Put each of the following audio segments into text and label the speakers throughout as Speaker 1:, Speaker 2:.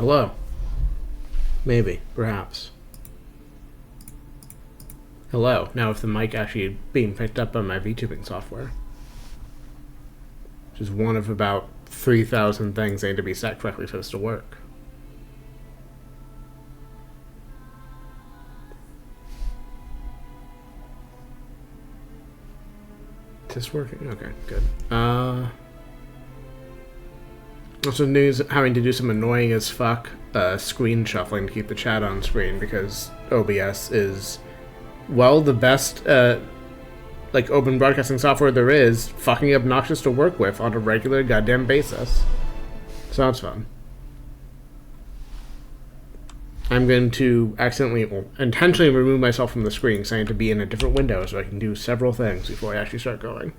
Speaker 1: Hello. Maybe. Perhaps. Hello. Now if the mic actually being picked up on my VTubing software. Which is one of about 3,000 things that need to be set correctly for this to work. Is this working? Okay, good. Also news having to do some annoying as fuck screen shuffling to keep the chat on screen because OBS is, well, the best like open broadcasting software there is, fucking obnoxious to work with on a regular goddamn basis. Sounds fun. I'm going to intentionally remove myself from the screen because I need to be in a different window so I can do several things before I actually start going.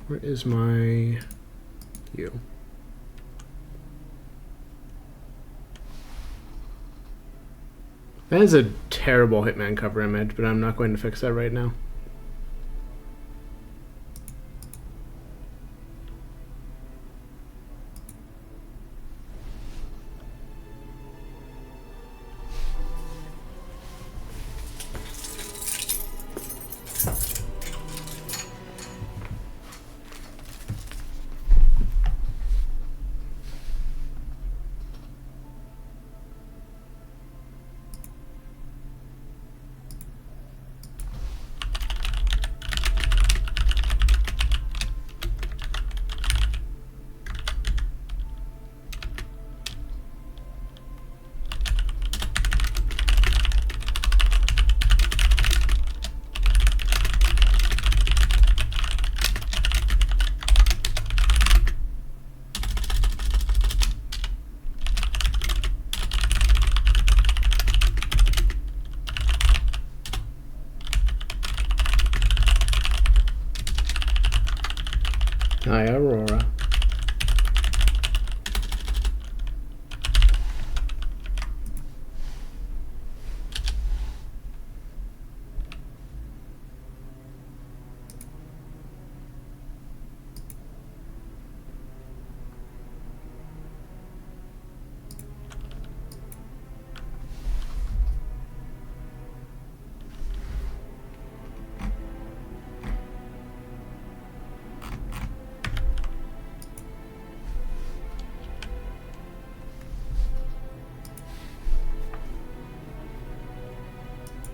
Speaker 1: Where is my U? That is a terrible Hitman cover image, but I'm not going to fix that right now. Hi, Aurora.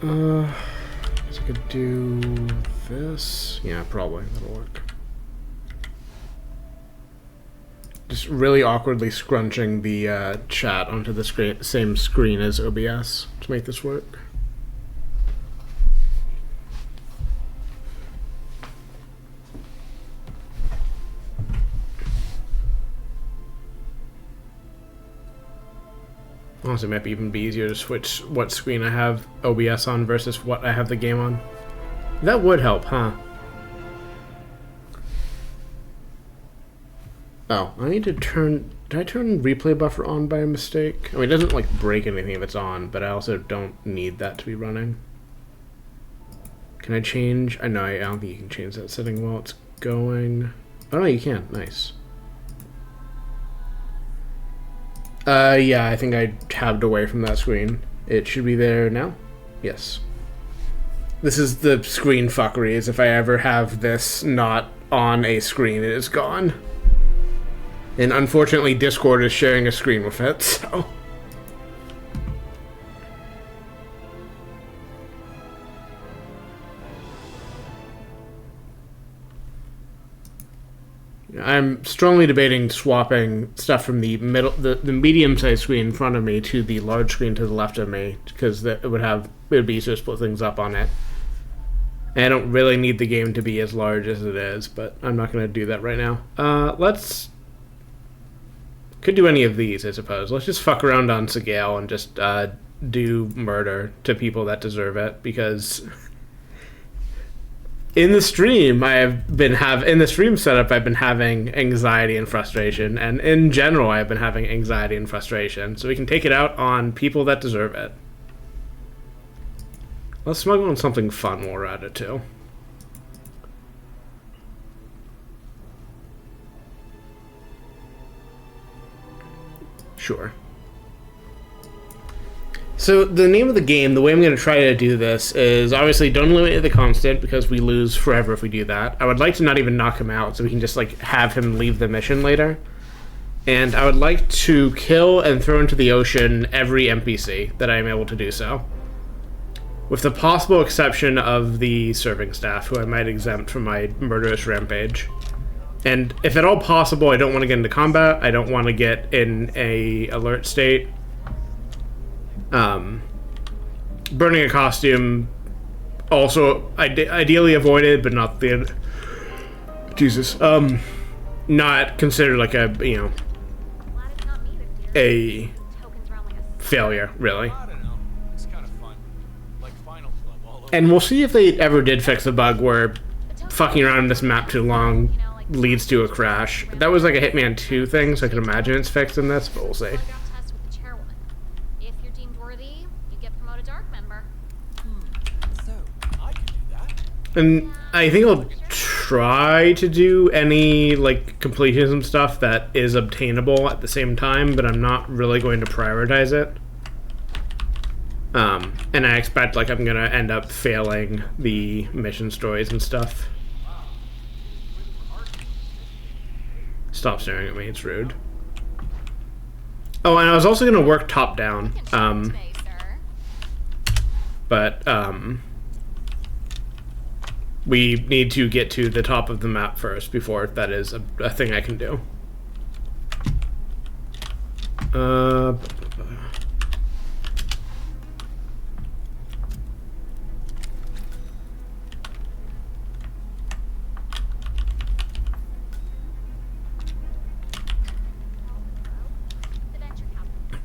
Speaker 1: So I could do this. Yeah, probably. That'll work. Just really awkwardly scrunching the chat onto the same screen as OBS to make this work. Honestly, it might even be easier to switch what screen I have OBS on versus what I have the game on. That would help, huh? Oh, I need to turn... Did I turn replay buffer on by mistake? I mean, it doesn't, like, break anything if it's on, but I also don't need that to be running. Can I change... I don't think you can change that setting while it's going. Oh, no, you can. Nice. Yeah, I think I tabbed away from that screen. It should be there now. Yes. This is the screen fuckery, is if I ever have this not on a screen, it is gone. And unfortunately, Discord is sharing a screen with it, so... I'm strongly debating swapping stuff from the medium-sized screen in front of me to the large screen to the left of me, because it would be easier to split things up on it. And I don't really need the game to be as large as it is, but I'm not going to do that right now. Could do any of these, I suppose. Let's just fuck around on Segale and just do murder to people that deserve it, because in the stream, in the stream setup, I've been having anxiety and frustration, and in general, I've been having anxiety and frustration. So we can take it out on people that deserve it. Let's smuggle in something fun while we're at it too. Sure. So the name of the game, the way I'm going to try to do this is obviously don't eliminate the constant because we lose forever if we do that. I would like to not even knock him out so we can just like have him leave the mission later. And I would like to kill and throw into the ocean every NPC that I am able to do so. With the possible exception of the serving staff, who I might exempt from my murderous rampage. And if at all possible, I don't want to get into combat. I don't want to get in a alert state. Burning a costume, also ideally avoided, but not the Jesus. Not considered like a a failure, really. And we'll see if they ever did fix the bug where fucking around in this map too long leads to a crash. That was like a Hitman 2 thing, so I can imagine it's fixed in this, but we'll see. And I think I'll try to do any like completionism stuff that is obtainable at the same time, but I'm not really going to prioritize it. And I expect like I'm gonna end up failing the mission stories and stuff. Stop staring at me, it's rude. Oh, and I was also gonna work top down. We need to get to the top of the map first before that is a thing I can do.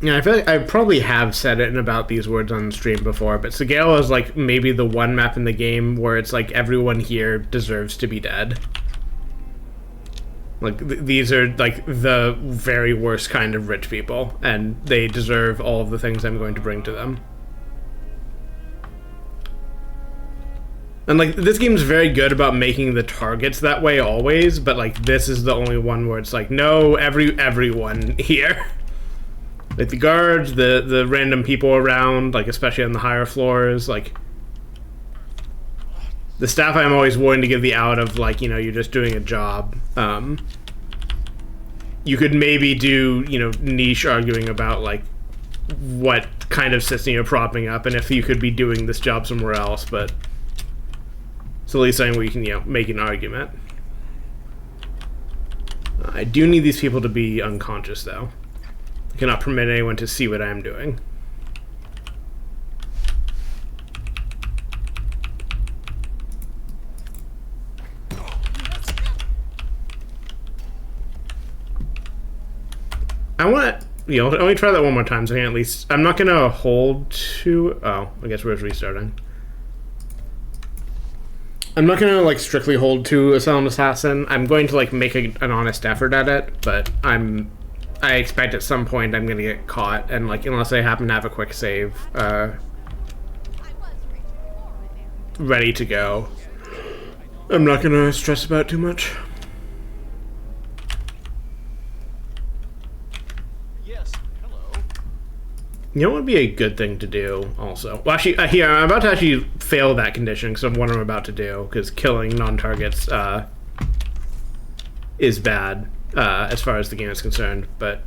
Speaker 1: Yeah, I feel like I probably have said it in about these words on the stream before, but Segale is like maybe the one map in the game where it's like everyone here deserves to be dead. Like these are like the very worst kind of rich people, and they deserve all of the things I'm going to bring to them. And like this game's very good about making the targets that way always, but like this is the only one where it's like no, everyone here. Like the guards, the random people around, like especially on the higher floors, like the staff I'm always willing to give the out of, like, you know, you're just doing a job. You could maybe do, you know, niche arguing about like what kind of system you're propping up and if you could be doing this job somewhere else, but it's at least something where you can, you know, make an argument. I do need these people to be unconscious though. I cannot permit anyone to see what I'm doing. I want to, you know, let me try that one more time so I can at least, I'm not going to hold to, oh, I guess we're restarting. I'm not going to, like, strictly hold to Asylum Assassin. I'm going to, like, make an honest effort at it, but I expect at some point I'm going to get caught, and, like, unless I happen to have a quick save, ready to go, I'm not going to stress about it too much. You know what would be a good thing to do, also? Well, actually, here, I'm about to actually fail that condition, because of what I'm about to do, because killing non-targets, is bad, as far as the game is concerned, but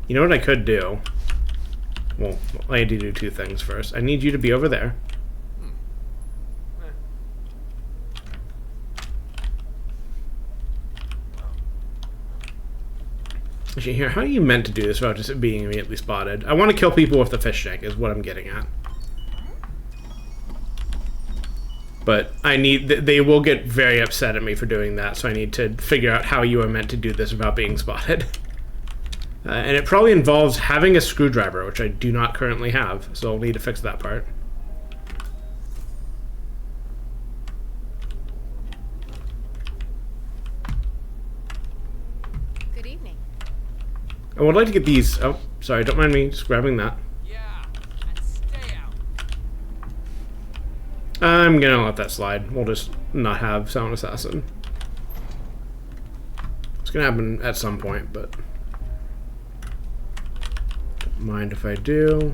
Speaker 1: you know what I could do? Well, I need to do two things first. I need you to be over there. Actually, here, how are you meant to do this without just being immediately spotted? I want to kill people with the fish tank, is what I'm getting at. But I need, they will get very upset at me for doing that, so I need to figure out how you are meant to do this without being spotted. And it probably involves having a screwdriver, which I do not currently have, so I'll need to fix that part. I would like to get these. Oh, sorry, don't mind me just grabbing that.
Speaker 2: Yeah, and stay out.
Speaker 1: I'm gonna let that slide. We'll just not have Sound Assassin. It's gonna happen at some point, but don't mind if I do.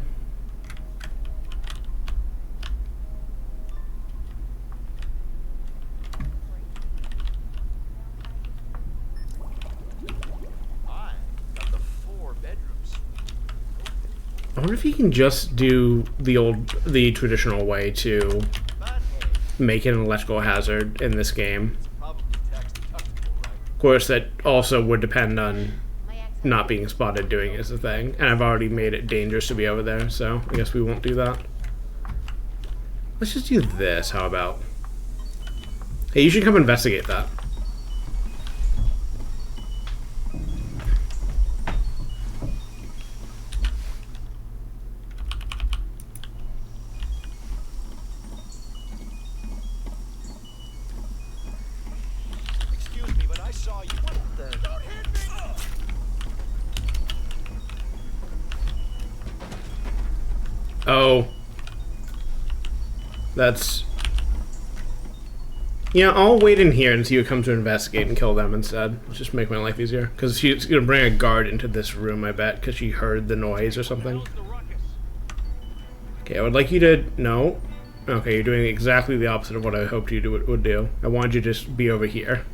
Speaker 1: I wonder if you can just do the traditional way to make an electrical hazard in this game. Of course, that also would depend on not being spotted doing it as a thing, and I've already made it dangerous to be over there, so I guess we won't do that. Let's just do this, how about? Hey, you should come investigate that. Oh. That's... Yeah, I'll wait in here and see who comes to investigate and kill them instead. Let's just make my life easier. Because she's going to bring a guard into this room, I bet, because she heard the noise or something. Okay, I would like you to... No. Okay, you're doing exactly the opposite of what I hoped you would do. I wanted you to just be over here.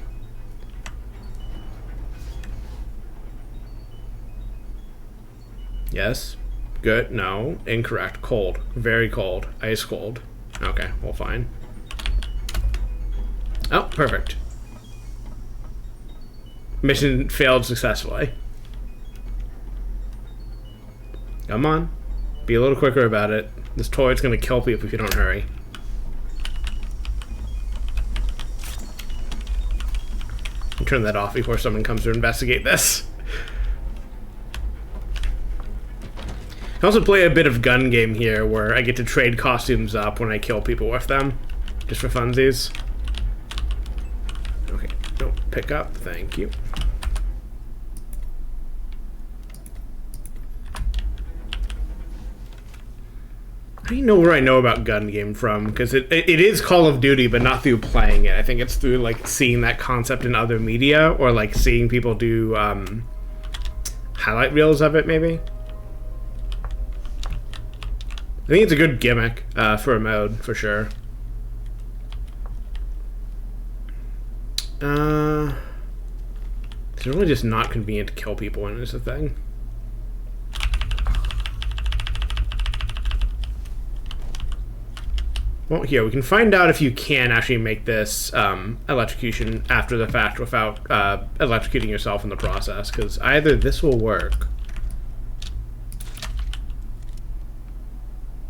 Speaker 1: Yes. Good. No. Incorrect. Cold. Very cold. Ice cold. Okay. Well, fine. Oh, perfect. Mission failed successfully. Come on. Be a little quicker about it. This toilet's gonna kill people if you don't hurry. I'll turn that off before someone comes to investigate this. I also play a bit of gun game here where I get to trade costumes up when I kill people with them. Just for funsies. Okay, don't pick up. Thank you. I don't know where I know about gun game from, because it is Call of Duty, but not through playing it. I think it's through like seeing that concept in other media, or like seeing people do highlight reels of it, maybe. I think it's a good gimmick for a mode, for sure. It's really just not convenient to kill people when it's a thing. Well, here, we can find out if you can actually make this electrocution after the fact without electrocuting yourself in the process, because either this will work,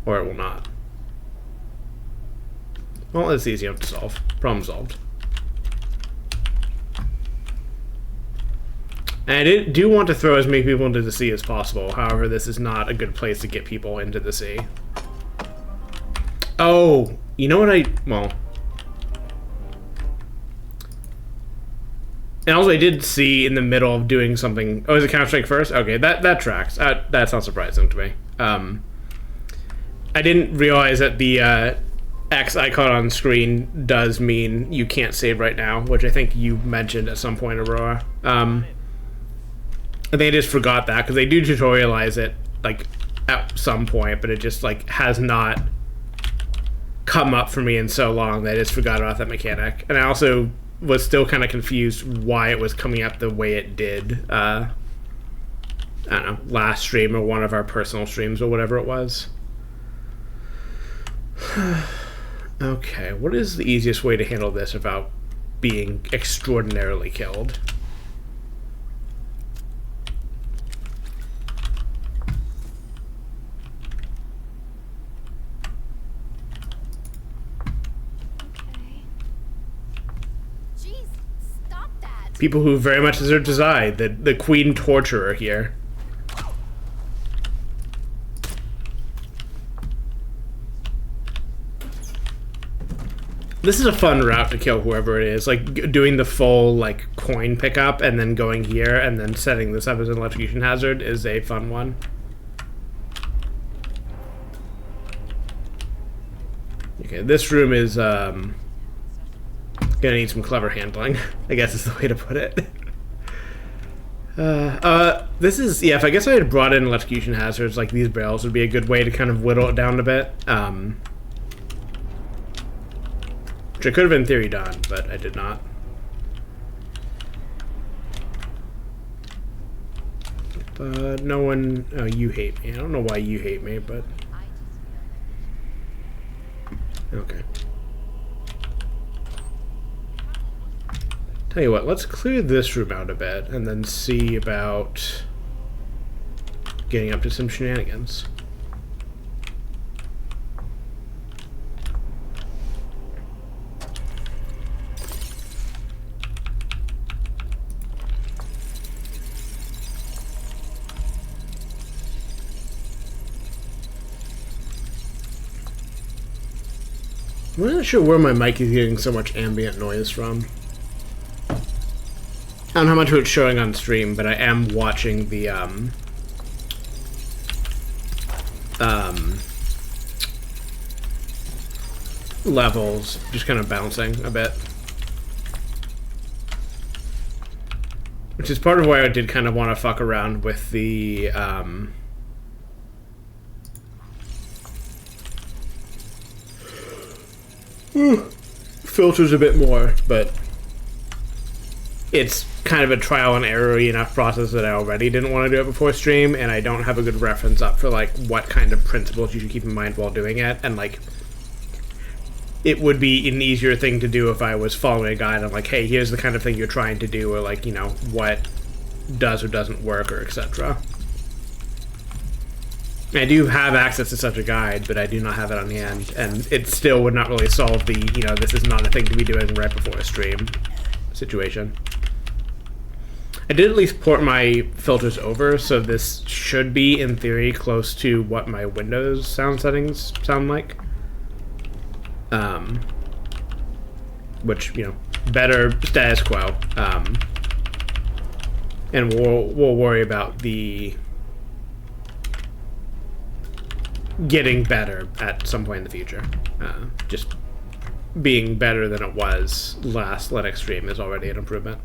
Speaker 1: or it will not. Well, it's easy enough to solve. Problem solved. And I do want to throw as many people into the sea as possible. However, this is not a good place to get people into the sea. Oh, you know what well... And also I did see in the middle of doing something... Oh, is it Counter-Strike first? Okay, that tracks. That's not surprising to me. I didn't realize that the X icon on screen does mean you can't save right now, which I think you mentioned at some point, Aurora. I think I just forgot that, because they do tutorialize it, like, at some point, but it just, like, has not come up for me in so long that I just forgot about that mechanic. And I also was still kind of confused why it was coming up the way it did. I don't know, last stream or one of our personal streams or whatever it was. Okay, what is the easiest way to handle this without being extraordinarily killed?
Speaker 3: Jeez, stop that.
Speaker 1: People who very much deserve to die, the Queen Torturer here. This is a fun route to kill whoever it is. Like, doing the full, like, coin pickup and then going here and then setting this up as an electrocution hazard is a fun one. Okay, this room is, gonna need some clever handling, I guess is the way to put it. This is, yeah, if I guess I had brought in electrocution hazards, like these barrels would be a good way to kind of whittle it down a bit. Which I could have in theory done, but I did not. But no one... Oh, you hate me. I don't know why you hate me, but... Okay. Tell you what, let's clear this room out a bit, and then see about getting up to some shenanigans. I'm not sure where my mic is getting so much ambient noise from. I don't know how much of it's showing on stream, but I am watching the levels just kind of bouncing a bit. Which is part of why I did kind of want to fuck around with the filters a bit more, but it's kind of a trial and error enough process that I already didn't want to do it before stream, and I don't have a good reference up for like what kind of principles you should keep in mind while doing it, and like it would be an easier thing to do if I was following a guide on like, hey, here's the kind of thing you're trying to do, or like, you know, what does or doesn't work, or etc. I do have access to such a guide, but I do not have it on hand, and it still would not really solve the, you know, this is not a thing to be doing right before a stream situation. I did at least port my filters over, so this should be, in theory, close to what my Windows sound settings sound like. Which, you know, better status quo. And we'll worry about the getting better at some point in the future. Just being better than it was last Linux stream is already an improvement.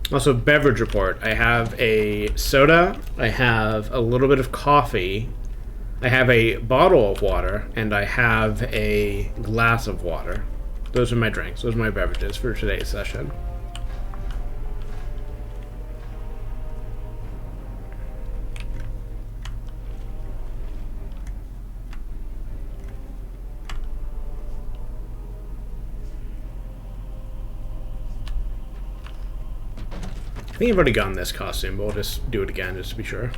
Speaker 1: Also, beverage report. I have a soda, I have a little bit of coffee, I have a bottle of water, and I have a glass of water. Those are my drinks. Those are my beverages for today's session. I think I've already gotten this costume, but we'll just do it again just to be sure.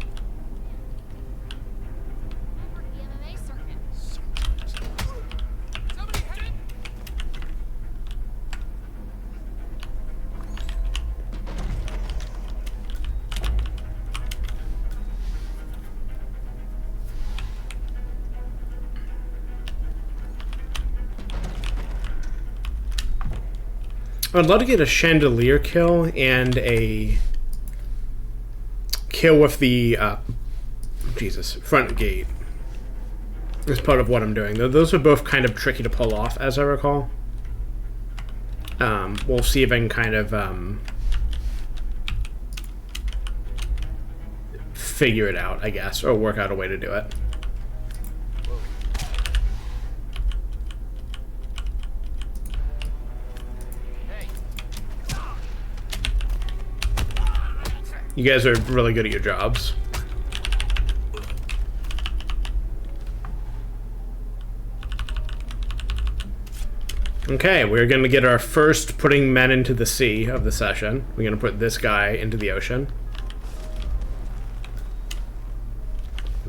Speaker 1: I'd love to get a chandelier kill and a kill with the front gate as part of what I'm doing. Those are both kind of tricky to pull off, as I recall. We'll see if I can kind of figure it out, I guess, or work out a way to do it. You guys are really good at your jobs. Okay, we're going to get our first putting men into the sea of the session. We're going to put this guy into the ocean.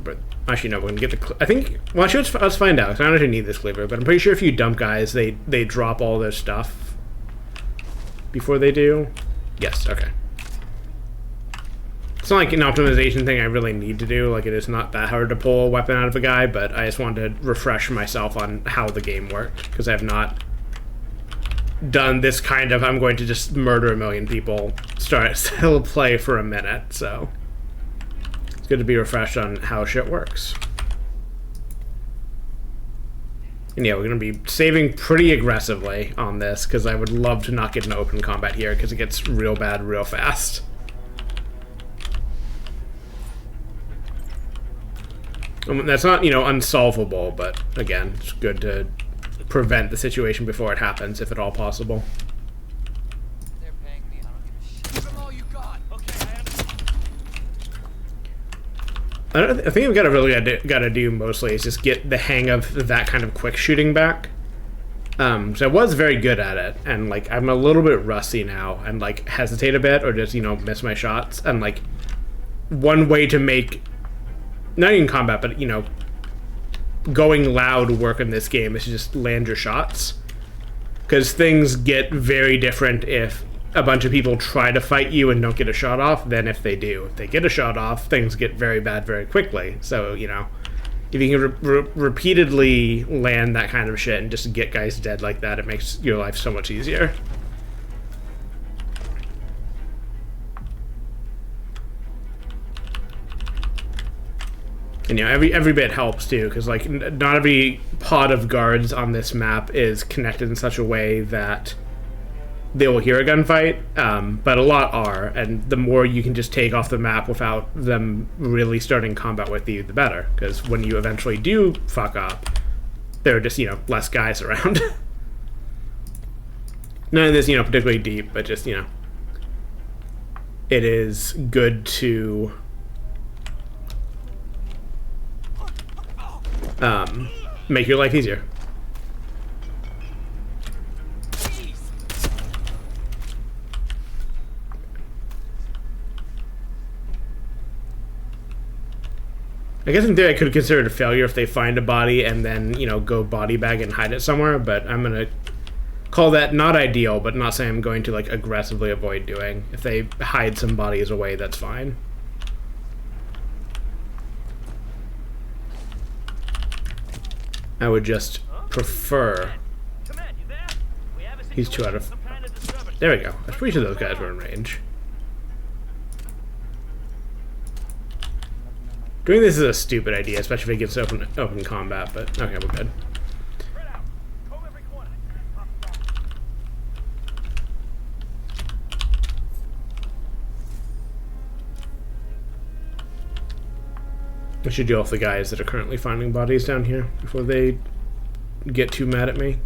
Speaker 1: But actually, no, we're going to get the... I think... Well, actually, let's find out. I don't actually need this cleaver, but I'm pretty sure if you dump guys, they drop all their stuff. before they do. Yes, okay. It's not like an optimization thing I really need to do. Like, it is not that hard to pull a weapon out of a guy, but I just wanted to refresh myself on how the game worked, because I have not done this kind of I'm going to just murder a million people still play for a minute, so it's good to be refreshed on how shit works. And yeah, we're going to be saving pretty aggressively on this, because I would love to not get into open combat here, because it gets real bad real fast. That's not, you know, unsolvable, but again, it's good to prevent the situation before it happens, if at all possible.
Speaker 2: They're paying me. I don't give a shit. Give them all you got. Okay, I understand.
Speaker 1: I think I've got to do mostly is just get the hang of that kind of quick shooting back. So I was very good at it, and like I'm a little bit rusty now, and like hesitate a bit or just, you know, miss my shots. And like one way to make, not even combat, but, you know, going loud work in this game is to just land your shots, because things get very different if a bunch of people try to fight you and don't get a shot off than if they do. If they get a shot off, things get very bad very quickly. So, you know, if you can repeatedly land that kind of shit and just get guys dead like that, it makes your life so much easier. And, you know, every bit helps too, because like not every pod of guards on this map is connected in such a way that they will hear a gunfight, but a lot are, and the more you can just take off the map without them really starting combat with you, the better, because when you eventually do fuck up, there are just, you know, less guys around. None of this, you know, particularly deep, but just, you know, it is good to make your life easier. I guess in theory I could consider it a failure if they find a body and then, you know, go body bag and hide it somewhere, but I'm gonna call that not ideal, but not saying I'm going to like aggressively avoid doing. If they hide some bodies away, that's fine. I would just prefer. He's 2 out of. There we go. I was pretty sure those guys were in range. Doing this is a stupid idea, especially if it gets open combat, but okay, we're good. I should deal with the guys that are currently finding bodies down here before they get too mad at me.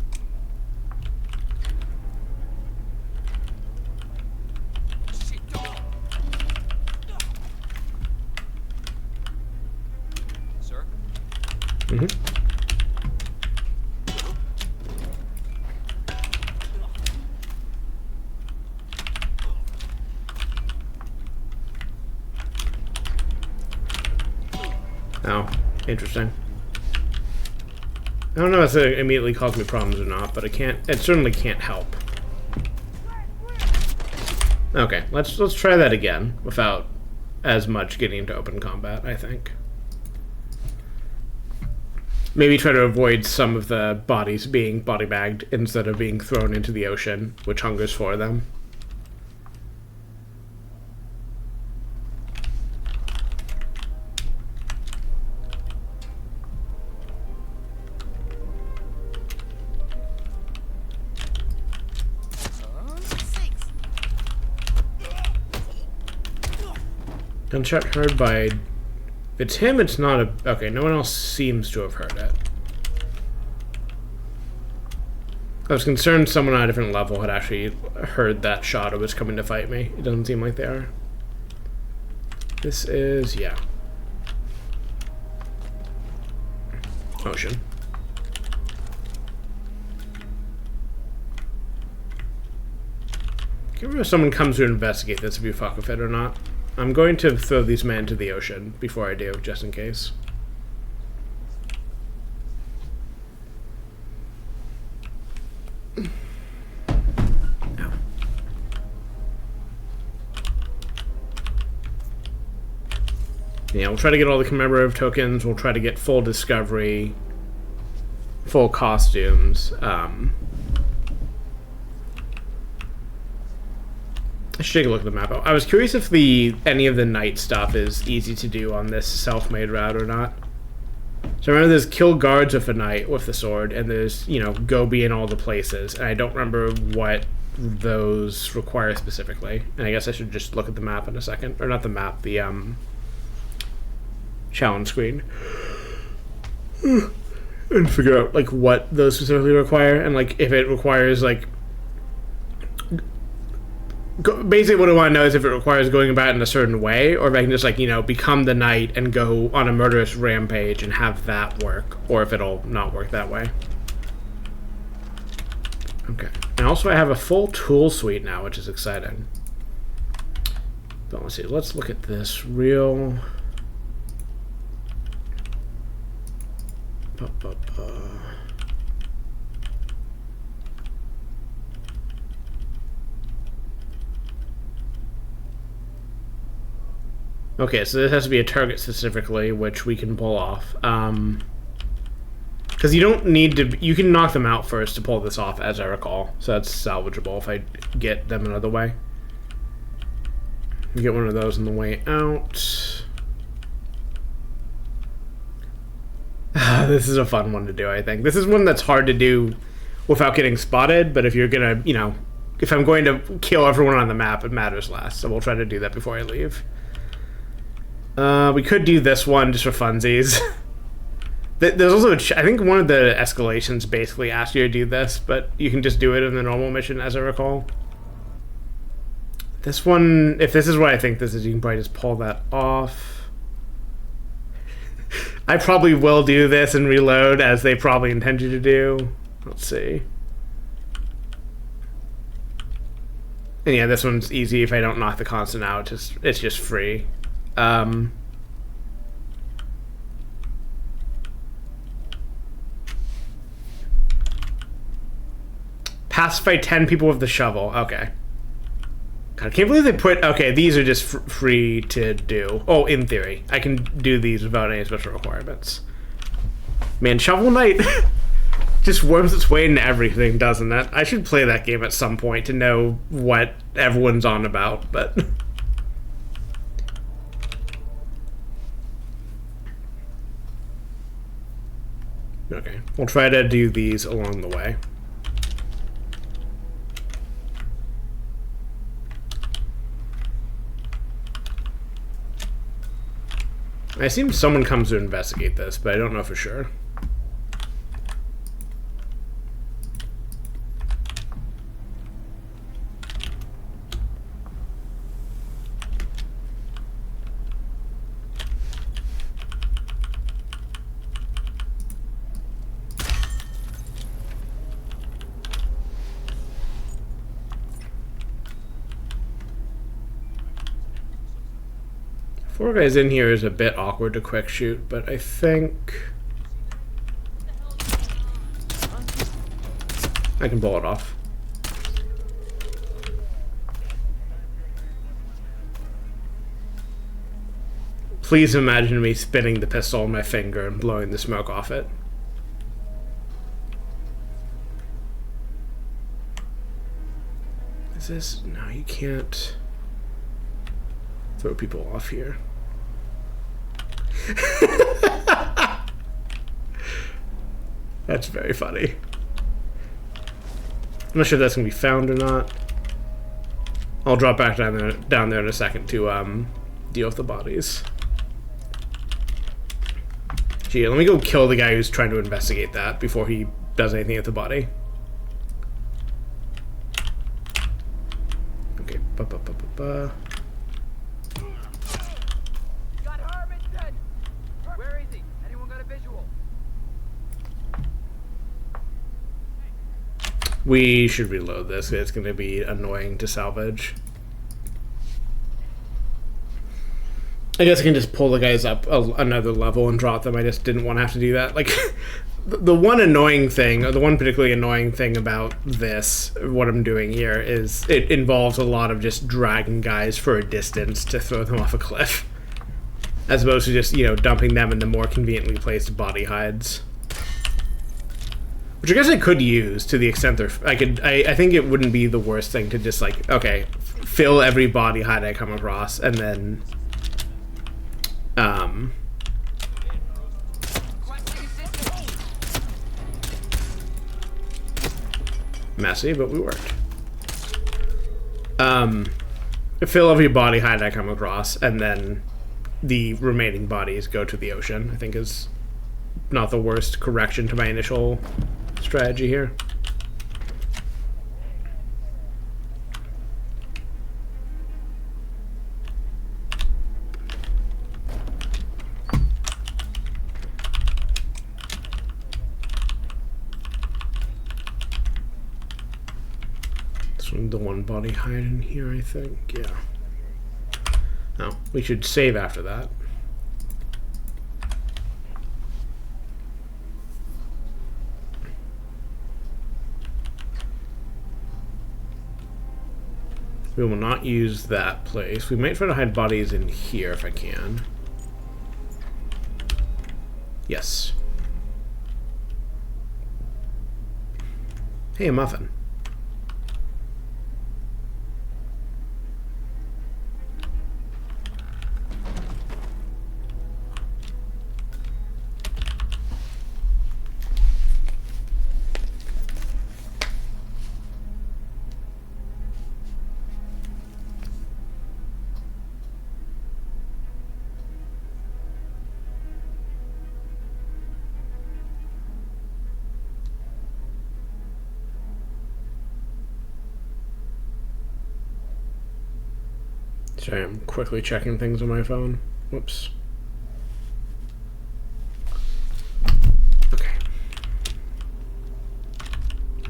Speaker 2: Sir?
Speaker 1: Mm-hmm. Oh, interesting. I don't know if it immediately caused me problems or not, but it certainly can't help. Okay, let's try that again without as much getting into open combat, I think. Maybe try to avoid some of the bodies being body bagged instead of being thrown into the ocean, which hungers for them. Gunshot heard by... If it's him, it's not a... Okay, no one else seems to have heard it. I was concerned someone on a different level had actually heard that shot or was coming to fight me. It doesn't seem like they are. This is... yeah. Ocean. I can't remember if someone comes to investigate this, if you fuck with it or not. I'm going to throw these men into the ocean before I do, just in case. Ow. Yeah, we'll try to get all the commemorative tokens. We'll try to get full discovery, full costumes. I should take a look at the map. I was curious if any of the night stuff is easy to do on this self-made route or not. So remember, there's kill guards with a knight with the sword, and there's, you know, go be in all the places. And I don't remember what those require specifically. And I guess I should just look at the map in a second. Or not the map, the challenge screen. And figure out, like, what those specifically require. And, like, if it requires, like... Basically, what I want to know is if it requires going about it in a certain way, or if I can just, like, you know, become the knight and go on a murderous rampage and have that work, or if it'll not work that way. Okay. And also, I have a full tool suite now, which is exciting. But let's see. Let's look at this real... Okay, so this has to be a target specifically, which we can pull off. Because you don't need to... You can knock them out first to pull this off, as I recall. So that's salvageable if I get them another way. Get one of those on the way out. This is a fun one to do, I think. This is one that's hard to do without getting spotted, but if you're gonna, you know... If I'm going to kill everyone on the map, it matters less. So we'll try to do that before I leave. We could do this one just for funsies. There's also, I think one of the escalations basically asks you to do this, but you can just do it in the normal mission, as I recall. This one, if this is what I think this is, you can probably just pull that off. I probably will do this and reload, as they probably intend you to do. Let's see. And yeah, this one's easy if I don't knock the constant out. It's just free. Pacify 10 people with the shovel. Okay. God, I can't believe they put... Okay, these are just free to do. Oh, in theory. I can do these without any special requirements. Man, Shovel Knight just worms its way into everything, doesn't it? I should play that game at some point to know what everyone's on about, but... Okay, we'll try to do these along the way. I assume someone comes to investigate this, but I don't know for sure. Four guys in here is a bit awkward to quick shoot, but I think I can pull it off. Please imagine me spinning the pistol on my finger and blowing the smoke off it. Is this... No, you can't throw people off here. That's very funny. I'm not sure if that's gonna be found or not. I'll drop back down there in a second to deal with the bodies. Gee, let me go kill the guy who's trying to investigate that before he does anything with the body. Okay, we should reload this. It's going to be annoying to salvage. I guess I can just pull the guys up another level and drop them. I just didn't want to have to do that. Like, the one annoying thing, or the one particularly annoying thing about this, what I'm doing here, is it involves a lot of just dragging guys for a distance to throw them off a cliff. as opposed to just, you know, dumping them in the more conveniently placed body hides. Which I guess I could use to the extent they're... I think it wouldn't be the worst thing to just, like, okay, fill every body hide I come across, and then... messy, but we worked. Fill every body hide I come across, and then the remaining bodies go to the ocean, I think is not the worst correction to my initial strategy here. The one body hide in here, I think. Yeah. Oh, we should save after that. We will not use that place. We might try to hide bodies in here if I can. Yes. Hey, a muffin. Sorry, I'm quickly checking things on my phone. Whoops. Okay.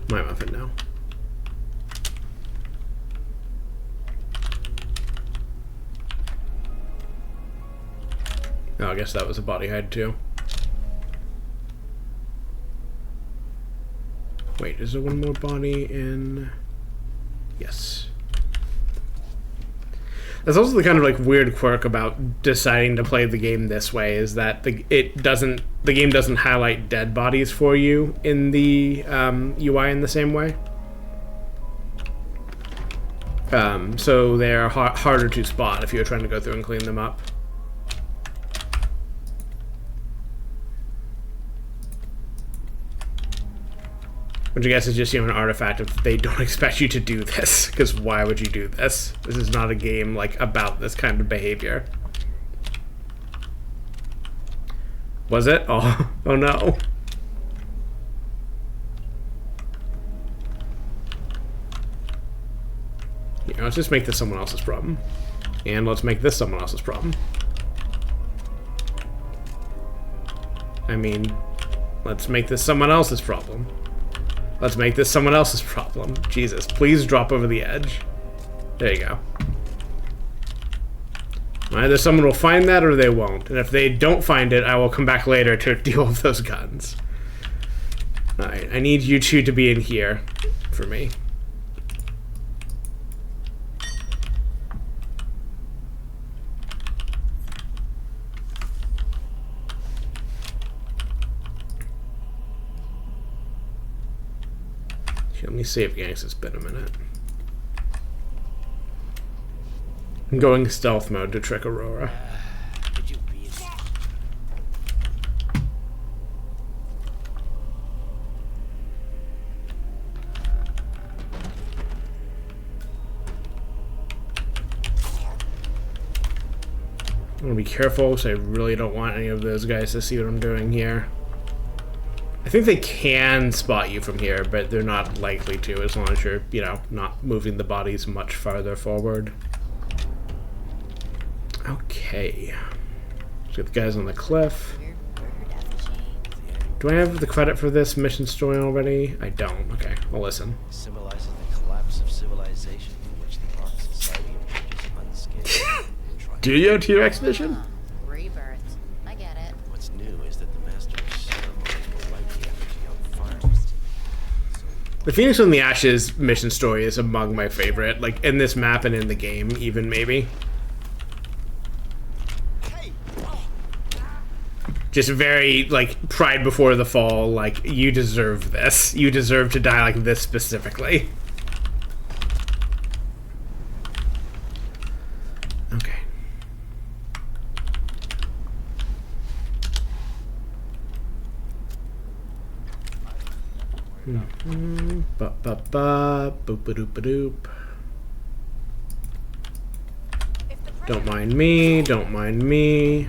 Speaker 1: My muffin now. Oh, I guess that was a body hide too. Wait, is there one more body in... Yes. That's also the kind of like weird quirk about deciding to play the game this way, is that the game doesn't highlight dead bodies for you in the UI in the same way. So they're harder to spot if you're trying to go through and clean them up. Which I guess is just, you know, an artifact of they don't expect you to do this, because why would you do this? This is not a game, like, about this kind of behavior. Was it? Oh, oh no. Here, let's just make this someone else's problem. And let's make this someone else's problem. I mean, let's make this someone else's problem. Let's make this someone else's problem. Jesus, please drop over the edge. There you go. Either someone will find that or they won't. And if they don't find it, I will come back later to deal with those guns. Alright, I need you two to be in here for me. Let me save gangs, it's been a minute. I'm going stealth mode to trick Aurora. I'm gonna be careful because I really don't want any of those guys to see what I'm doing here. I think they can spot you from here, but they're not likely to as long as you're, you know, not moving the bodies much farther forward. Okay. Let's get the guys on the cliff. Do I have the credit for this mission story already? I don't. Okay, I'll listen.
Speaker 4: Symbolizes the collapse of civilization in which the Ark Society emerges unscathed.
Speaker 1: Do you have T-Rex mission?
Speaker 3: Rebirth. I get it.
Speaker 4: What's new is that the master of ceremony will light the effigy on fire.
Speaker 1: The Phoenix from the Ashes mission story is among my favorite, like in this map and in the game, even maybe.
Speaker 4: Hey,
Speaker 1: Just very, like, pride before the fall, like, you deserve this. You deserve to die like this specifically. Okay. Boop-a-doop-a-doop. Don't mind me, don't mind me.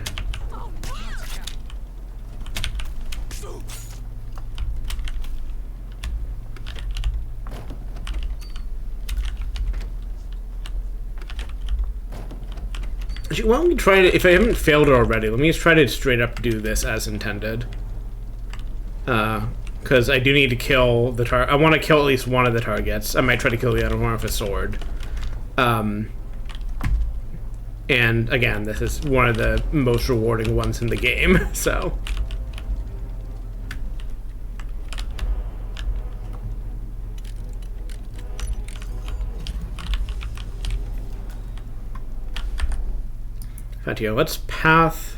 Speaker 1: Actually, why don't we try to, if I haven't failed it already, let me just try to straight up do this as intended. Because I do need to kill the target. I want to kill at least one of the targets. I might try to kill the other one with a sword. And again, this is one of the most rewarding ones in the game, so. Fatio, let's path.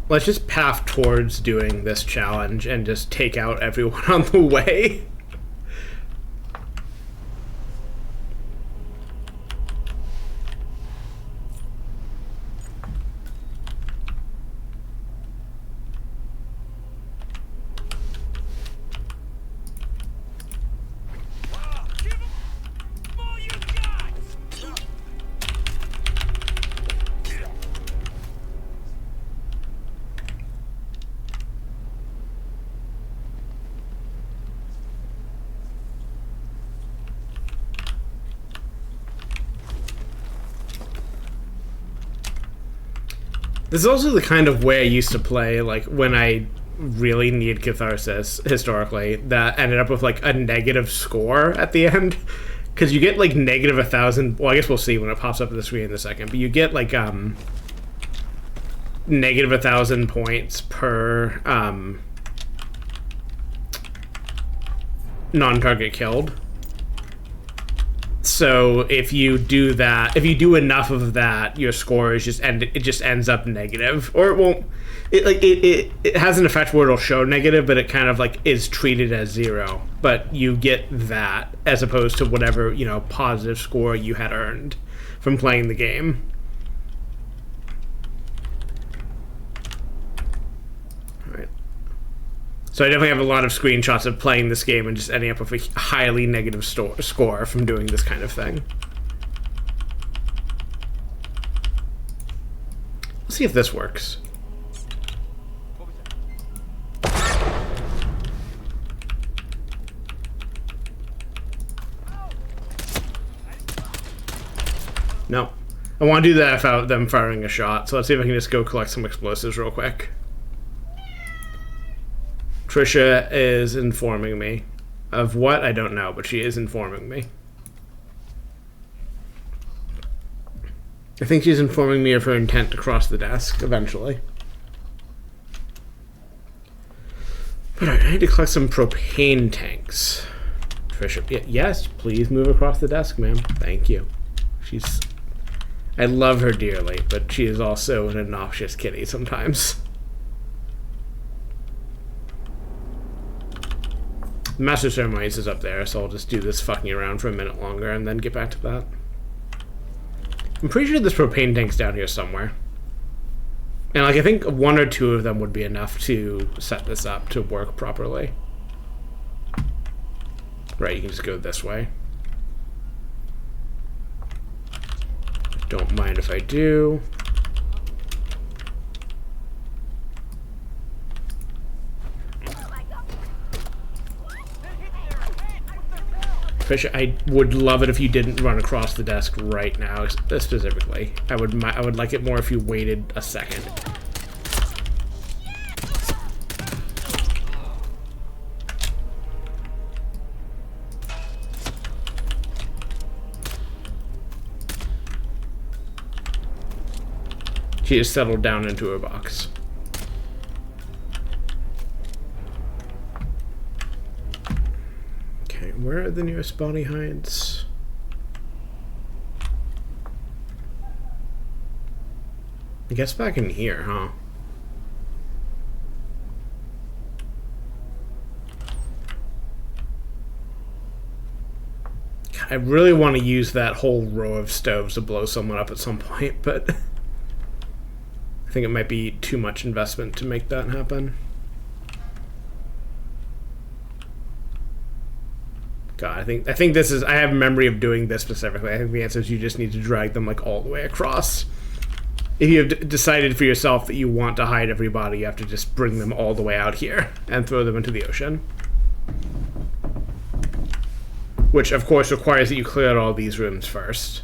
Speaker 1: Let's just path towards doing this challenge and just take out everyone on the way. This is also the kind of way I used to play, like, when I really need catharsis, historically, that ended up with, like, a negative score at the end. Because you get, like, negative 1,000... Well, I guess we'll see when it pops up on the screen in a second. But you get, like, negative 1,000 points per, non-target killed. So if you do that, if you do enough of that, your score is just it just ends up negative, or it won't. It has an effect where it'll show negative, but it kind of like is treated as 0. But you get that as opposed to whatever, you know, positive score you had earned from playing the game. So I definitely have a lot of screenshots of playing this game and just ending up with a highly negative score from doing this kind of thing. Let's see if this works. No. I want to do that without them firing a shot, so let's see if I can just go collect some explosives real quick. Trisha is informing me. Of what? I don't know, but she is informing me. I think she's informing me of her intent to cross the desk eventually. But I need to collect some propane tanks. Trisha, yes, please move across the desk, ma'am. Thank you. She's... I love her dearly, but she is also an obnoxious kitty sometimes. The Master Ceremonies is up there, so I'll just do this fucking around for a minute longer and then get back to that. I'm pretty sure this propane tank's down here somewhere. And like I think 1 or 2 of them would be enough to set this up to work properly. Right, you can just go this way. Don't mind if I do. Fisher, I would love it if you didn't run across the desk right now, specifically. I would like it more if you waited a second. She just settled down into her box. Okay, where are the nearest body hides? I guess back in here, huh? I really want to use that whole row of stoves to blow someone up at some point, but I think it might be too much investment to make that happen. God, I think this is... I have memory of doing this specifically. I think the answer is you just need to drag them like all the way across. If you have decided for yourself that you want to hide everybody, you have to just bring them all the way out here and throw them into the ocean. Which, of course, requires that you clear out all these rooms first.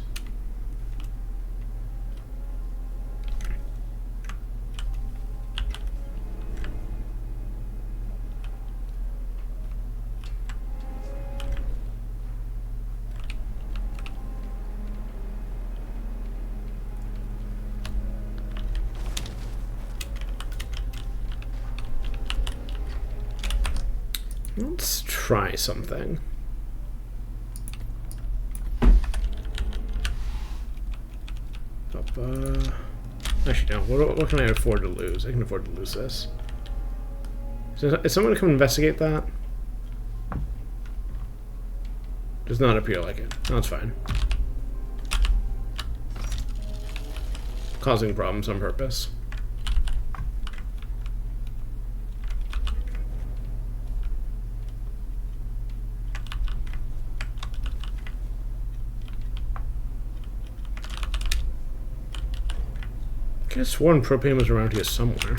Speaker 1: Let's try something. Actually, no. What can I afford to lose? I can afford to lose this. So is someone going to come investigate that? Does not appear like it. No, it's fine. Causing problems on purpose. I could have sworn propane was around here somewhere.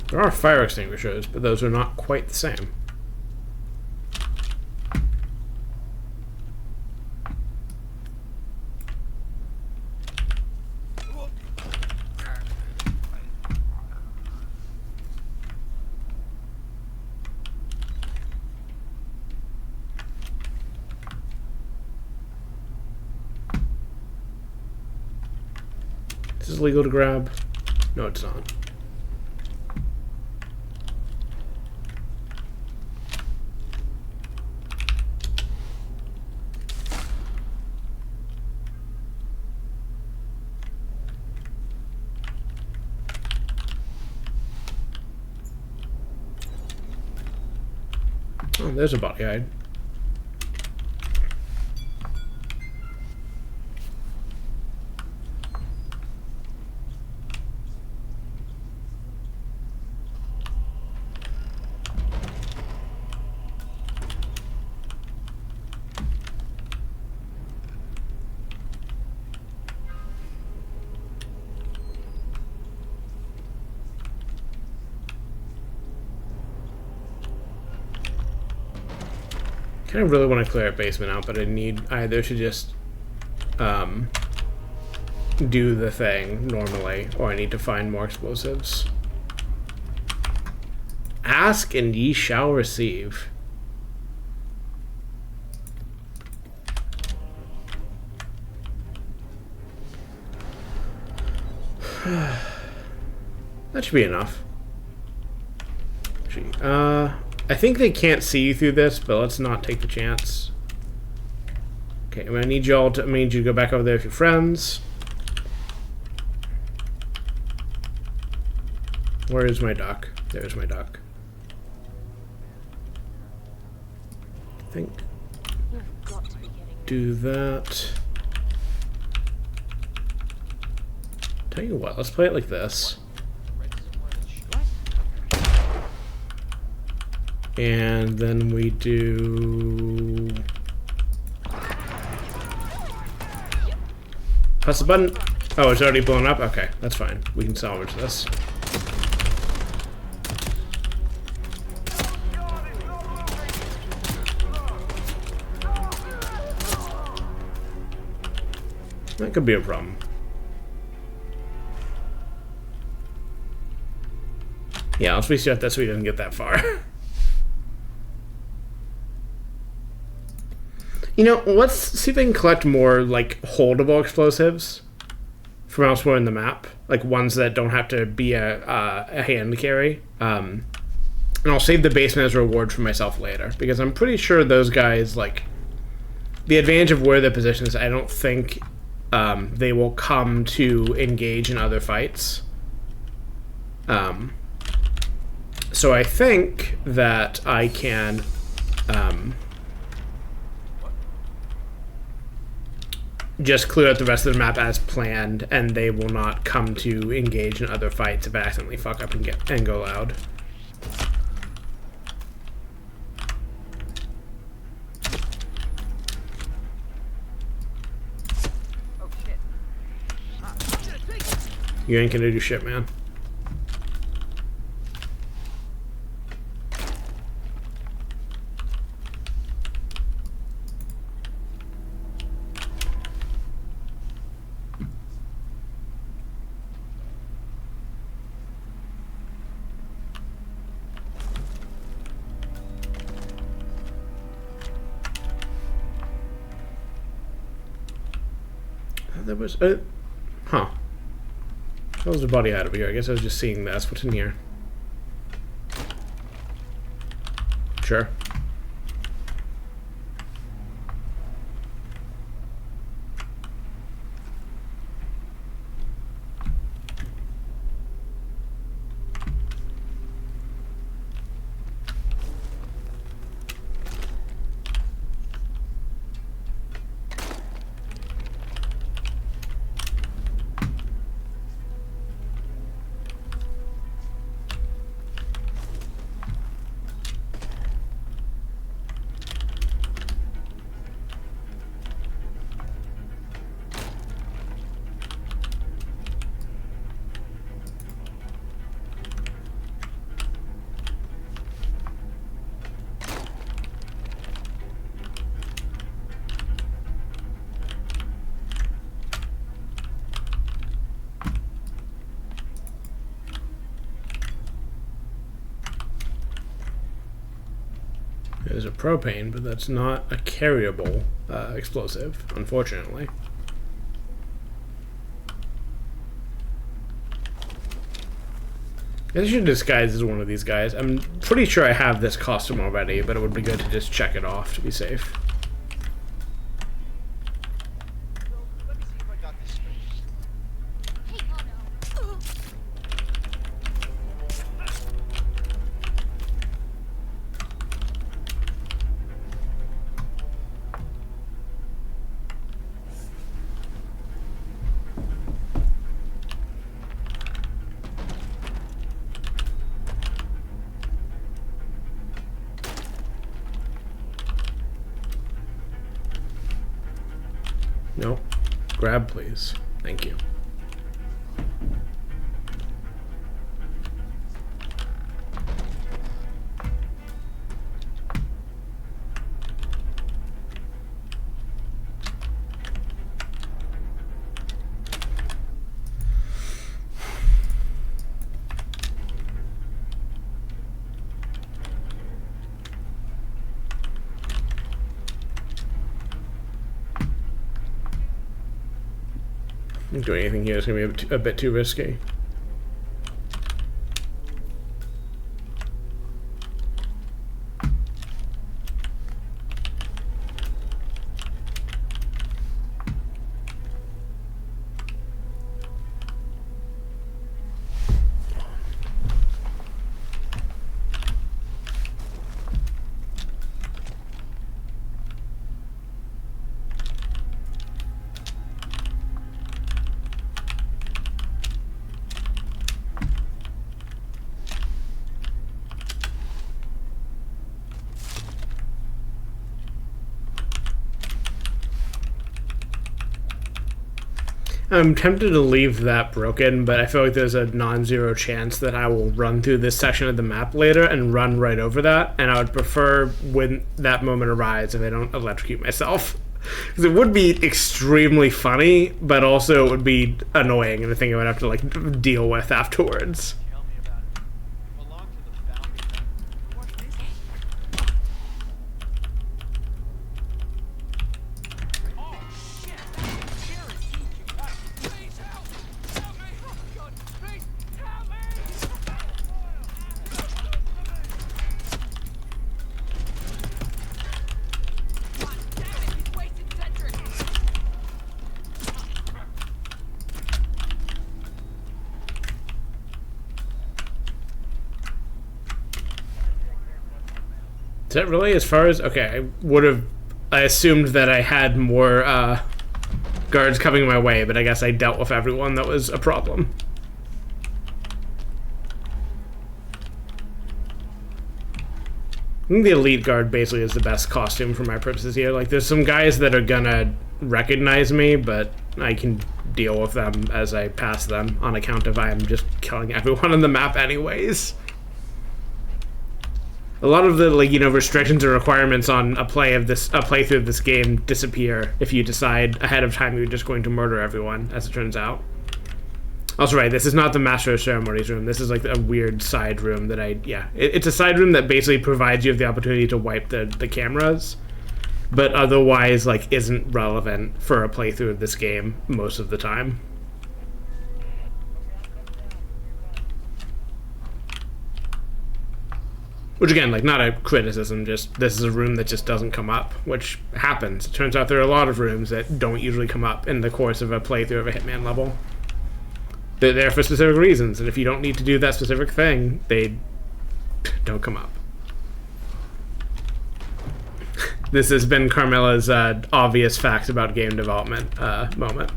Speaker 1: There are fire extinguishers, but those are not quite the same. Is this legal to grab? No, it's not. Oh, there's a body hide. I kind of really want to clear a basement out, but I need either to just do the thing normally, or I need to find more explosives. Ask and ye shall receive. That should be enough. Gee, I think they can't see you through this, but let's not take the chance. Okay, I'm gonna need you all to. I'm gonna need you to go back over there with your friends. Where is my duck? There's my duck. I think. Do that. Tell you what, let's play it like this. And then we do... Press the button. Oh, it's already blown up? Okay, that's fine. We can salvage this. That could be a problem. Yeah, let's reset that so he doesn't get that far. You know, let's see if I can collect more, like, holdable explosives from elsewhere in the map. Like, ones that don't have to be a hand carry. And I'll save the basement as a reward for myself later, because I'm pretty sure those guys, like, the advantage of where their position is, I don't think they will come to engage in other fights. So I think that I can just clear out the rest of the map as planned, and they will not come to engage in other fights if I accidentally fuck up and go loud.
Speaker 2: Oh shit.
Speaker 1: You ain't gonna do shit, man. There was a... Huh. How was the body out of here? I guess I was just seeing this. What's in here? Sure. There's a propane, but that's not a carryable explosive, unfortunately. I should disguise as one of these guys. I'm pretty sure I have this costume already, but it would be good to just check it off to be safe.
Speaker 4: Let me see if I got this straight.
Speaker 3: Hey, oh no.
Speaker 1: No. Grab, please. Thank you. Doing anything here is going to be a bit too risky. I'm tempted to leave that broken, but I feel like there's a non-zero chance that I will run through this section of the map later and run right over that, and I would prefer when that moment arrives if I don't electrocute myself. Because it would be extremely funny, but also it would be annoying and a thing I would have to like deal with afterwards.
Speaker 2: Tell me about it. Belong to the foundry. What's this? Oh shit! Here is teaching us. Please help! Help me! Oh God! Please help me!
Speaker 1: Is that really as far as... Okay, I assumed that I had more guards coming my way, but I guess I dealt with everyone that was a problem. I think the elite guard basically is the best costume for my purposes here. Like, there's some guys that are gonna recognize me, but I can deal with them as I pass them on account of I am just killing everyone on the map anyways. A lot of the, like, you know, restrictions or requirements on a playthrough of this game disappear if you decide ahead of time you're just going to murder everyone, as it turns out. Also, right, this is not the Master of Ceremonies room. This is like a weird side room that it's a side room that basically provides you with the opportunity to wipe the cameras, but otherwise, like, isn't relevant for a playthrough of this game most of the time. Which, again, like, not a criticism, just this is a room that just doesn't come up, which happens. It turns out there are a lot of rooms that don't usually come up in the course of a playthrough of a Hitman level. They're there for specific reasons, and if you don't need to do that specific thing, they don't come up. This has been Carmela's obvious facts about game development moment.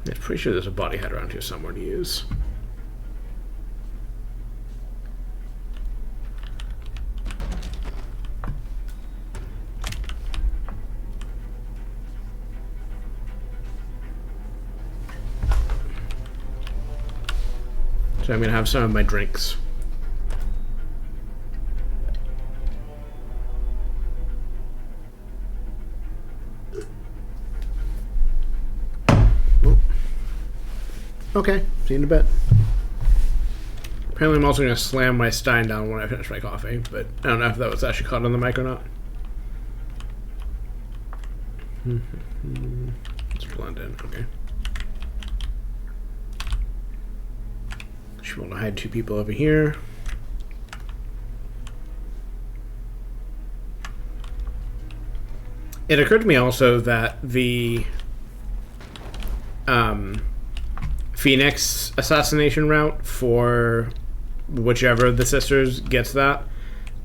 Speaker 1: I'm pretty sure there's a body head around here somewhere to use. So I'm gonna have some of my drinks. Okay, see you in a bit. Apparently I'm also going to slam my stein down when I finish my coffee, but I don't know if that was actually caught on the mic or not. Let's blend in, okay. Should want to hide two people over here. It occurred to me also that the Phoenix assassination route for whichever of the sisters gets that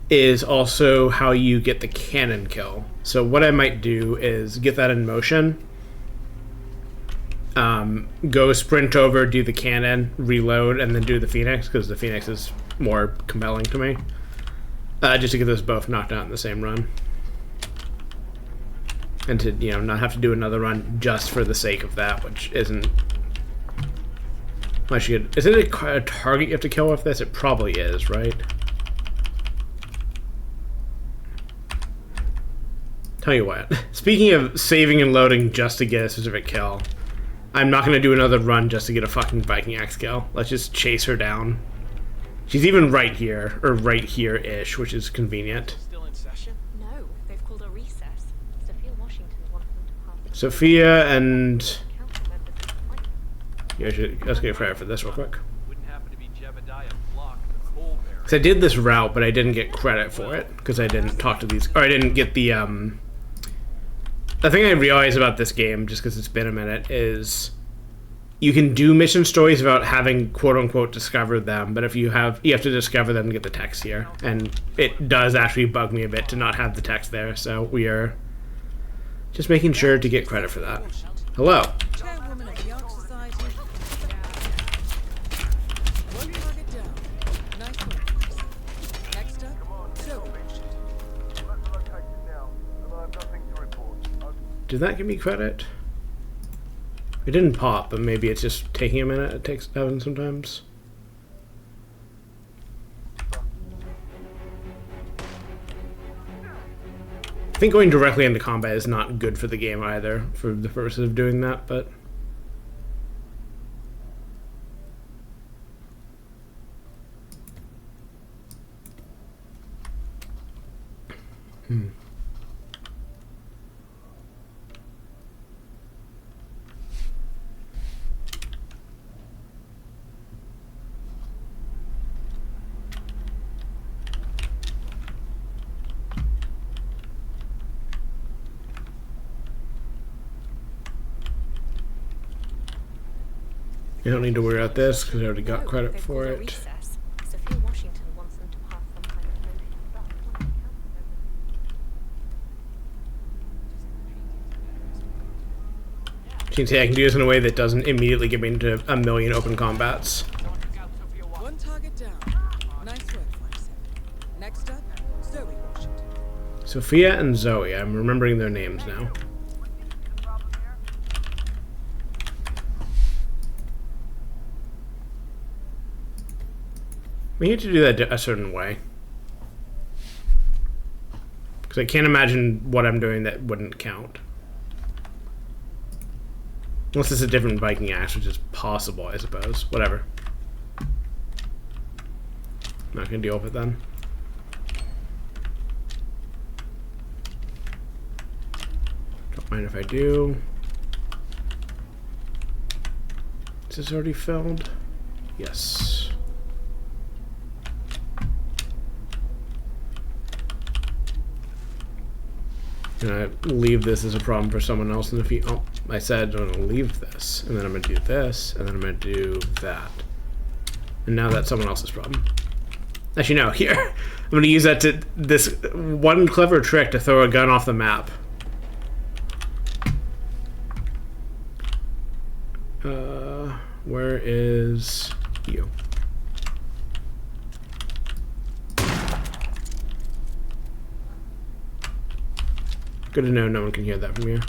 Speaker 1: is also how you get the cannon kill. So what I might do is get that in motion, go sprint over, do the cannon, reload, and then do the Phoenix, because the Phoenix is more compelling to me. Just to get those both knocked out in the same run. And to, you know, not have to do another run just for the sake of that, which isn't... I should. Is it a target you have to kill with this? It probably is, right? Tell you what. Speaking of saving and loading just to get a specific kill, I'm not going to do another run just to get a fucking Viking Axe kill. Let's just chase her down. She's even right here, or right here-ish, which is convenient.
Speaker 2: Still in session?
Speaker 3: No, they've called a recess. Sophia Washington's one of them to pass the
Speaker 1: Sophia and...
Speaker 3: council members of the fight.
Speaker 1: Yeah, let's get credit for this real quick.
Speaker 2: Wouldn't happen to be Jebediah Block, the coal bearer.
Speaker 1: Because I did this route, but I didn't get credit for it, because I didn't talk to these... Or I didn't get the, The thing I realized about this game, just because it's been a minute, is... You can do mission stories without having quote-unquote discovered them, but if you have to discover them to get the text here. And it does actually bug me a bit to not have the text there, so we are just making sure to get credit for that. Hello.
Speaker 5: Chairwoman of the Arch Society. One target down. Nice work. Next up, Toby.
Speaker 1: Did that give me credit? It didn't pop, but maybe it's just taking a minute. It takes having sometimes. I think going directly into combat is not good for the game either, for the purposes of doing that, but... You don't need to worry about this because I already got
Speaker 3: No,
Speaker 1: credit
Speaker 3: they've
Speaker 1: for
Speaker 3: called a
Speaker 1: it.
Speaker 3: recess. Sophia Washington wants them to pass some kind of motion, but one of the council members.
Speaker 1: You can see I can do this in a way that doesn't immediately get me into a million open combats.
Speaker 2: Someone took out Sophia Washington.
Speaker 5: One target down. Nice work, 5-7. Next up, Zoe Washington.
Speaker 1: Sophia and Zoe. I'm remembering their names now. We need to do that a certain way. Because I can't imagine what I'm doing that wouldn't count. Unless it's a different Viking axe, which is possible, I suppose. Whatever. Not gonna deal with it then. Don't mind if I do. Is this already filled? Yes. Gonna leave this as a problem for someone else in the future. Oh, I said I'm gonna leave this, and then I'm gonna do this, and then I'm gonna do that. And now that's someone else's problem. Actually, no, here. I'm gonna use that to this one clever trick to throw a gun off the map. Where is you? Good to know no one can hear that from here.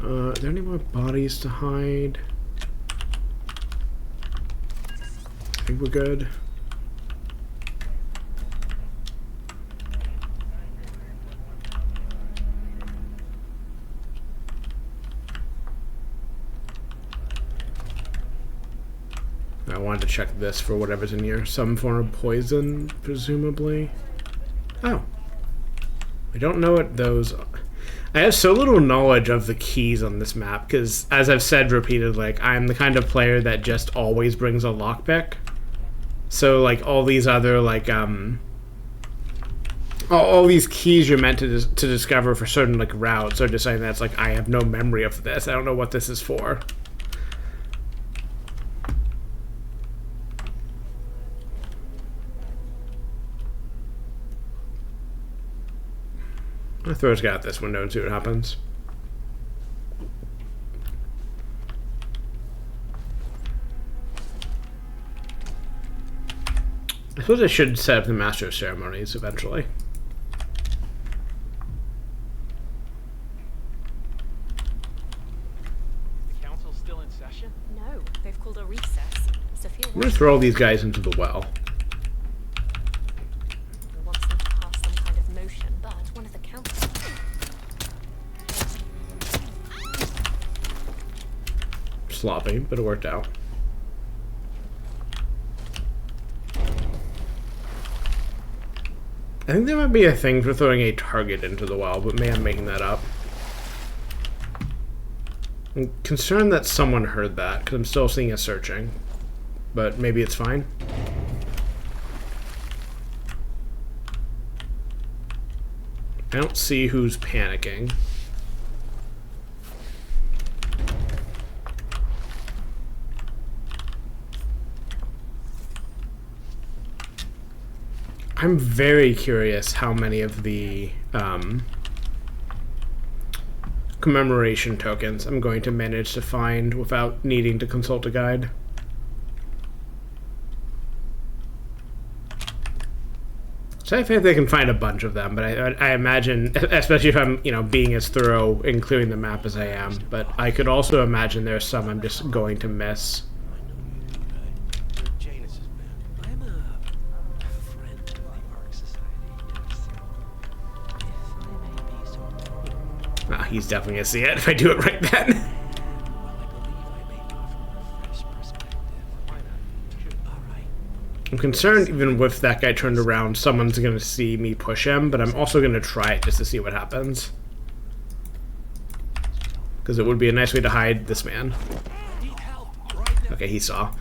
Speaker 1: Are there any more bodies to hide? I think we're good. I wanted to check this for whatever's in here. Some form of poison, presumably. Oh. I don't know what those are. I have so little knowledge of the keys on this map because, as I've said repeatedly, like, I'm the kind of player that just always brings a lockpick. So, like, all these other, like, all these keys you're meant to discover for certain, like, routes are just saying that's, like, I have no memory of this. I don't know what this is for. I'll throw this guy out this window and see what happens. I suppose I should set up the Master of Ceremonies eventually.
Speaker 2: The council's still in session?
Speaker 3: No, they've called a recess. Sophia
Speaker 1: I'm gonna throw all these guys into the well.
Speaker 3: wants them to pass some kind of motion, but one of the council.
Speaker 1: Sloppy, but it worked out. I think there might be a thing for throwing a target into the well, but maybe I'm making that up. I'm concerned that someone heard that, because I'm still seeing a searching. But maybe it's fine. I don't see who's panicking. I'm very curious how many of the commemoration tokens I'm going to manage to find without needing to consult a guide. So I think they can find a bunch of them, but I imagine, especially if I'm, you know, being as thorough in clearing the map as I am, but I could also imagine there's some I'm just going to miss.
Speaker 4: I'm a friend of the Ark Society, yes. If I may be so bold.
Speaker 1: He's definitely gonna see it if I do it right then.
Speaker 4: Well, I believe I may offer a fresh perspective. Why not? All right.
Speaker 1: I'm concerned even with that guy turned around, someone's gonna see me push him, but I'm also gonna try it just to see what happens. Because it would be a nice way to hide this man. Okay, he saw.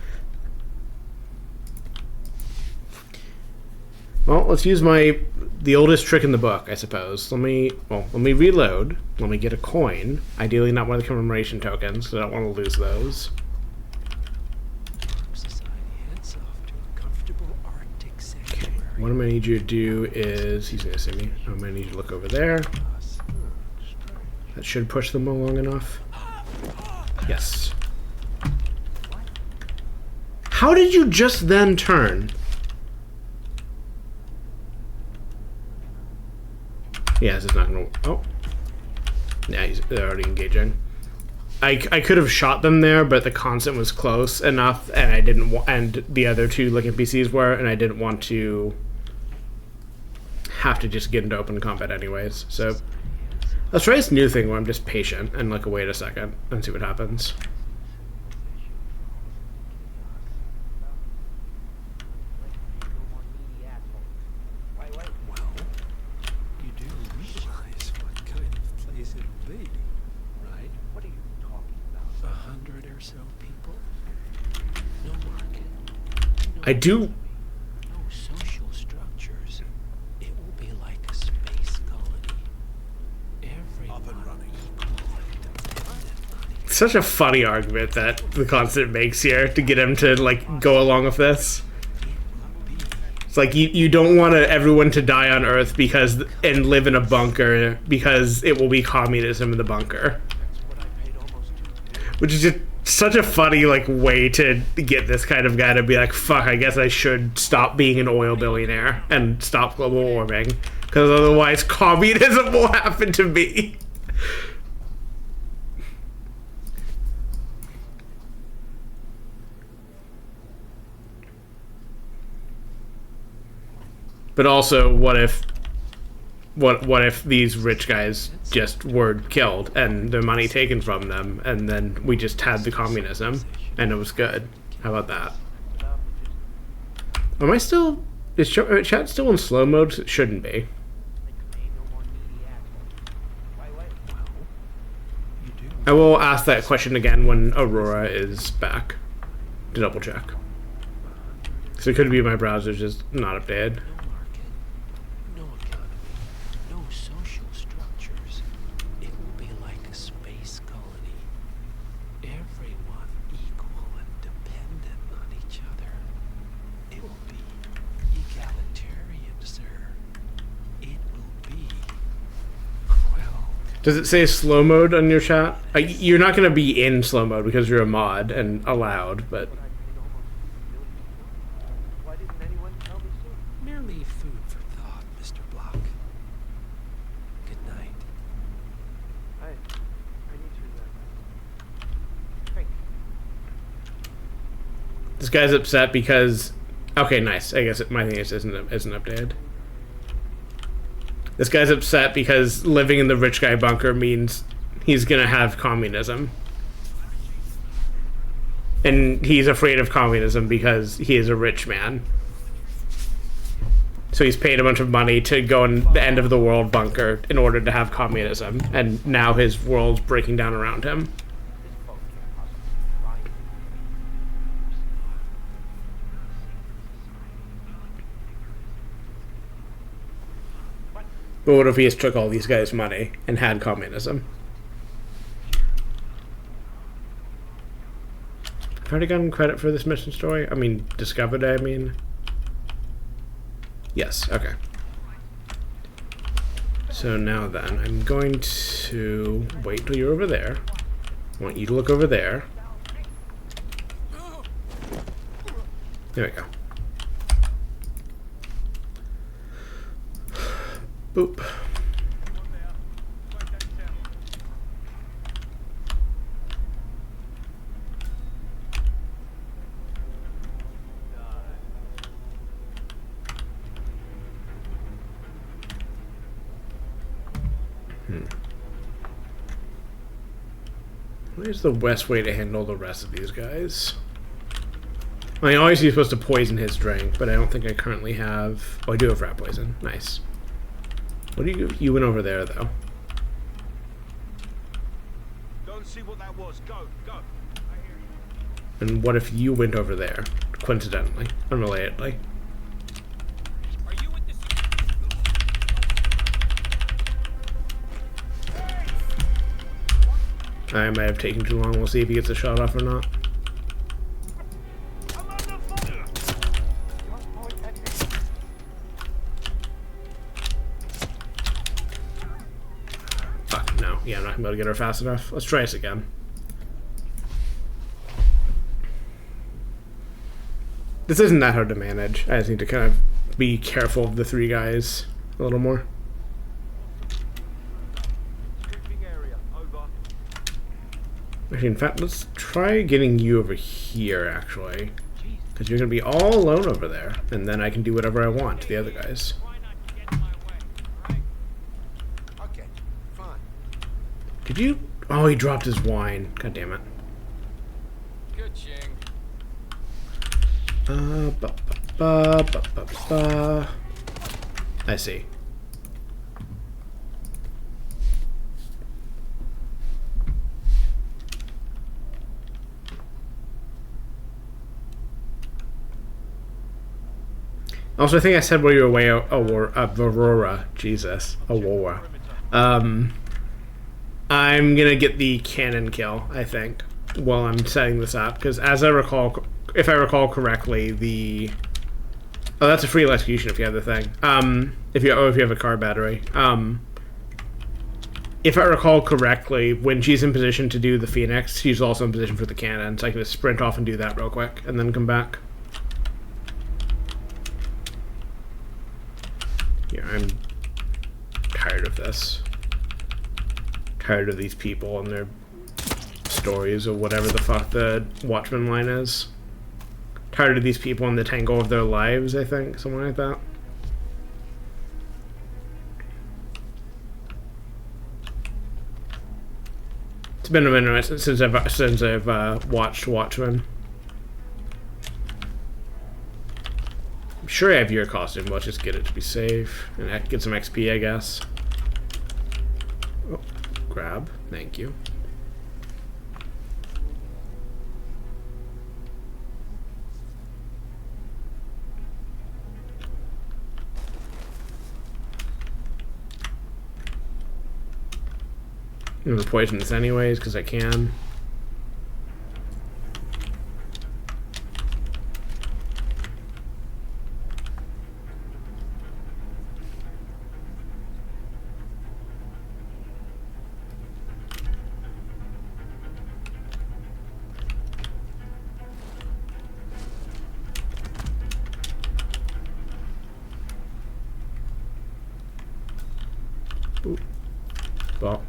Speaker 1: Well, let's use the oldest trick in the book, I suppose. Let me reload. Let me get a coin. Ideally, not one of the commemoration tokens, because I don't want to lose those.
Speaker 4: Society heads off to a comfortable Arctic sanctuary.
Speaker 1: What I'm gonna need you to do is, he's gonna see me. I'm gonna need you to look over there. That should push them along enough. Yes. How did you just then turn? Yes, it's not gonna. Oh, yeah, they're already engaging. I could have shot them there, but the constant was close enough, and I didn't. And the other two like NPCs were, and I didn't want to have to just get into open combat anyways. So let's try this new thing where I'm just patient and like wait a second and see what happens.
Speaker 4: Well, you do realize what kind of place it'll be, right? What are you talking about? 100 or so people? No market.
Speaker 1: I do.
Speaker 4: No social structures. It will be like a space colony. Everyone
Speaker 2: Up and running.
Speaker 4: equal and dependent on each
Speaker 1: Such a funny argument that the constant makes here to get him to like go along with this. It's like you don't want everyone to die on Earth because and live in a bunker because it will be communism in the bunker, which is just such a funny like way to get this kind of guy to be like, fuck, I guess I should stop being an oil billionaire and stop global warming because otherwise communism will happen to me. But also, what if these rich guys just were killed and their money taken from them, and then we just had the communism and it was good? How about that? Am I still? Is chat still in slow mode? It shouldn't be. I will ask that question again when Aurora is back to double check. So it could be my browser's just not updated.
Speaker 4: no economy, no social structures. It will be like a space colony. Everyone equal and dependent on each other. It will be egalitarian, sir. It will be, well,
Speaker 1: Does it say slow mode on your chat? You're not going to be in slow mode because you're a mod and allowed, but
Speaker 4: merely food for thought, Mr. Block. Good night.
Speaker 1: this guy's upset because. Okay, nice. I guess my thing isn't updated. This guy's upset because living in the rich guy bunker means he's gonna have communism. And he's afraid of communism because he is a rich man. So he's paid a bunch of money to go in the end of the world bunker in order to have communism. And now his world's breaking down around him. But what if he just took all these guys' money and had communism? I've already gotten credit for this mission story. I mean, discovered it, I mean. Yes, okay. So now then, I'm going to wait till you're over there. I want you to look over there. There we go. Boop. Where's the best way to handle the rest of these guys? I mean, obviously you're supposed to poison his drink, but I don't think I currently have... Oh, I do have rat poison. Nice. What do you went over there, though?
Speaker 2: Go and see what that was. Go, go.
Speaker 1: And what if you went over there, coincidentally, unrelatedly?
Speaker 2: Are you with
Speaker 1: I might have taken too long. We'll see if he gets a shot off or not.
Speaker 2: I'm under fire! Just point at me.
Speaker 1: Fuck, no. Yeah, I'm not gonna be able to get her fast enough. Let's try this again. This isn't that hard to manage. I just need to kind of be careful of the three guys a little more.
Speaker 2: Sweeping area. Over.
Speaker 1: Actually, in fact, let's try getting you over here, actually. Because you're going to be all alone over there. And then I can do whatever I want to the other guys.
Speaker 2: Try not to get in my way, alright?
Speaker 6: Okay, fine.
Speaker 1: Did you? Oh, he dropped his wine. God damn it.
Speaker 2: Good, Ching.
Speaker 1: I see. Also, I think I said where you were away, Aurora. Jesus. Aurora. I'm gonna get the cannon kill, I think, while I'm setting this up, because as I recall, if I recall correctly, the... Oh, that's a free execution if you have the thing. If you have a car battery. If I recall correctly, when she's in position to do the Phoenix, she's also in position for the cannon, so I can just sprint off and do that real quick, and then come back. Yeah, I'm tired of this. Tired of these people and their stories or whatever the fuck the Watchman line is. Tired of these people in the tangle of their lives, I think. Something like that. It's been a minute since I've watched Watchmen. I'm sure I have your costume, but let's just get it to be safe. And get some XP, I guess. Oh, grab. Thank you. I'm gonna poison this anyways, because I can. Boop. Well.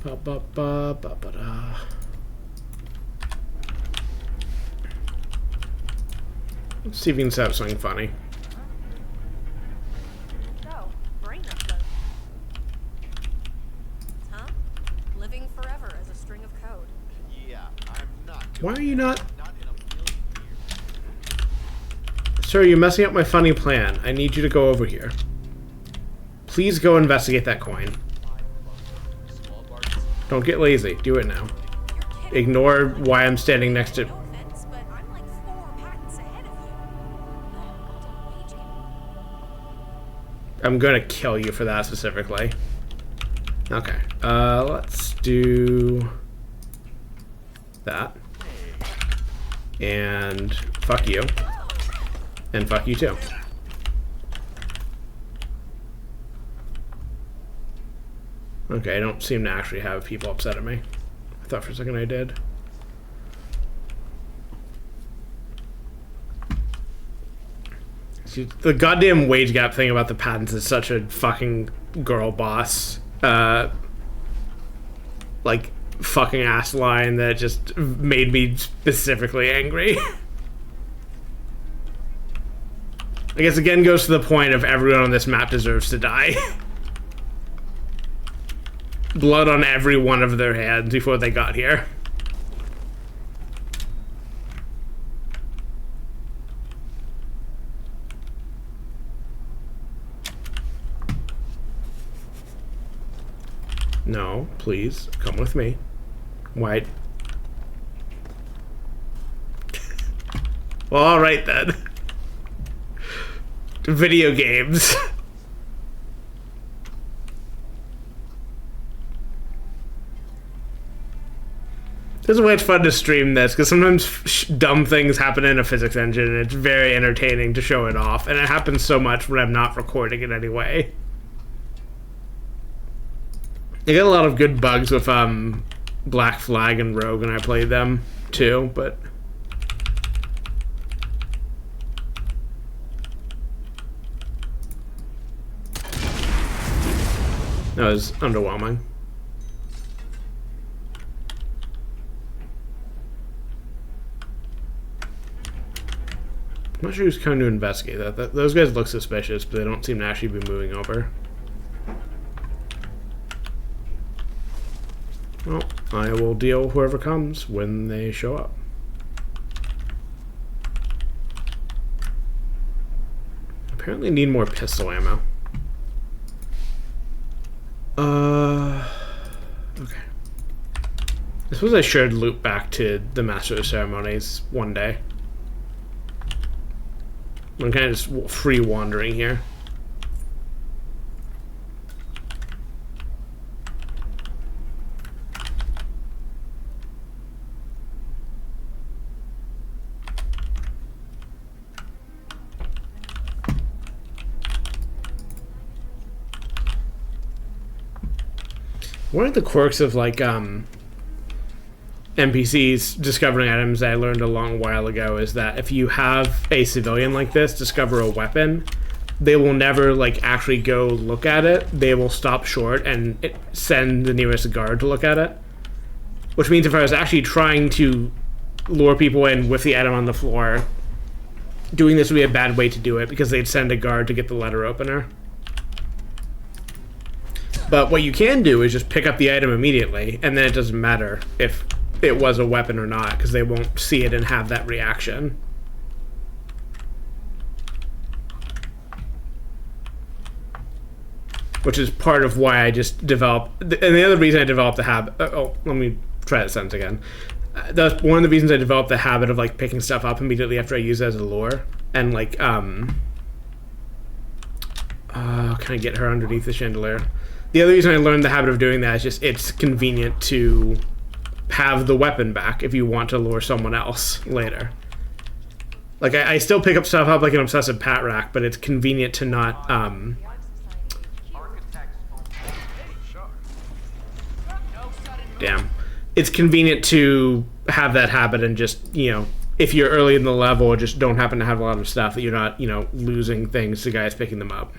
Speaker 1: Ba-ba-ba-ba-ba-da. Let's see if we can set up something funny.
Speaker 3: So, brain upload.
Speaker 5: Huh? Living forever as a string of code.
Speaker 6: Yeah, I'm not.
Speaker 1: Why are you not...
Speaker 6: Not in a million years.
Speaker 1: Sir, you're messing up my funny plan. I need you to go over here. Please go investigate that coin. Don't get lazy. Do it now.
Speaker 5: You're kidding.
Speaker 1: Ignore why I'm standing next to...
Speaker 5: No offense, but I'm like 4 patents ahead of you. Goddamn wage game.
Speaker 1: I'm gonna kill you for that specifically. Okay. Let's do... that. And... fuck you. And fuck you too. Okay, I don't seem to actually have people upset at me. I thought for a second I did. See, the goddamn wage gap thing about the patents is such a fucking girl boss, like, fucking ass line that just made me specifically angry. I guess again goes to the point of everyone on this map deserves to die. Blood on every one of their hands before they got here. No, please, come with me. Why? Well, alright then. Video games. This is why it's fun to stream this, because sometimes dumb things happen in a physics engine, and it's very entertaining to show it off. And it happens so much when I'm not recording it anyway. I get a lot of good bugs with Black Flag and Rogue when I play them too, but that was underwhelming. I'm not sure who's coming to investigate that. Those guys look suspicious, but they don't seem to actually be moving over. Well, I will deal with whoever comes when they show up. Apparently need more pistol ammo. Okay. I suppose I should loop back to the Master of Ceremonies one day. I'm kind of just free wandering here. One of the quirks of like NPCs discovering items that I learned a long while ago is that if you have a civilian like this discover a weapon, they will never like actually go look at it. They will stop short and send the nearest guard to look at it. Which means if I was actually trying to lure people in with the item on the floor, doing this would be a bad way to do it because they'd send a guard to get the letter opener. But what you can do is just pick up the item immediately, and then it doesn't matter if it was a weapon or not, because they won't see it and have that reaction. Which is part of why I just developed... And the other reason I developed the habit... Oh, let me try that sentence again. That's one of the reasons I developed the habit of, like, picking stuff up immediately after I use it as a lure. And, like, can I get her underneath the chandelier? The other reason I learned the habit of doing that is just it's convenient to have the weapon back if you want to lure someone else later. Like, I still pick up stuff up like an obsessive pat rack, but it's convenient to not, damn. It's convenient to have that habit and just, you know, if you're early in the level or just don't happen to have a lot of stuff, that you're not, you know, losing things to guys picking them up.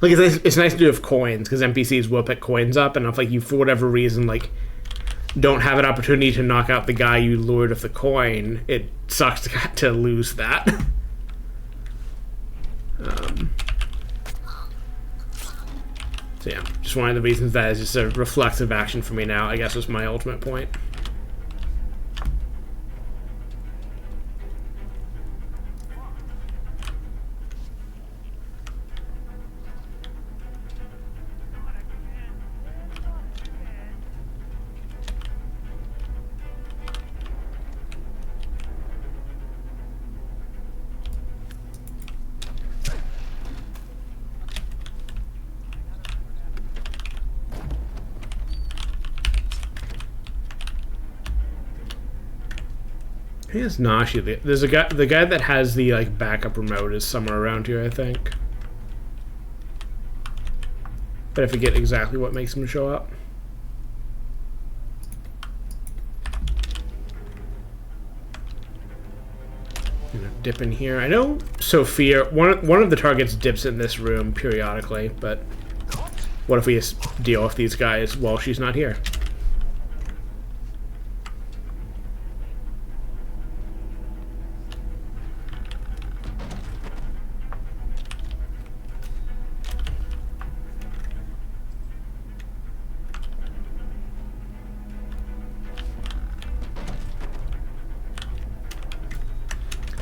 Speaker 1: Like, it's nice to do with coins, because NPCs will pick coins up, and if, like, you, for whatever reason, like, don't have an opportunity to knock out the guy you lured with the coin, it sucks to lose that. So, yeah, just one of the reasons that is just a reflexive action for me now, I guess, was my ultimate point. I think it's Nashi. There's a guy. The guy that has the like backup remote is somewhere around here, I think. But I forget exactly what makes him show up. I'm gonna dip in here. I know Sophia. One of the targets dips in this room periodically, but what if we just deal with these guys while she's not here?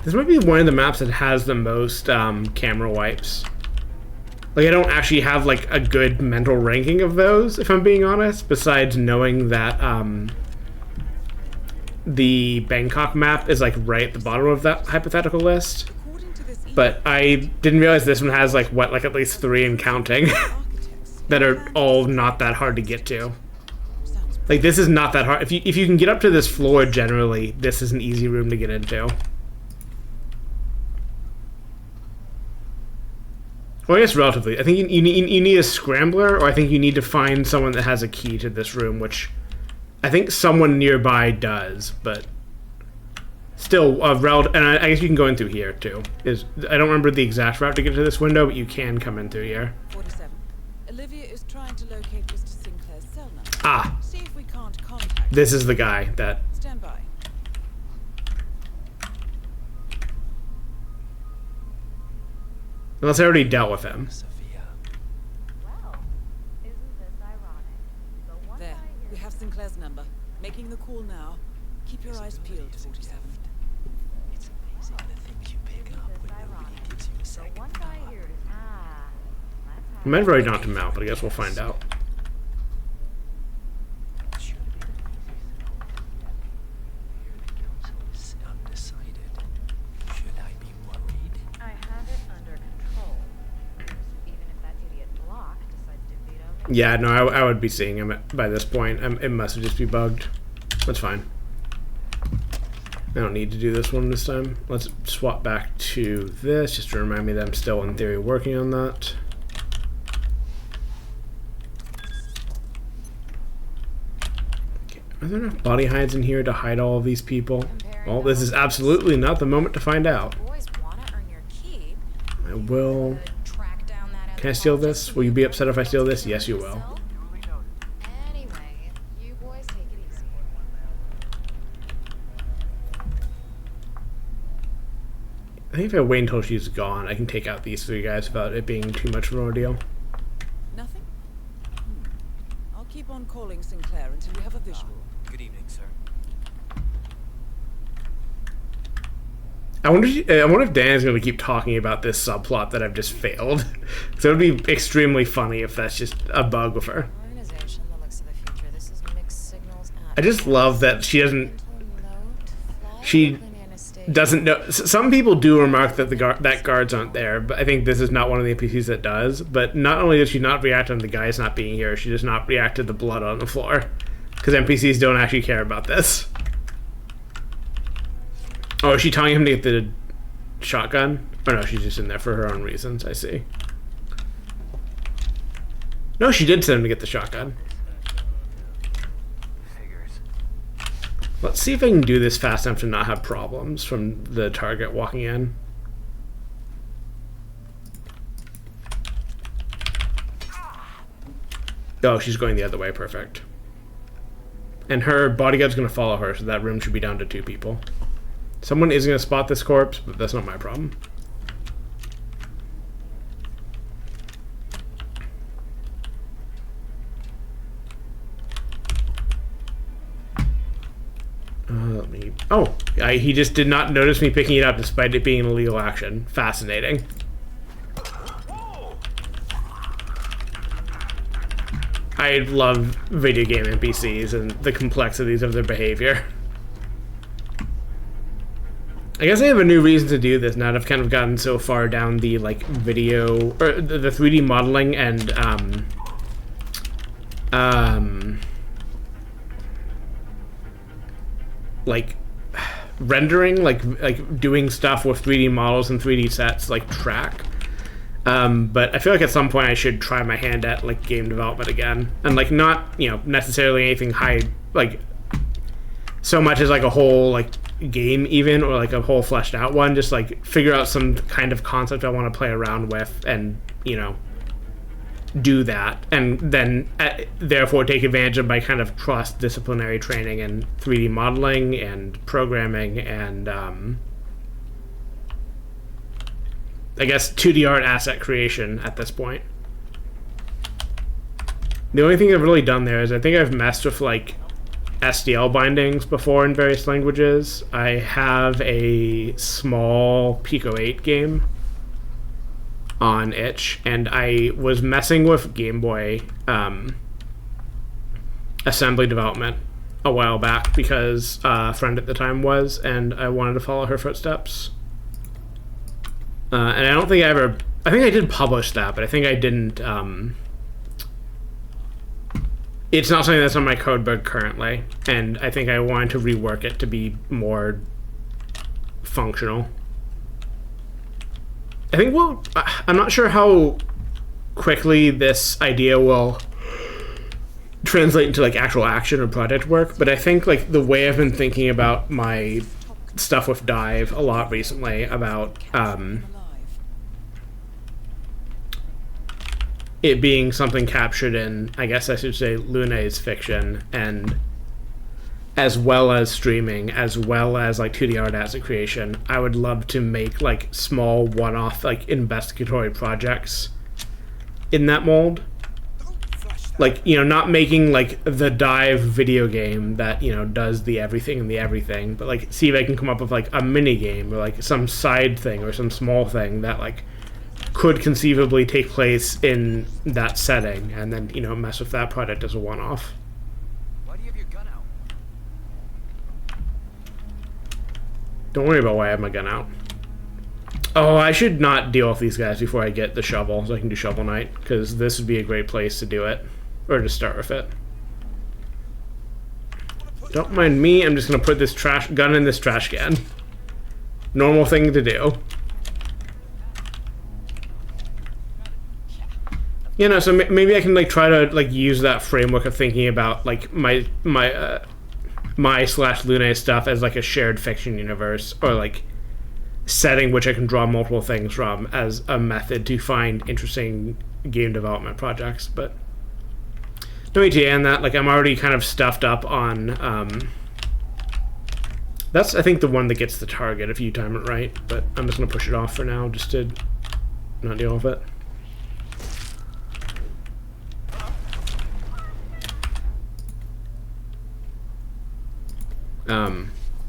Speaker 1: This might be one of the maps that has the most camera wipes. Like, I don't actually have, like, a good mental ranking of those, if I'm being honest, besides knowing that the Bangkok map is, like, right at the bottom of that hypothetical list. But I didn't realize this one has, like, what, like, at least 3 and counting that are all not that hard to get to.
Speaker 5: Sounds
Speaker 1: Like, this is not that hard. If you can get up to this floor generally, this is an easy room to get into. Or I guess relatively. I think you need a scrambler, or I think you need to find someone that has a key to this room, which I think someone nearby does, but still, and I guess you can go in through here, too. I don't remember the exact route to get to this window, but you can come in through here.
Speaker 5: 47. Olivia is trying to locate Mr. Sinclair's cell number.
Speaker 1: Ah!
Speaker 5: See if we can't contact
Speaker 1: This is the guy that...
Speaker 5: Stand by.
Speaker 1: Unless I already dealt with him.
Speaker 4: Sophia.
Speaker 3: Well, isn't this ironic? The one
Speaker 5: There.
Speaker 3: guy here
Speaker 5: We have Sinclair's number. Making the call now. Keep your eyes peeled, 47.
Speaker 4: It's amazing the things you pick up when nobody gives you a second
Speaker 3: one guy
Speaker 4: thought.
Speaker 3: here is let's
Speaker 1: I might have already knocked him out, but I guess we'll find out.
Speaker 4: Should have been here the council is undecided. Should I be worried?
Speaker 3: I have it under control. Even if that idiot block decides to veto me.
Speaker 1: Yeah, no, I would be seeing him by this point. It must have just be bugged. That's fine. I don't need to do this one this time. Let's swap back to this, just to remind me that I'm still, in theory, working on that. Okay. Are there enough body hides in here to hide all of these people? Well, this is absolutely not the moment to find out.
Speaker 7: Boys want to earn your keep.
Speaker 1: I will...
Speaker 7: Track down that
Speaker 1: Can I steal this? Will you be upset if I steal this? Yes, you will.
Speaker 7: Anyway, you boys take it easy.
Speaker 1: I think if I wait until she's gone, I can take out these three guys without it being too much of an ordeal.
Speaker 5: Nothing? I'll keep on calling Sinclair until we have a visual.
Speaker 8: Good evening, sir.
Speaker 1: I wonder if Dan's going to keep talking about this subplot that I've just failed. So it would be extremely funny if that's just a bug with her.
Speaker 7: Organization that looks to the future. This is mixed signals.
Speaker 1: I just love that she doesn't... She doesn't know... Some people do remark that that guards aren't there, but I think this is not one of the NPCs that does. But not only does she not react on the guys not being here, she does not react to the blood on the floor. Because NPCs don't actually care about this. Oh, is she telling him to get the shotgun? Oh no, she's just in there for her own reasons, I see. No, she did send him to get the shotgun.
Speaker 8: Figures.
Speaker 1: Let's see if I can do this fast enough to not have problems from the target walking in. Oh, she's going the other way, perfect. And her bodyguard's gonna follow her, so that room should be down to 2 people. Someone is going to spot this corpse, but that's not my problem. Let me... Oh! He just did not notice me picking it up despite it being an illegal action. Fascinating. I love video game NPCs and the complexities of their behavior. I guess I have a new reason to do this now that I've kind of gotten so far down the, like, video, or the 3D modeling and, like, rendering, like doing stuff with 3D models and 3D sets, like, track. But I feel like at some point I should try my hand at, like, game development again. And, like, not, you know, necessarily anything high, like, so much as, like, a whole, like, game even, or like a whole fleshed out one, just like figure out some kind of concept I want to play around with and, you know, do that, and then therefore take advantage of my kind of cross-disciplinary training in 3D modeling and programming and I guess 2D art asset creation at this point. The only thing I've really done there is I think I've messed with like SDL bindings before in various languages. I have a small Pico 8 game on itch, and I was messing with Game Boy assembly development a while back because a friend at the time was, and I wanted to follow her footsteps. And I don't think I think I did publish that, but I think I didn't it's not something that's on my code book currently, and I think I wanted to rework it to be more functional. I think I'm not sure how quickly this idea will translate into like actual action or project work, but I think like the way I've been thinking about my stuff with Dive a lot recently about it being something captured in, I guess I should say, Lune's fiction, and as well as streaming, as well as like 2D art asset creation, I would love to make like small one-off like investigatory projects in that mold. Like, you know, not making like the Dive video game that, you know, does the everything and the everything, but like see if I can come up with like a mini game or like some side thing or some small thing that like could conceivably take place in that setting, and then, you know, mess with that project as a one-off.
Speaker 2: Why do you have your gun out?
Speaker 1: Don't worry about why I have my gun out. Oh, I should not deal with these guys before I get the shovel, so I can do Shovel Knight, because this would be a great place to do it. Or to start with it. Don't mind me, I'm just going to put this gun in this trash can. Normal thing to do. You know, so maybe I can like try to like use that framework of thinking about like my / Lune stuff as like a shared fiction universe, or like setting which I can draw multiple things from as a method to find interesting game development projects. But no ETA on that. Like, I'm already kind of stuffed up on that's I think the one that gets the target if you time it right, but I'm just gonna push it off for now just to not deal with it.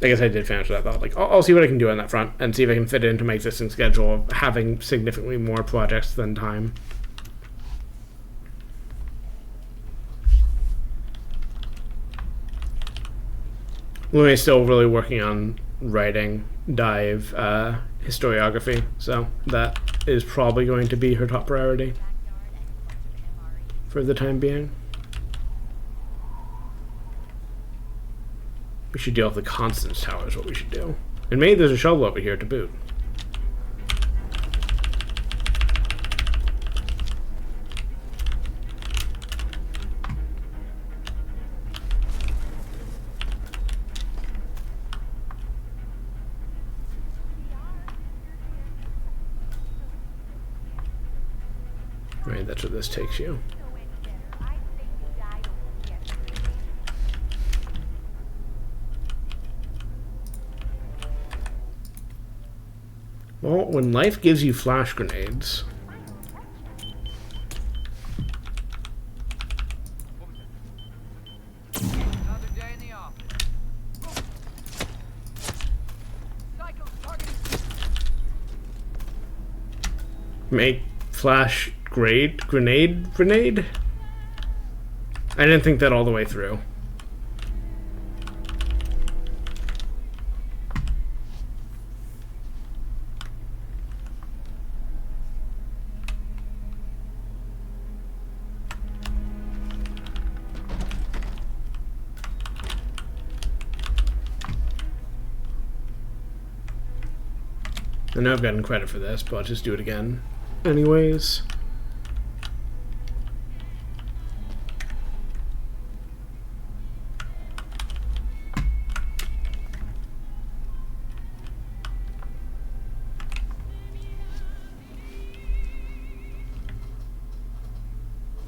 Speaker 1: I guess I did finish what I thought. Like, I'll see what I can do on that front and see if I can fit it into my existing schedule of having significantly more projects than time. Luna's still really working on writing Dive historiography, so that is probably going to be her top priority for the time being. We should deal with the Constance Tower is what we should do. And maybe there's a shovel over here to boot. Right, that's where this takes you. Well, when life gives you flash grenades...
Speaker 2: Another day in the office. Psycho's targeting.
Speaker 1: Make flash grenade? I didn't think that all the way through. I know I've gotten credit for this, but I'll just do it again anyways.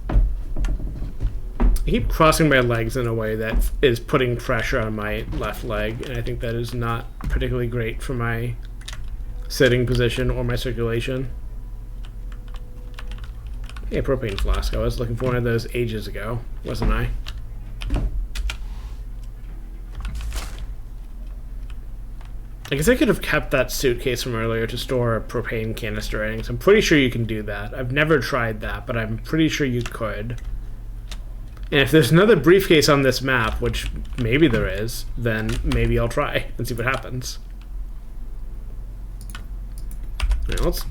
Speaker 1: I keep crossing my legs in a way that is putting pressure on my left leg, and I think that is not particularly great for my sitting position or my circulation. Hey, propane flask. I was looking for one of those ages ago, wasn't I? I guess I could have kept that suitcase from earlier to store a propane canister in. I'm pretty sure you can do that. I've never tried that, but I'm pretty sure you could. And if there's another briefcase on this map, which maybe there is, then maybe I'll try and see what happens. Alright, let's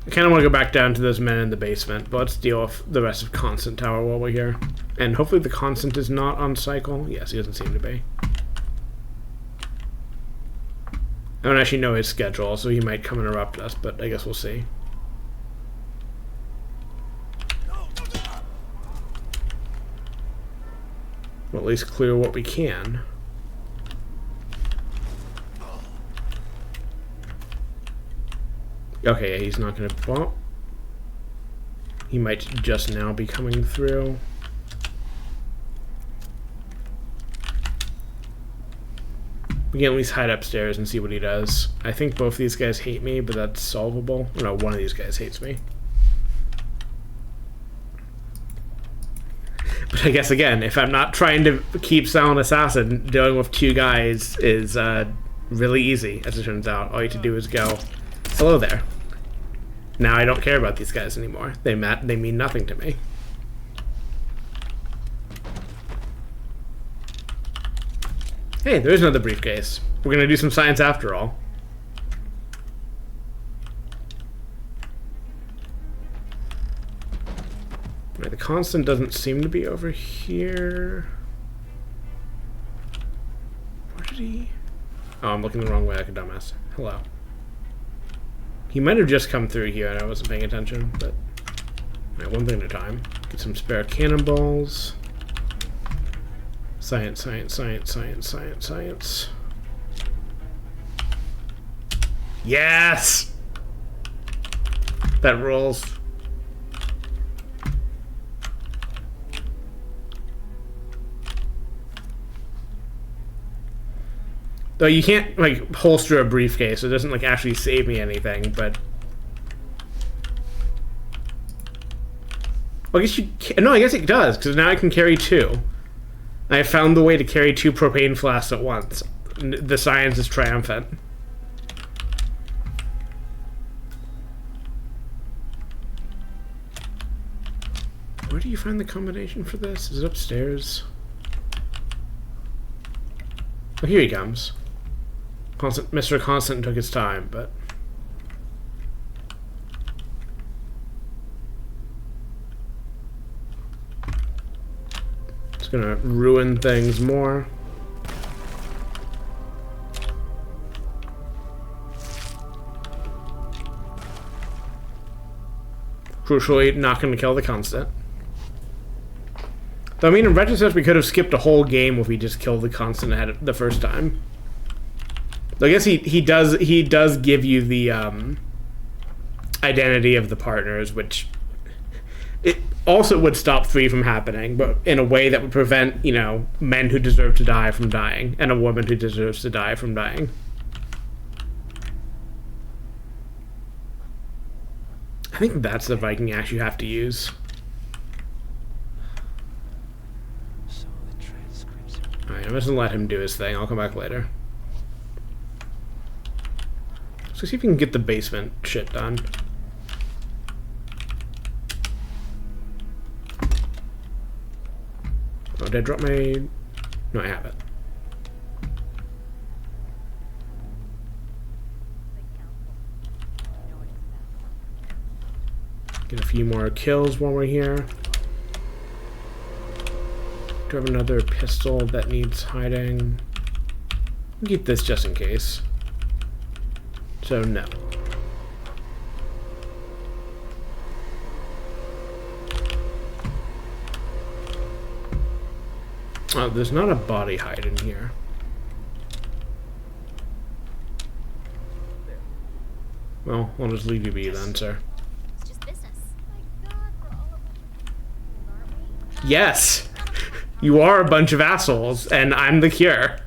Speaker 1: I kind of want to go back down to those men in the basement, but let's deal with the rest of Constant Tower while we're here. And hopefully the Constant is not on cycle. Yes, he doesn't seem to be. I don't actually know his schedule, so he might come interrupt us, but I guess we'll see. We'll at least clear what we can. Okay, yeah, he's not gonna... Well, he might just now be coming through. We can at least hide upstairs and see what he does. I think both these guys hate me, but that's solvable. No, one of these guys hates me. But I guess, again, if I'm not trying to keep Silent Assassin, dealing with two guys is really easy, as it turns out. All you have to do is go, hello there. Now I don't care about these guys anymore. They mean nothing to me. Hey, there's another briefcase. We're gonna do some science after all. Right, the Constant doesn't seem to be over here. Where did he... Oh, I'm looking the wrong way like a dumbass. Hello. He might have just come through here and I wasn't paying attention, but... Alright, one thing at a time. Get some spare cannonballs. Science, science, science, science, science, science. Yes! That rolls. Though you can't, like, holster a briefcase, so it doesn't, like, actually save me anything, but... Well, I guess you can... No, I guess it does, because now I can carry two. I found the way to carry two propane flasks at once. The science is triumphant. Where do you find the combination for this? Is it upstairs? Oh, here he comes. Mr. Constant took his time, but... It's gonna ruin things more. Crucially, not gonna kill the Constant. Though, I mean, in retrospect, we could have skipped a whole game if we just killed the Constant ahead the first time. I guess he does give you the identity of the partners, which it also would stop 3 from happening, but in a way that would prevent, you know, men who deserve to die from dying, and a woman who deserves to die from dying. I think that's the Viking axe you have to use.
Speaker 4: So the transcripts.
Speaker 1: Alright, I'm just gonna let him do his thing. I'll come back later. So see if we can get the basement shit done. Oh, did I drop my... No, I have it. Get a few more kills while we're here. Do I have another pistol that needs hiding? I'll keep this just in case. So, no. Oh, there's not a body hide in here. Well, I'll just leave you be then, sir.
Speaker 7: It's just business. My God, we're all a bunch of... Aren't we?
Speaker 1: Yes! You are a bunch of assholes, and I'm the cure.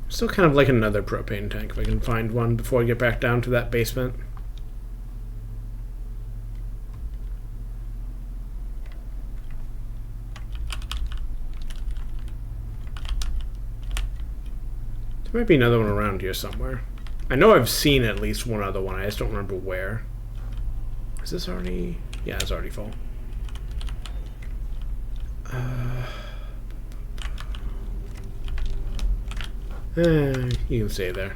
Speaker 1: Still kind of like another propane tank if I can find one before I get back down to that basement. There might be another one around here somewhere. I know I've seen at least one other one. I just don't remember where. Is this already... Yeah, it's already full. You can stay there.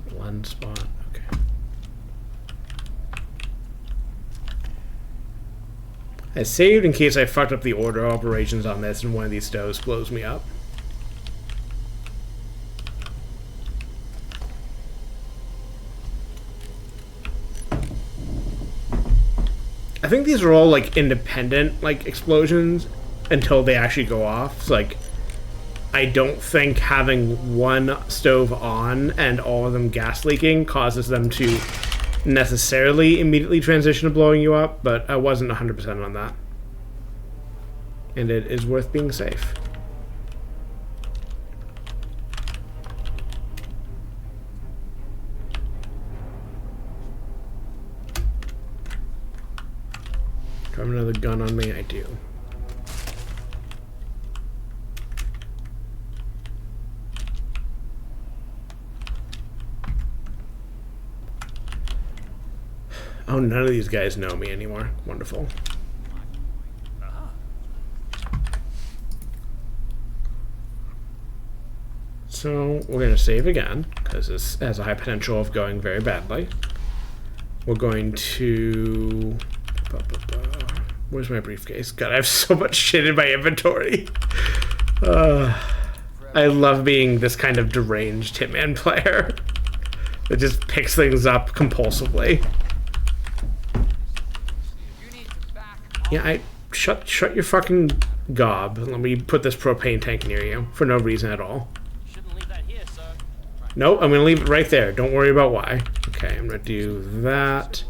Speaker 1: Blend spot. Okay. I saved in case I fucked up the order of operations on this and one of these stoves blows me up. I think these are all like independent like explosions until they actually go off. So, like, I don't think having one stove on and all of them gas leaking causes them to necessarily immediately transition to blowing you up, but I wasn't 100% on that. And it is worth being safe. Do I have another gun on me? I do. Oh, none of these guys know me anymore. Wonderful. So we're going to save again, because this has a high potential of going very badly. We're going to... Where's my briefcase? God, I have so much shit in my inventory. I love being this kind of deranged Hitman player that just picks things up compulsively. Yeah, shut your fucking gob. Let me put this propane tank near you for no reason at all.
Speaker 2: Shouldn't leave that here, sir.
Speaker 1: Nope, I'm gonna leave it right there. Don't worry about why. Okay, I'm gonna do that.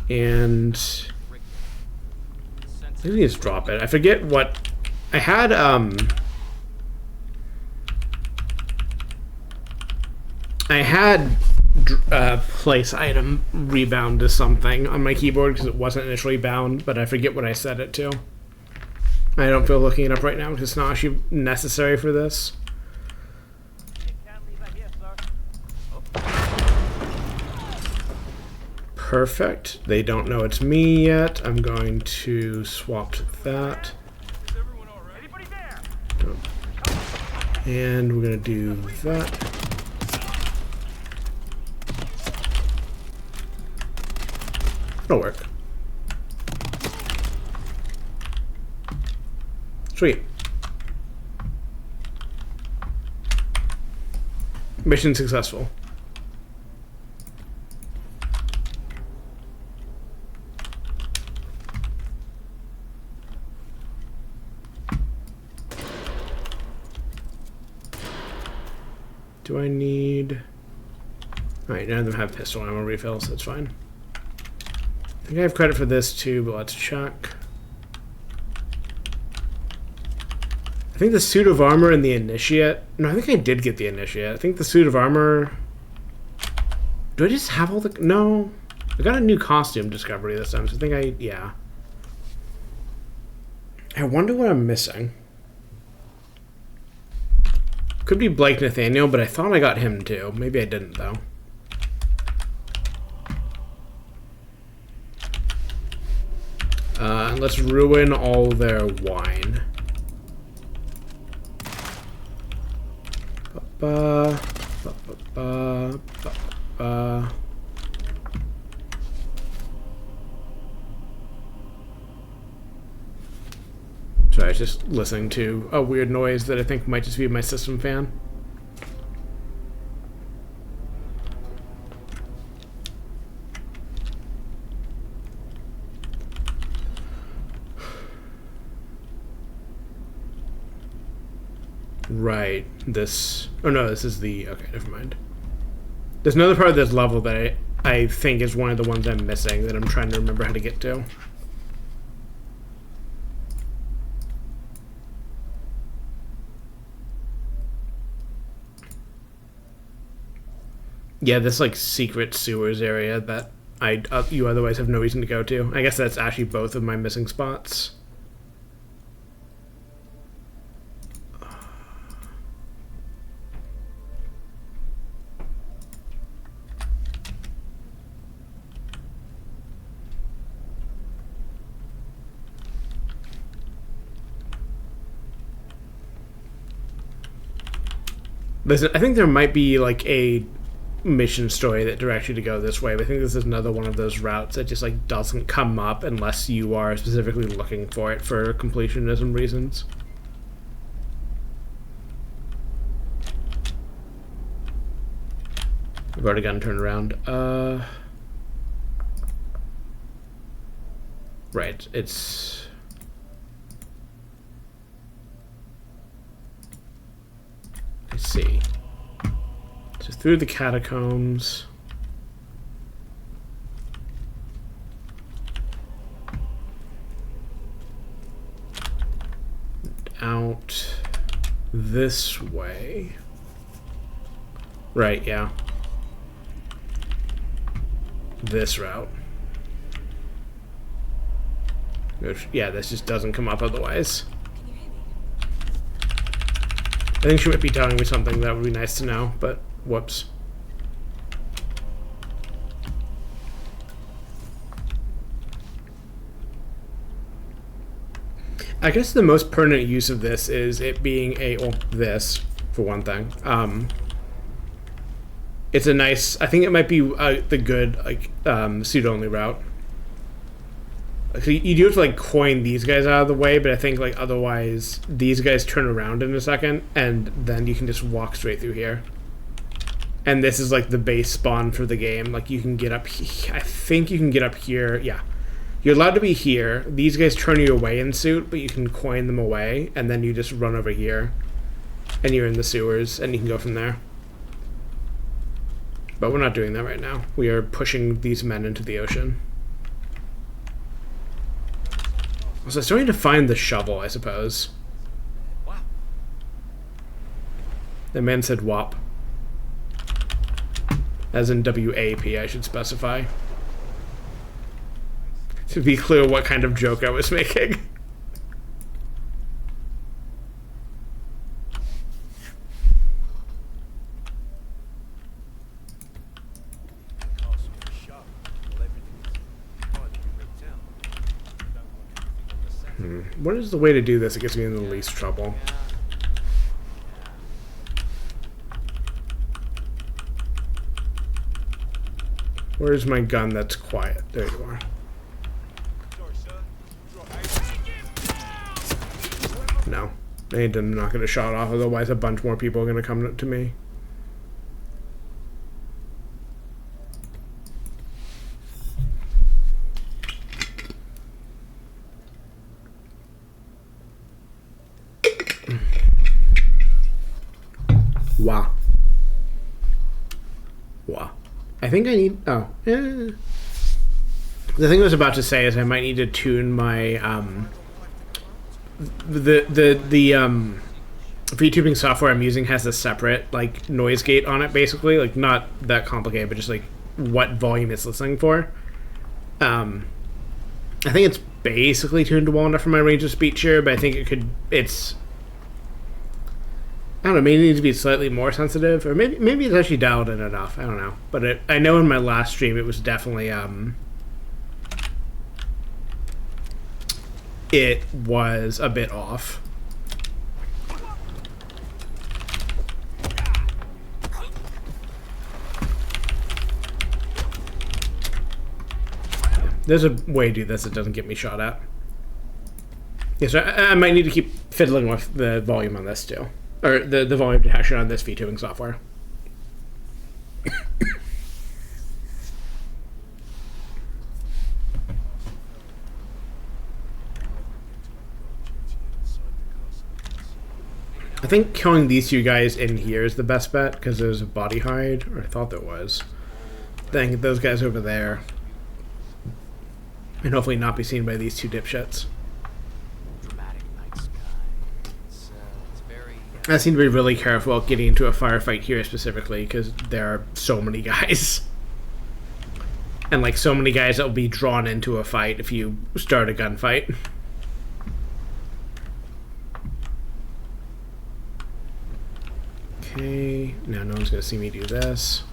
Speaker 1: And maybe just drop it. I forget what I had. I had place item rebound to something on my keyboard because it wasn't initially bound, but I forget what I set it to. I don't feel looking it up right now because it's not actually necessary for this.
Speaker 2: You can't leave that here, sir.
Speaker 1: Perfect. They don't know it's me yet. I'm going to swap to that.
Speaker 2: Is everyone all right? Anybody there?
Speaker 1: And we're going to do that. It'll work. Sweet. Mission successful. Do I need... Alright, none of them have pistol ammo refills, that's fine. I think I have credit for this too, but let's check. I think the suit of armor and the initiate... No, I think I did get the initiate. I think the suit of armor... Do I just have all the... No. I got a new costume discovery this time, so I think I... Yeah. I wonder what I'm missing. Could be Blake Nathaniel, but I thought I got him too. Maybe I didn't, though. Let's ruin all their wine. Ba-ba, ba-ba-ba, ba-ba. Sorry, I was just listening to a weird noise that I think might just be my system fan. Right. This... Oh no, this is the... Okay, never mind. There's another part of this level that I think is one of the ones I'm missing that I'm trying to remember how to get to. Yeah, this like secret sewers area that you otherwise have no reason to go to. I guess that's actually both of my missing spots. Listen, I think there might be like a mission story that directs you to go this way, but I think this is another one of those routes that just like doesn't come up unless you are specifically looking for it for completionism reasons. I've already gotten turned around. Right, it's... Let's see. So through the catacombs. Out this way. Right, yeah. This route. Which, yeah, this just doesn't come up otherwise. I think she might be telling me something that would be nice to know, but whoops. I guess the most pertinent use of this is it being a, well, this, for one thing. It's a nice, I think it might be the good, like, suit-only route. So you do have to like coin these guys out of the way, but I think like otherwise these guys turn around in a second and then you can just walk straight through here. And this is like the base spawn for the game. Like you can get up I think you can get up here. Yeah. You're allowed to be here. These guys turn you away in suit, but you can coin them away and then you just run over here and you're in the sewers and you can go from there. But we're not doing that right now. We are pushing these men into the ocean. So I still need to find the shovel, I suppose.
Speaker 2: Wow.
Speaker 1: The man said WAP. As in W-A-P, I should specify. To be clear what kind of joke I was making. What is the way to do this that gets me in the least trouble? Where's my gun that's quiet? There you are. No. I'm not going to shot off, otherwise a bunch more people are going to come to me. Wow. Wow. I think I need... Oh. Yeah. The thing I was about to say is I might need to tune my... The VTubing software I'm using has a separate, like, noise gate on it, basically. Like, not that complicated, but just, like, what volume it's listening for. I think it's basically tuned well enough for my range of speech here, but I think it could... It's... I don't know, maybe it needs to be slightly more sensitive, or maybe it's actually dialed in enough. I don't know. But I know in my last stream it was definitely, it was a bit off. There's a way to do this that doesn't get me shot at. Yeah, so I might need to keep fiddling with the volume on this too. Or the volume detection on this VTubing software. I think killing these two guys in here is the best bet because there's a body hide, or I thought there was. Then get those guys over there, and hopefully not be seen by these two dipshits.
Speaker 2: Dramatic night sky. It's very.
Speaker 1: I seem to be really careful getting into a firefight here specifically because there are so many guys. And like so many guys that will be drawn into a fight if you start a gunfight. Okay, now no one's gonna see me do this.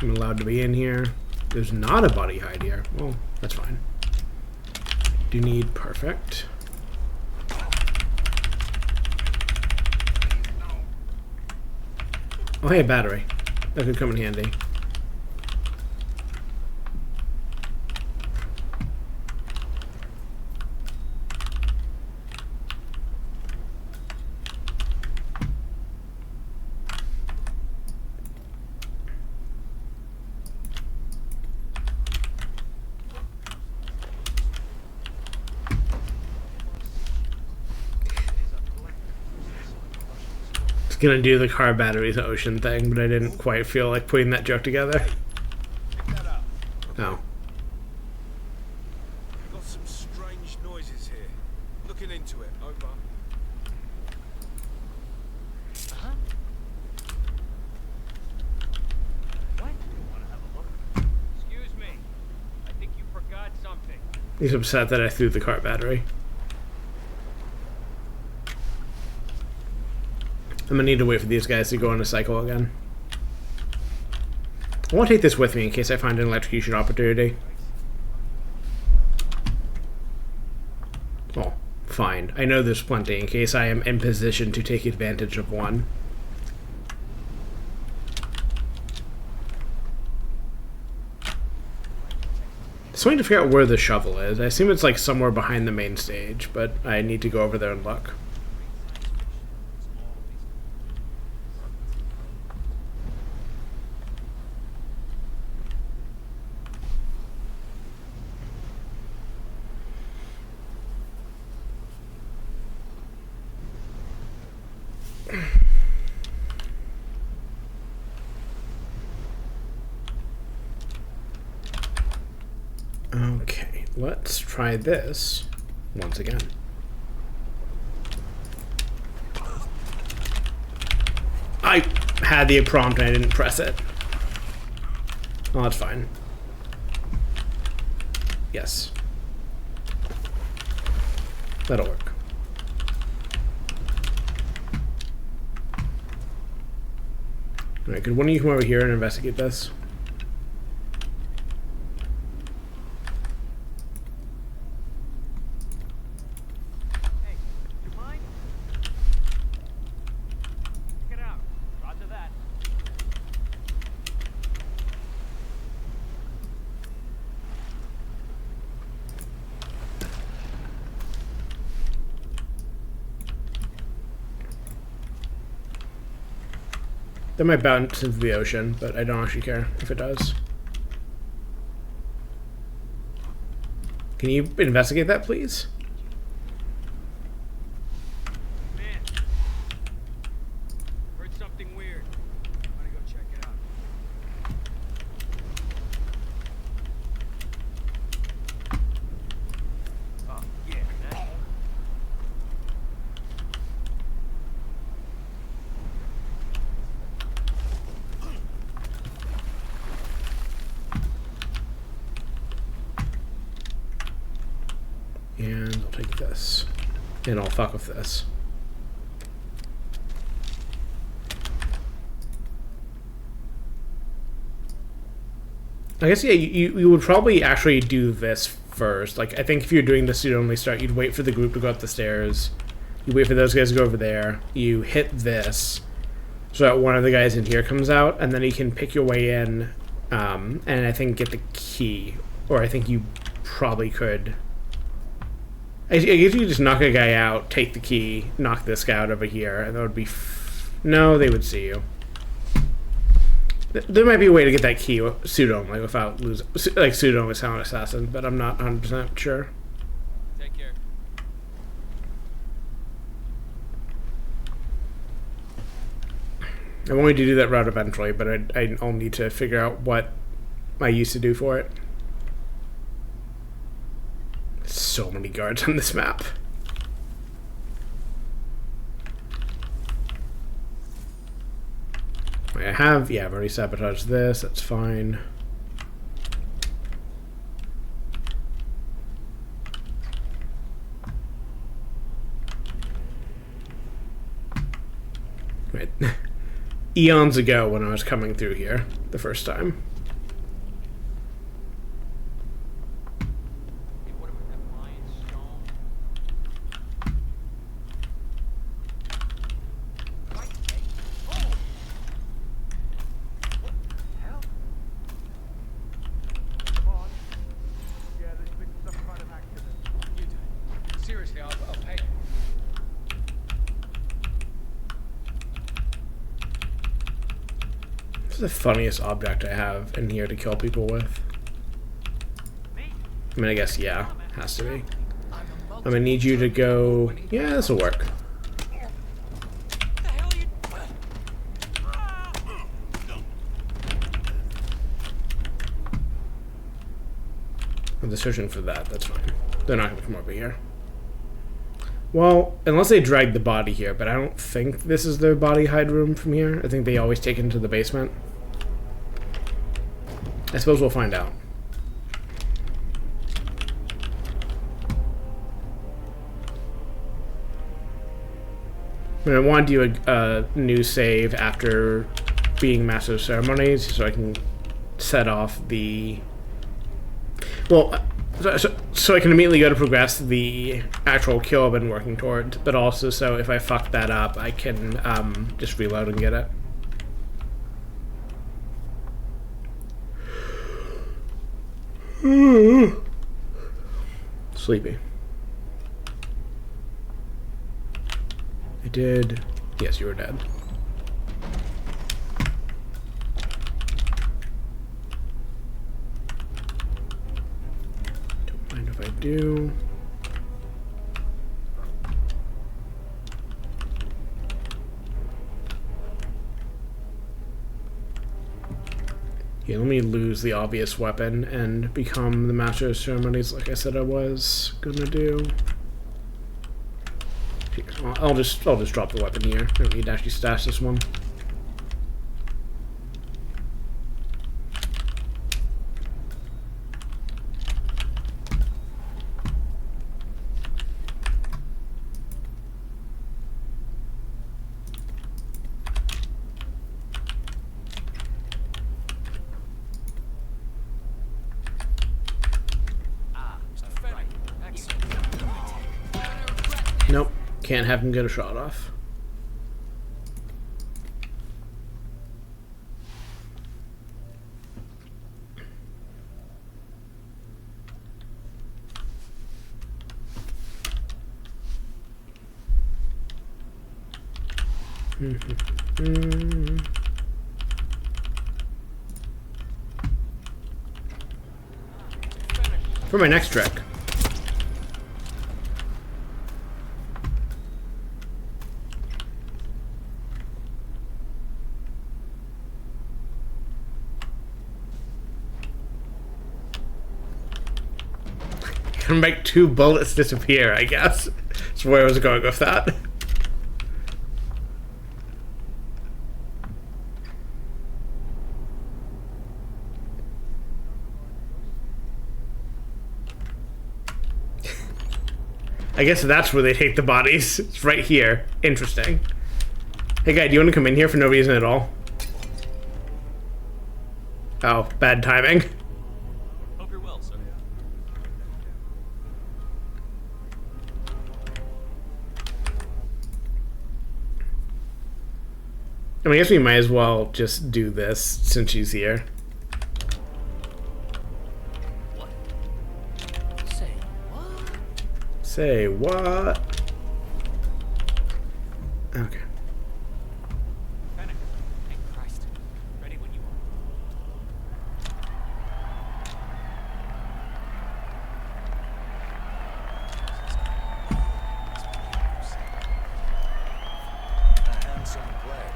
Speaker 1: I'm allowed to be in here. There's not a body hide here. Well, that's fine. Do need perfect. Oh hey, battery. That could come in handy. Gonna do the car batteries ocean thing, but I didn't quite feel like putting that joke together.
Speaker 6: Pick that up.
Speaker 1: Oh.
Speaker 6: We've got some strange noises here. Looking into it. Over.
Speaker 2: Huh? What? You want to have a look? Excuse me. I think you forgot something.
Speaker 1: He's upset that I threw the car battery. I'm gonna need to wait for these guys to go on a cycle again. I want to take this with me in case I find an electrocution opportunity. Oh, fine. I know there's plenty in case I am in position to take advantage of one. Just waiting to figure out where the shovel is. I assume it's like somewhere behind the main stage, but I need to go over there and look. Okay, let's try this once again. I had the prompt and I didn't press it. Oh, that's fine. Yes. That'll work. Alright, could one of you come over here and investigate this?
Speaker 2: Hey, you mind? Check it out. Roger that.
Speaker 1: That might bounce into the ocean, but I don't actually care if it does. Can you investigate that, please?
Speaker 2: Man. Heard something weird. I'm gonna go check it out. Oh, yeah, that.
Speaker 1: And I'll take this. And I'll fuck with this. I guess, yeah, you would probably actually do this first. Like, I think if you're doing the suit-only start, you'd wait for the group to go up the stairs. You wait for those guys to go over there. You hit this so that one of the guys in here comes out, and then you can pick your way in, and I think get the key. Or I think you probably could... I guess you could just knock a guy out, take the key, knock this guy out over here, and that would be... No, they would see you. There might be a way to get that key pseudo-only without losing... Like, pseudo-only silent assassin, but I'm not 100% sure.
Speaker 2: Take care.
Speaker 1: I wanted to do that route eventually, but I'll need to figure out what I used to do for it. So many guards on this map. I've already sabotaged this, that's fine. Right. Eons ago when I was coming through here the first time.
Speaker 2: Hey, what about that lion's stone? Right, hey. Oh! What the hell? Come on. Yeah, there's been some kind of accident. You do. Seriously, I'll pay.
Speaker 1: This is the funniest object I have in here to kill people with.
Speaker 2: Me?
Speaker 1: I mean, I guess, yeah, has to be. I'm gonna need you to go... Yeah, this will work.
Speaker 2: What the hell are you...
Speaker 1: I'm just searching for that, that's fine. They're not gonna come over here. Well, unless they drag the body here, but I don't think this is their body hide room from here. I think they always take it into the basement. I suppose we'll find out. I want to do a new save after being Master of Ceremonies, so I can set off the... Well, so I can immediately go to progress the actual kill I've been working towards, but also so if I fuck that up, I can just reload and get it. Sleepy. I did. Yes, you were dead. Don't mind if I do. Yeah, let me lose the obvious weapon and become the Master of Ceremonies like I said I was gonna do. Here, I'll just drop the weapon here. I don't need to actually stash this one. Nope, can't have him get a shot off. For my next trick. Gonna make 2 bullets disappear, I guess. That's where I was going with that. I guess that's where they take the bodies. It's right here. Interesting. Hey guy, do you want to come in here for no reason at all? Oh, bad timing.
Speaker 2: Hope you're well, sir.
Speaker 1: I mean, I guess we might as well just do this since she's here.
Speaker 2: What? Say what?
Speaker 1: Say what? Okay.
Speaker 2: Panic. Thank Christ. Ready when you
Speaker 6: A handsome pledge.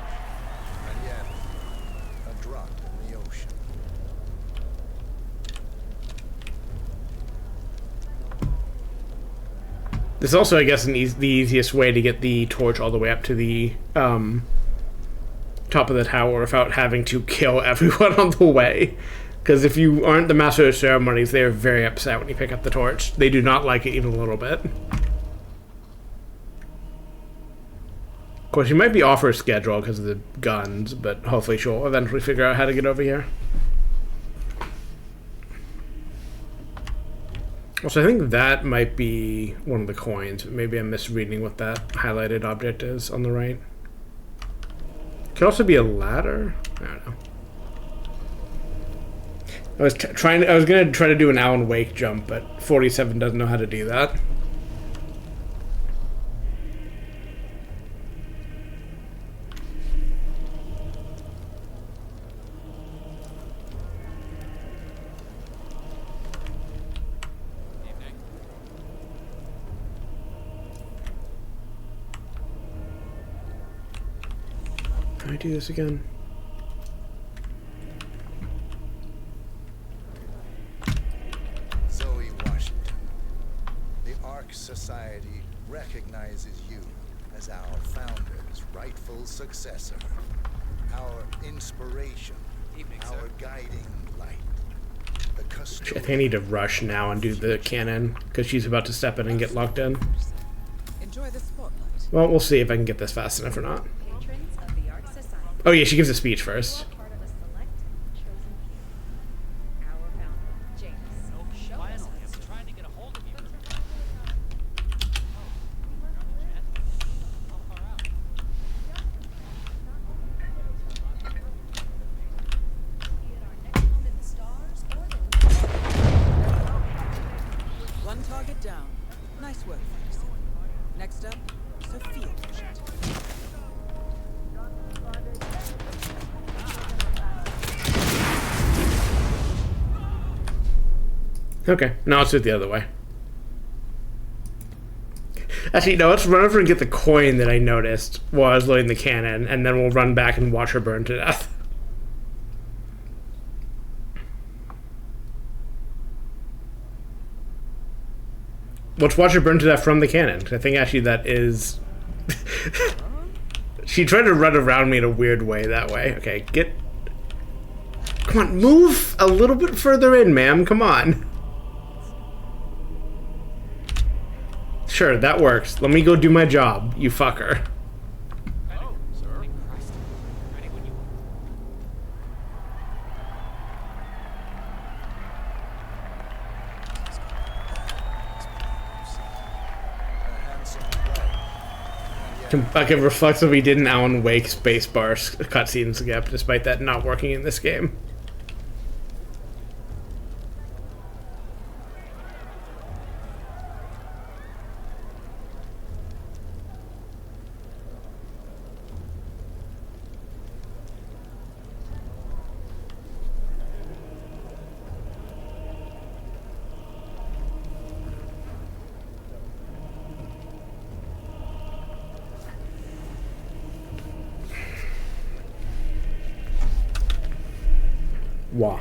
Speaker 6: And
Speaker 1: This is also, I guess, the easiest way to get the torch all the way up to the top of the tower without having to kill everyone on the way. Because if you aren't the master of ceremonies, they are very upset when you pick up the torch. They do not like it even a little bit. Of course, you might be off her schedule because of the guns, but hopefully she'll eventually figure out how to get over here. Also, I think that might be one of the coins. Maybe I'm misreading what that highlighted object is on the right. Could also be a ladder. I don't know. I was gonna try to do an Alan Wake jump, but 47 doesn't know how to do that. Can I do this again?
Speaker 8: Zoe Washington, the Ark Society recognizes you as our founder's rightful successor, our inspiration, our guiding light, the
Speaker 1: I
Speaker 8: custodian.
Speaker 1: think I need to rush now and do the cannon because she's about to step in and get locked in.
Speaker 5: Enjoy the spotlight.
Speaker 1: Well, we'll see if I can get this fast enough or not.
Speaker 3: Patrons of the Ark Society.
Speaker 1: Oh yeah, she gives a speech first.
Speaker 3: Part of a select chosen few. Our founder, James.
Speaker 2: No, finally, I've been trying to get a hold of you.
Speaker 5: One target down. Nice work, Ferguson. Next up, Sophia Washington.
Speaker 1: Okay, now let's do it the other way. Actually, no, let's run over and get the coin that I noticed while I was loading the cannon, and then we'll run back and watch her burn to death. Let's watch her burn to death from the cannon, 'cause I think actually that is... She tried to run around me in a weird way that way. Okay, get... Come on, move a little bit further in, ma'am, come on. Sure, that works. Let me go do my job, you fucker.
Speaker 2: Oh, sir. Christ. Ready when you
Speaker 8: A handsome play.
Speaker 1: I can reflexively did an Alan Wake spacebar cutscene skip, despite that not working in this game. Wah.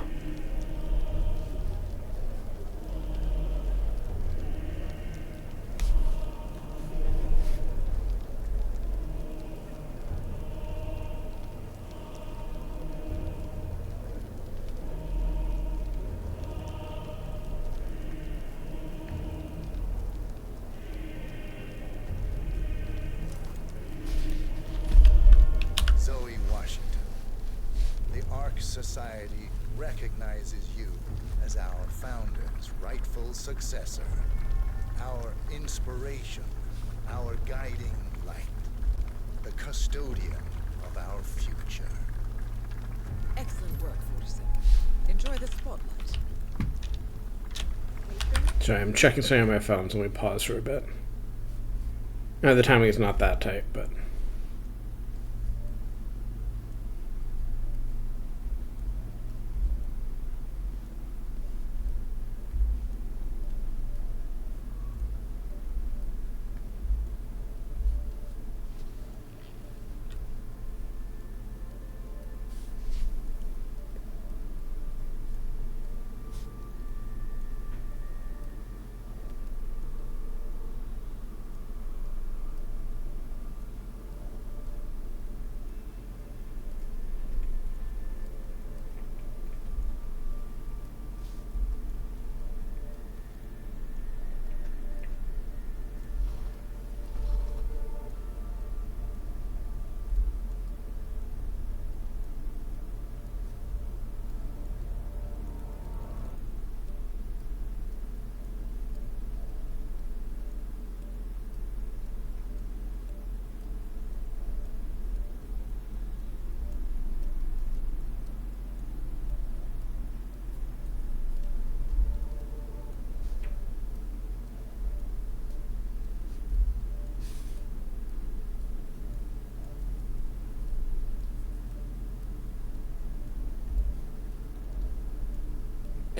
Speaker 8: Zoe Washington, the Ark Society recognizes you as our founder's rightful successor, our inspiration, our guiding light, the custodian of our future.
Speaker 5: Excellent work, 47. Enjoy the spotlight.
Speaker 1: Sorry, I'm checking something on my phone, so let me pause for a bit. The timing is not that tight, but...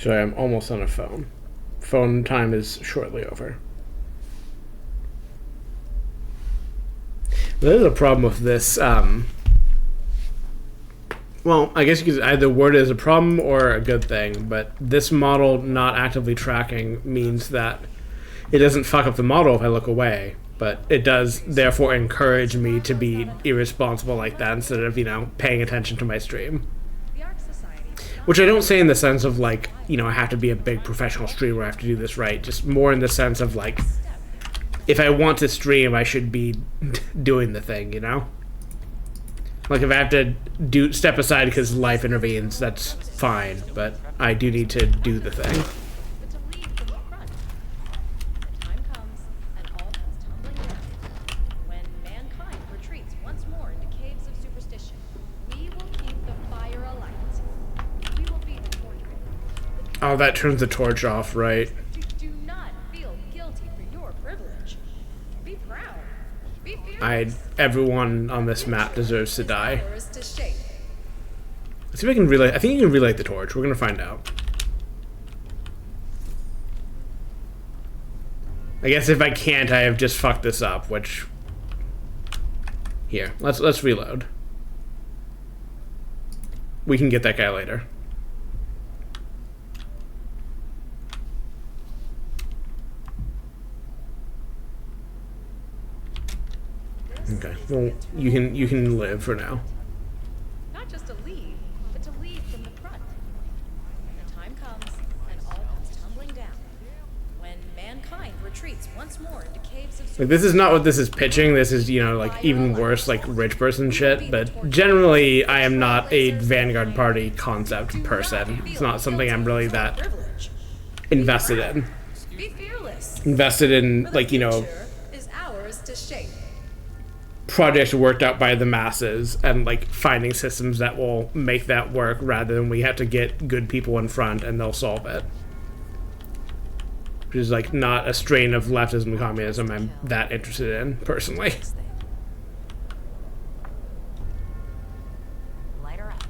Speaker 1: Sorry, I'm almost on a phone. Phone time is shortly over. There's a problem with this. Well, I guess you could either word it as a problem or a good thing, but this model not actively tracking means that it doesn't fuck up the model if I look away, but it does therefore encourage me to be irresponsible like that instead of, paying attention to my stream.
Speaker 3: The Ark Society.
Speaker 1: Which I don't say in the sense of, like, I have to be a big professional streamer, I have to do this right. Just more in the sense of, like, if I want to stream, I should be doing the thing, Like, if I have to step aside because life intervenes, that's fine, but I do need to do the thing.
Speaker 3: But to lead from the front. The time comes, and all comes tumbling down. When mankind retreats once more into caves of superstition, we will keep the fire alight. We will be the torch bearer.
Speaker 1: Oh, that turns the torch off, right?
Speaker 3: Do not feel guilty for your privilege. Be proud. Be fearless.
Speaker 1: Everyone on this map deserves to die.
Speaker 5: Ours to shape.
Speaker 1: Let's see if I can relight. I think you can relight the torch. We're gonna find out. I guess if I can't, I have just fucked this up. Which here, let's reload. We can get that guy later. Okay. Well, you can live for now.
Speaker 3: Not just to lead, but to lead from the front. When the time comes, and all comes tumbling down. When mankind retreats once more into caves of
Speaker 1: Like, this is not what this is pitching. This is, like, even worse, like, rich person shit. But generally, I am not a Vanguard Party concept person. It's not something I'm really that
Speaker 5: Privilege.
Speaker 1: invested in.
Speaker 5: Be fearless.
Speaker 1: Invested in,
Speaker 5: For the
Speaker 1: like,
Speaker 5: future is ours to shape.
Speaker 1: projects worked out by the masses and, like, finding systems that will make that work rather than we have to get good people in front and they'll solve it. Which is, like, not a strain of leftism and communism I'm that interested in, personally.
Speaker 3: Light her up.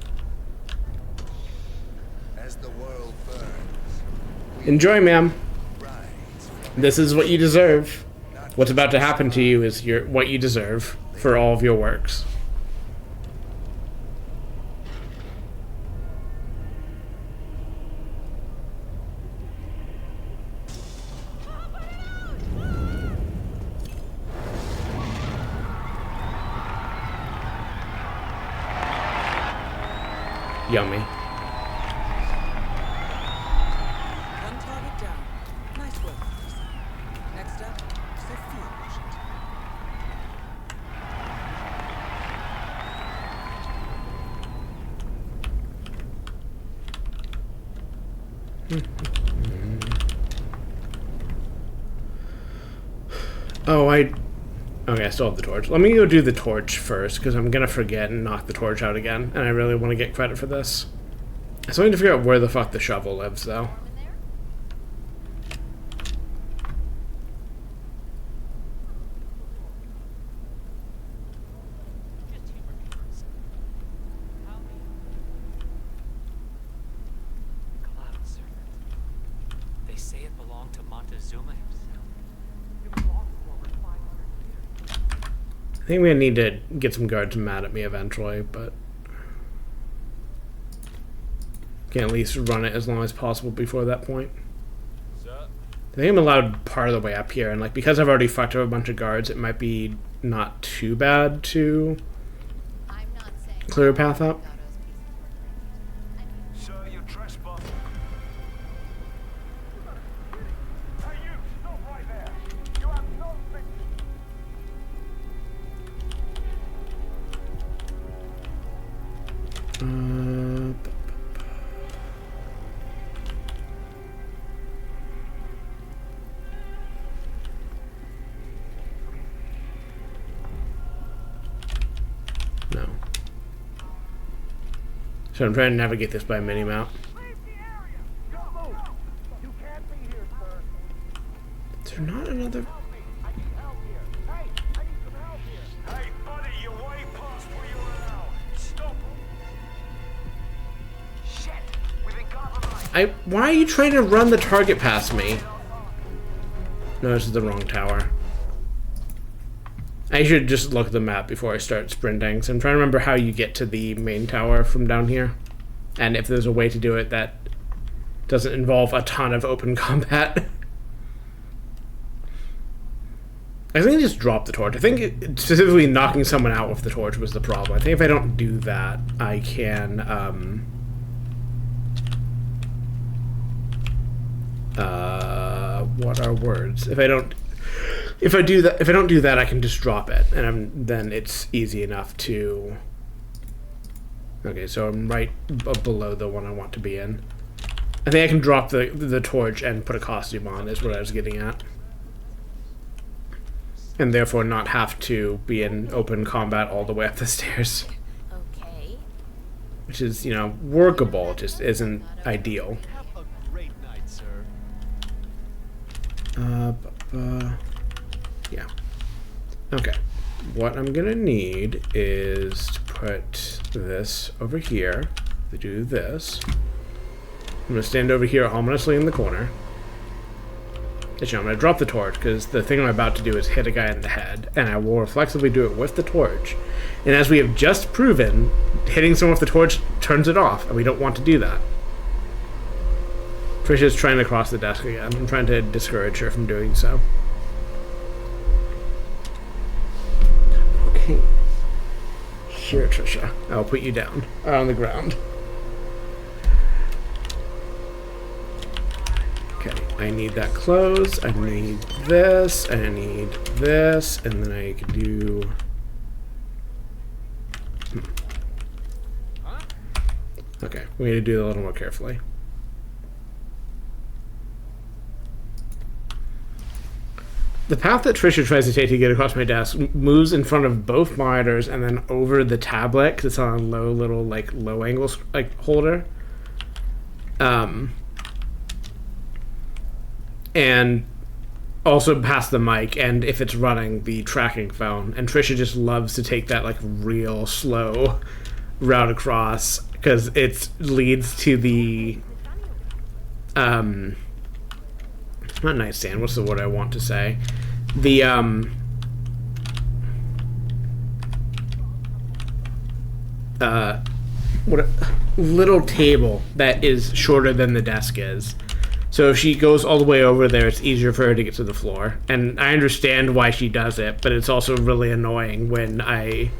Speaker 8: As the world burns,
Speaker 1: Enjoy, ma'am.
Speaker 8: rise
Speaker 1: This is what you deserve. What's about to happen to you is what you deserve for all of your works. Yummy.
Speaker 5: One target down. Nice work, officer. Next up, Sophia Washington.
Speaker 1: Oh, okay, I still have the torch. Let me go do the torch first, because I'm gonna forget and knock the torch out again, and I really want to get credit for this. I still need to figure out where the fuck the shovel lives, though.
Speaker 3: In there?
Speaker 2: Just humor me for a second. How many
Speaker 4: Cloud servant. They say it belonged to Montezuma himself.
Speaker 2: it belonged for over 500 years?
Speaker 1: I think we're gonna need to get some guards mad at me eventually, but can at least run it as long as possible before that point.
Speaker 6: Sir?
Speaker 1: I think I'm allowed part of the way up here, and, like, because I've already fucked up a bunch of guards, it might be not too bad to
Speaker 7: I'm not saying
Speaker 1: clear a path up.
Speaker 7: Gatos piece of work.
Speaker 6: Sir, you're trespassing.
Speaker 2: Hey, you! Stop right there! You have no business!
Speaker 1: No. So I'm trying to navigate this by mini-map.
Speaker 2: Leave the area! Don't move! You can't be here, sir!
Speaker 1: Is there not another...
Speaker 2: Help me! I need help here! Hey! I need some help here!
Speaker 6: Hey, buddy, you're way past where you're allowed. Stop! Shit! We've been compromised.
Speaker 1: Why are you trying to run the target past me? No, this is the wrong tower. I should just look at the map before I start sprinting. So I'm trying to remember how you get to the main tower from down here. And if there's a way to do it that doesn't involve a ton of open combat. I think I just dropped the torch. I think specifically knocking someone out with the torch was the problem. I think if I don't do that, I can, what are words? If I don't do that, I can just drop it, and then it's easy enough to. Okay, so I'm right below the one I want to be in. I think I can drop the torch and put a costume on. Is what I was getting at, and therefore not have to be in open combat all the way up the stairs.
Speaker 7: Okay.
Speaker 1: Which is, you know, workable. Just isn't ideal.
Speaker 4: Have a great night, sir.
Speaker 1: Yeah. Okay. What I'm gonna need is to put this over here. To do this. I'm gonna stand over here ominously in the corner. Actually, I'm gonna drop the torch, because the thing I'm about to do is hit a guy in the head, and I will reflexively do it with the torch. And as we have just proven, hitting someone with the torch turns it off, and we don't want to do that. Trisha's trying to cross the desk again. I'm trying to discourage her from doing so. Okay. Here, Trisha. I'll put you down on the ground. Okay, I need that close. I need this. I need this, and then I can do. Okay, we need to do it a little more carefully. The path that Trisha tries to take to get across my desk moves in front of both monitors and then over the tablet because it's on a low angle holder. And also past the mic, and if it's running, the tracking phone. And Trisha just loves to take that real slow route across because it leads to the not nightstand. What's the word I want to say? The little table that is shorter than the desk is. So if she goes all the way over there, it's easier for her to get to the floor. And I understand why she does it, but it's also really annoying when I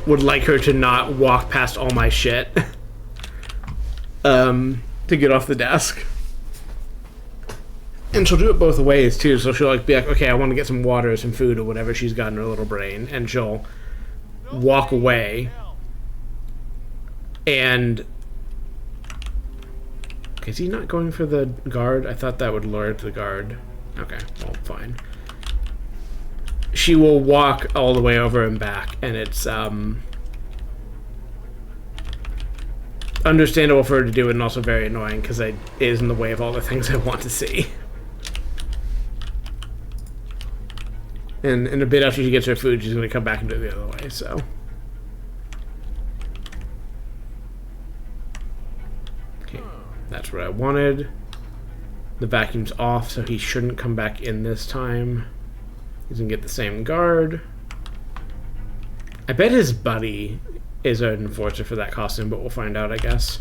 Speaker 1: would like her to not walk past all my shit to get off the desk. And she'll do it both ways, too. So she'll be like, okay, I want to get some water or some food or whatever she's got in her little brain. And she'll walk away. And... Okay, is he not going for the guard? I thought that would lure to the guard. Okay, well, fine. She will walk all the way over and back, and it's understandable for her to do it, and also very annoying because it is in the way of all the things I want to see. And in a bit after she gets her food, she's going to come back and do it the other way, so... That's what I wanted. The vacuum's off, so he shouldn't come back in this time. He's gonna get the same guard. I bet his buddy is an enforcer for that costume, but we'll find out, I guess.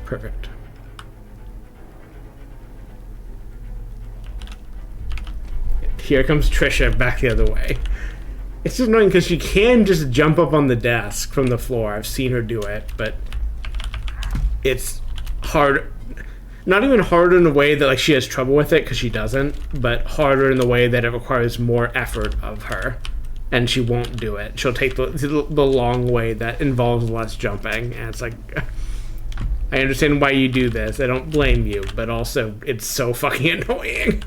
Speaker 1: Perfect. Here comes Trisha back the other way. It's just annoying because she can just jump up on the desk from the floor. I've seen her do it, but it's hard. Not even harder in a way that she has trouble with it because she doesn't, but harder in the way that it requires more effort of her, and she won't do it. She'll take the long way that involves less jumping, and it's like, I understand why you do this. I don't blame you, but also it's so fucking annoying.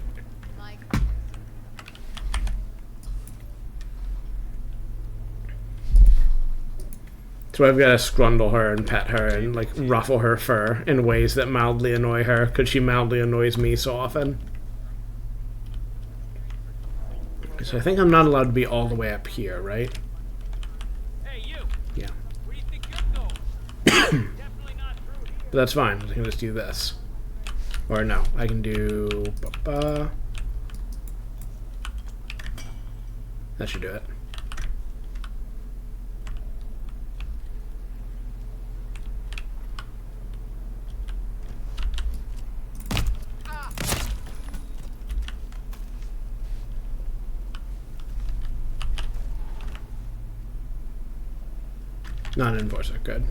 Speaker 1: So I've got to scrundle her and pet her and ruffle her fur in ways that mildly annoy her because she mildly annoys me so often. So I think I'm not allowed to be all the way up here, right?
Speaker 2: Hey, you!
Speaker 1: Yeah.
Speaker 2: Where do you think you're going? Definitely not through here.
Speaker 1: But that's fine. I can just do this. Or no, I can do... That should do it. Not an enforcer, good.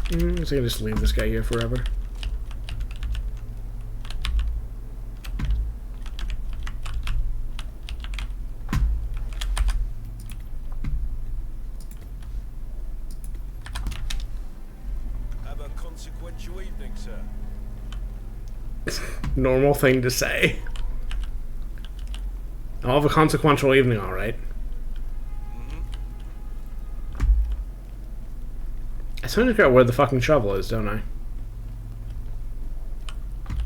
Speaker 1: So I can just leave this guy here forever.
Speaker 6: Have a consequential evening, sir.
Speaker 1: Normal thing to say. I'll have a consequential evening, alright. I still need to figure out where the fucking shovel is, don't I?
Speaker 5: What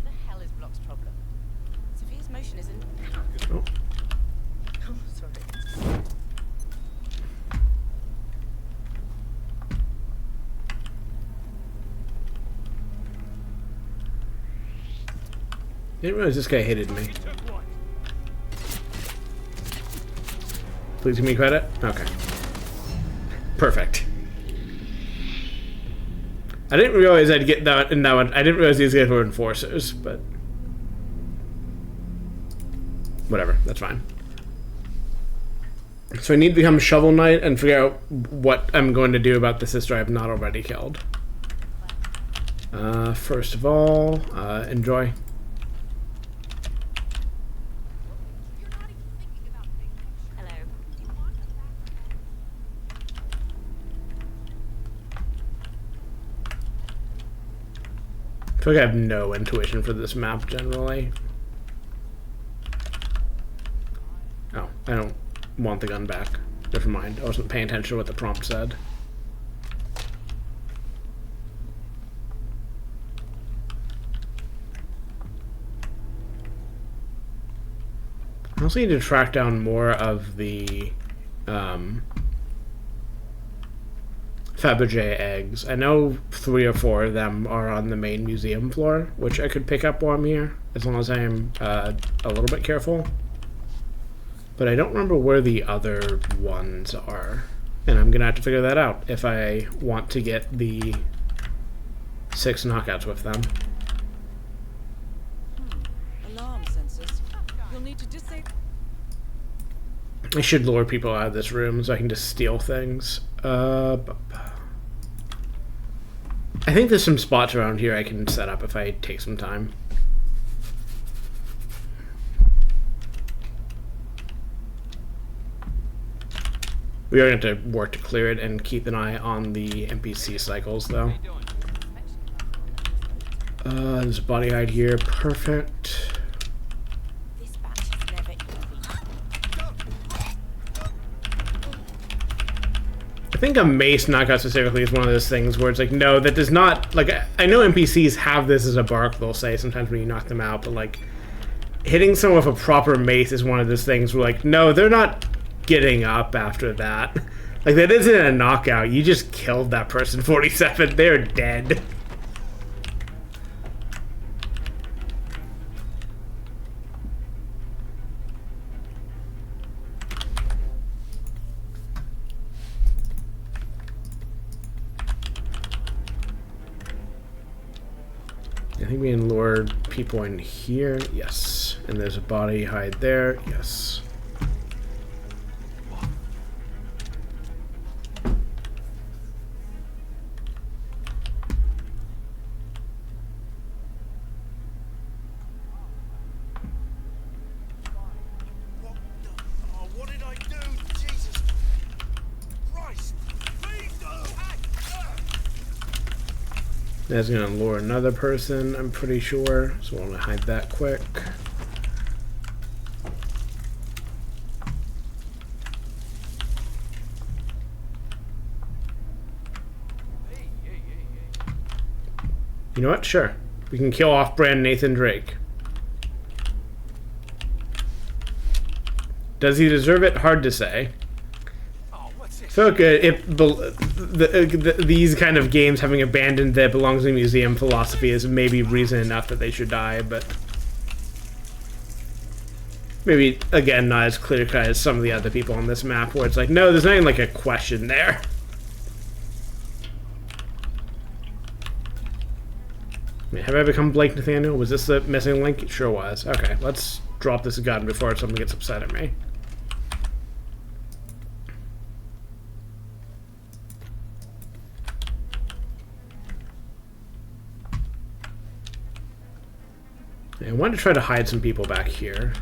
Speaker 5: the hell is Block's problem? Sophia's motion isn't.
Speaker 1: Oh.
Speaker 5: Oh, sorry.
Speaker 1: Didn't realize this guy hated me.
Speaker 2: Took one.
Speaker 1: Please give me credit? Okay. Perfect. I didn't realize I'd get that in that one. I didn't realize these guys were enforcers, but... Whatever, that's fine. So I need to become Shovel Knight and figure out what I'm going to do about the sister I've not already killed. First of all, enjoy.
Speaker 7: You're not even thinking about the big picture.
Speaker 5: Hello.
Speaker 7: You want the back.
Speaker 1: I feel like I have no intuition for this map generally. Oh, I don't want the gun back. Never mind. I wasn't paying attention to what the prompt said. I also need to track down more of the Fabergé eggs. I know 3 or 4 of them are on the main museum floor, which I could pick up while I'm here, as long as I am a little bit careful. But I don't remember where the other ones are, and I'm gonna have to figure that out if I want to get the 6 knockouts with them.
Speaker 5: Alarm sensors. You'll need to disable.
Speaker 1: I should lure people out of this room so I can just steal things. I think there's some spots around here I can set up if I take some time. We are going to have to work to clear it and keep an eye on the NPC cycles, though. There's a body hide here. Perfect.
Speaker 5: This batch is never easy.
Speaker 1: I think a mace knockout specifically is one of those things where it's like, no, that does not, like, I know NPCs have this as a bark, they'll say sometimes when you knock them out, but like, hitting someone with a proper mace is one of those things where like, no, they're not getting up after that. Like, that isn't a knockout, you just killed that person. 47, they're dead. I think we can lure people in here. Yes. And there's a body hide there. Yes.
Speaker 6: What did I do? Jesus Christ! Please don't!
Speaker 1: That's gonna lure another person, I'm pretty sure. So I want to hide that quick. You know what? Sure. We can kill off brand Nathan Drake. Does he deserve it? Hard to say.
Speaker 6: Oh, what's this?
Speaker 1: So good if these kind of games having abandoned their belongs in museum philosophy is maybe reason enough that they should die, but maybe again not as clear cut as some of the other people on this map where it's like, no, there's not even like a question there. Have I become Blake Nathaniel? Was this the missing link? It sure was. Okay, let's drop this gun before someone gets upset at me. I wanted to try to hide some people back here.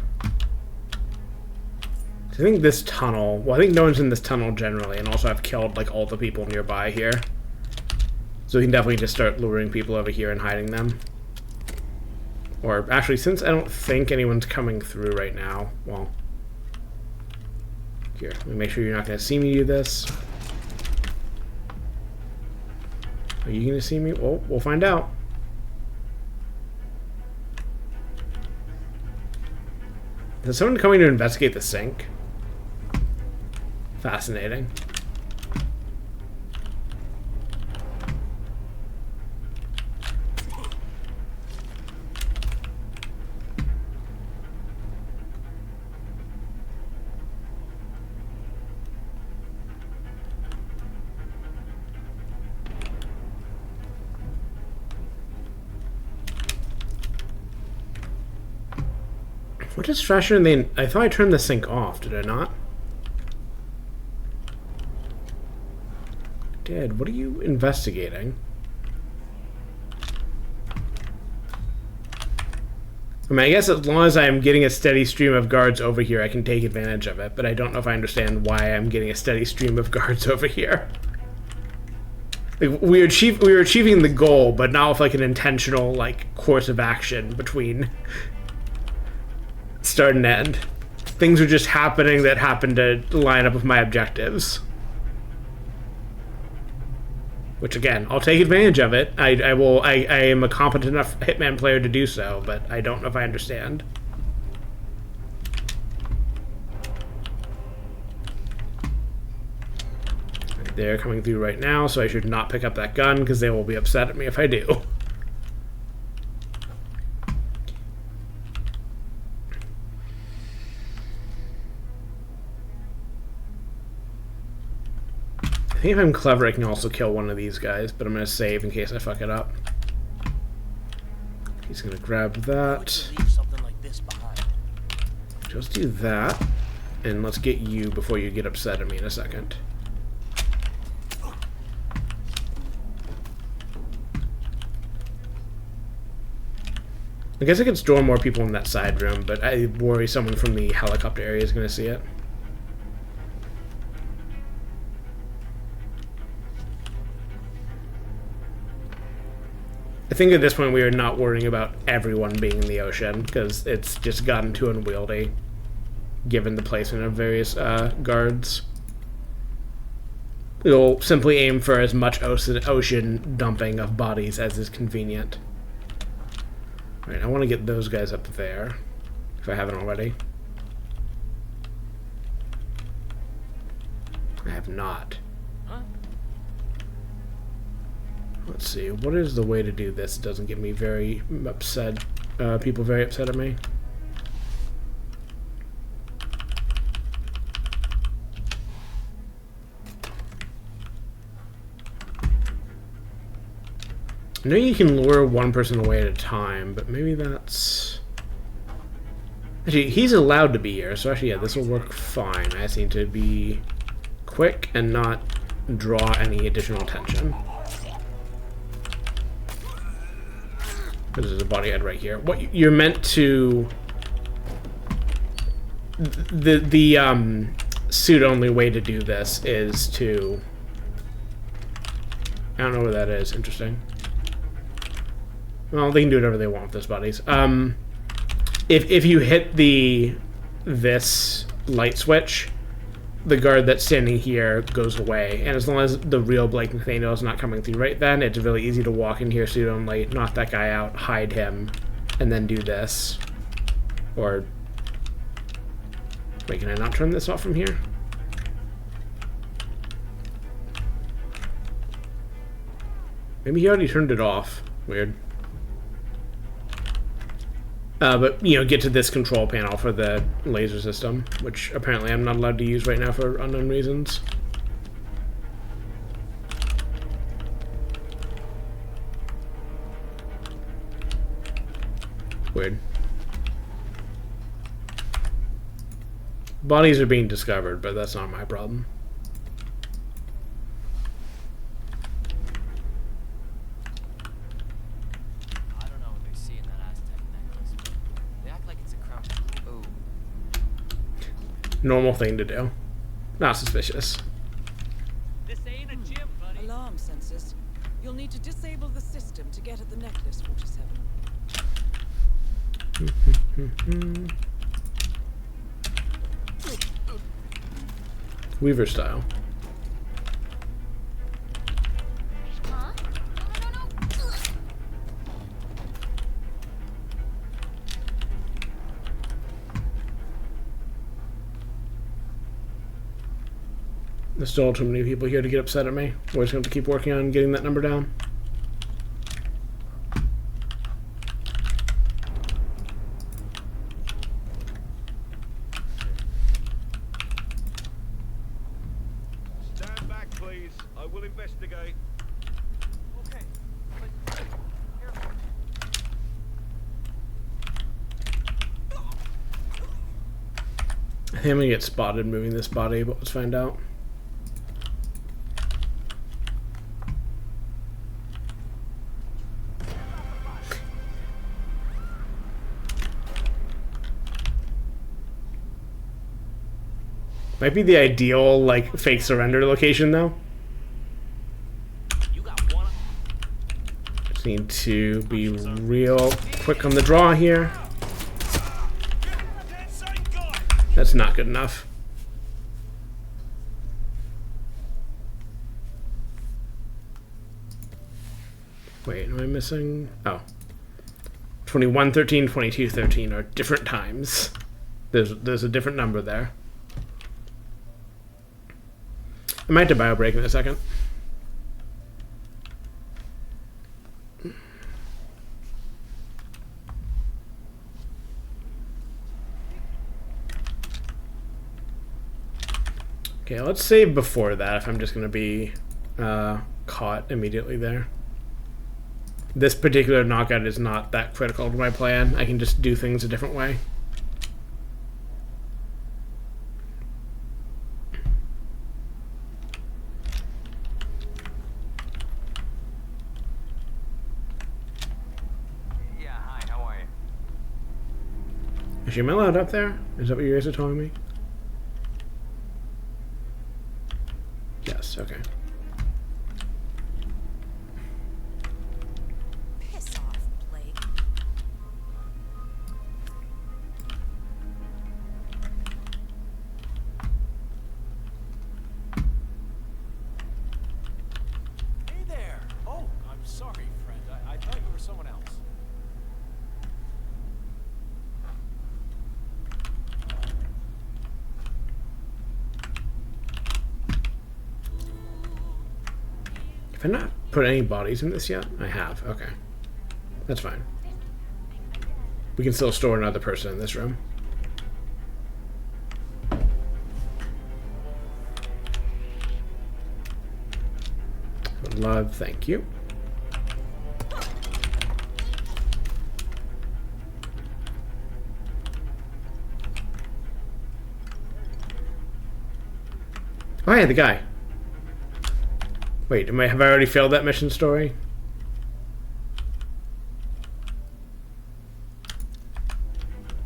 Speaker 1: I think this tunnel... Well, I think no one's in this tunnel generally, and also I've killed, like, all the people nearby here. So we can definitely just start luring people over here and hiding them. Or, actually, since I don't think anyone's coming through right now, well... Here, let me make sure you're not going to see me do this. Are you going to see me? Well, we'll find out. Is someone coming to investigate the sink? Fascinating. What is Thrasher and the... I thought I turned the sink off, did I not? Dad, what are you investigating? I mean, I guess as long as I'm getting a steady stream of guards over here, I can take advantage of it, but I don't know if I understand why I'm getting a steady stream of guards over here. Like, we were achieving the goal, but not with, like, an intentional, like, course of action between... start and end. Things are just happening that happen to line up with my objectives. Which again, I'll take advantage of it. I am a competent enough Hitman player to do so, but I don't know if I understand. They're coming through right now, so I should not pick up that gun because they will be upset at me if I do. I think if I'm clever, I can also kill one of these guys, but I'm going to save in case I fuck it up. He's going to grab that.
Speaker 2: Leave something like this behind.
Speaker 1: Just do that, and let's get you before you get upset at me in a second. I guess I could store more people in that side room, but I worry someone from the helicopter area is going to see it. I think at this point we are not worrying about everyone being in the ocean, because it's just gotten too unwieldy, given the placement of various guards. We'll simply aim for as much ocean dumping of bodies as is convenient. Alright, I want to get those guys up there, if I haven't already. I have not. Let's see, what is the way to do this? It doesn't get me very upset, people very upset at me. I know you can lure one person away at a time, but maybe that's... Actually, he's allowed to be here, so actually, yeah, this will work fine. I just need to be quick and not draw any additional attention. There's a body head right here. What you're meant to... The suit-only way to do this is to... I don't know where that is. Interesting. Well, they can do whatever they want with those bodies. If you hit this light switch, the guard that's standing here goes away, and as long as the real Blake Nathaniel is not coming through right then, it's really easy to walk in here, suit only, knock that guy out, hide him, and then do this. Or Wait, can I not turn this off from here? Maybe he already turned it off. Weird. But, you know, get to this control panel for the laser system, which apparently I'm not allowed to use right now for unknown reasons. Weird. Bodies are being discovered, but that's not my problem.
Speaker 9: I don't know what they see in that Aztec necklace, but they act like it's a crown. Oh.
Speaker 1: Normal thing to do. Not suspicious.
Speaker 2: This ain't a gym, buddy.
Speaker 5: Alarm sensors. You'll need to disable the system to get at the necklace, 47.
Speaker 1: Weaver style.
Speaker 7: Huh? No.
Speaker 1: There's still too many people here to get upset at me. We're just going to keep working on getting that number down.
Speaker 6: Stand back, please. I will investigate.
Speaker 2: Okay, but careful.
Speaker 1: I think I'm going to get spotted moving this body, but let's find out. Might be the ideal, like, fake surrender location, though.
Speaker 2: You got one.
Speaker 1: Just need to be real quick on the draw here.
Speaker 6: That same guy.
Speaker 1: That's not good enough. Wait, am I missing? Oh. 2113, 2213 are different times. There's a different number there. I might have to bio break in a second. Okay, let's save before that if I'm just going to be caught immediately there. This particular knockout is not that critical to my plan. I can just do things a different way.
Speaker 9: Yeah, hi, how are you?
Speaker 1: Actually, am I allowed up there? Is that what you guys are telling me? Yes, okay.
Speaker 5: Piss off, Blake.
Speaker 4: Hey there! Oh, I'm sorry, friend. I thought you were someone else.
Speaker 1: Have I not put any bodies in this yet? I have, okay. That's fine. We can still store another person in this room. Love, thank you. Oh, yeah, the guy. Wait, have I already failed that mission story?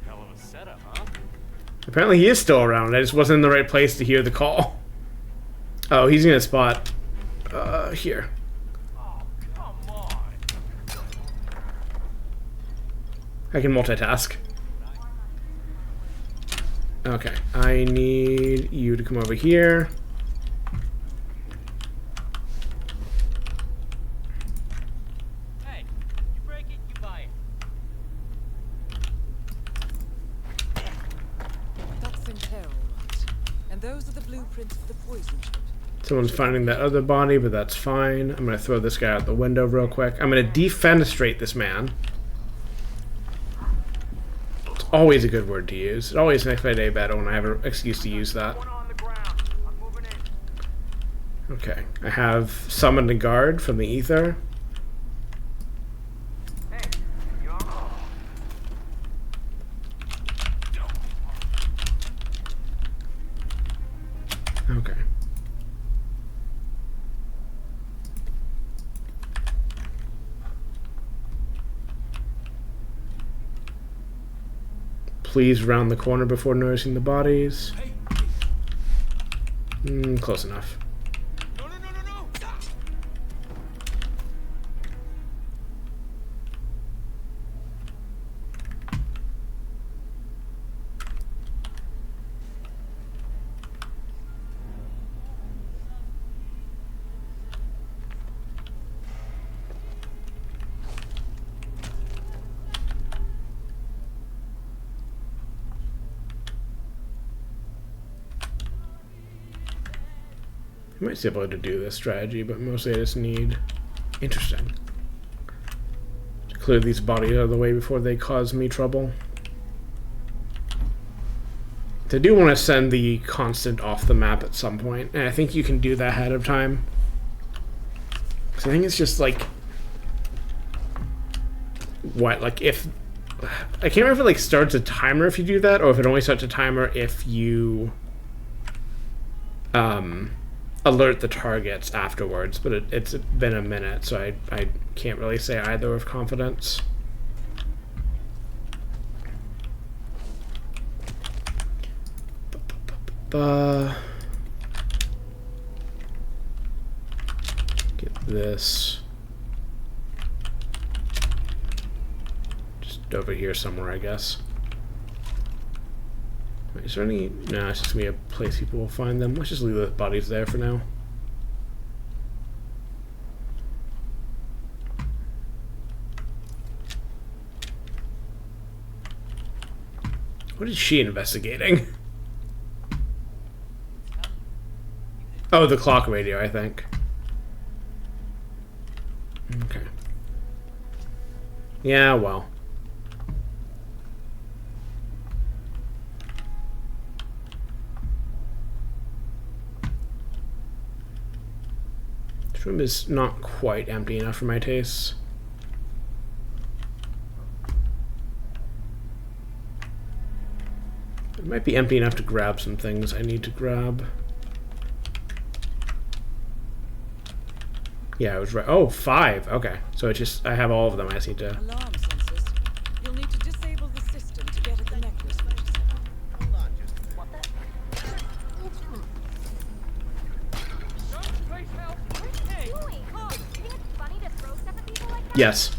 Speaker 2: Hell of a setup, huh?
Speaker 1: Apparently he is still around. I just wasn't in the right place to hear the call. Oh, he's gonna spot here.
Speaker 2: Oh, come on.
Speaker 1: I can multitask. Okay, I need you to come over here.
Speaker 2: Hey, you break it, you buy it.
Speaker 5: That's Sintero. Those are the blueprints for the poison chute.
Speaker 1: Someone's finding that other body, but that's fine. I'm gonna throw this guy out the window real quick. I'm gonna defenestrate this man. It's always a good word to use. It always makes my day better when I have an excuse to use that.
Speaker 2: One on the ground. I'm moving in.
Speaker 1: Okay, I have summoned a guard from the ether.
Speaker 2: Hey, you all right?
Speaker 1: Okay. Please round the corner before noticing the bodies. Close enough.
Speaker 6: No, no, no, no, no! Stop!
Speaker 1: I might be able to do this strategy, but mostly I just need... Interesting. To clear these bodies out of the way before they cause me trouble. I do want to send the constant off the map at some point, and I think you can do that ahead of time. Because I think it's just like... What, like if... I can't remember if it like starts a timer if you do that, or if it only starts a timer if you... alert the targets afterwards, but it's been a minute, so I can't really say either with confidence. Get this just over here somewhere, I guess. Wait, is there any... No, it's just gonna be a place people will find them. Let's just leave the bodies there for now. What is she investigating? Oh, the clock radio, I think. Okay. Yeah, well. This room is not quite empty enough for my tastes. It might be empty enough to grab some things I need to grab. Yeah, I was right. Oh, 5. Okay. So it's just, I have all of them. I just need to...
Speaker 5: Alarm sensors. You'll need to disable the system to get at the necklace.
Speaker 1: Yes.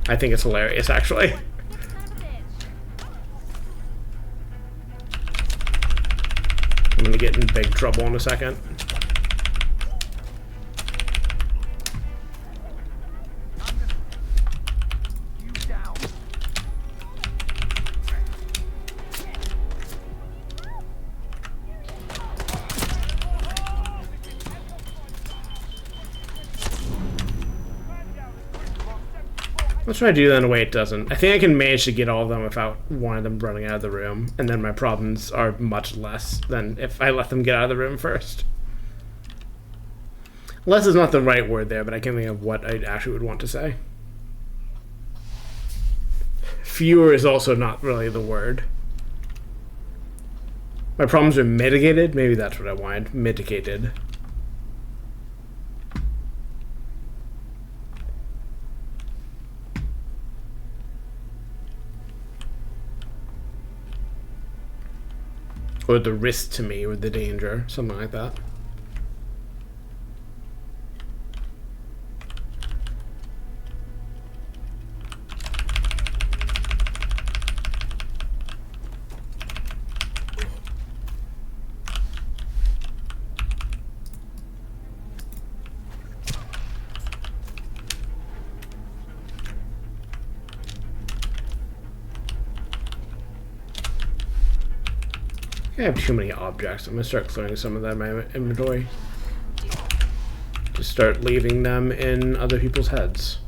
Speaker 1: I think it's hilarious, actually. I'm gonna get in big trouble in a second. Let's try to do that in a way it doesn't. I think I can manage to get all of them without one of them running out of the room, and then my problems are much less than if I let them get out of the room first. Less is not the right word there, but I can think of what I actually would want to say. Fewer is also not really the word. My problems are mitigated? Maybe that's what I wanted. Mitigated. Or the risk to me, or the danger, something like that. I have too many objects. I'm gonna start clearing some of them in my inventory. Just start leaving them in other people's heads.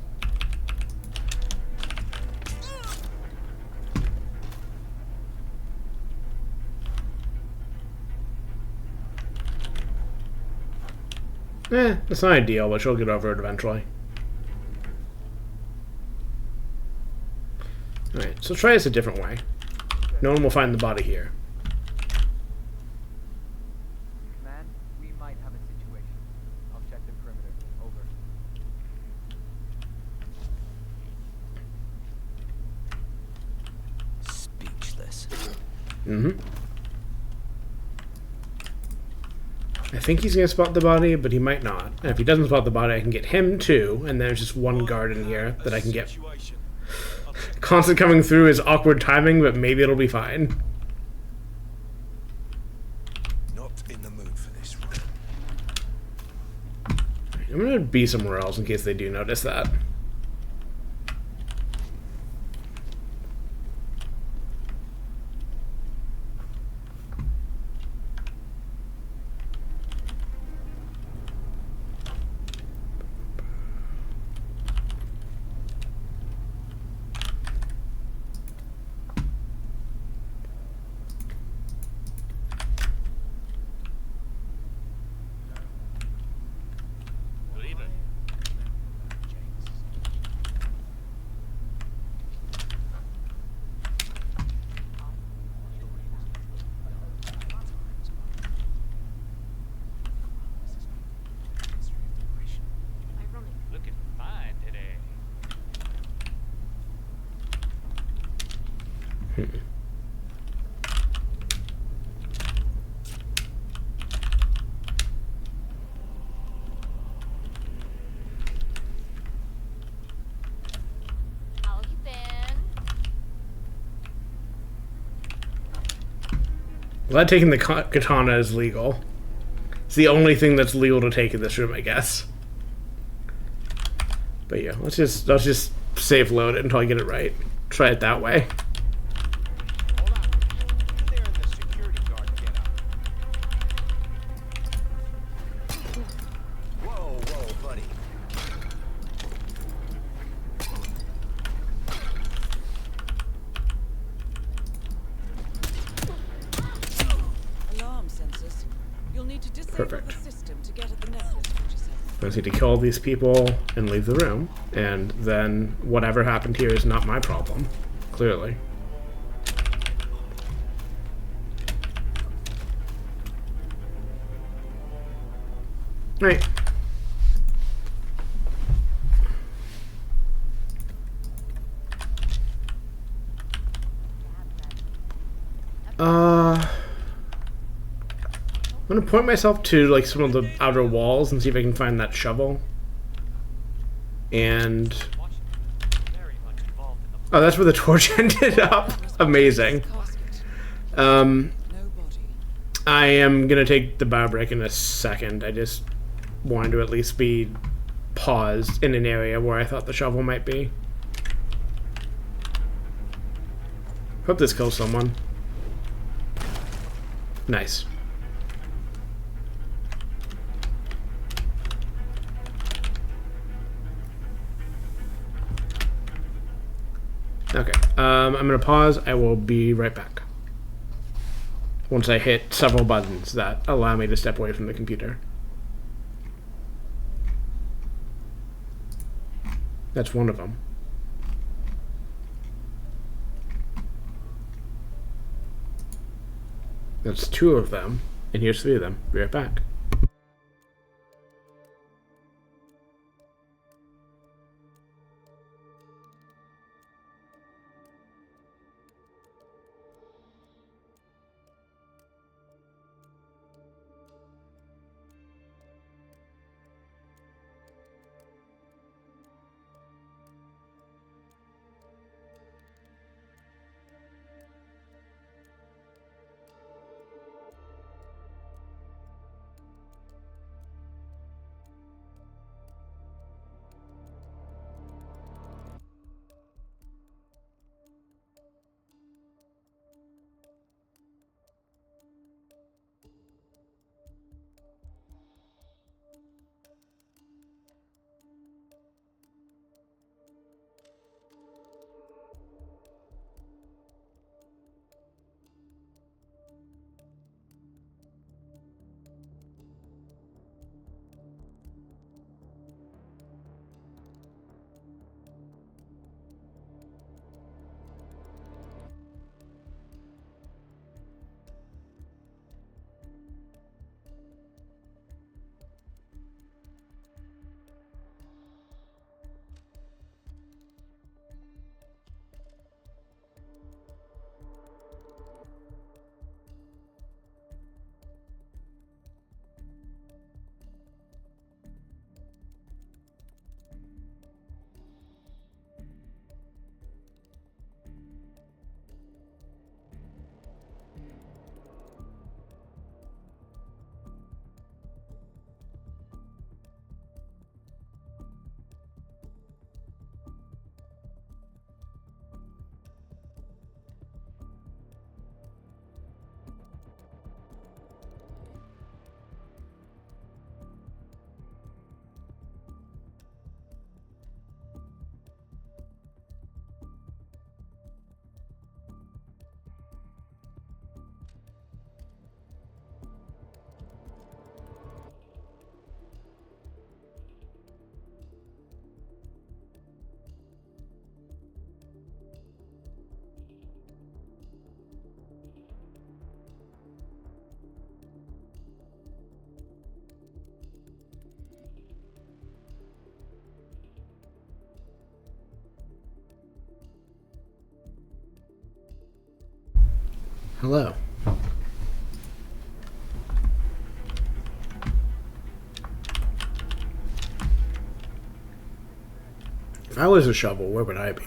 Speaker 1: It's not ideal, but she'll get over it eventually. Alright, so try this a different way. No one will find the body here.
Speaker 10: Man, we might have a situation. I'll check the perimeter. Over.
Speaker 4: Speechless.
Speaker 1: Mm-hmm. I think he's gonna spot the body, but he might not. And if he doesn't spot the body, I can get him too, and there's just one guard in here that I can get. Constant coming through is awkward timing, but maybe it'll be fine.
Speaker 8: Not in the mood for this one.
Speaker 1: I'm gonna be somewhere else in case they do notice that.
Speaker 2: Looking fine today.
Speaker 7: How you been?
Speaker 1: Glad taking the katana is legal. It's the only thing that's legal to take in this room, I guess. But yeah, let's just save load it until I get it right. Try it that way.
Speaker 6: Hold on. You there in the security guard get up.
Speaker 8: Whoa, whoa, buddy.
Speaker 5: Alarm sensors. You'll need to disable
Speaker 1: Perfect.
Speaker 5: the system to get at the necklace, Roger 7.
Speaker 1: I just need to kill all these people and leave the room, and then whatever happened here is not my problem. Clearly. Right. I'm gonna point myself to like some of the outer walls and see if I can find that shovel. And
Speaker 2: Very much involved in the
Speaker 1: oh, that's where the torch ended up. Amazing.
Speaker 5: Casket.
Speaker 1: Um,
Speaker 5: No body.
Speaker 1: I am gonna take the bio break in a second. I just wanted to at least be paused in an area where I thought the shovel might be. Hope this kills someone. Nice. Okay, I'm gonna pause. I will be right back. Once I hit several buttons that allow me to step away from the computer. That's one of them. That's two of them, and here's three of them. Be right back. Hello. If I was a shovel, where would I be?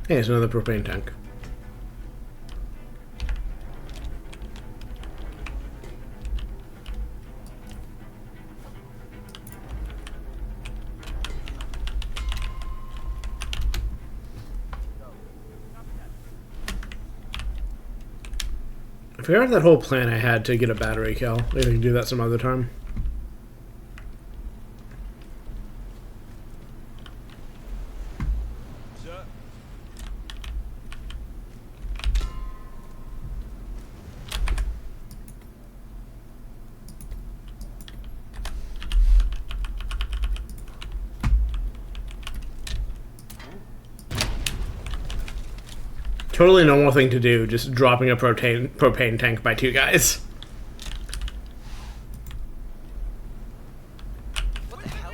Speaker 1: Hey, it's another propane tank. I forgot that whole plan I had to get a battery kill. Maybe we can do that some other time.
Speaker 6: Sir?
Speaker 1: Totally normal thing to do, just dropping a propane tank by two guys.
Speaker 9: What the hell?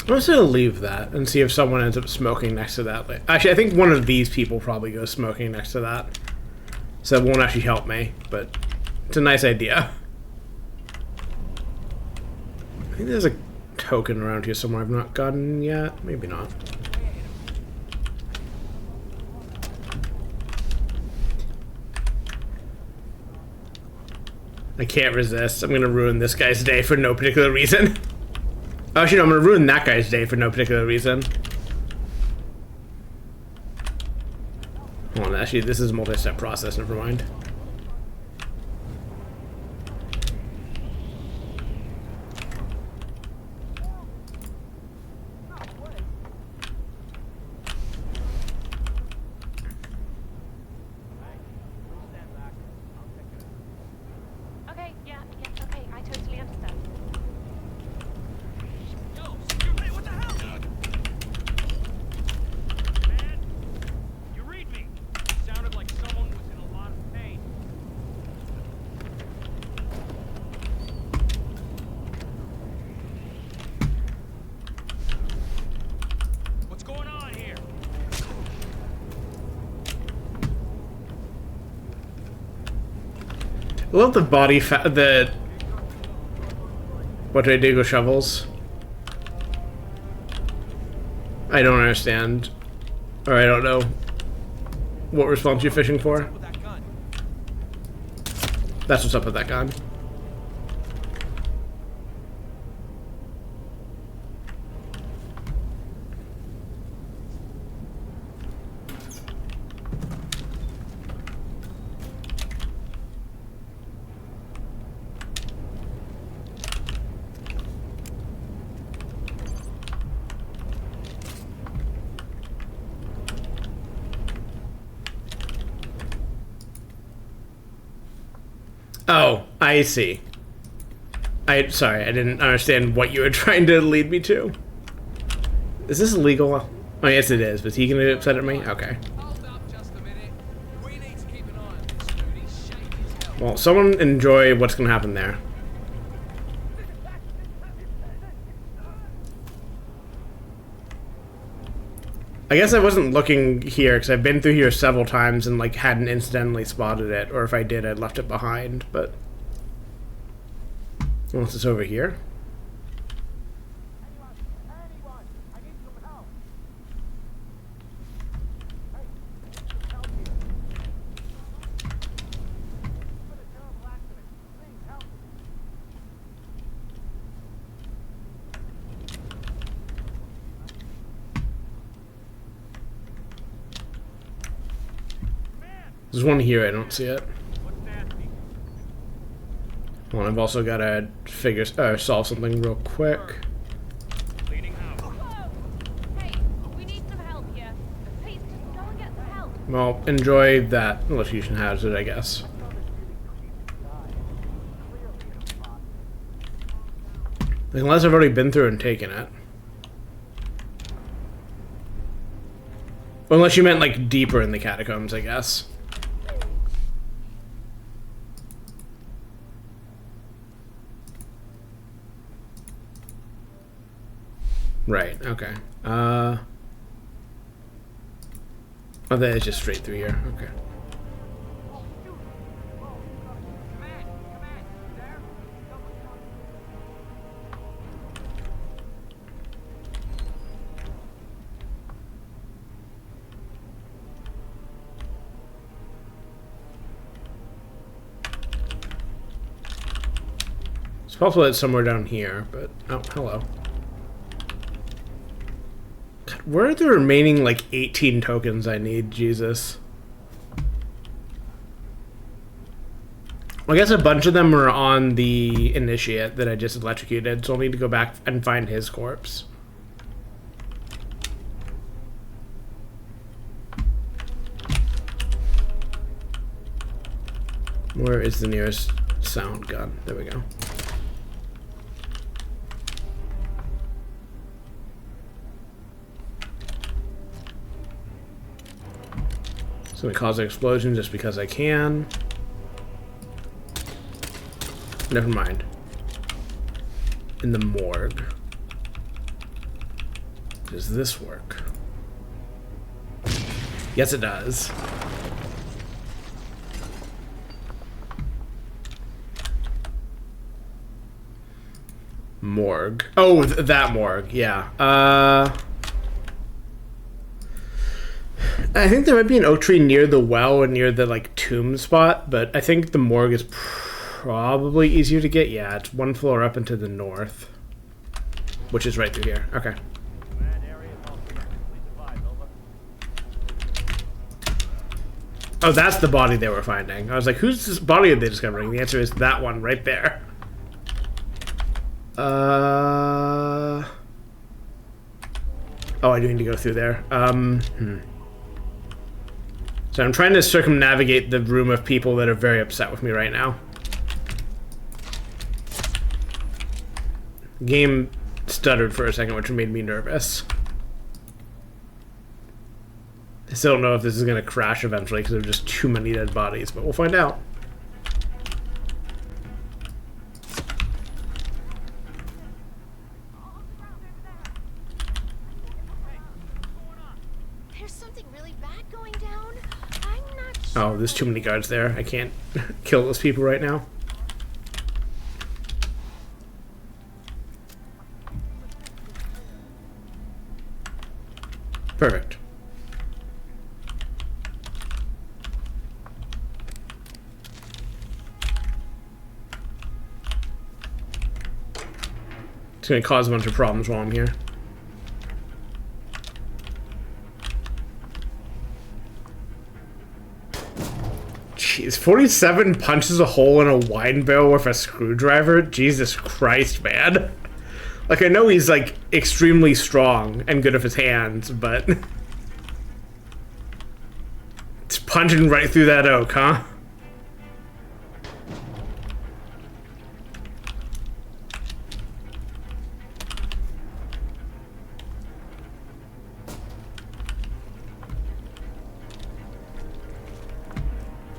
Speaker 1: I'm just gonna leave that and see if someone ends up smoking next to that. Actually, I think one of these people probably goes smoking next to that. So it won't actually help me, but it's a nice idea. I think there's a token around here somewhere I've not gotten yet. Maybe not. I can't resist. I'm gonna ruin this guy's day for no particular reason. Actually, no, I'm gonna ruin that guy's day for no particular reason. Hold on, actually, this is a multi-step process, never mind.
Speaker 7: Okay, yeah, okay, I totally understand.
Speaker 2: Yo, security, what the hell? Man, you read me. Sounded like someone was in a lot of pain. What's going on here?
Speaker 1: I love the body the... What do I do with shovels? I don't understand. Or I don't know what response you're fishing for.
Speaker 6: With that gun.
Speaker 1: That's what's up with that gun. Oh, I see. Sorry, I didn't understand what you were trying to lead me to. Is this illegal? Oh, yes it is. Was he gonna get upset at me? Okay.
Speaker 6: Hold up just a minute. We need to keep an eye on this dude. He's shaky as hell.
Speaker 1: Well, someone enjoy what's gonna happen there. I guess I wasn't looking here because I've been through here several times and like hadn't incidentally spotted it, or if I did, I'd left it behind. But unless it's over here.
Speaker 10: Anyone! I need some help! Hey, help here! It's been a terrible accident. Please help me!
Speaker 1: There's one here, I don't see it.
Speaker 2: What's nasty?
Speaker 1: Well, I've also got to solve something real quick.
Speaker 2: Cleaning house.
Speaker 3: Whoa! Hey, we need some help here. Please, just go and get some help.
Speaker 1: Well, enjoy that electrocution hazard, I guess. Unless I've already been through and taken it. Well, unless you meant, like, deeper in the catacombs, I guess. Right, okay. Oh, that is just straight through here. Okay. It's possible it's somewhere down here, but... Oh, hello. God, where are the remaining, like, 18 tokens I need? Jesus. Well, I guess a bunch of them are on the initiate that I just electrocuted, so I'll need to go back and find his corpse. Where is the nearest sound gun? There we go. It's gonna cause an explosion just because I can. Never mind. In the morgue. Does this work? Yes, it does. Morgue. Oh, that morgue. Yeah. I think there might be an oak tree near the well and near the, like, tomb spot, but I think the morgue is probably easier to get. Yeah, it's one floor up and to the north, which is right through here. Okay.
Speaker 2: Command area is all clear. Please advise, over.
Speaker 1: Oh, that's the body they were finding. I was like, whose body are they discovering? The answer is that one right there. Oh, I do need to go through there. So I'm trying to circumnavigate the room of people that are very upset with me right now. Game stuttered for a second, which made me nervous. I still don't know if this is going to crash eventually because there are just too many dead bodies, but we'll find out.
Speaker 7: There's something really bad going down. I'm not sure.
Speaker 1: Oh, there's too many guards there. I can't kill those people right now. Perfect. It's going to cause a bunch of problems while I'm here. Jeez, 47 punches a hole in a wine barrel with a screwdriver? Jesus Christ, man. Like, I know he's, like, extremely strong and good with his hands, but... It's punching right through that oak, huh?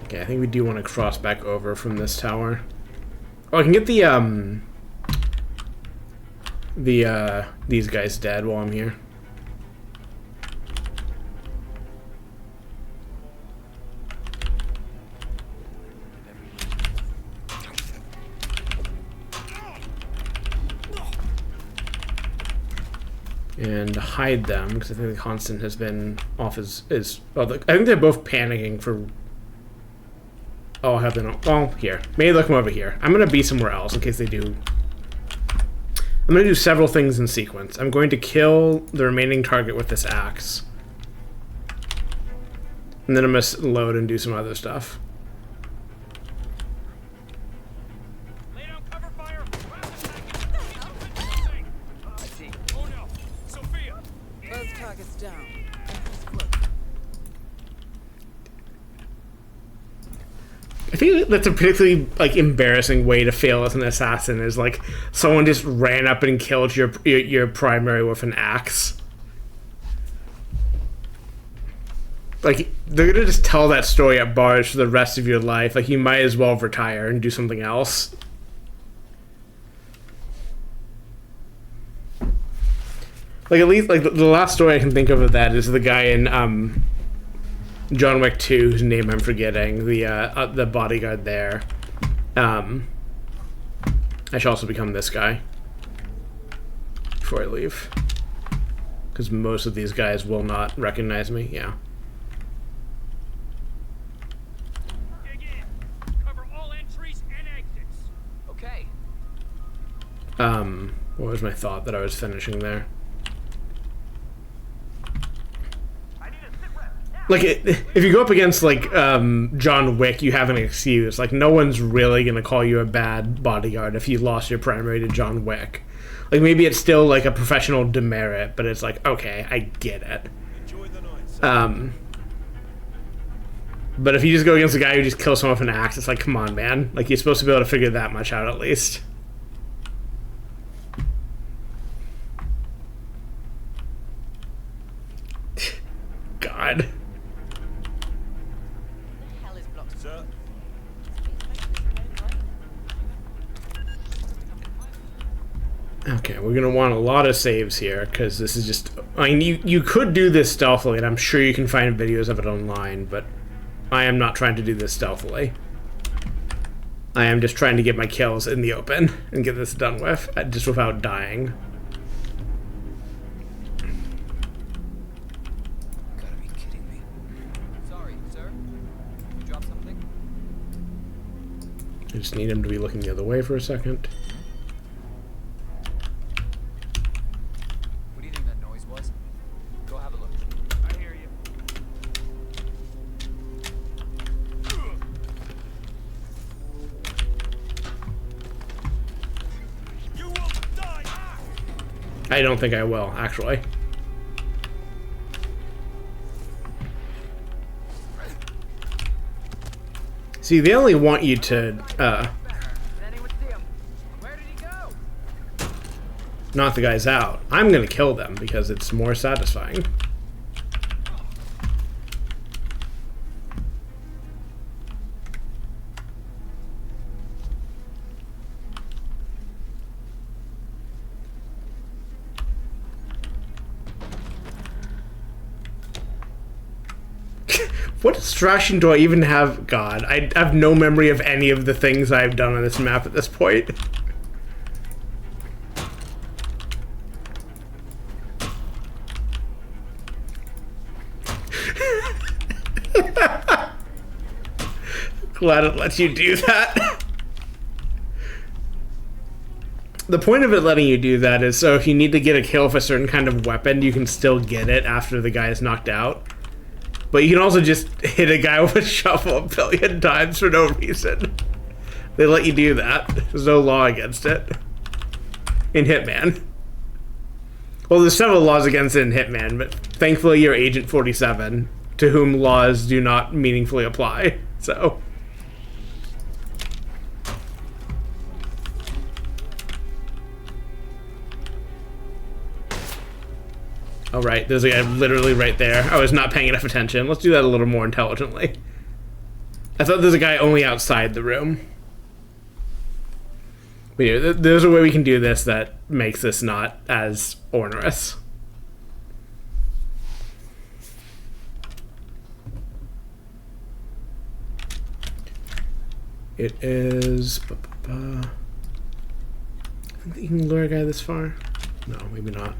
Speaker 1: Okay, I think we do want to cross back over from this tower. Oh, I can get these guys dead while I'm here. And hide them, because I think the constant has been off well, I think they're both panicking for... Oh, have they not? Well, here. Maybe they'll come over here. I'm going to be somewhere else in case they do. I'm going to do several things in sequence. I'm going to kill the remaining target with this axe. And then I'm gonna load and do some other stuff.
Speaker 2: Lay down cover fire.
Speaker 10: I see.
Speaker 2: Oh no. Sophia.
Speaker 5: Both targets down.
Speaker 1: I think that's a particularly like embarrassing way to fail as an assassin. Is like someone just ran up and killed your primary with an axe. Like they're gonna just tell that story at bars for the rest of your life. Like you might as well retire and do something else. Like at least like the last story I can think of that is the guy in John Wick 2, whose name I'm forgetting, the bodyguard there. I should also become this guy before I leave, because most of these guys will not recognize me. Yeah.
Speaker 2: Dig in. Cover all entries and exits.
Speaker 10: Okay.
Speaker 1: What was my thought that I was finishing there? Like, if you go up against, like, John Wick, you have an excuse. Like, no one's really gonna call you a bad bodyguard if you lost your primary to John Wick. Like, maybe it's still, like, a professional demerit, but it's like, okay, I get it.
Speaker 6: Enjoy the night, sir.
Speaker 1: But if you just go against a guy who just kills someone with an axe, it's like, come on, man. Like, you're supposed to be able to figure that much out, at least. God.
Speaker 6: Sir,
Speaker 1: Okay, we're gonna want a lot of saves here, because this is just... I mean, you could do this stealthily, and I'm sure you can find videos of it online, but I am not trying to do this stealthily. I am just trying to get my kills in the open and get this done with, just without dying.
Speaker 8: Gotta be kidding me.
Speaker 10: Sorry, sir. You dropped something?
Speaker 1: I just need him to be looking the other way for a second.
Speaker 10: What do you think that noise was? Go have a look.
Speaker 2: I hear you.
Speaker 6: you will die.
Speaker 1: I don't think I will, actually. See, they only want you to,
Speaker 10: Did anyone see him? Where did he go?
Speaker 1: knock the guys out. I'm gonna kill them because it's more satisfying. What distraction do I even have? God, I have no memory of any of the things I've done on this map at this point. Glad it lets you do that. The point of it letting you do that is so if you need to get a kill with a certain kind of weapon, you can still get it after the guy is knocked out. But you can also just hit a guy with a shovel a billion times for no reason. They let you do that. There's no law against it. In Hitman. Well, there's several laws against it in Hitman, but thankfully you're Agent 47, to whom laws do not meaningfully apply. So... Oh, right. There's a guy literally right there. I was not paying enough attention. Let's do that a little more intelligently. I thought there's a guy only outside the room. But yeah, there's a way we can do this that makes this not as onerous. It is... I think that you can lure a guy this far? No, maybe not.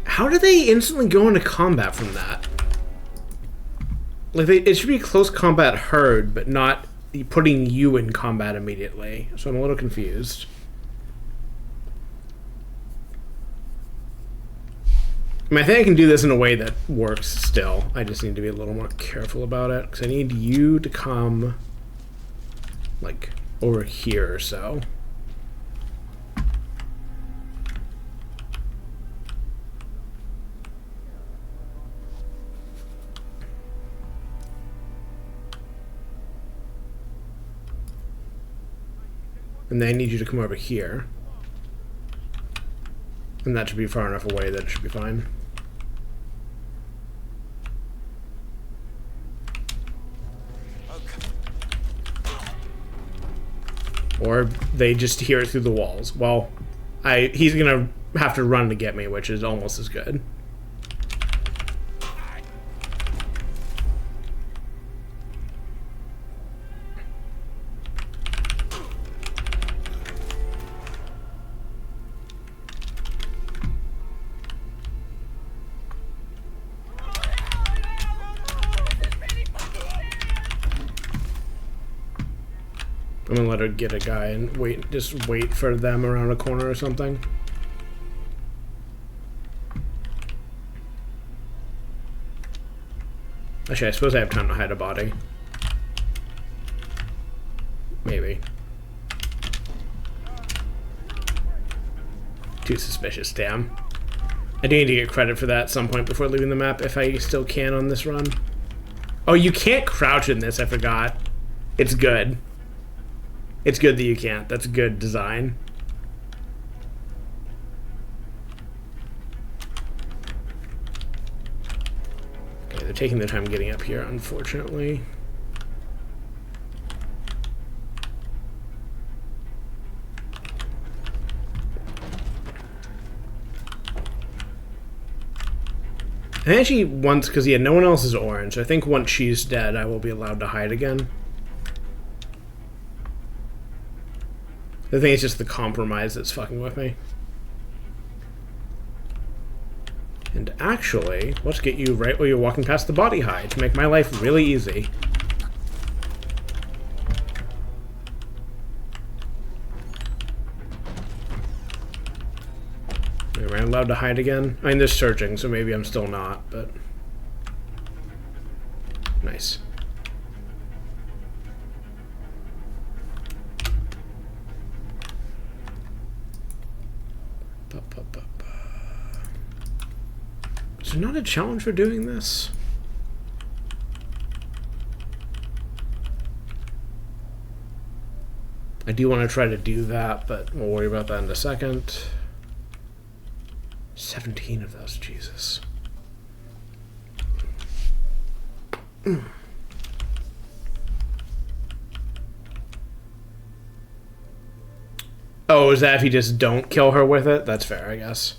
Speaker 1: How do they instantly go into combat from that? Like, it should be close combat heard, but not putting you in combat immediately. So I'm a little confused. I mean, I think I can do this in a way that works still. I just need to be a little more careful about it. Because I need you to come, like, over here or so. And then I need you to come over here. And that should be far enough away that it should be fine. Or they just hear it through the walls. Well, he's gonna have to run to get me, which is almost as good. I'm gonna let her get a guy and wait, just wait for them around a corner or something. Actually, I suppose I have time to hide a body. Maybe. Too suspicious, damn. I do need to get credit for that at some point before leaving the map, if I still can on this run. Oh, you can't crouch in this, I forgot. It's good. It's good that you can't. That's good design. Okay, they're taking their time getting up here, unfortunately. And actually, once, because no one else is orange, I think once she's dead, I will be allowed to hide again. I think it's just the compromise that's fucking with me. And actually, let's get you right where you're walking past the body hide to make my life really easy. Am I allowed to hide again? I mean, they're searching, so maybe I'm still not, but... Nice. Is there not a challenge for doing this? I do want to try to do that, but we'll worry about that in a second. 17 of those, Jesus. Oh, is that if you just don't kill her with it? That's fair, I guess.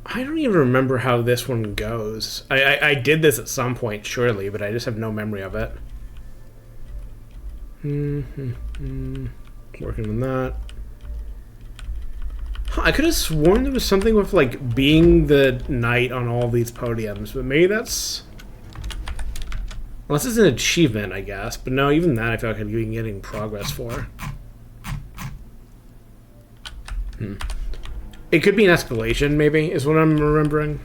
Speaker 1: I don't even remember how this one goes. I did this at some point, surely, but I just have no memory of it. Working on that. Huh, I could have sworn there was something with, like, being the knight on all these podiums, but maybe that's... Unless it's an achievement, I guess. But no, even that I feel like I'd be getting progress for. It could be an escalation, maybe, is what I'm remembering.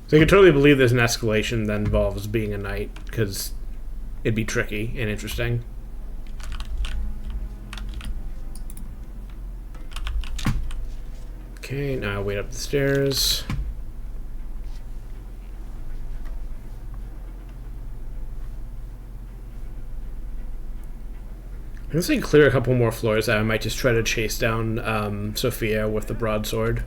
Speaker 1: So I could totally believe there's an escalation that involves being a knight, because it'd be tricky and interesting. Okay, now I'll wait up the stairs. Once I clear a couple more floors, I might just try to chase down Sophia with the broadsword.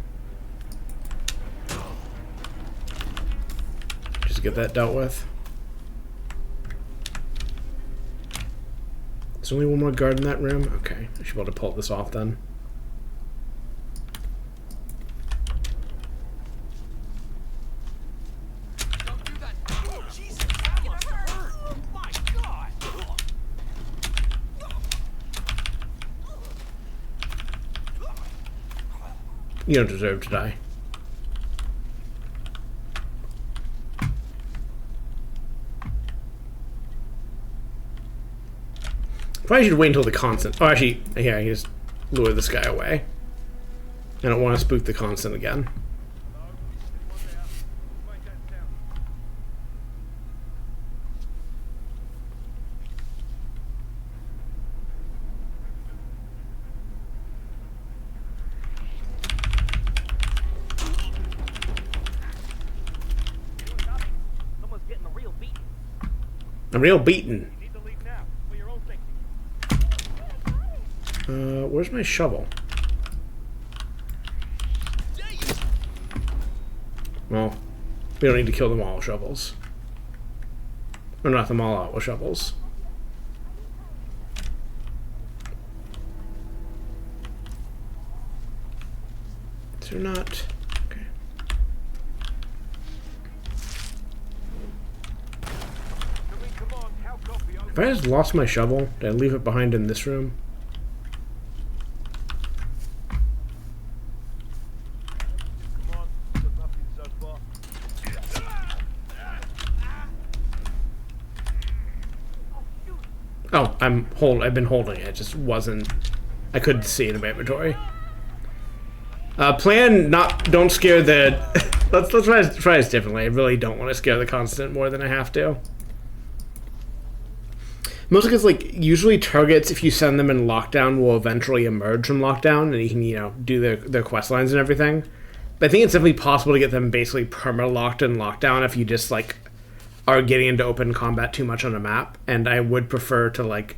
Speaker 1: Just get that dealt with. There's only one more guard in that room? Okay, I should be able to pull this off then. You don't deserve to die. Probably should wait until the constant. Oh, actually, yeah, I can just lure this guy away. I don't want to spook the constant again.
Speaker 2: Someone's getting a real beat.
Speaker 1: A real beating.
Speaker 2: You need to leave now, for your own safety.
Speaker 1: Where's my shovel? Well, we don't need to kill them all with shovels. Or knock them all out with shovels. Is there not? Okay.
Speaker 2: Come on, how copy?
Speaker 1: Have I just lost my shovel? Did I leave it behind in this room?
Speaker 2: Come on, so nothing so far.
Speaker 1: Oh, I've been holding it. It just wasn't. I couldn't see it in my inventory. Don't scare the. let's try this differently. I really don't want to scare the constant more than I have to. Mostly because, like, usually targets, if you send them in lockdown, will eventually emerge from lockdown, and you can, do their quest lines and everything. But I think it's definitely possible to get them basically perma-locked in lockdown if you just, like, are getting into open combat too much on a map. And I would prefer to, like,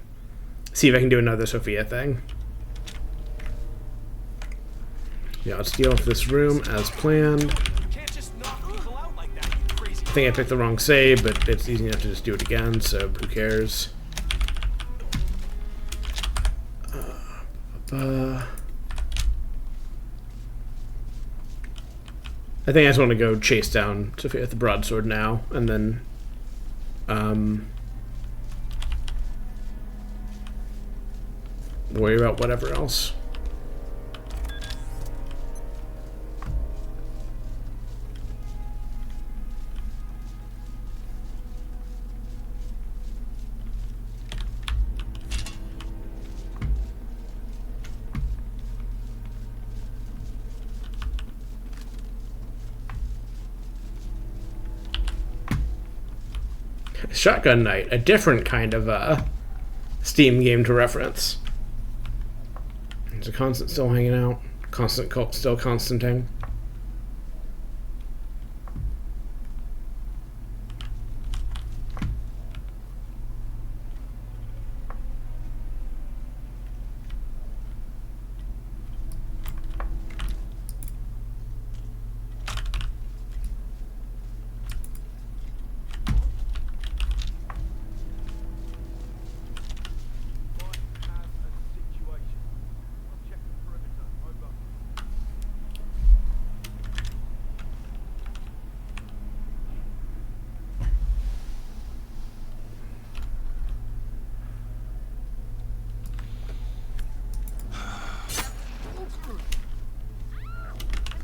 Speaker 1: see if I can do another Sophia thing. Yeah, let's deal with this room as planned.
Speaker 6: Can't just knock people out like that, you crazy.
Speaker 1: I think I picked the wrong save, but it's easy enough to just do it again, so who cares? I think I just want to go chase down Sophia with the broadsword now, and then worry about whatever else. Shotgun Knight, a different kind of Steam game to reference. There's a constant still hanging out. Constant cult still constanting.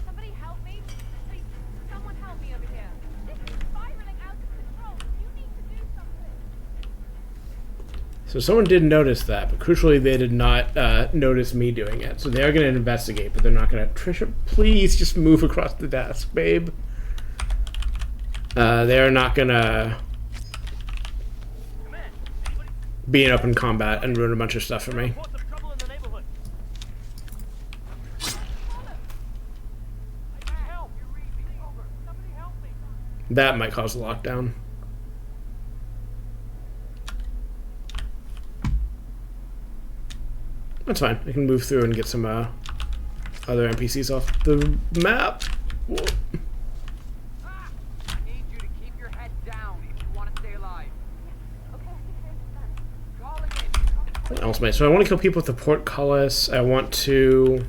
Speaker 7: Somebody help me. Please, someone help me over here. This is spiraling out of control. You need to do something.
Speaker 1: So someone did notice that, but crucially they did not notice me doing it. So they are going to investigate, but they're not going to... Trisha, please just move across the desk, babe. They are not going to be in open combat and ruin a bunch of stuff for me.
Speaker 2: Report some trouble in the neighborhood. Help! You read me. Over. Somebody help me.
Speaker 1: That might cause a lockdown. That's fine. I can move through and get some other NPCs off the map. Whoa.
Speaker 10: I need you to keep your head down if you want to stay alive.
Speaker 7: Okay, I understand.
Speaker 10: Calling in.
Speaker 1: What else, mate? So I want to kill people with the portcullis. I want to...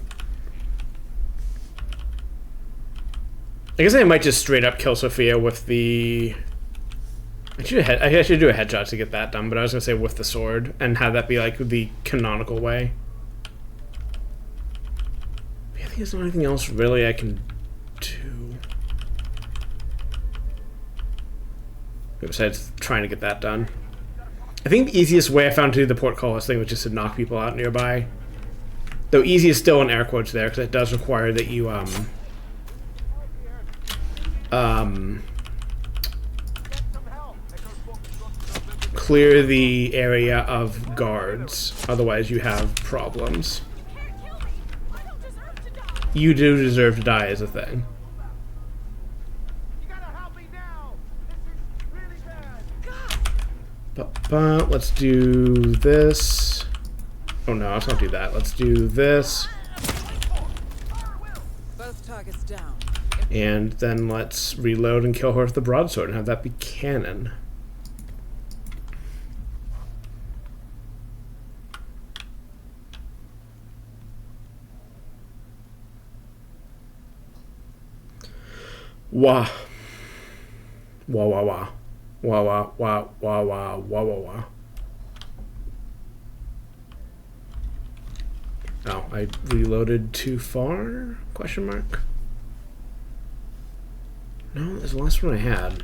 Speaker 1: I guess I might just straight up kill Sophia with the... I should do a headshot to get that done, but I was going to say with the sword and have that be like the canonical way. I think there's not anything else really I can do. Besides trying to get that done. I think the easiest way I found to do the portcullis thing was just to knock people out nearby. Though easy is still in air quotes there, because it does require that you clear the area of guards. Otherwise, you have problems. You do deserve to die as a thing. But let's do this. Oh no, let's not do that. Let's do this.
Speaker 5: Both targets down.
Speaker 1: And then let's reload and kill her with the broadsword and have that be canon. Wah. Wah wah wah. Wah wah wah wah wah wah wah wah. Oh, I reloaded too far? Question mark. No, that's the last one I had.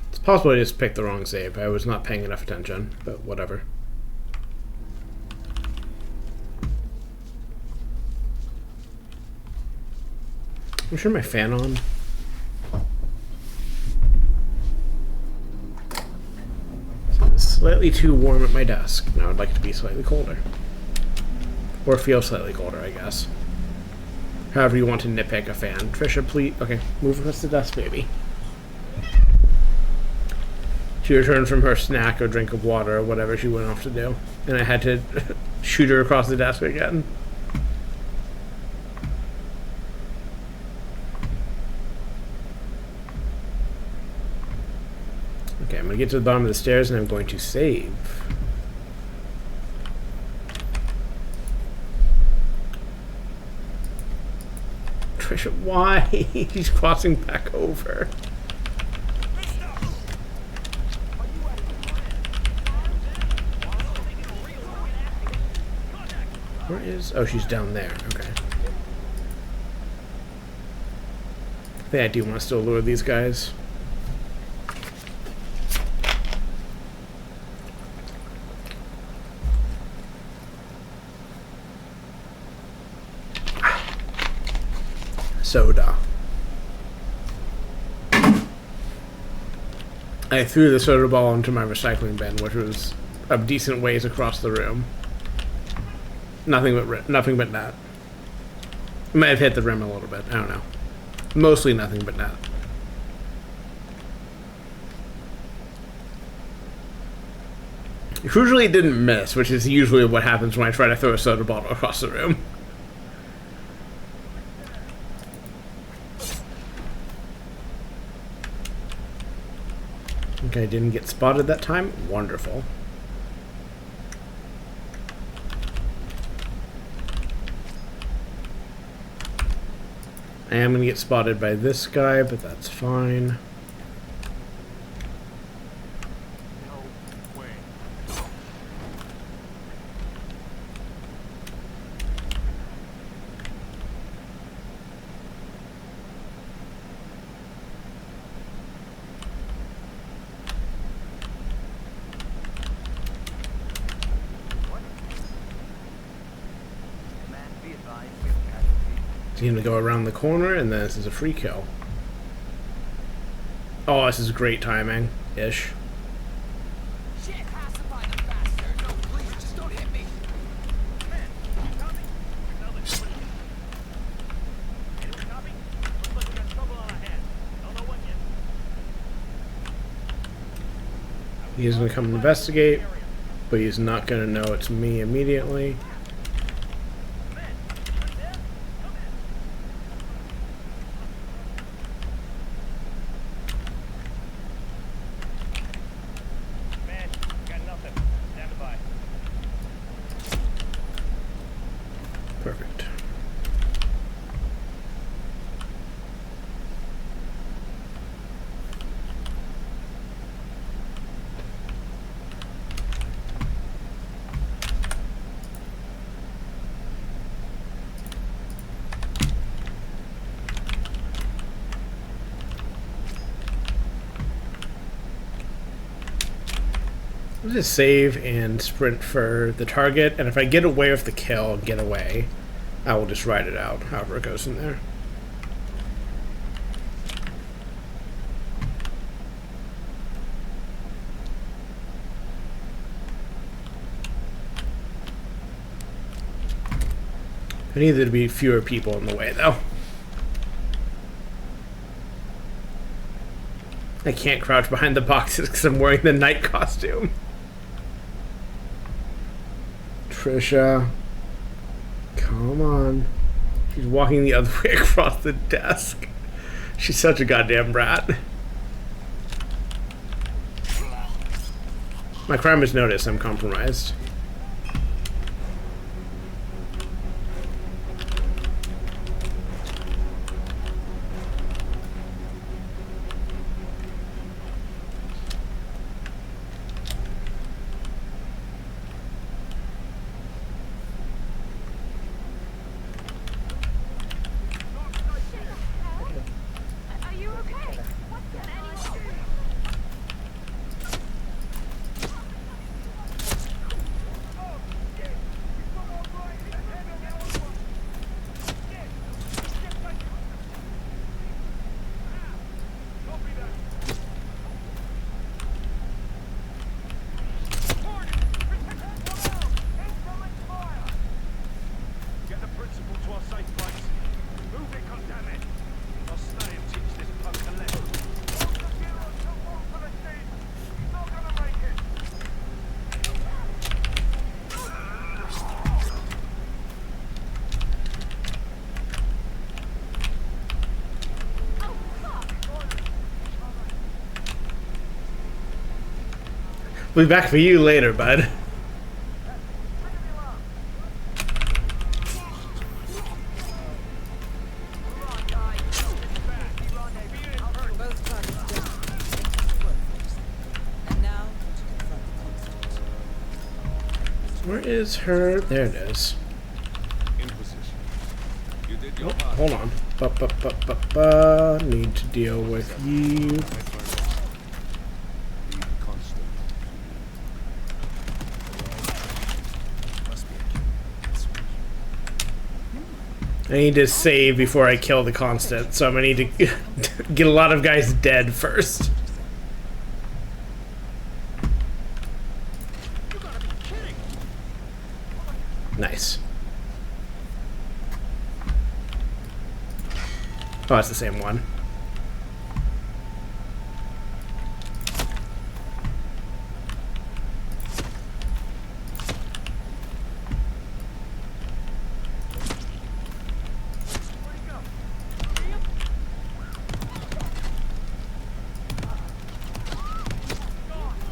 Speaker 1: It's possible I just picked the wrong save. I was not paying enough attention, but whatever. I'm sure my fan on. So it's slightly too warm at my desk. Now I'd like it to be slightly colder. Or feel slightly colder, I guess. However you want to nitpick a fan. Trisha, please. Okay, move across the desk, baby. She returned from her snack or drink of water or whatever she went off to do. And I had to shoot her across the desk again. Okay, I'm going to get to the bottom of the stairs and I'm going to save. Trisha, why? He's crossing back over. Where is... Oh, she's down there. Okay. I think I do want to still lure these guys. Soda. I threw the soda ball into my recycling bin, which was a decent ways across the room. Nothing but net. It might have hit the rim a little bit. I don't know. Mostly nothing but net. Crucially, it didn't miss, which is usually what happens when I try to throw a soda bottle across the room. Okay, I didn't get spotted that time. Wonderful. I am going to get spotted by this guy, but that's fine. He's going to go around the corner, and then this is a free kill. Oh, this is great timing. Ish.
Speaker 2: Shit, pacify the bastard. No, please, just don't hit me. Man, you copy? Anyone copy? Looks like we got trouble on our hands. Don't know what yet.
Speaker 1: He's going to come investigate, but he's not going to know it's me immediately. Perfect. I'll just save and sprint for the target, and if I get away with the kill and get away, I will just ride it out, however it goes in there. I need there to be fewer people in the way, though. I can't crouch behind the boxes because I'm wearing the night costume. Trisha. Come on. She's walking the other way across the desk. She's such a goddamn brat. My crime is noticed. I'm compromised.
Speaker 7: Are you okay? What can anyone do?
Speaker 6: Get the principal to our safe place. Move it, goddammit! I'll stay and teach this punk a lesson. He's not gonna make it.
Speaker 1: We'll be back for you later, bud.
Speaker 5: Both targets down. Nice work, folks. And now to confront the constant.
Speaker 1: Where is her? There it is.
Speaker 6: In position. You did your
Speaker 1: Oh,
Speaker 6: part.
Speaker 1: hold on. Ba. Need to deal with you.
Speaker 6: Be constant.
Speaker 8: Must be a switch.
Speaker 1: I need to save before I kill the constant, so I'm gonna need to get a lot of guys dead first. Nice. Oh, it's the same one.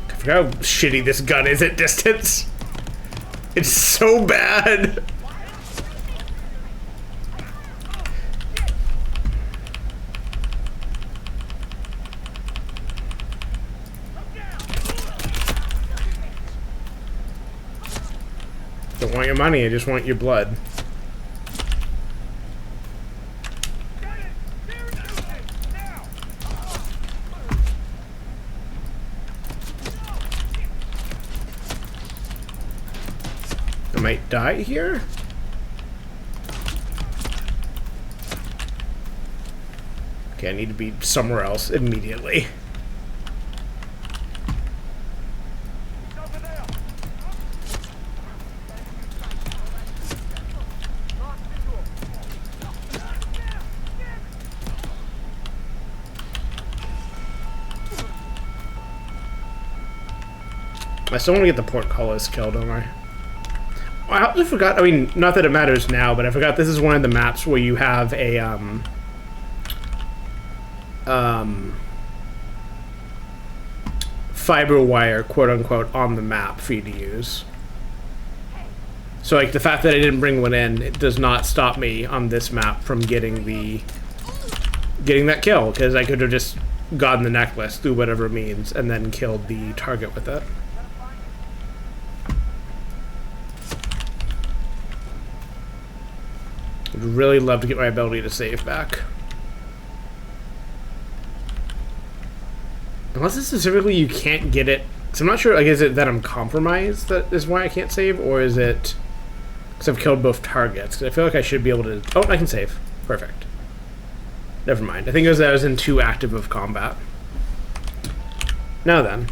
Speaker 1: I forgot how shitty this gun is at distance. It's so bad. Don't want your money, I just want your blood. I might die here? Okay, I need to be somewhere else immediately. I still want to get the portcullis killed, don't I? I also forgot, I mean, not that it matters now, but I forgot this is one of the maps where you have a, fiber wire, quote-unquote, on the map for you to use. So, like, the fact that I didn't bring one in, it does not stop me on this map from getting that kill, because I could have just gotten the necklace through whatever means and then killed the target with it. Would really love to get my ability to save back. Unless it's specifically you can't get it So I'm not sure, like, is it that I'm compromised that is why I can't save, or is it because I've killed both targets? Because I feel like I should be able to... Oh, I can save. Perfect. Never mind. I think it was that I was in too active of combat. Now then.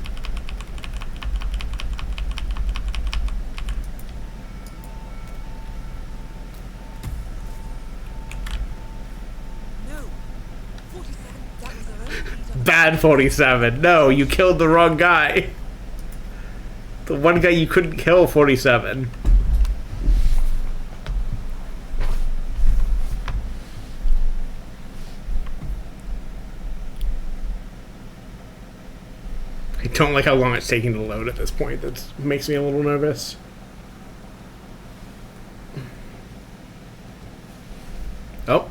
Speaker 5: No. 47. That was our only lead on
Speaker 1: Bad 47. No, you killed the wrong guy. The one guy you couldn't kill, 47. I don't like how long it's taking to load at this point. That makes me a little nervous. Oh.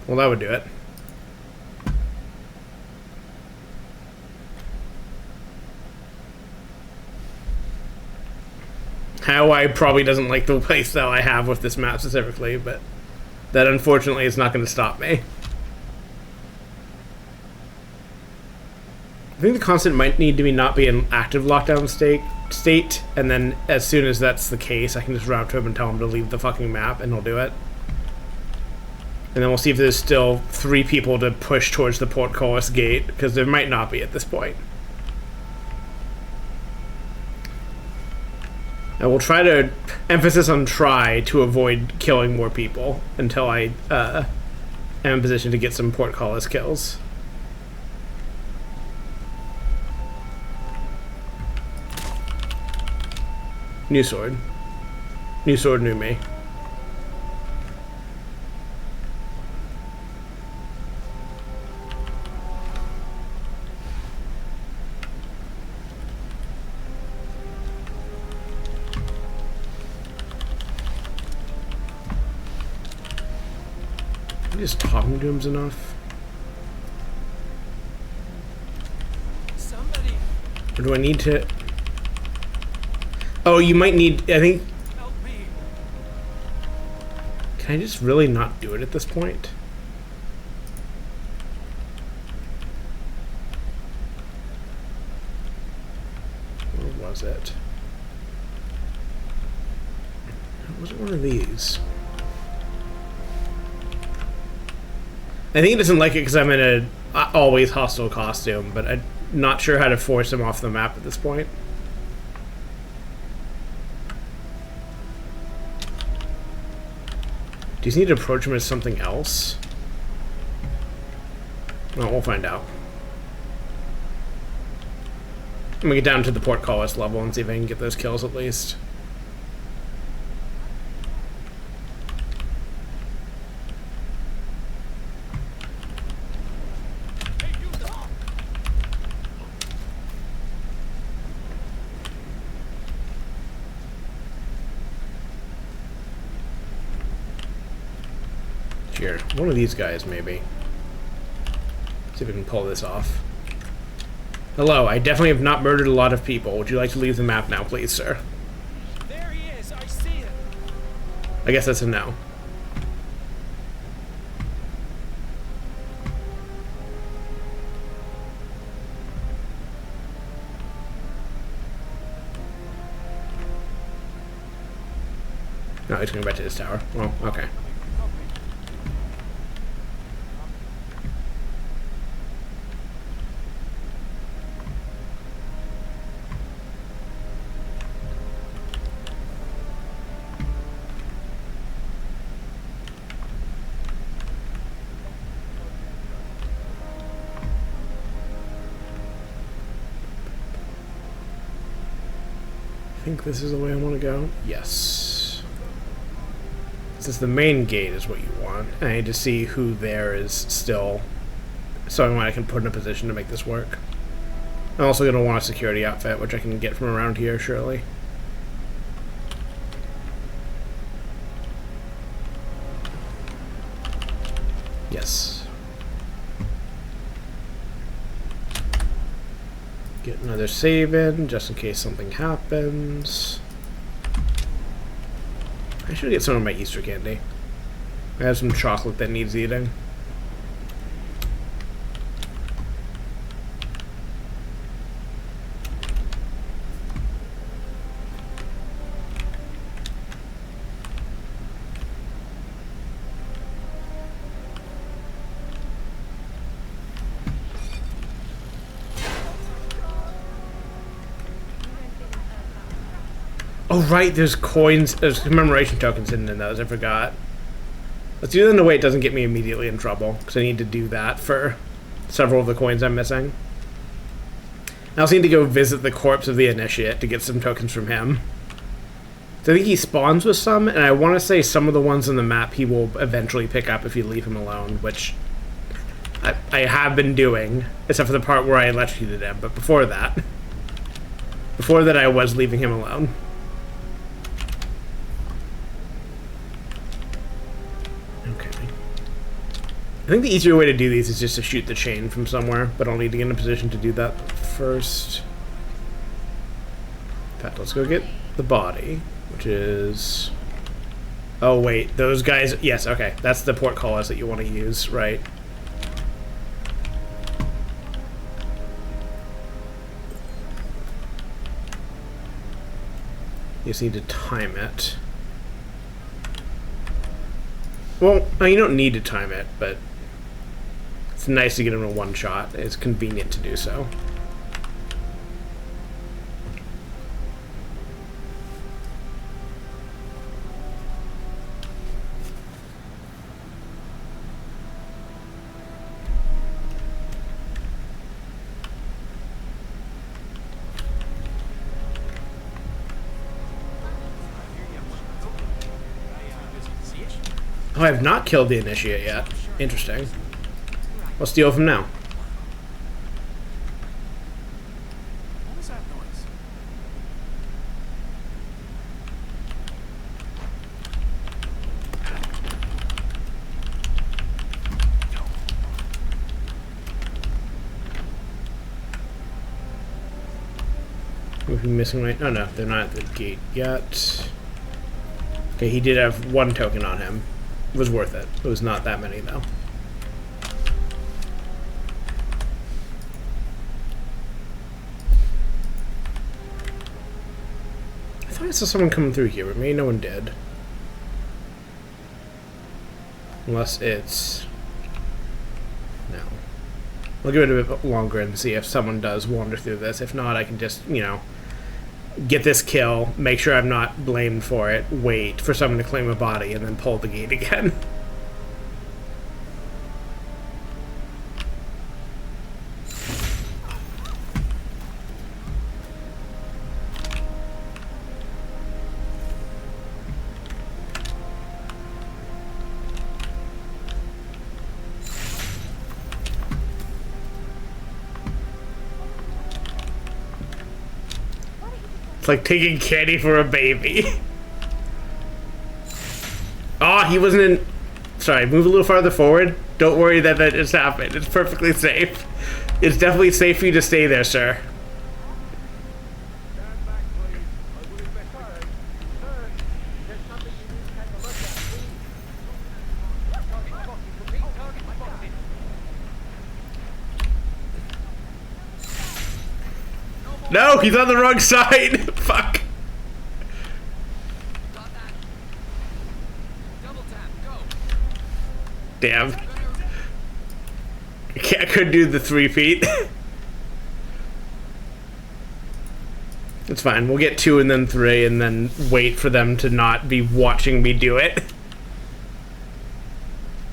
Speaker 1: Well, that would do it. Hawaii probably doesn't like the playstyle I have with this map specifically, but that unfortunately is not going to stop me. I think the constant might need to be not be in active lockdown state, and then as soon as that's the case, I can just route to him and tell him to leave the fucking map, and he'll do it. And then we'll see if there's still 3 people to push towards the portcullis gate, because there might not be at this point. I will try to emphasis on try to avoid killing more people until I am in position to get some portcullis kills. New sword. New sword, new me. Just talking to him's enough.
Speaker 5: somebody.
Speaker 1: Or do I need to... Oh, you might need... I think...
Speaker 5: Help me.
Speaker 1: Can I just really not do it at this point? Where was it? Was it one of these? I think it doesn't like it because I'm in a always hostile costume, but I'm not sure how to force him off the map at this point. Do you need to approach him as something else? Well, we'll find out. I'm gonna get down to the portcullis level and see if I can get those kills at least. Here, one of these guys maybe. See if we can pull this off. Hello, I definitely have not murdered a lot of people. Would you like to leave the map now, please, sir?
Speaker 5: There he is. I see him.
Speaker 1: I guess that's a no. No, he's going back to his tower. Well, okay. I think this is the way I want to go. Yes. Since the main gate is what you want, I need to see who there is still, so I can put in a position to make this work. I'm also going to want a security outfit, which I can get from around here, surely. Yes. Get another save in, just in case something happens. I should get some of my Easter candy. I have some chocolate that needs eating. Oh, right, there's coins, there's commemoration tokens hidden in those, I forgot. Let's do that in a way it doesn't get me immediately in trouble, because I need to do that for several of the coins I'm missing. I also need to go visit the corpse of the initiate to get some tokens from him. So I think he spawns with some, and I want to say some of the ones on the map he will eventually pick up if you leave him alone, which I have been doing, except for the part where I electrocuted him, but before that I was leaving him alone. Okay. I think the easier way to do these is just to shoot the chain from somewhere, but I'll need to get in a position to do that first. In fact, let's go get the body, which is... Oh, wait, those guys... Yes, okay, that's the portcullis that you want to use, right? You just need to time it. Well, no, you don't need to time it, but it's nice to get him in one shot. It's convenient to do so. Oh, I have not killed the initiate yet. Interesting. I'll steal from now.
Speaker 6: What was that noise?
Speaker 1: We've been missing right. Oh no, they're not at the gate yet. Okay, he did have one token on him. It was worth it. It was not that many though. I thought I saw someone coming through here, but maybe no one did. Unless it's... No. I'll give it a bit longer and see if someone does wander through this. If not, I can just, you know, get this kill, make sure I'm not blamed for it, wait for someone to claim a body, and then pull the gate again. It's like taking candy for a baby. Oh, he wasn't in... Sorry, move a little farther forward. Don't worry that just happened. It's perfectly safe. It's definitely safe for you to stay there, sir.
Speaker 6: Stand back, please. I will investigate.
Speaker 10: Sir, there's something you need to take a look at, please. Target spotted. Repeat, target spotted.
Speaker 1: No, he's on the wrong side. Fuck.
Speaker 2: Got that. Double tap, go.
Speaker 1: Damn. I couldn't do the 3 feet. It's fine. We'll get 2 and then 3 and then wait for them to not be watching me do it.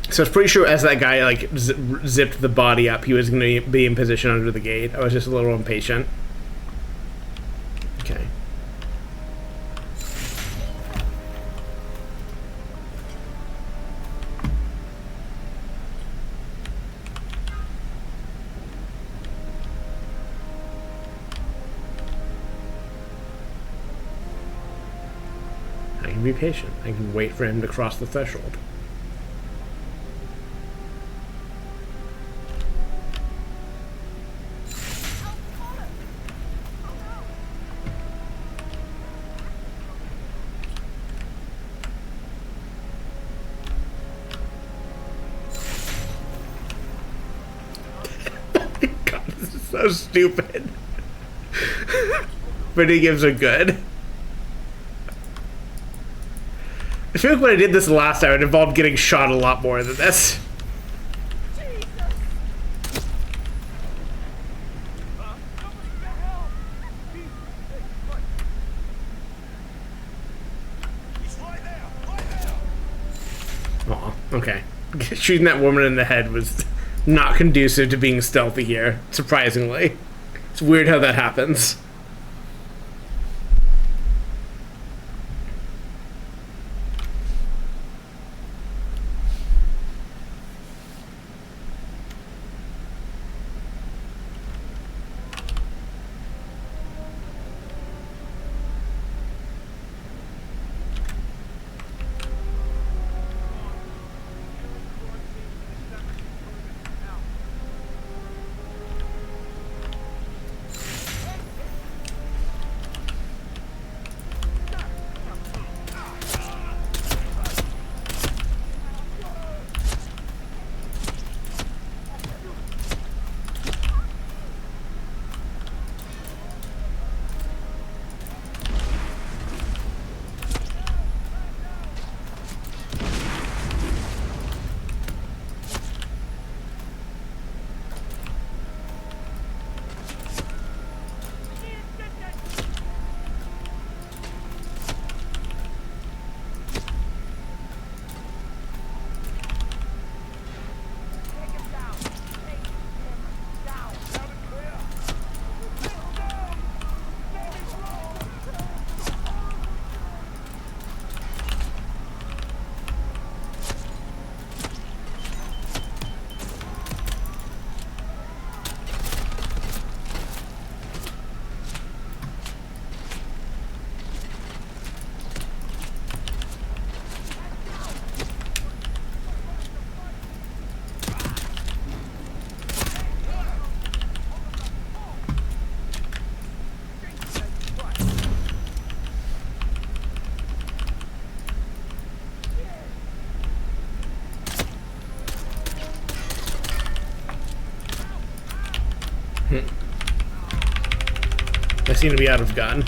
Speaker 1: So I was pretty sure as that guy like zipped the body up, he was going to be in position under the gate. I was just a little impatient. Okay. I can be patient. I can wait for him to cross the threshold. God, this is so stupid. But he gives a good. I feel like when I did this last time, it involved getting shot a lot more than this. Okay. Shooting that woman in the head was not conducive to being stealthy here, surprisingly. It's weird how that happens. I seem to be out of gun.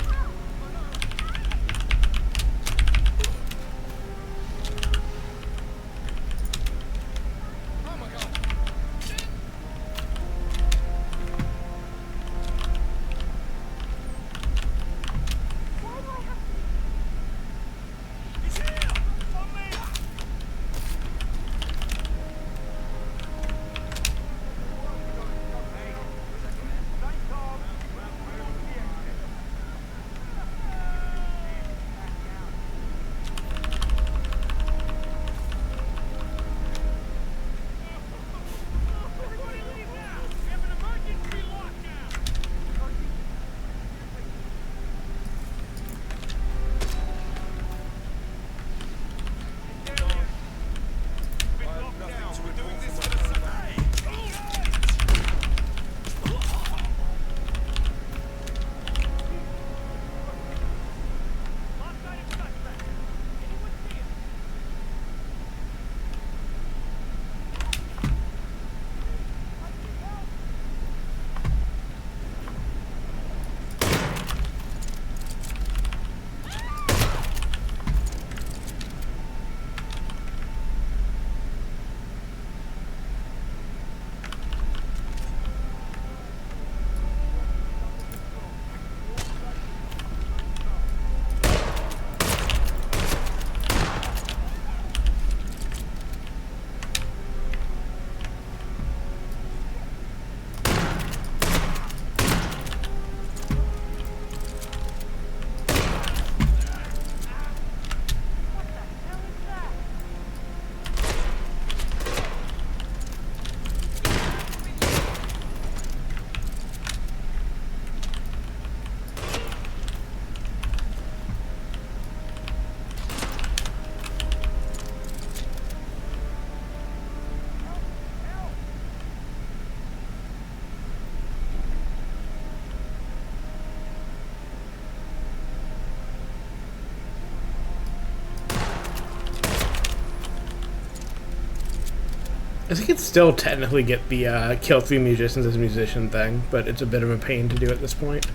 Speaker 1: I think it's still technically get the kill 3 musicians as a musician thing, but it's a bit of a pain to do at this point.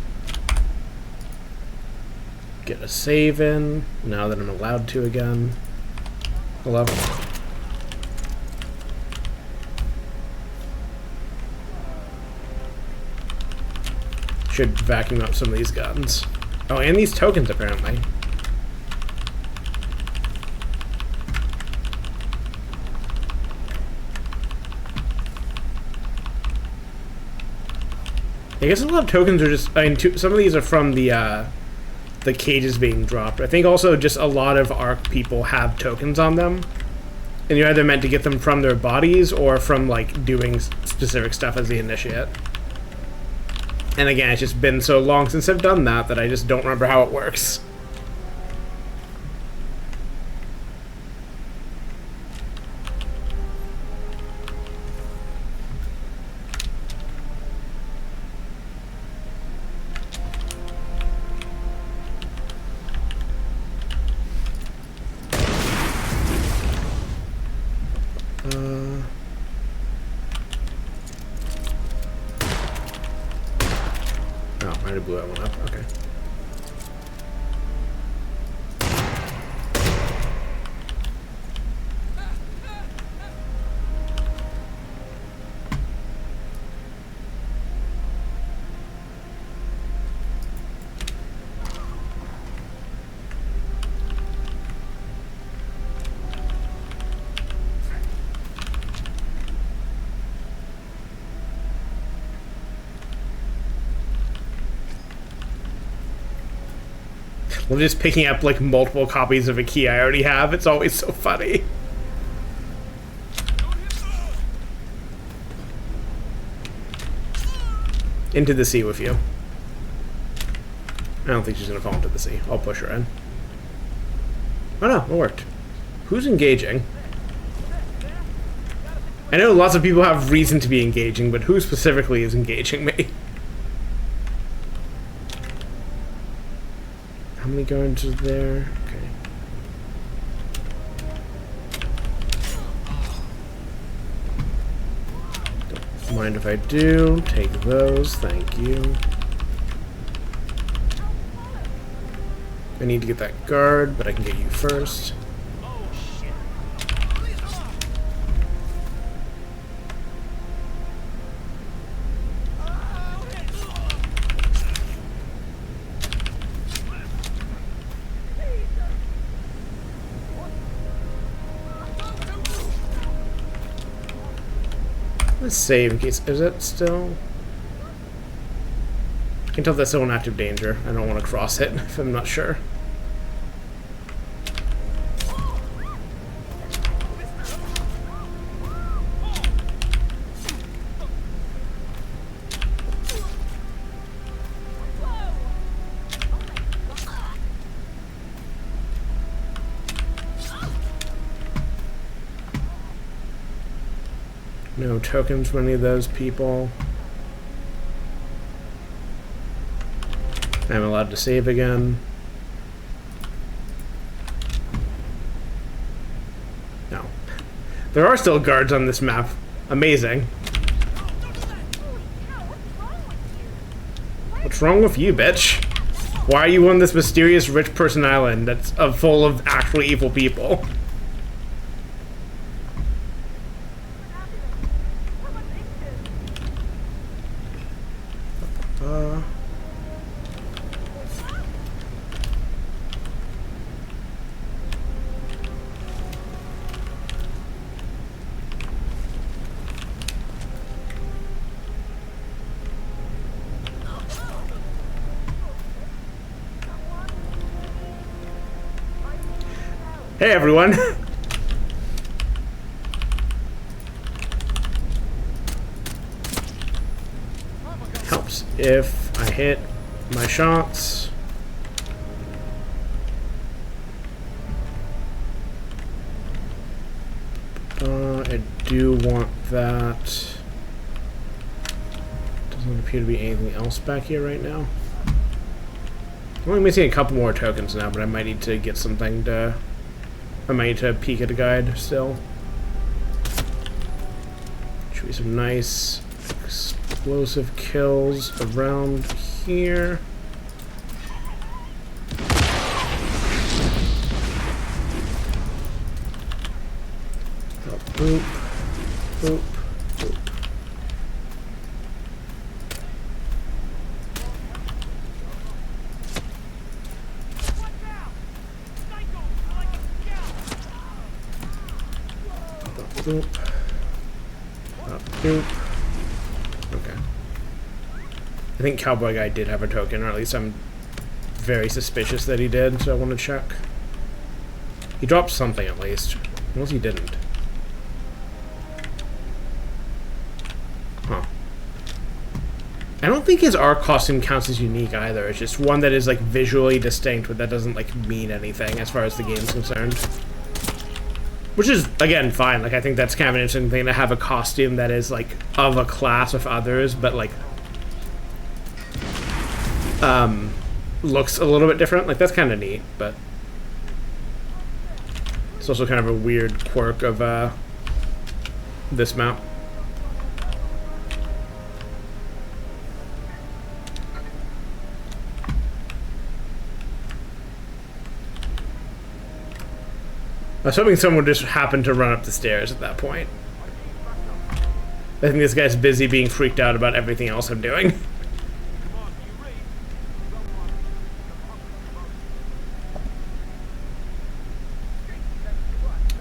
Speaker 1: Get a save in, now that I'm allowed to again. Hello? Should vacuum up some of these guns. Oh, and these tokens apparently. I guess a lot of tokens are just. I mean, some of these are from the cages being dropped. I think also just a lot of ARC people have tokens on them, and you're either meant to get them from their bodies or from like doing specific stuff as the initiate. And again, it's just been so long since I've done that that I just don't remember how it works. Oh, I already blew that one up. Okay. I'm just picking up like multiple copies of a key I already have. It's always so funny. Into the sea with you. I don't think she's gonna fall into the sea. I'll push her in. Oh no, it worked. Who's engaging? I know lots of people have reason to be engaging, but who specifically is engaging me? How many guards are there? Okay. Don't mind if I do. Take those. Thank you. I need to get that guard, but I can get you first. Let's save in case. Is it still? I can tell that's still in active danger. I don't want to cross it if I'm not sure. No tokens for any of those people. I'm allowed to save again. No. There are still guards on this map. Amazing. What's wrong with you, bitch? Why are you on this mysterious rich person island that's full of actually evil people? Hey everyone! Helps if I hit my shots. I do want that. Doesn't appear to be anything else back here right now. I'm only missing a couple more tokens now, but I might need to get something to... I might need to peek at a guide still. Should be some nice explosive kills around here. Oh, boop, boop, boop. Boop. Boop. Okay. I think Cowboy Guy did have a token, or at least I'm very suspicious that he did, so I want to check. He dropped something at least. Unless he didn't. Huh. I don't think his art costume counts as unique either. It's just one that is like visually distinct, but that doesn't like mean anything as far as the game's concerned. Which is, again, fine. Like, I think that's kind of an interesting thing to have a costume that is like of a class with others, but like looks a little bit different. Like, that's kind of neat, but it's also kind of a weird quirk of this map. I was hoping someone would just happen to run up the stairs at that point. I think this guy's busy being freaked out about everything else I'm doing.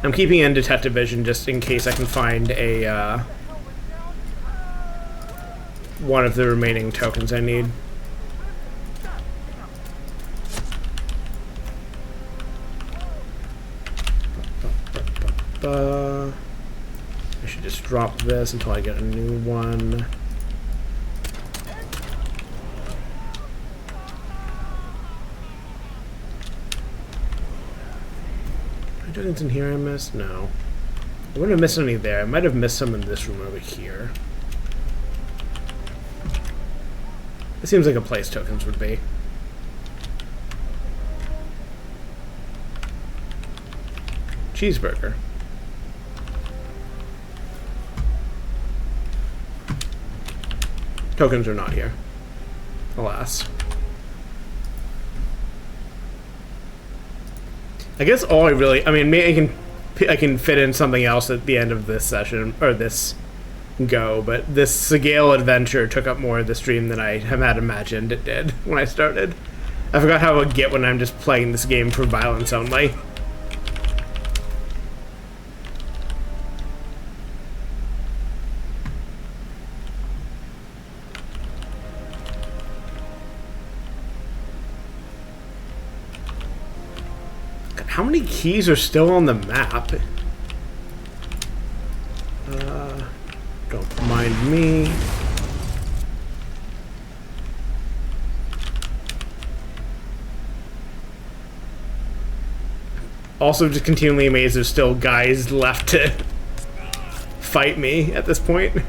Speaker 1: I'm keeping in detective vision just in case I can find a one of the remaining tokens I need. I should just drop this until I get a new one. Tokens in here I missed? No. I wouldn't have missed any there. I might have missed some in this room over here. It seems like a place tokens would be. Cheeseburger. Tokens are not here. Alas. I guess all I really, I mean, maybe I can fit in something else at the end of this session, or this go, but this Segale adventure took up more of the stream than I had imagined it did when I started. I forgot how it would get when I'm just playing this game for violence only. How many keys are still on the map? Don't mind me. Also just continually amazed there's still guys left to fight me at this point.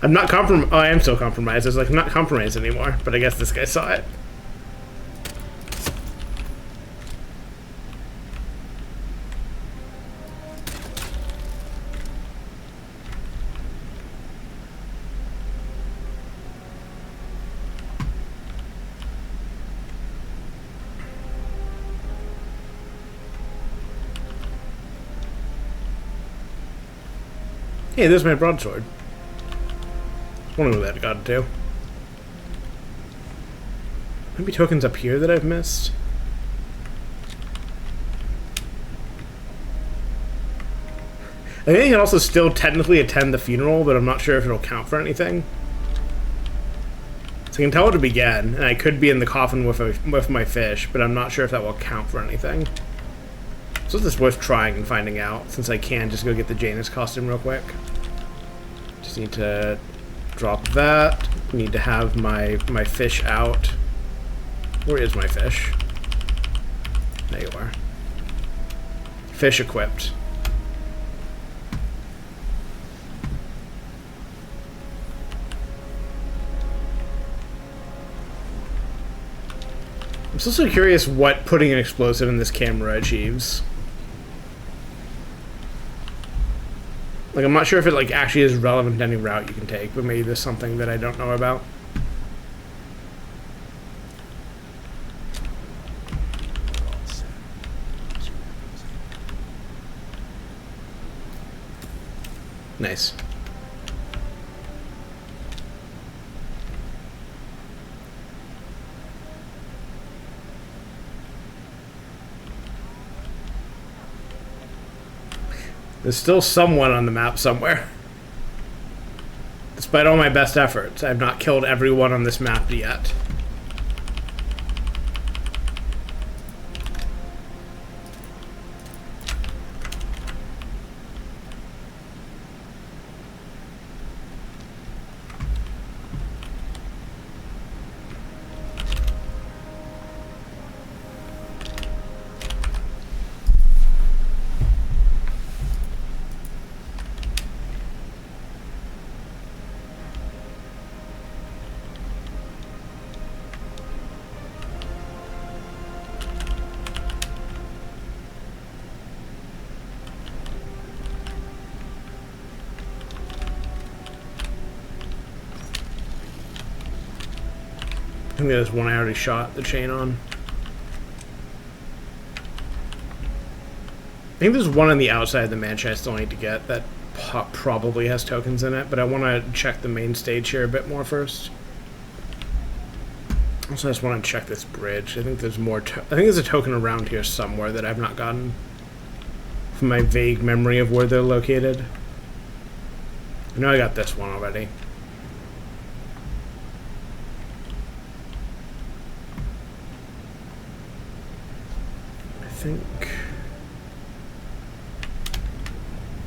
Speaker 1: I'm not compromised. Oh, I am still compromised. It's like I'm not compromised anymore, but I guess this guy saw it. Hey, there's my broadsword. I wonder what that got to. Maybe tokens up here that I've missed? I think I can also still technically attend the funeral, but I'm not sure if it'll count for anything. So I can tell it to begin, and I could be in the coffin with my fish, but I'm not sure if that will count for anything. So it's worth trying and finding out, since I can just go get the Janus costume real quick. Just need to drop that. Need to have my fish out. Where is my fish? There you are. Fish equipped. I'm still so curious what putting an explosive in this camera achieves. Like, I'm not sure if it like actually is relevant to any route you can take, but maybe there's something that I don't know about. Nice. There's still someone on the map somewhere. Despite all my best efforts, I have not killed everyone on this map yet. I think there's one I already shot the chain on. I think there's one on the outside of the mansion I still need to get that probably has tokens in it, but I want to check the main stage here a bit more first. Also, I just want to check this bridge. I think there's more. I think there's a token around here somewhere that I've not gotten from my vague memory of where they're located. I know I got this one already. I think.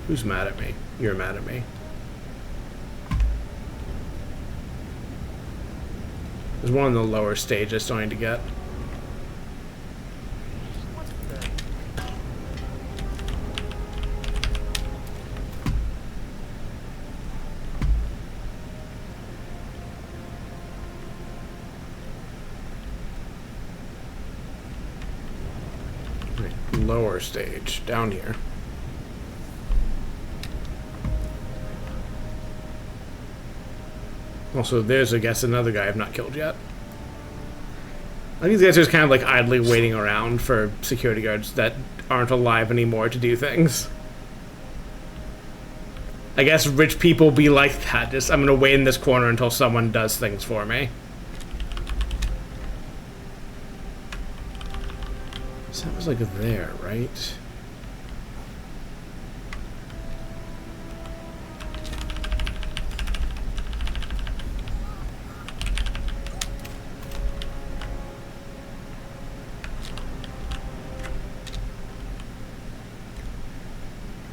Speaker 1: Who's mad at me? You're mad at me. There's one on the lower stage I still need to get. Lower stage, down here. Also, there's, I guess, another guy I've not killed yet. I think these guys are just kind of like idly waiting around for security guards that aren't alive anymore to do things. I guess rich people be like that. Just, I'm gonna wait in this corner until someone does things for me. So that was like there, right?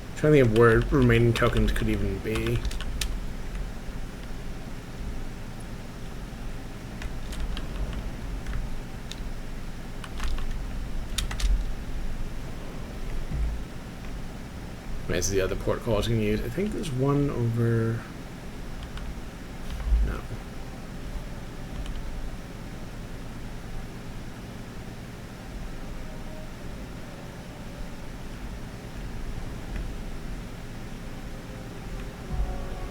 Speaker 1: I'm trying to think of where remaining tokens could even be. This is the other port call I was going to use. I think there's one over... No.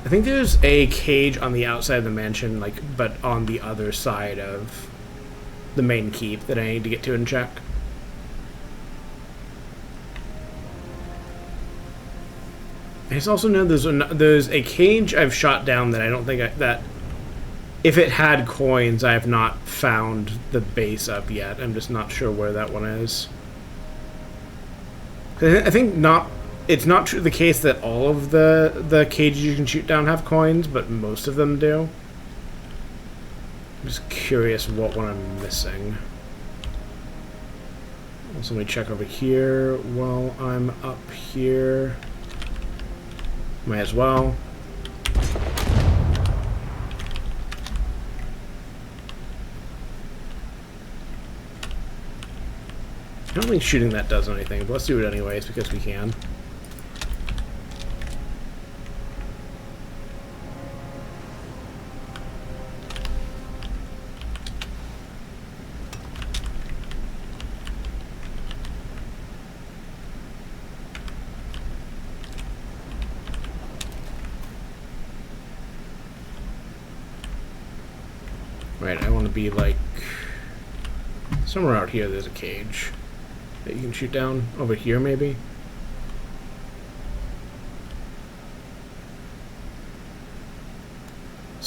Speaker 1: I think there's a cage on the outside of the mansion, like, but on the other side of the main keep that I need to get to and check. I just also know there's a cage I've shot down that I don't think that if it had coins, I have not found the base up yet. I'm just not sure where that one is. I think it's not true the case that all of the cages you can shoot down have coins, but most of them do. I'm just curious what one I'm missing. Also, let me check over here while I'm up here. Might as well. I don't think shooting that does anything, but let's do it anyways because we can. Right, I want to be like somewhere out here. There's a cage that you can shoot down over here, maybe.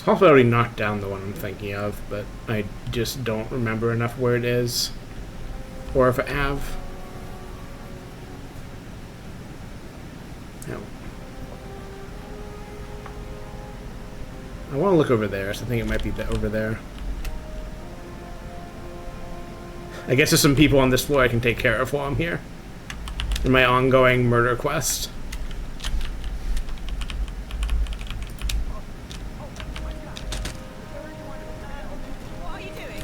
Speaker 1: Possibly already knocked down the one I'm thinking of, but I just don't remember enough where it is. Or if I have. No. I want to look over there, so I think it might be over there. I guess there's some people on this floor I can take care of while I'm here. In my ongoing murder quest.
Speaker 3: What are you doing?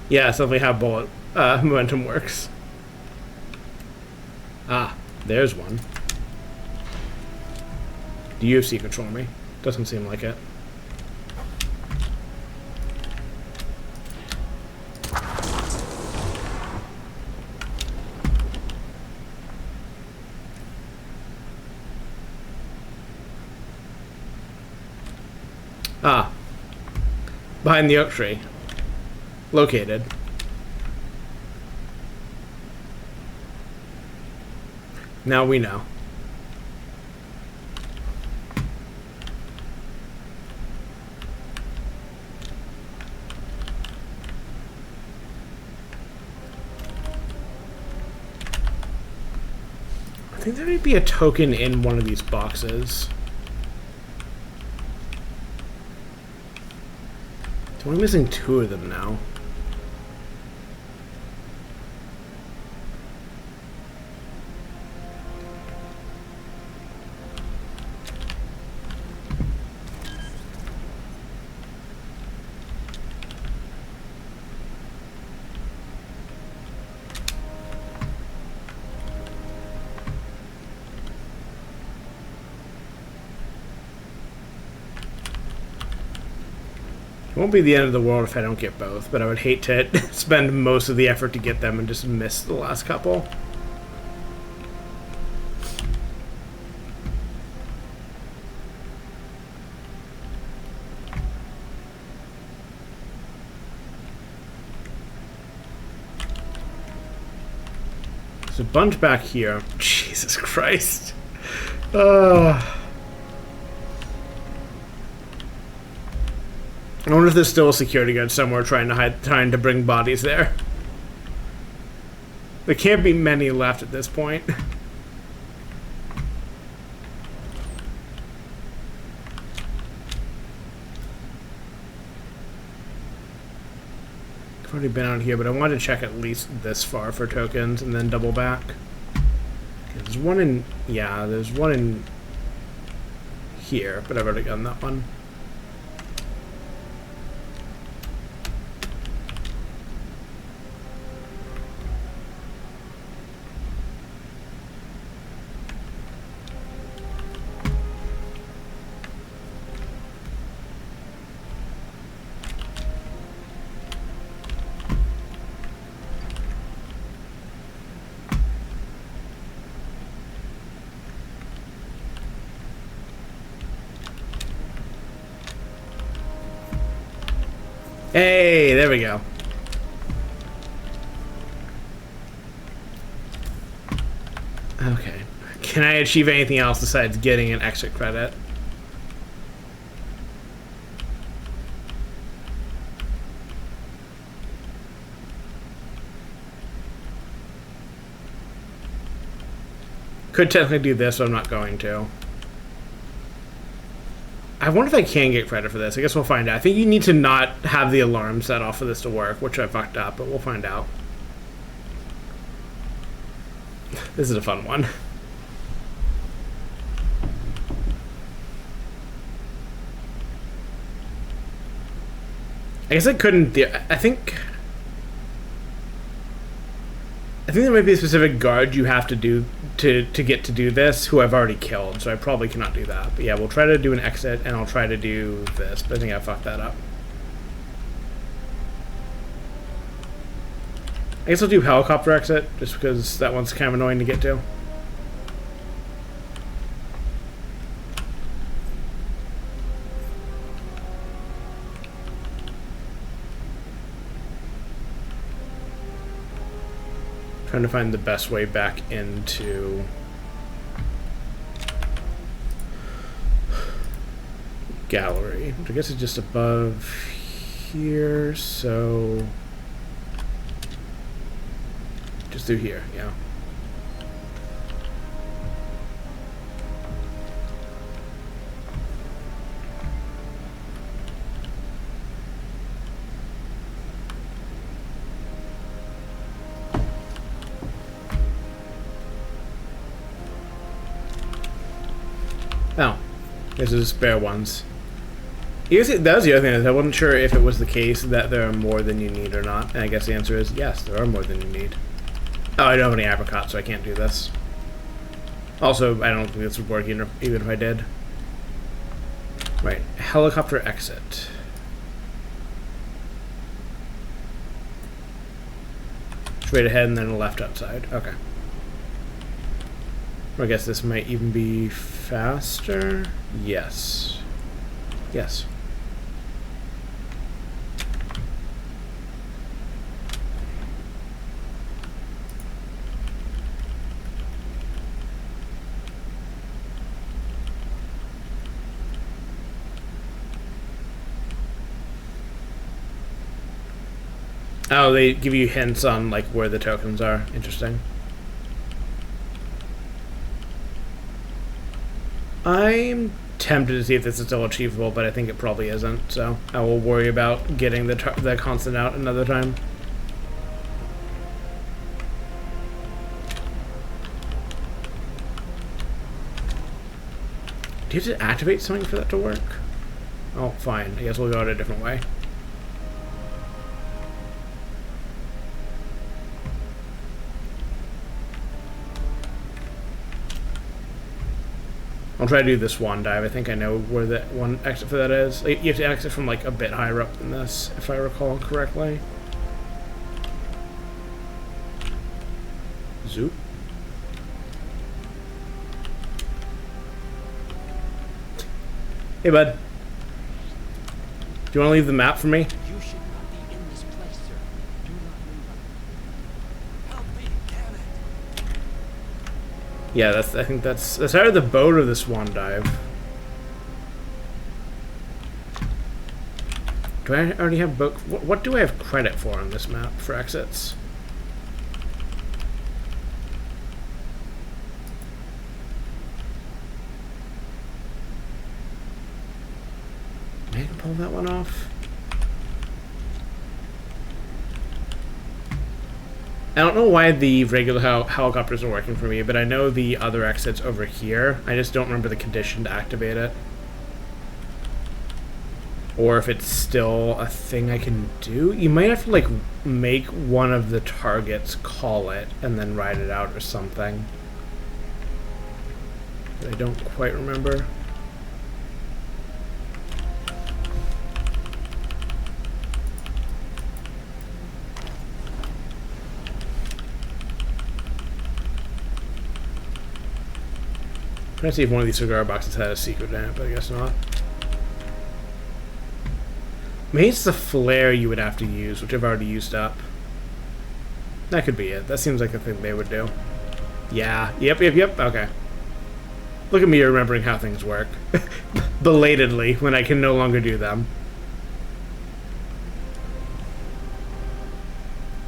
Speaker 1: Yeah, that's definitely how bullet momentum works. Ah, there's one. Do you have secrets for me? Doesn't seem like it. Ah. Behind the oak tree. Located. Now we know. I think there might be a token in one of these boxes. So we're missing 2 of them now. It won't be the end of the world if I don't get both, but I would hate to spend most of the effort to get them and just miss the last couple. There's a bunch back here. Jesus Christ. I wonder if there's still a security guard somewhere trying to bring bodies there. There can't be many left at this point. I've already been out here, but I wanted to check at least this far for tokens and then double back. Okay, there's one in... yeah, there's one in here, but I've already gotten that one. Hey, there we go. Okay. Can I achieve anything else besides getting an exit credit? Could technically do this, but I'm not going to. I wonder if I can get credit for this. I guess we'll find out. I think you need to not have the alarm set off for this to work, which I fucked up, but we'll find out. This is a fun one. I guess I couldn't... I think there might be a specific guard you have to do to get to do this, who I've already killed, so I probably cannot do that. But yeah, we'll try to do an exit, and I'll try to do this, but I think I fucked that up. I guess I'll do helicopter exit, just because that one's kind of annoying to get to. Trying to find the best way back into gallery, which I guess is just above here, so just through here, yeah. Oh, this is spare ones. I guess that was the other thing, is I wasn't sure if it was the case that there are more than you need or not, and I guess the answer is yes, there are more than you need. Oh, I don't have any apricots, so I can't do this. Also, I don't think this would work even if I did. Right, helicopter exit. Straight ahead and then a left outside. Okay. I guess this might even be faster. Yes. Yes. Oh, they give you hints on like where the tokens are. Interesting. I'm tempted to see if this is still achievable, but I think it probably isn't, so I will worry about getting the constant out another time. Do you have to activate something for that to work? Oh, fine. I guess we'll go out a different way. I'll try to do this one dive. I think I know where that one exit for that is. You have to exit from like a bit higher up than this, if I recall correctly. Zoop. Hey, bud. Do you want to leave the map for me?
Speaker 4: You should not be in this place, sir. Do not move. Help me, damn it.
Speaker 1: Yeah, I think that's either the boat or the swan dive. Do I already have boat? What do I have credit for on this map for exits? Maybe I can pull that one off. I don't know why the regular helicopters are working for me, but I know the other exit's over here. I just don't remember the condition to activate it. Or if it's still a thing I can do. You might have to, like, make one of the targets call it and then ride it out or something. I don't quite remember. I'm trying to see if one of these cigar boxes had a secret in it, but I guess not. Maybe it's the flare you would have to use, which I've already used up. That could be it. That seems like the thing they would do. Yeah. Yep. Okay. Look at me remembering how things work. Belatedly, when I can no longer do them.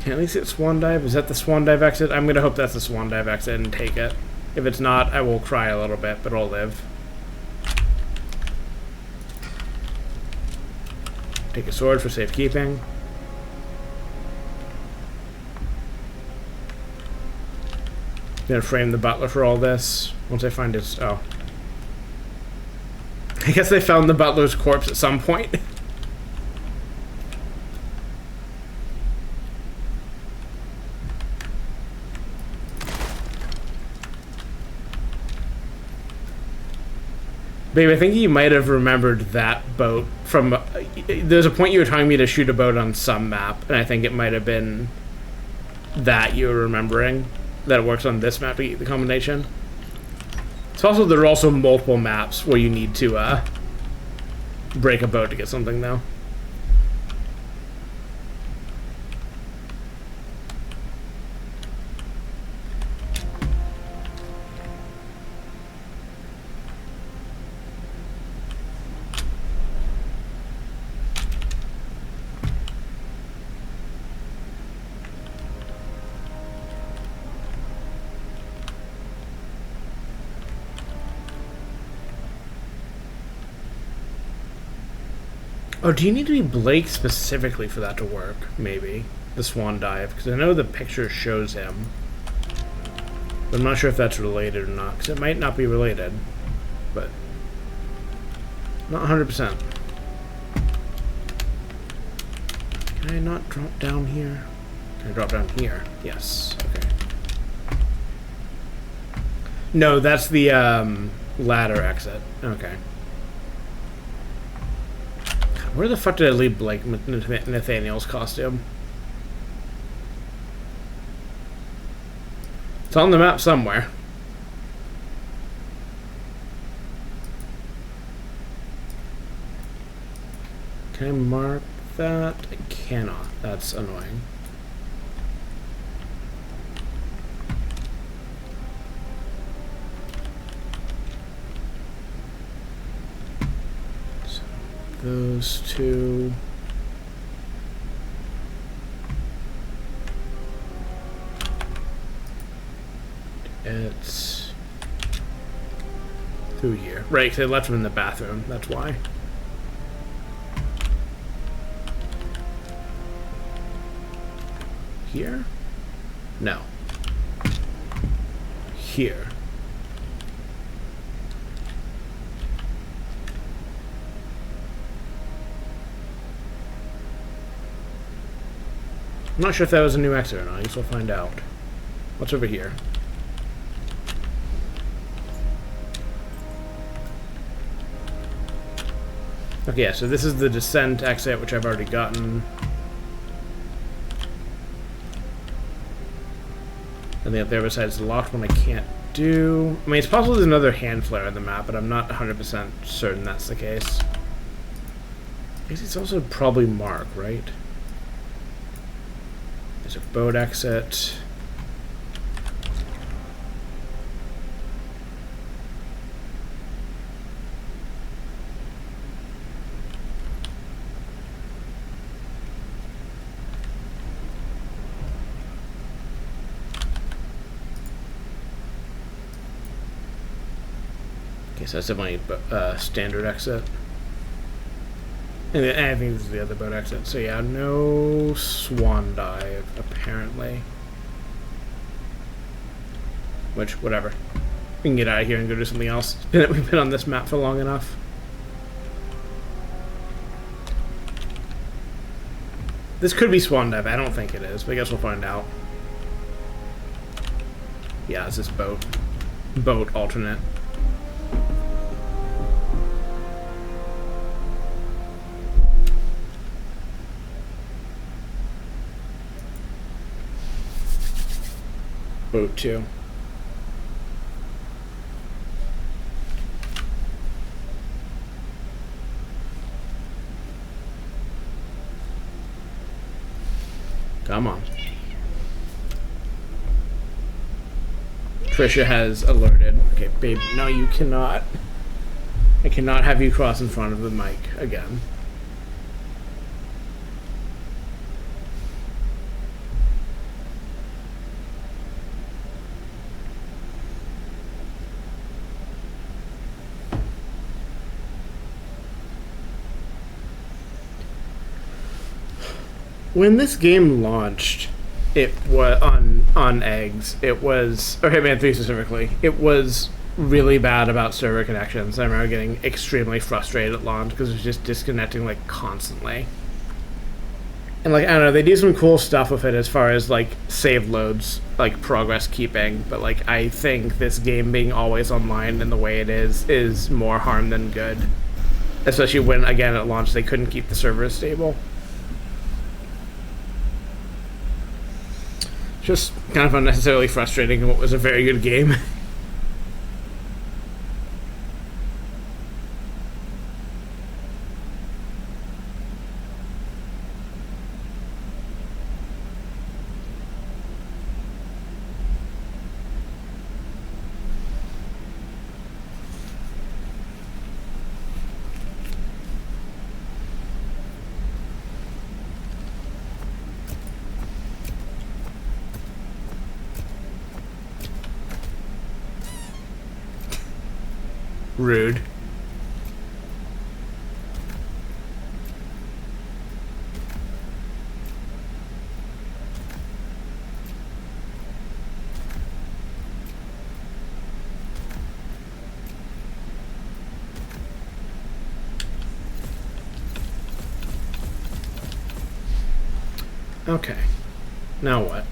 Speaker 1: Can at least hit Swan Dive? Is that the Swan Dive exit? I'm gonna hope that's the Swan Dive exit and take it. If it's not, I will cry a little bit, but I'll live. Take a sword for safekeeping. Gonna frame the butler for all this. Once I find his... oh. I guess they found the butler's corpse at some point. Babe, I think you might have remembered that boat from... there's a point you were telling me to shoot a boat on some map, and I think it might have been that you were remembering. That it works on this map to get the combination. It's also... there are also multiple maps where you need to break a boat to get something, though. Oh, do you need to be Blake specifically for that to work? Maybe. The swan dive. Because I know the picture shows him. But I'm not sure if that's related or not. Because it might not be related. But not 100%. Can I not drop down here? Can I drop down here? Yes. Okay. No, that's the ladder exit. Okay. Where the fuck did I leave Blake Nathaniel's costume? It's on the map somewhere. Can I mark that? I cannot. That's annoying. So those two. It's through here. Right, because I left him in the bathroom. That's why. Here? No. Here. I'm not sure if that was a new exit or not. I guess we'll find out. What's over here? Okay, yeah, so this is the descent exit, which I've already gotten. And the other side is the locked one I can't do. I mean, it's possible there's another hand flare on the map, but I'm not 100% certain that's the case. I guess it's also probably Mark, right? There's a boat exit. So that's definitely a standard exit. And I think this is the other boat exit. So yeah, no swan dive, apparently. Which, whatever. We can get out of here and go do something else. We've been on this map for long enough. This could be swan dive. I don't think it is, but I guess we'll find out. Yeah, it's this boat. Boat alternate. Boat 2. Come on. Trisha has alerted. Okay, babe, no, you cannot. I cannot have you cross in front of the mic again. When this game launched, it was on eggs. It was, or Hitman 3 specifically. It was really bad about server connections. I remember getting extremely frustrated at launch because it was just disconnecting like constantly. And like I don't know, they do some cool stuff with it as far as like save loads, like progress keeping. But like I think this game being always online in the way it is more harm than good. Especially when again at launch they couldn't keep the servers stable. Just kind of unnecessarily frustrating in what was a very good game. Rude. Okay. Now what?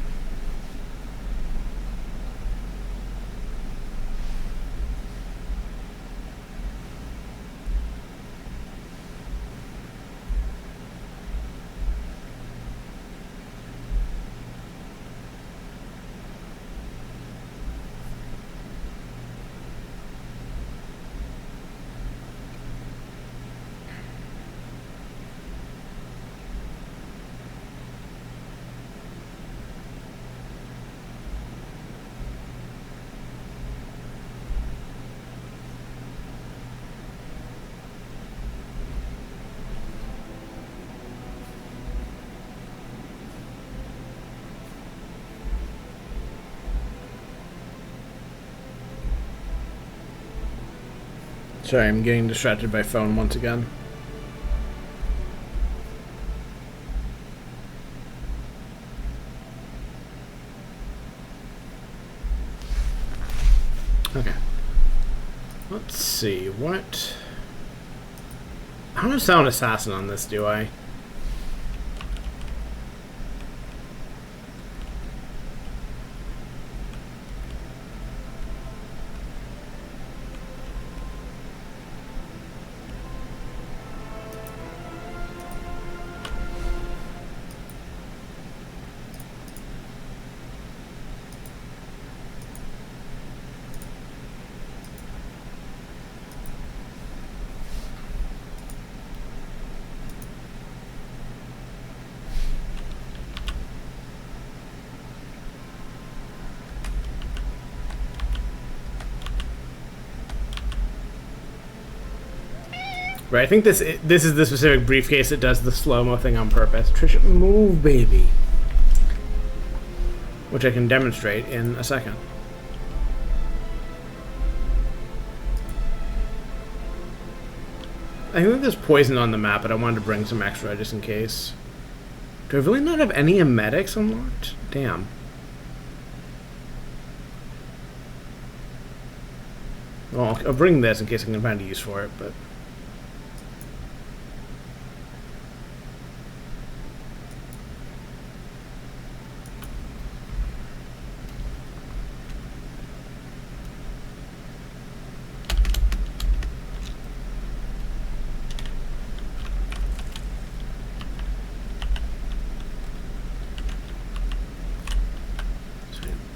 Speaker 1: Sorry, I'm getting distracted by phone once again. Okay. Let's see, what... I don't sound assassin on this, do I? Right, I think this is the specific briefcase that does the slow-mo thing on purpose. Trisha, move, baby. Which I can demonstrate in a second. I think there's poison on the map, but I wanted to bring some extra just in case. Do I really not have any emetics unlocked? Damn. Well, I'll bring this in case I can find a use for it, but...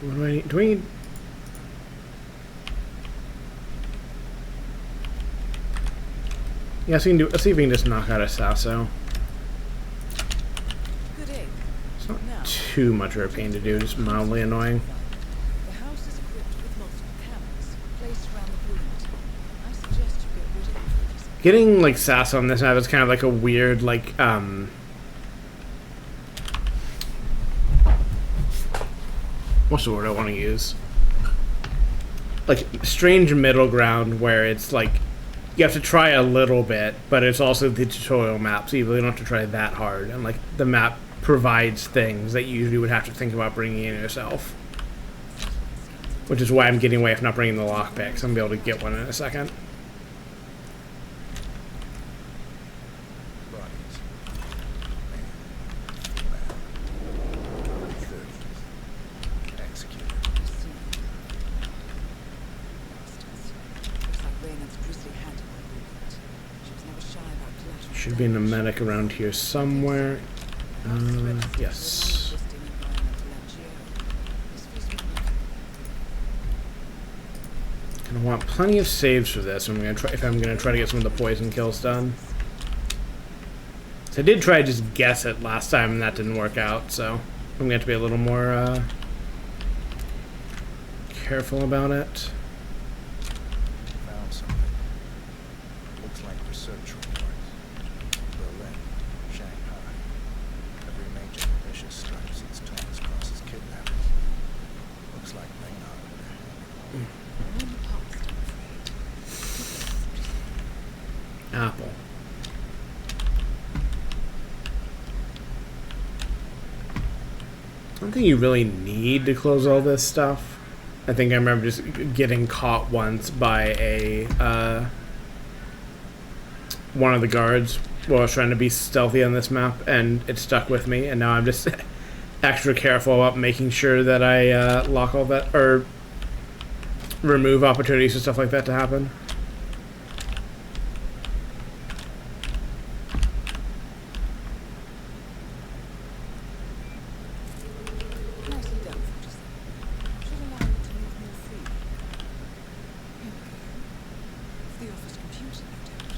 Speaker 1: What do I need? Do we need... Yeah, so we can do, let's see if we can just knock out a Sasso.
Speaker 5: Good day.
Speaker 1: It's not
Speaker 5: Now,
Speaker 1: too much of a pain to do, just mildly annoying.
Speaker 5: the house is equipped with multiple cameras placed around the perimeter. I suggest you get rid of the trees.
Speaker 1: Getting, like, Sasso on this map is kind of like a weird, like, what's the word I want to use? Like, strange middle ground where it's like you have to try a little bit, but it's also the tutorial map, so you really don't have to try that hard. And like the map provides things that you usually would have to think about bringing in yourself, which is why I'm getting away from not bringing the lockpicks. I'm gonna be able to get one in a second. Should be an emetic around here somewhere. Yes. I want plenty of saves for this. I'm gonna try if I'm gonna try to get some of the poison kills done. So I did try to just guess it last time, and that didn't work out. So I'm gonna have to be a little more careful about it.
Speaker 8: Found something. Looks like research reports. Berlin, Shanghai. Every major militia strikes its tongues crosses kidnappers. Looks like Maynard with a hand.
Speaker 1: Apple. I don't think you really need to close all this stuff. I think I remember just getting caught once by a one of the guards while I was trying to be stealthy on this map, and it stuck with me, and now I'm just extra careful about making sure that I lock all that or remove opportunities and stuff like that to happen.
Speaker 5: Nicely done, Fortress. Should allow you to move more freely. Here we go. Of the office computer, no doubt.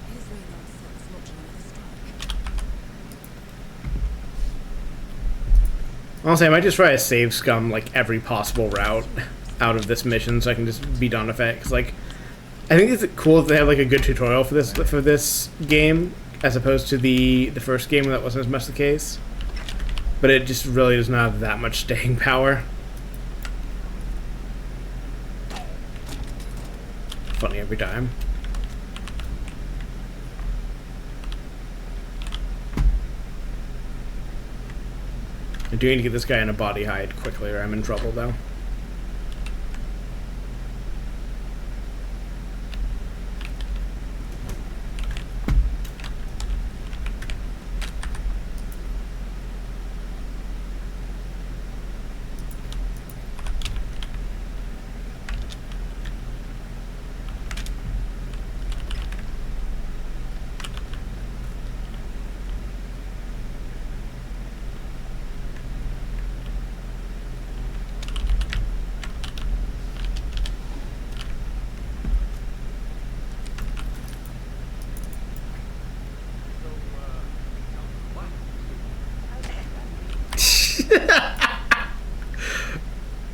Speaker 5: Here's radar sets launching another strike.
Speaker 1: Honestly, I might just try to save scum like every possible route out of this mission so I can just be done with it. Cause like, I think it's cool that they have like a good tutorial for this game as opposed to the first game where that wasn't as much the case. But it just really does not have that much staying power. Funny every time. I do need to get this guy in a body hide quickly or I'm in trouble though.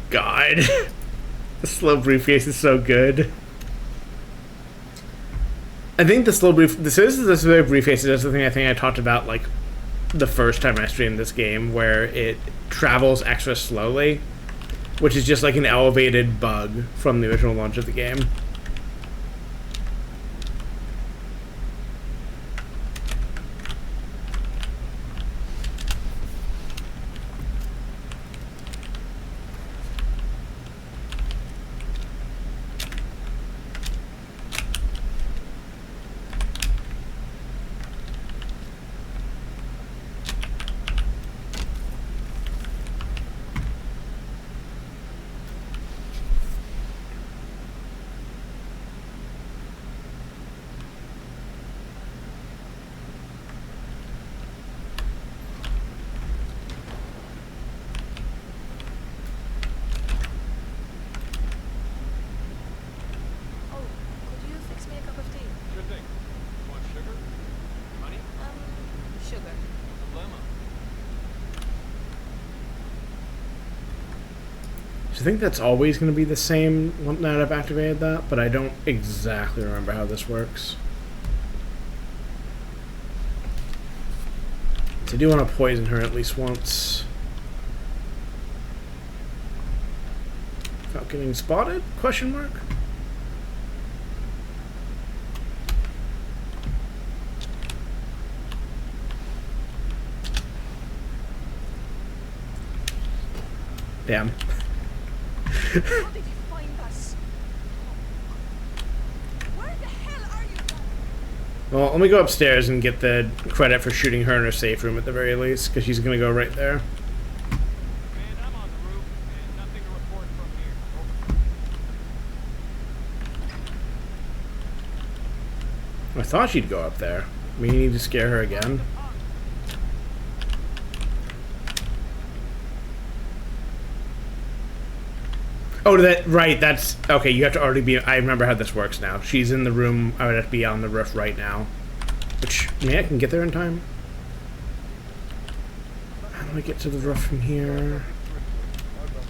Speaker 1: God. The slow briefcase is so good. I think the slow briefcase is the thing I think I talked about like the first time I streamed this game, where it travels extra slowly, which is just like an elevated bug from the original launch of the game.
Speaker 3: Oh, could you fix me a cup of tea?
Speaker 6: Sure thing. You want sugar? Honey?
Speaker 3: Sugar.
Speaker 6: Lemon?
Speaker 1: So I think that's always going to be the same now that I've activated that, but I don't exactly remember how this works. So I do want to poison her at least once. Without getting spotted? Question mark? Damn.
Speaker 5: How did you find us? Where the hell are you going?
Speaker 1: Well, let me go upstairs and get the credit for shooting her in her safe room at the very least, because she's going to go right there.
Speaker 6: Man, I'm on the roof and nothing to report from here. Over.
Speaker 1: I thought she'd go up there. We need to scare her again. Oh, that right. That's okay. You have to already be. I remember how this works now. She's in the room. I would have to be on the roof right now. Which maybe I can get there in time. How do I get to the roof from here?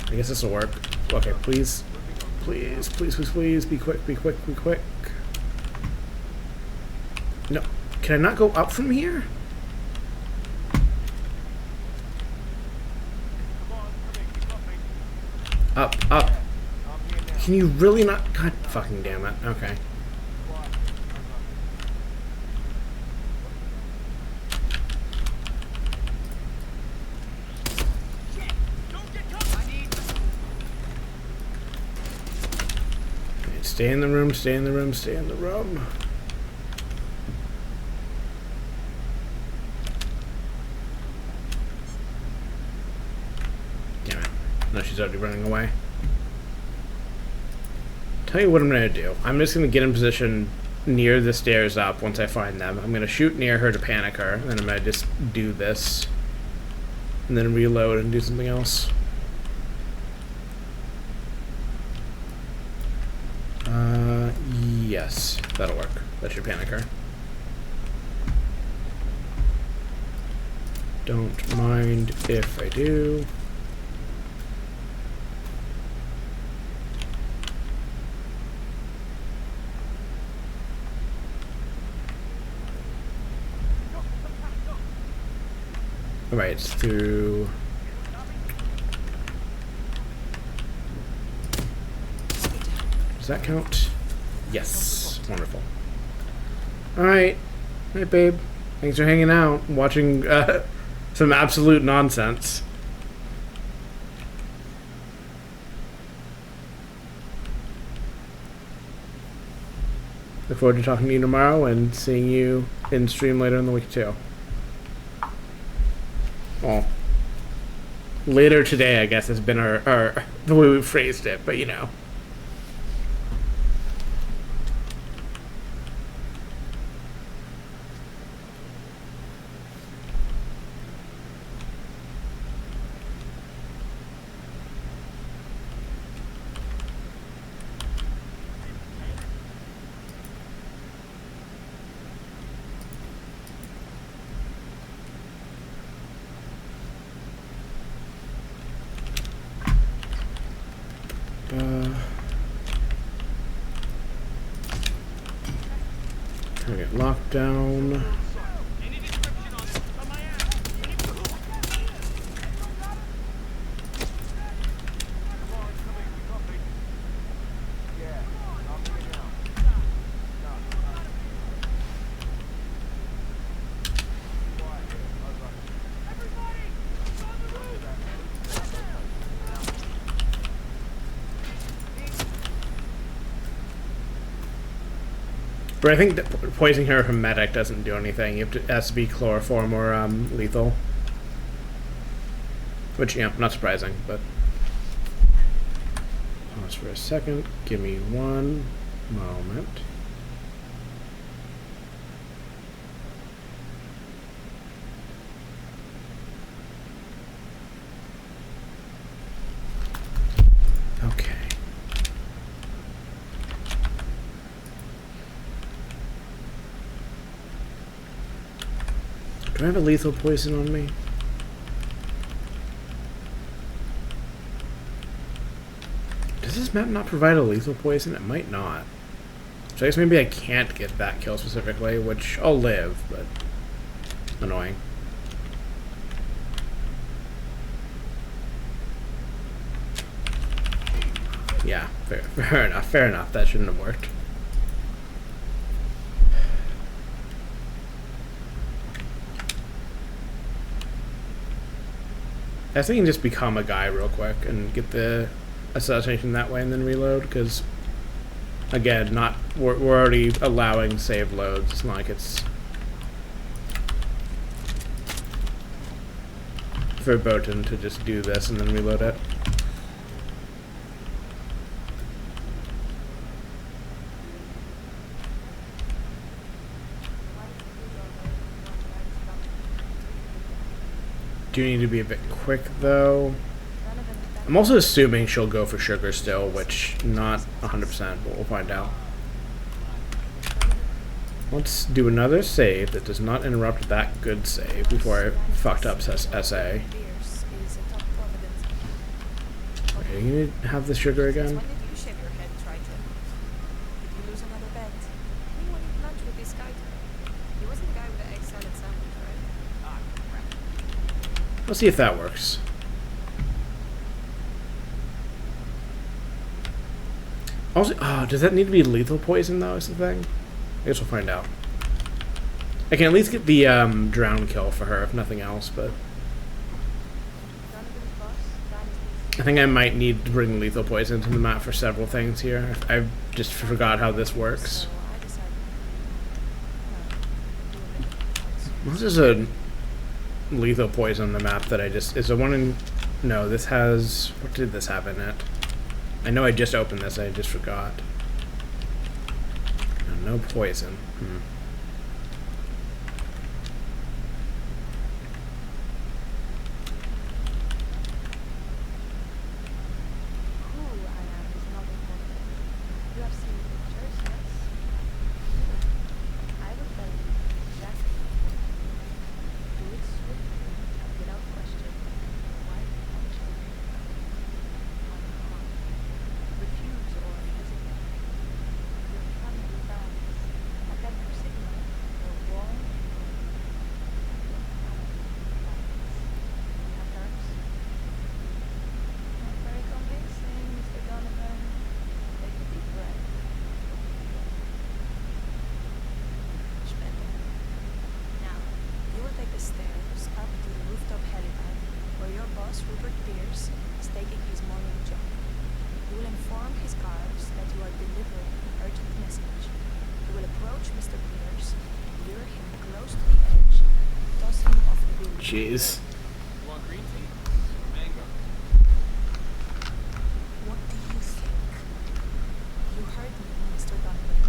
Speaker 1: I guess this will work. Okay, please, please, please, please, please, be quick, be quick, be quick. No, can I not go up from here? Up, up. Can you really not? God fucking damn it. Okay. Stay in the room, stay in the room, stay in the room. Damn it. No, she's already running away. Tell you what I'm gonna do. I'm just gonna get in position near the stairs up once I find them. I'm gonna shoot near her to panic her, and then I'm gonna just do this. And then reload and do something else. Yes, that'll work. That should panic her. Don't mind if I do. Alright, it's through... Does that count? Yes. Wonderful. Alright. Hey, babe. Thanks for hanging out, watching some absolute nonsense. Look forward to talking to you tomorrow and seeing you in stream later in the week, too. Well, later today, I guess, has been our the way we phrased it, but you know. Gonna get locked down. But I think that poisoning her from medic doesn't do anything. You have to, it has to be chloroform or lethal. Which, yeah, not surprising, but... Pause for a second. Give me one moment. Okay. Do I have a lethal poison on me? Does this map not provide a lethal poison? It might not. So I guess maybe I can't get that kill specifically, which I'll live, but annoying. Yeah, fair enough, fair enough. That shouldn't have worked. I guess I can just become a guy real quick and get the assassination that way and then reload, because again, we're already allowing save loads. It's not like it's verboten to just do this and then reload it. Do need to be a bit quick, though. I'm also assuming she'll go for sugar still, which not 100%, but we'll find out. Let's do another save that does not interrupt that good save before I fucked up SA. Okay, you need to have the sugar again?
Speaker 5: When did you shave your head, Triton? Did you lose another bet? We went to lunch with this guy today. He wasn't the guy with the egg salad sandwich, right? Ah, crap.
Speaker 1: Let's see if that works. Also, does that need to be lethal poison, though, is the thing? I guess we'll find out. I can at least get the drown kill for her, if nothing else, but... I think I might need to bring lethal poison to the map for several things here. I just forgot how this works.
Speaker 5: So I decided, do a bit of
Speaker 1: This is a lethal poison on the map that I just... Is the one in... No, this has... What did this have in it? I know I just opened this, I just forgot. No poison.
Speaker 5: who I am is not important. You have seen pictures, yes? I will tell you exactly. Do it swiftly and without question. Your wife and children. On command. Refuse or hesitate. Your family dies. At every signal, your wall. Your family dies. You have nerves? Not very convincing, Mr. Donovan. Take a deep breath. Much better. Now, you will take the stairs up to the rooftop helipad, where your boss, Rupert Pierce, is taking his morning jog. You will inform his guards that you are delivering an urgent message. You will approach Mr. Pierce, lure him close to the edge, toss him off the building.
Speaker 1: Jeez.
Speaker 9: You want green tea? Or mango?
Speaker 5: What do you think? You heard me, Mr. Donovan.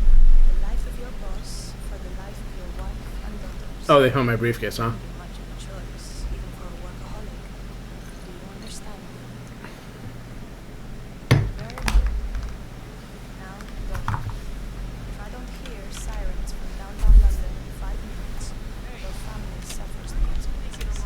Speaker 5: The life of your boss for the life of your wife and daughters.
Speaker 1: Oh, they found my briefcase, huh?
Speaker 5: Not much of a choice, even for a workaholic. Do you understand me? Very good. Now go. If I don't hear sirens from downtown London in 5 minutes, your family suffers the consequences.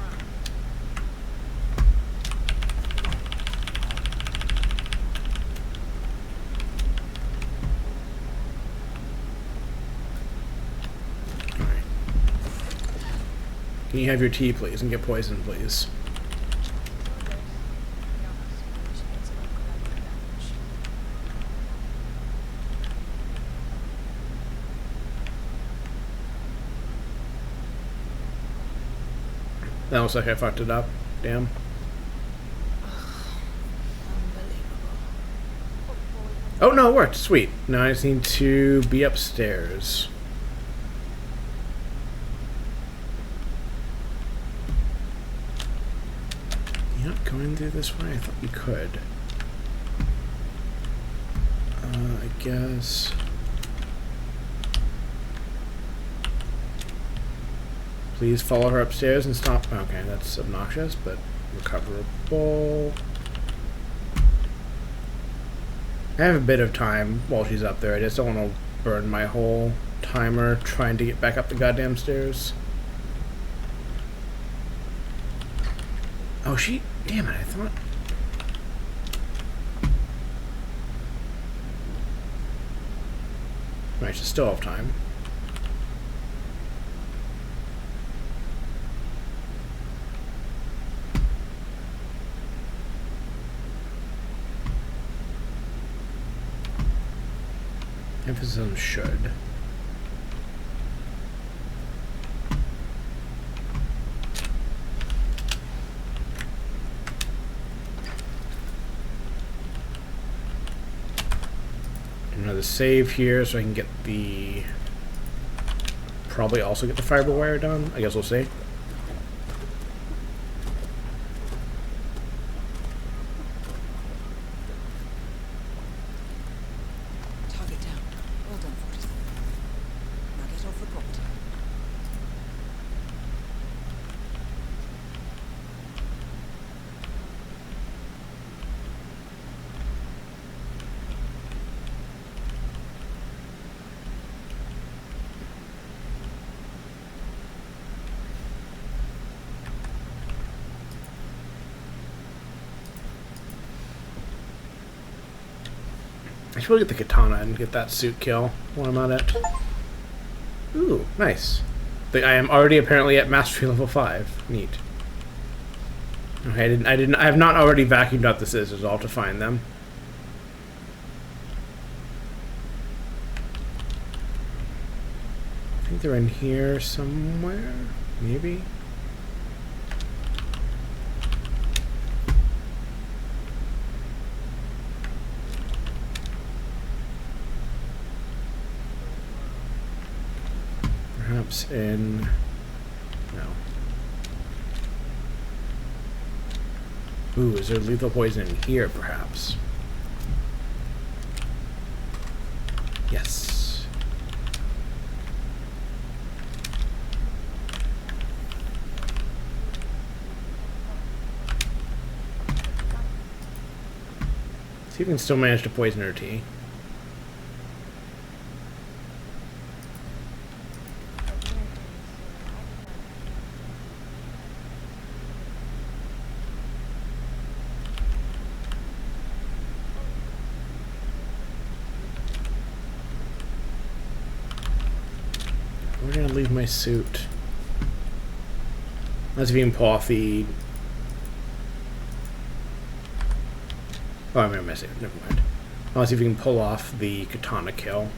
Speaker 1: Can you have your tea, please, and get poison, please?
Speaker 5: Orders. Yes, which makes no collateral damage.
Speaker 1: That looks like I fucked it up. Damn.
Speaker 5: Unbelievable.
Speaker 1: Oh, no, it worked. Sweet. Now I just need to be upstairs. You're not going through this way? I thought you could. I guess... Please follow her upstairs and stop. Okay, that's obnoxious, but recoverable. I have a bit of time while she's up there. I just don't want to burn my whole timer trying to get back up the goddamn stairs. Oh, she... Damn it, I thought... Right, she's still have time. Emphasis on should. Another save here so I can get the... Probably also get the fiber wire done. I guess we'll see.
Speaker 11: Target down. Well done, Forrest. Now get off the property.
Speaker 1: I should really get the katana and get that suit kill while I'm at it. Ooh, nice. I am already apparently at mastery level 5. Neat. Okay, I have not already vacuumed out the scissors. I'll have to find them. I think they're in here somewhere. Maybe. lamps in... No. Ooh, is there lethal poison in here, perhaps? Yes. See if we can still manage to poison her tea. We're gonna leave my suit. Let's even pull off the... Oh, I'm gonna miss it. Never mind. Let's see if we can pull off the katana kill.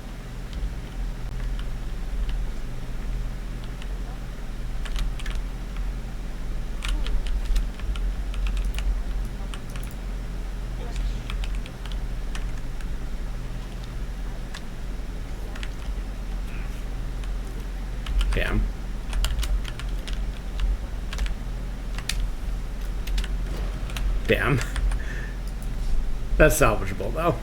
Speaker 1: Damn. Damn. That's salvageable, though.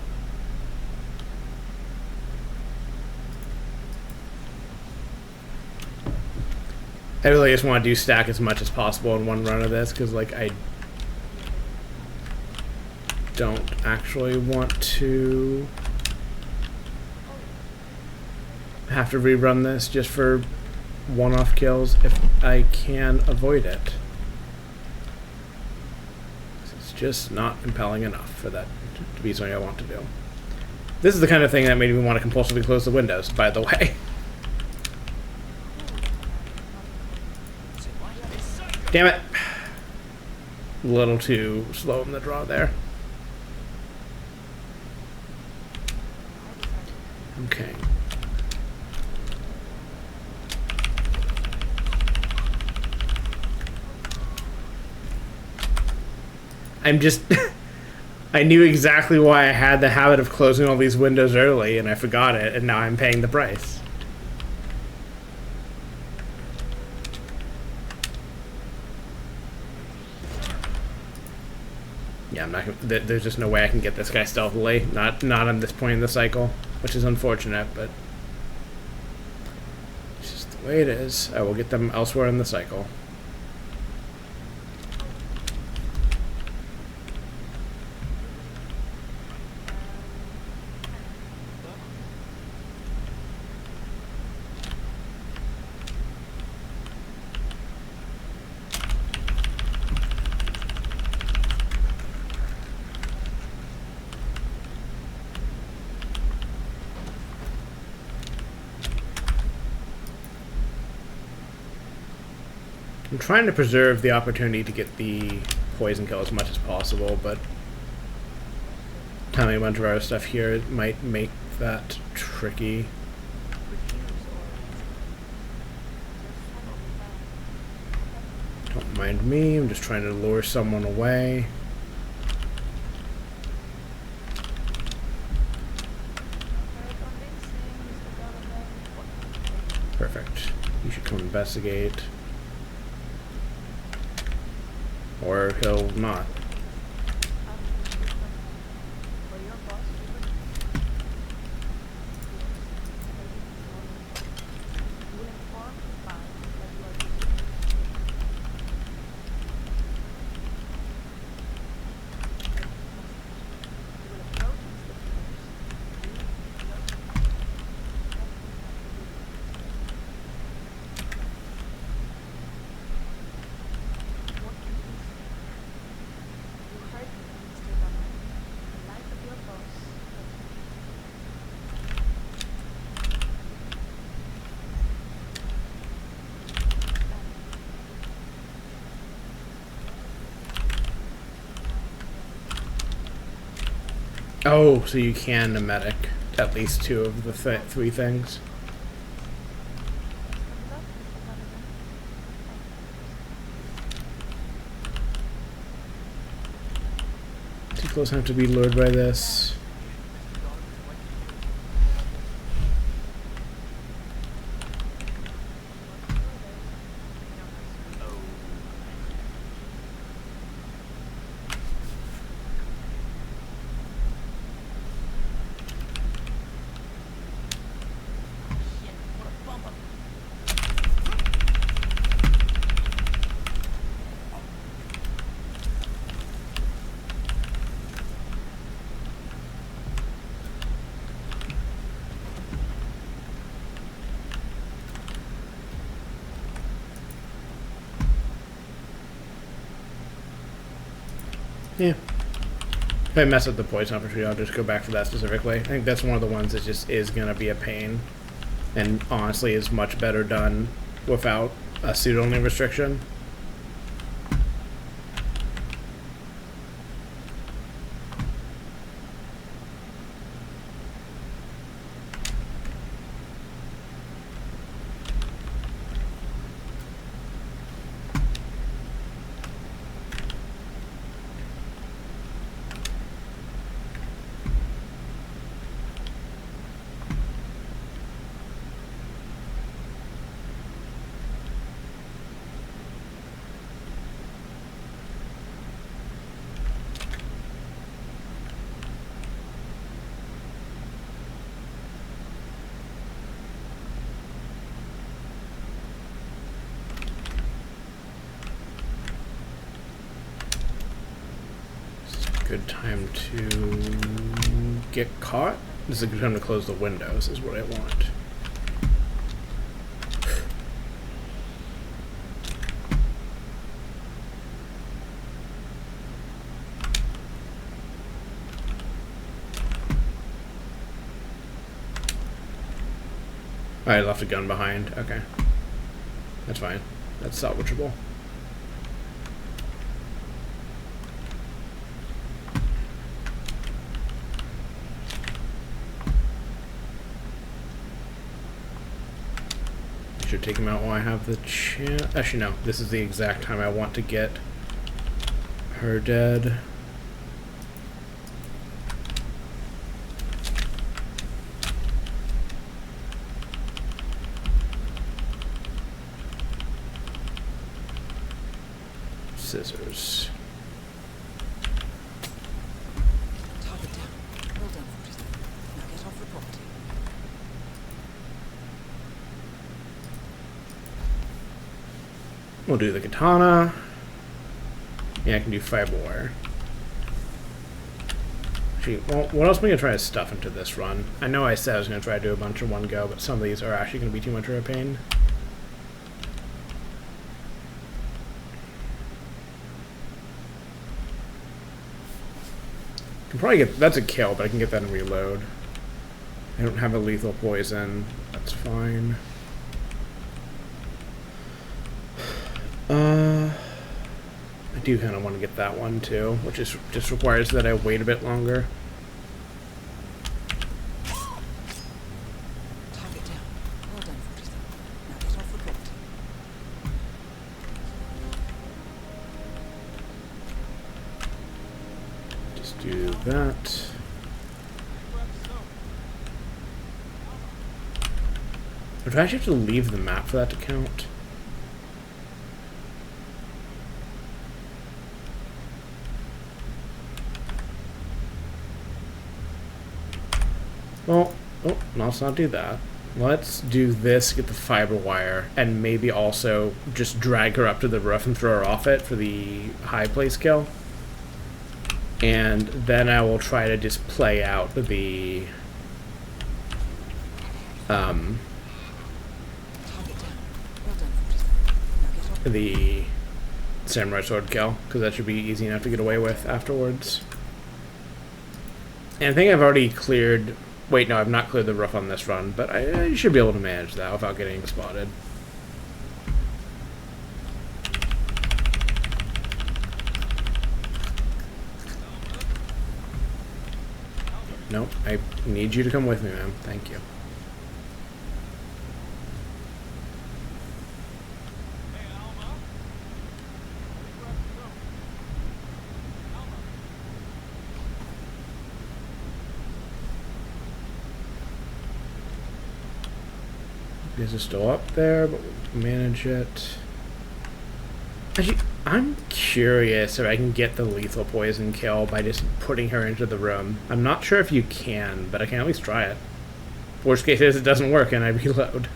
Speaker 1: I really just want to do stack as much as possible in one run of this, because, like, I don't actually want to have to rerun this just for one-off kills if I can avoid it. It's just not compelling enough for that to be something I want to do. This is the kind of thing that made me want to compulsively close the windows, by the way. Damn it. A little too slow in the draw there. Okay. I'm just... I knew exactly why I had the habit of closing all these windows early, and I forgot it, and now I'm paying the price. Yeah, I'm not gonna, there's just no way I can get this guy stealthily. Not on this point in the cycle, which is unfortunate, but it's just the way it is. I will get them elsewhere in the cycle. I'm trying to preserve the opportunity to get the poison kill as much as possible, but timing a bunch of our stuff here might make that tricky. Don't mind me, I'm just trying to lure someone away. Perfect. You should come investigate. Or he'll not. Oh, so you can medic at least two of the three things. Too close enough to be lured by this. Yeah. If I mess up the poison opportunity, I'll just go back for that specifically. I think that's one of the ones that just is going to be a pain. And honestly is much better done without a suit-only restriction. Good time to get caught. This is a good time to close the windows, is what I want. I left a gun behind. Okay. That's fine. That's salvageable. Should take him out while I have the chance. Actually, no. This is the exact time I want to get her dead. Scissors.
Speaker 11: Target down. Well done, Forrest. Now get off the property.
Speaker 1: We'll do the katana. Yeah, I can do fiber wire. Actually, well, what else am I going to try to stuff into this run? I know I said I was going to try to do a bunch in one go, but some of these are actually going to be too much of a pain. Can probably get... That's a kill, but I can get that in reload. I don't have a lethal poison. That's fine. I do kind of want to get that one too, which is just requires that I wait a bit longer.
Speaker 11: Target down. Well done, Forrest. Now get off the property.
Speaker 1: Just do that. Would I actually have to leave the map for that to count? Well, oh, let's not do that. Let's do this, get the fiber wire, and maybe also just drag her up to the roof and throw her off it for the high place kill. And then I will try to just play out the the samurai sword kill, because that should be easy enough to get away with afterwards. And I think I've already cleared... Wait, no, I've not cleared the roof on this run, but I should be able to manage that without getting spotted. Nope, I need you to come with me, ma'am. Thank you. These are still up there, but we'll manage it. Actually, I'm curious if I can get the lethal poison kill by just putting her into the room. I'm not sure if you can, but I can at least try it. Worst case is it doesn't work and I reload.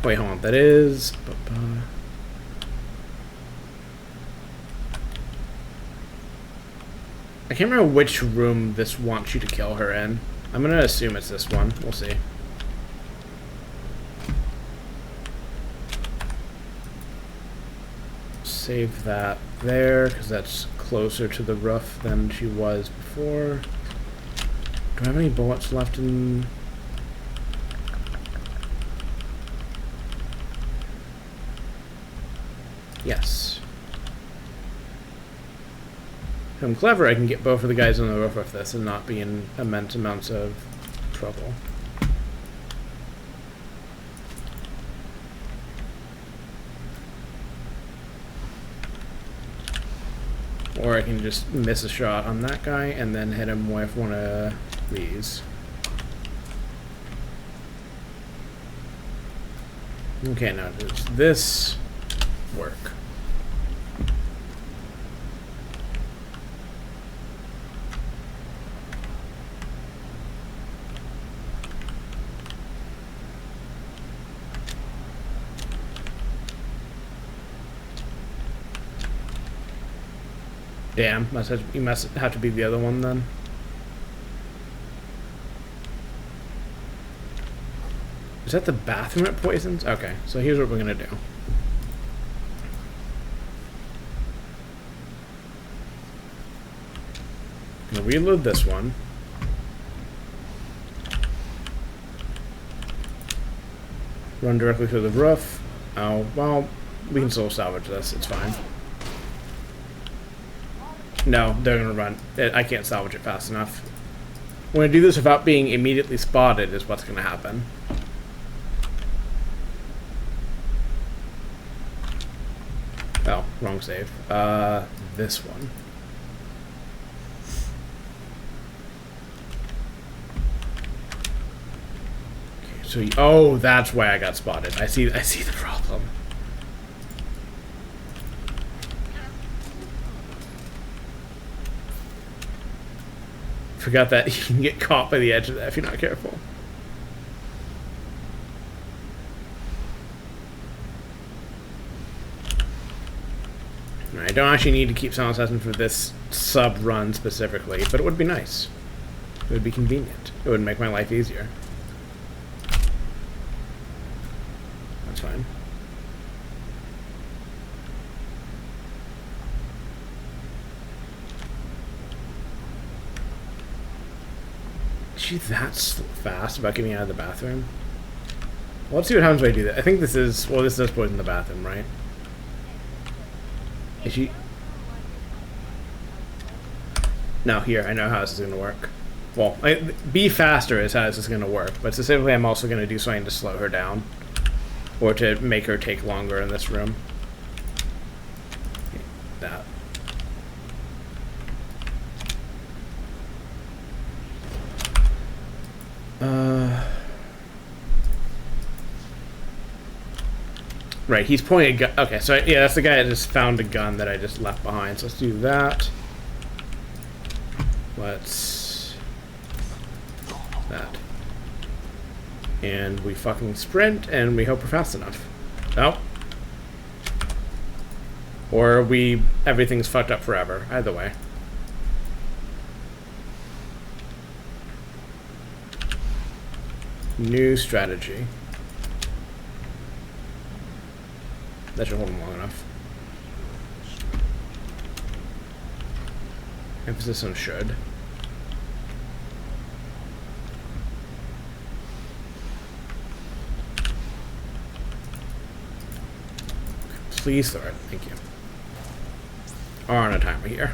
Speaker 1: Wait, hold on. That is... I can't remember which room this wants you to kill her in. I'm gonna assume it's this one. We'll see. save that there, because that's closer to the roof than she was before. Do I have any bullets left in... Yes. If I'm clever, I can get both of the guys on the roof with this and not be in immense amounts of trouble. Or I can just miss a shot on that guy and then hit him with one of these. Okay, now does this work? Damn, you must have to be the other one then. Is that the bathroom it poisons? Okay, so here's what we're gonna do. I'm gonna reload this one. Run directly through the roof. Oh, well, we can still salvage this, it's fine. No, they're gonna run. I can't salvage it fast enough. We're gonna do this without being immediately spotted is what's gonna happen. Oh, wrong save. This one. Okay, so oh, that's why I got spotted. I see the problem. Forgot that you can get caught by the edge of that if you're not careful. I don't actually need to keep Silent Assassin for this sub-run specifically, but it would be nice. It would be convenient. It would make my life easier. That's fine. Is she that fast about getting out of the bathroom? Well, let's see what happens when I do that. I think this is... Well, this does poison the bathroom, right? Is she... No, here, I know how this is going to work. Well, be faster is how this is going to work, but specifically I'm also going to do something to slow her down. Or to make her take longer in this room. That. Right, he's pointing a gun. Okay, so yeah, that's the guy that just found a gun that I just left behind. So let's do that. Let's... that. And we fucking sprint, and we hope we're fast enough. No. Or everything's fucked up forever. Either way. New strategy. That should hold him long enough. Emphasis on should. Please throw it. Thank you. Are on a timer here.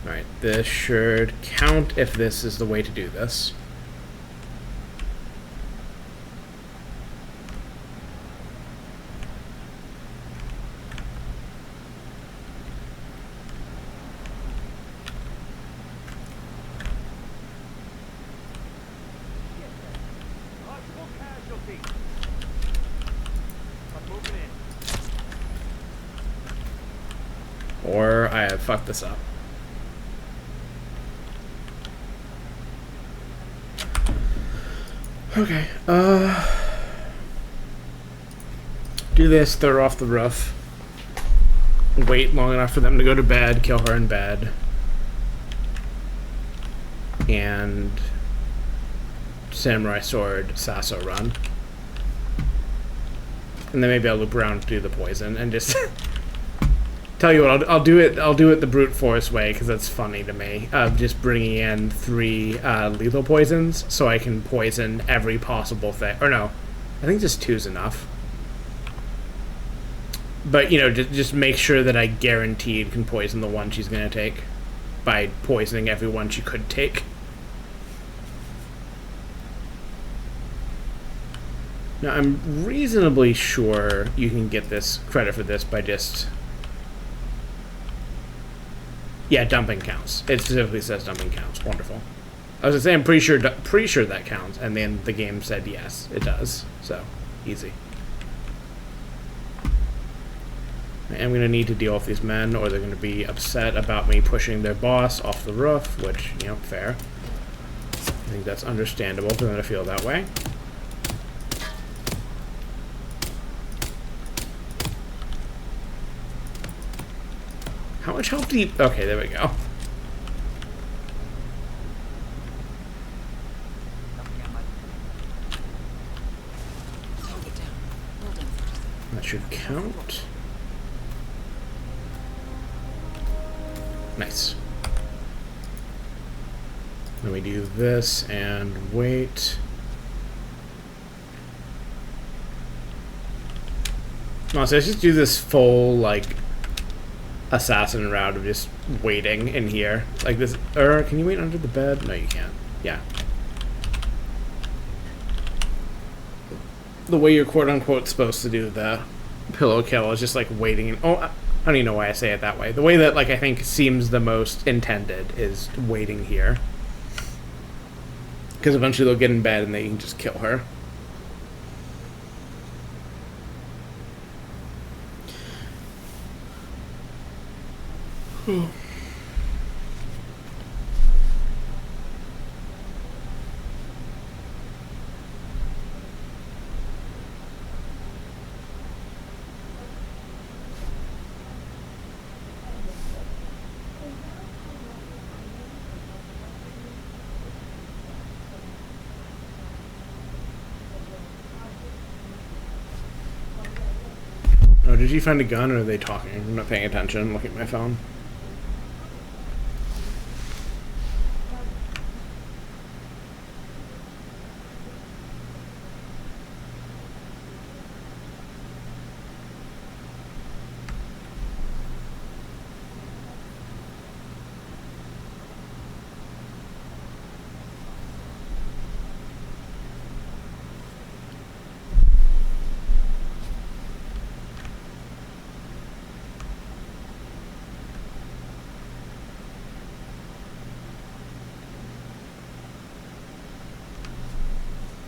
Speaker 1: Alright, this should count if this is the way to do this.
Speaker 6: Possible casualty. I'm moving in.
Speaker 1: Or I have fucked this up. Okay, do this, throw her off the roof. Wait long enough for them to go to bed, kill her in bed. And Samurai Sword Sasso run. and then maybe I'll loop around to do the poison and just tell you what, I'll do it the brute force way because that's funny to me, of just bringing in 3 lethal poisons so I can poison every possible thing. Or no, I think just 2's enough. But, you know, just make sure that I guaranteed can poison the one she's going to take by poisoning everyone she could take. Now, I'm reasonably sure you can get this credit for this by just... Yeah, dumping counts. It specifically says dumping counts. Wonderful. I was going to say, I'm pretty sure that counts, and then the game said yes, it does. So, easy. I am going to need to deal with these men, or they're going to be upset about me pushing their boss off the roof, which, you know, fair. I think that's understandable for them to feel that way. How much health do you... Okay, there we go.
Speaker 11: Target down. Well done, Forrester.
Speaker 1: That should count. Nice. Then we do this and wait. No, so let's just do this full, like, assassin round of just waiting in here. Like this. Or can you wait under the bed? No, you can't. Yeah. The way you're quote-unquote supposed to do the pillow kill is just, like, waiting. Oh, I don't even know why I say it that way. The way that, like, I think seems the most intended is waiting here. Because eventually they'll get in bed and they can just kill her. Oh, did you find a gun, or are they talking? I'm not paying attention. I'm looking at my phone.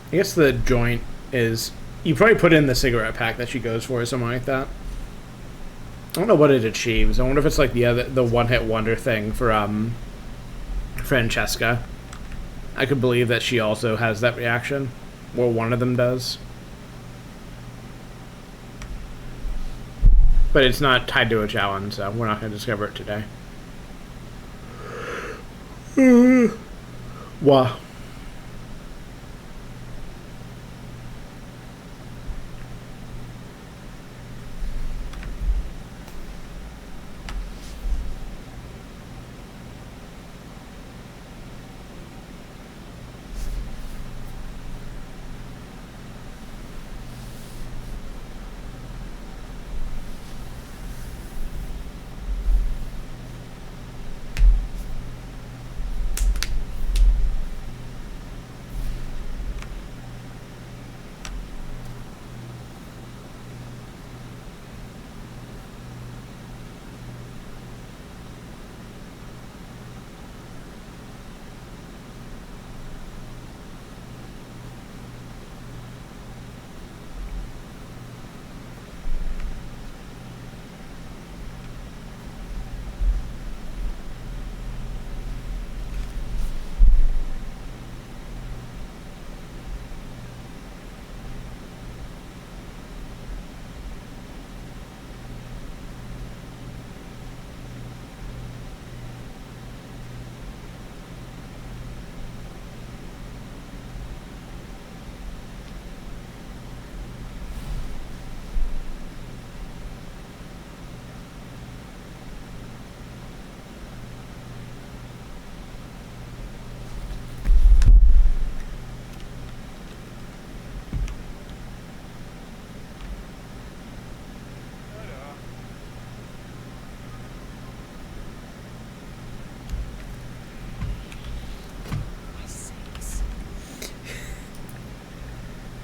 Speaker 1: I guess the joint is... You probably put in the cigarette pack that she goes for or something like that. I don't know what it achieves. I wonder if it's like the one-hit wonder thing for Francesca. I could believe that she also has that reaction. Or one of them does. But it's not tied to a challenge, so we're not going to discover it today. Wow.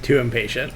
Speaker 1: Too impatient.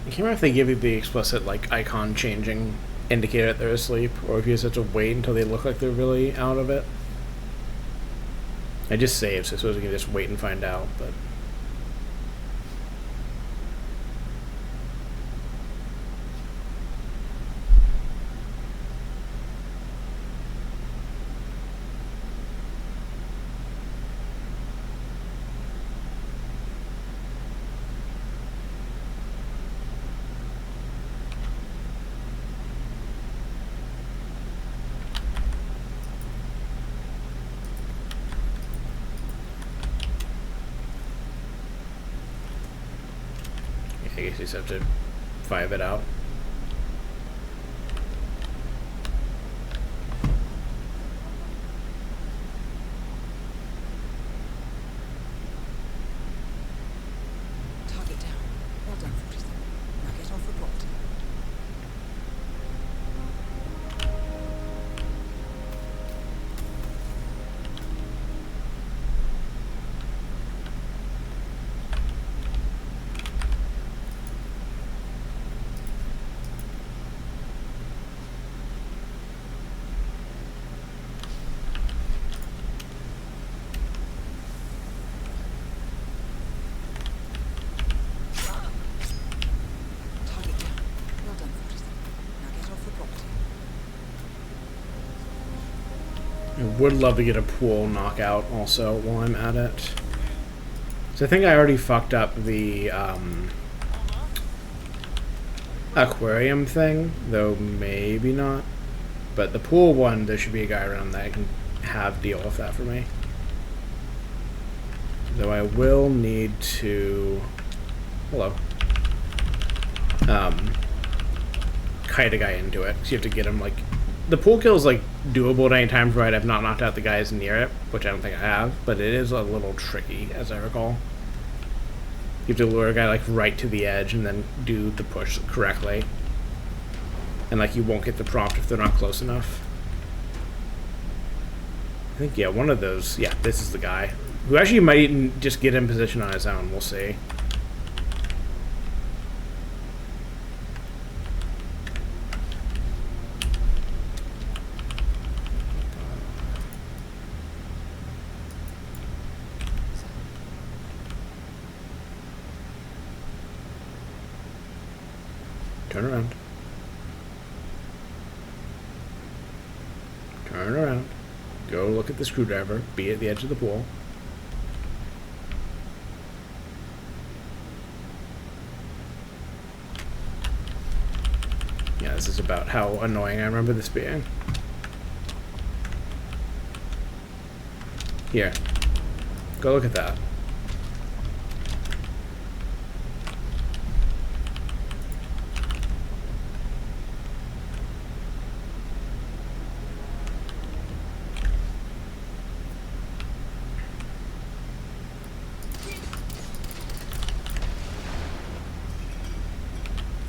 Speaker 1: I can't remember if they give you the explicit like icon changing indicator that they're asleep, or if you just have to wait until they look like they're really out of it. I just saved, so I suppose we can just wait and find out, but... I guess you just have to 5 it out.
Speaker 11: Target down. Well done, 47. Now get off the plot. Target down. Well done, 47. Now get off the plot.
Speaker 1: I would love to get a pool knockout also while I'm at it. So I think I already fucked up the aquarium thing, though maybe not. But the pool one, there should be a guy around that I can have deal with that for me. Though I will need to... Hello. Kite a guy into it, because you have to get him, like... The pool kill is, like, doable at any time, provided I've not knocked out the guys near it, which I don't think I have, but it is a little tricky, as I recall. You have to lure a guy, like, right to the edge and then do the push correctly. And, like, you won't get the prompt if they're not close enough. I think, yeah, one of those... Yeah, this is the guy. Who actually might just get in position on his own, we'll see. Turn around. Turn around. Go look at the screwdriver. Be at the edge of the pool. Yeah, this is about how annoying I remember this being. Here. Go look at that.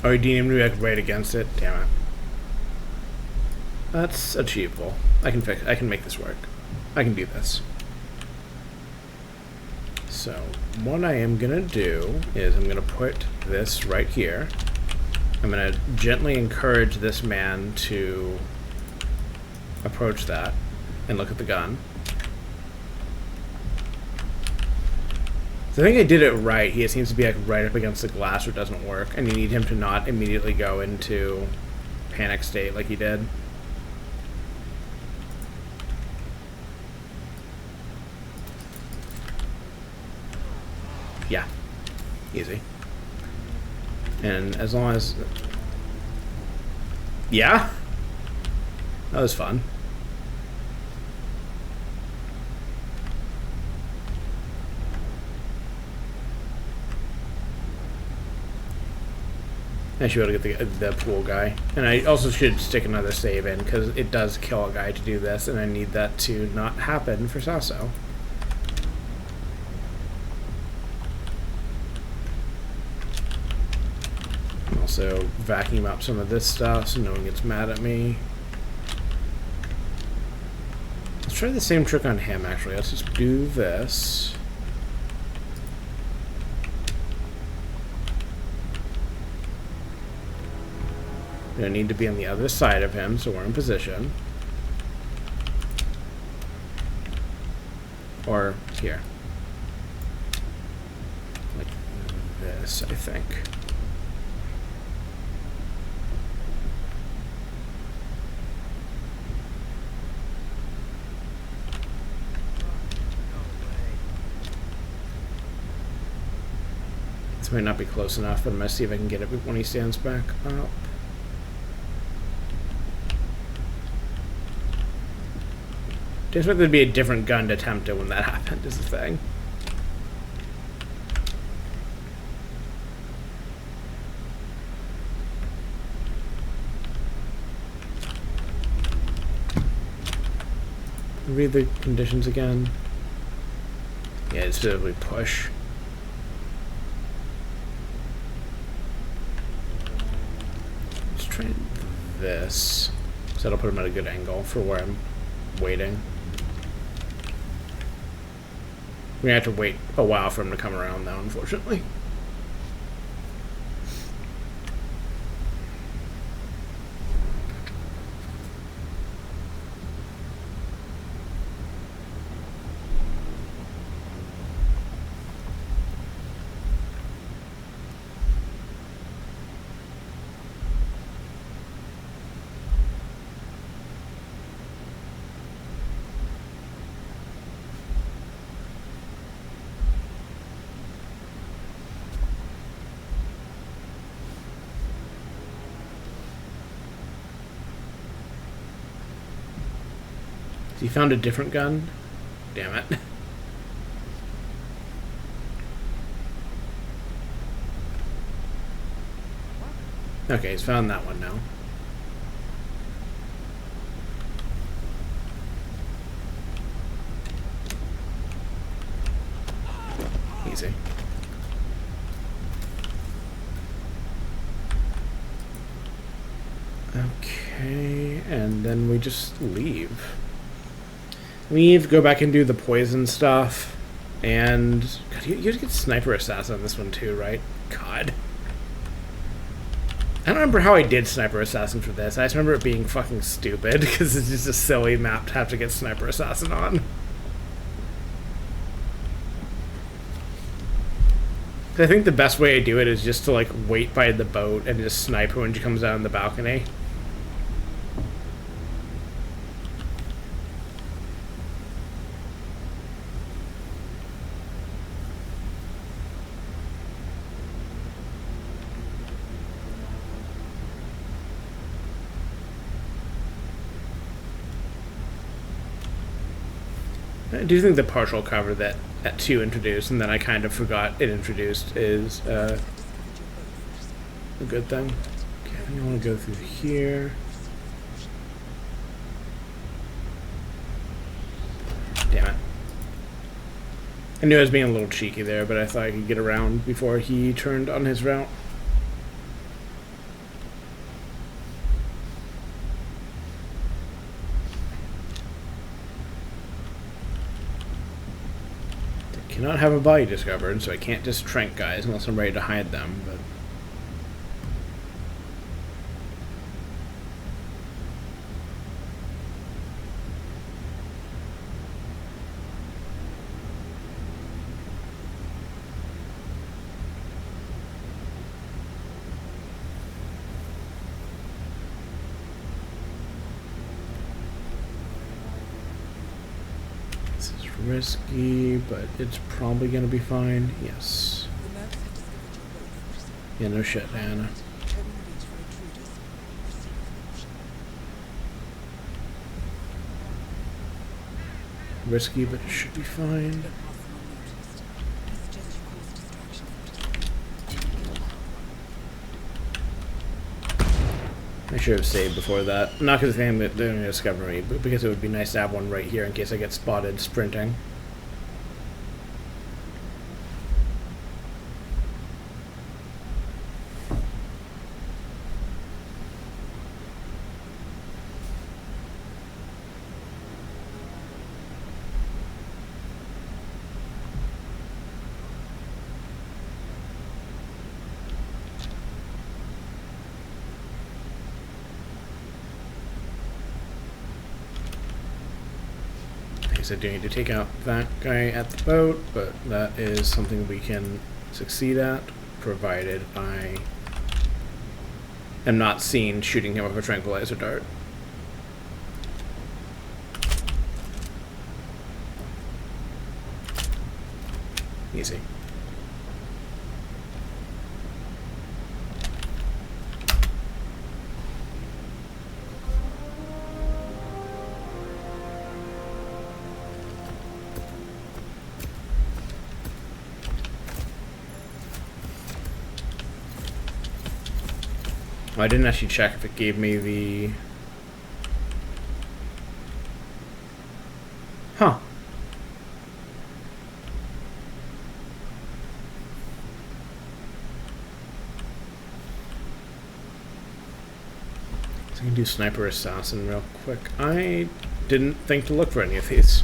Speaker 1: Oh, you didn't even like right against it? Damn it. That's achievable. I can make this work. I can do this. So, what I am gonna do is I'm gonna put this right here. I'm going to gently encourage this man to approach that and look at the gun. So I think I did it right. He seems to be like right up against the glass, or it doesn't work, and you need him to not immediately go into panic state like he did. Yeah, easy. And as long as... Yeah? That was fun. I should be able to get the pool guy. And I also should stick another save in, because it does kill a guy to do this, and I need that to not happen for Sasso. Also vacuum up some of this stuff so no one gets mad at me. Let's try the same trick on him, actually. Let's just do this. We're gonna need to be on the other side of him, so we're in position. Or here. Like this, I think. This might not be close enough, but I'm gonna see if I can get it when he stands back up. I expect there'd be a different gun to attempt it when that happened, is the thing. Read the conditions again. Yeah, it's specifically push. Let's try this. So that'll put him at a good angle for where I'm waiting. We're gonna have to wait a while for him to come around, though, unfortunately. He found a different gun? Damn it. Okay, he's found that one now. Easy. Okay, and then we just leave. Leave, go back and do the poison stuff, and God, you get sniper assassin on this one too, right? God, I don't remember how I did sniper assassin for this. I just remember it being fucking stupid because it's just a silly map to have to get sniper assassin on. I think the best way I do it is just to like wait by the boat and just snipe her when she comes out on the balcony. I do think the partial cover that 2 introduced, and then I kind of forgot it introduced, is a good thing. Okay, I think I want to go through here. Damn it. I knew I was being a little cheeky there, but I thought I could get around before he turned on his route. Cannot have a body discovered, so I can't just trank guys unless I'm ready to hide them, but Risky, but it's probably gonna be fine. Yes.
Speaker 11: The Mercs have discovered your boat, Forrester.
Speaker 1: Yeah, no shit, Anna.
Speaker 11: Combing the beach for intruders. Proceed with caution.
Speaker 1: Risky, but it should be fine.
Speaker 11: Don't pass them unnoticed. I suggest you cause a distraction, Forrester.
Speaker 1: I should have saved before that. Not because they're going to discover me, but because it would be nice to have one right here in case I get spotted sprinting. I do need to take out that guy at the boat, but that is something we can succeed at, provided I am not seen shooting him with a tranquilizer dart. Easy. I didn't actually check if it gave me the... Huh. So I can do Sniper Assassin real quick. I didn't think to look for any of these.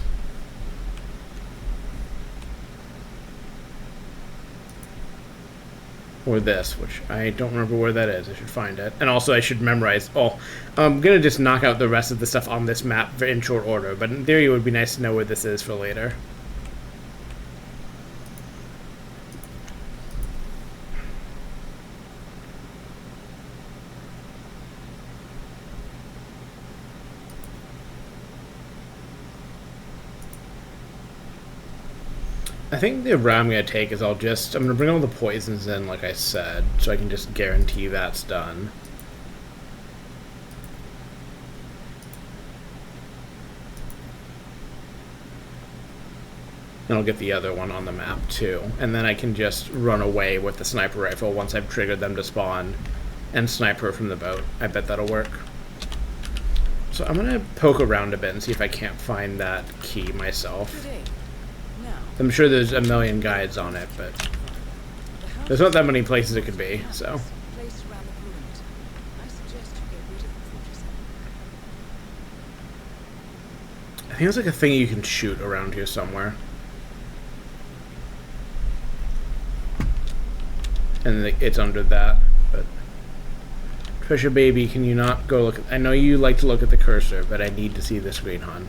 Speaker 1: Or this, which I don't remember where that is. I should find it. And also I should memorize. Oh, I'm going to just knock out the rest of the stuff on this map in short order. But in theory, it would be nice to know where this is for later. I think the route I'm going to take is I'm going to bring all the poisons in, like I said, so I can just guarantee that's done. And I'll get the other one on the map too. And then I can just run away with the sniper rifle once I've triggered them to spawn and sniper from the boat. I bet that'll work. So I'm going to poke around a bit and see if I can't find that key myself. I'm sure there's a million guides on it, but there's not that many places it could be, so. I think it's like a thing you can shoot around here somewhere. And it's under that, but... Trisha baby, can you not go look at... I know you like to look at the cursor, but I need to see the screen, hon.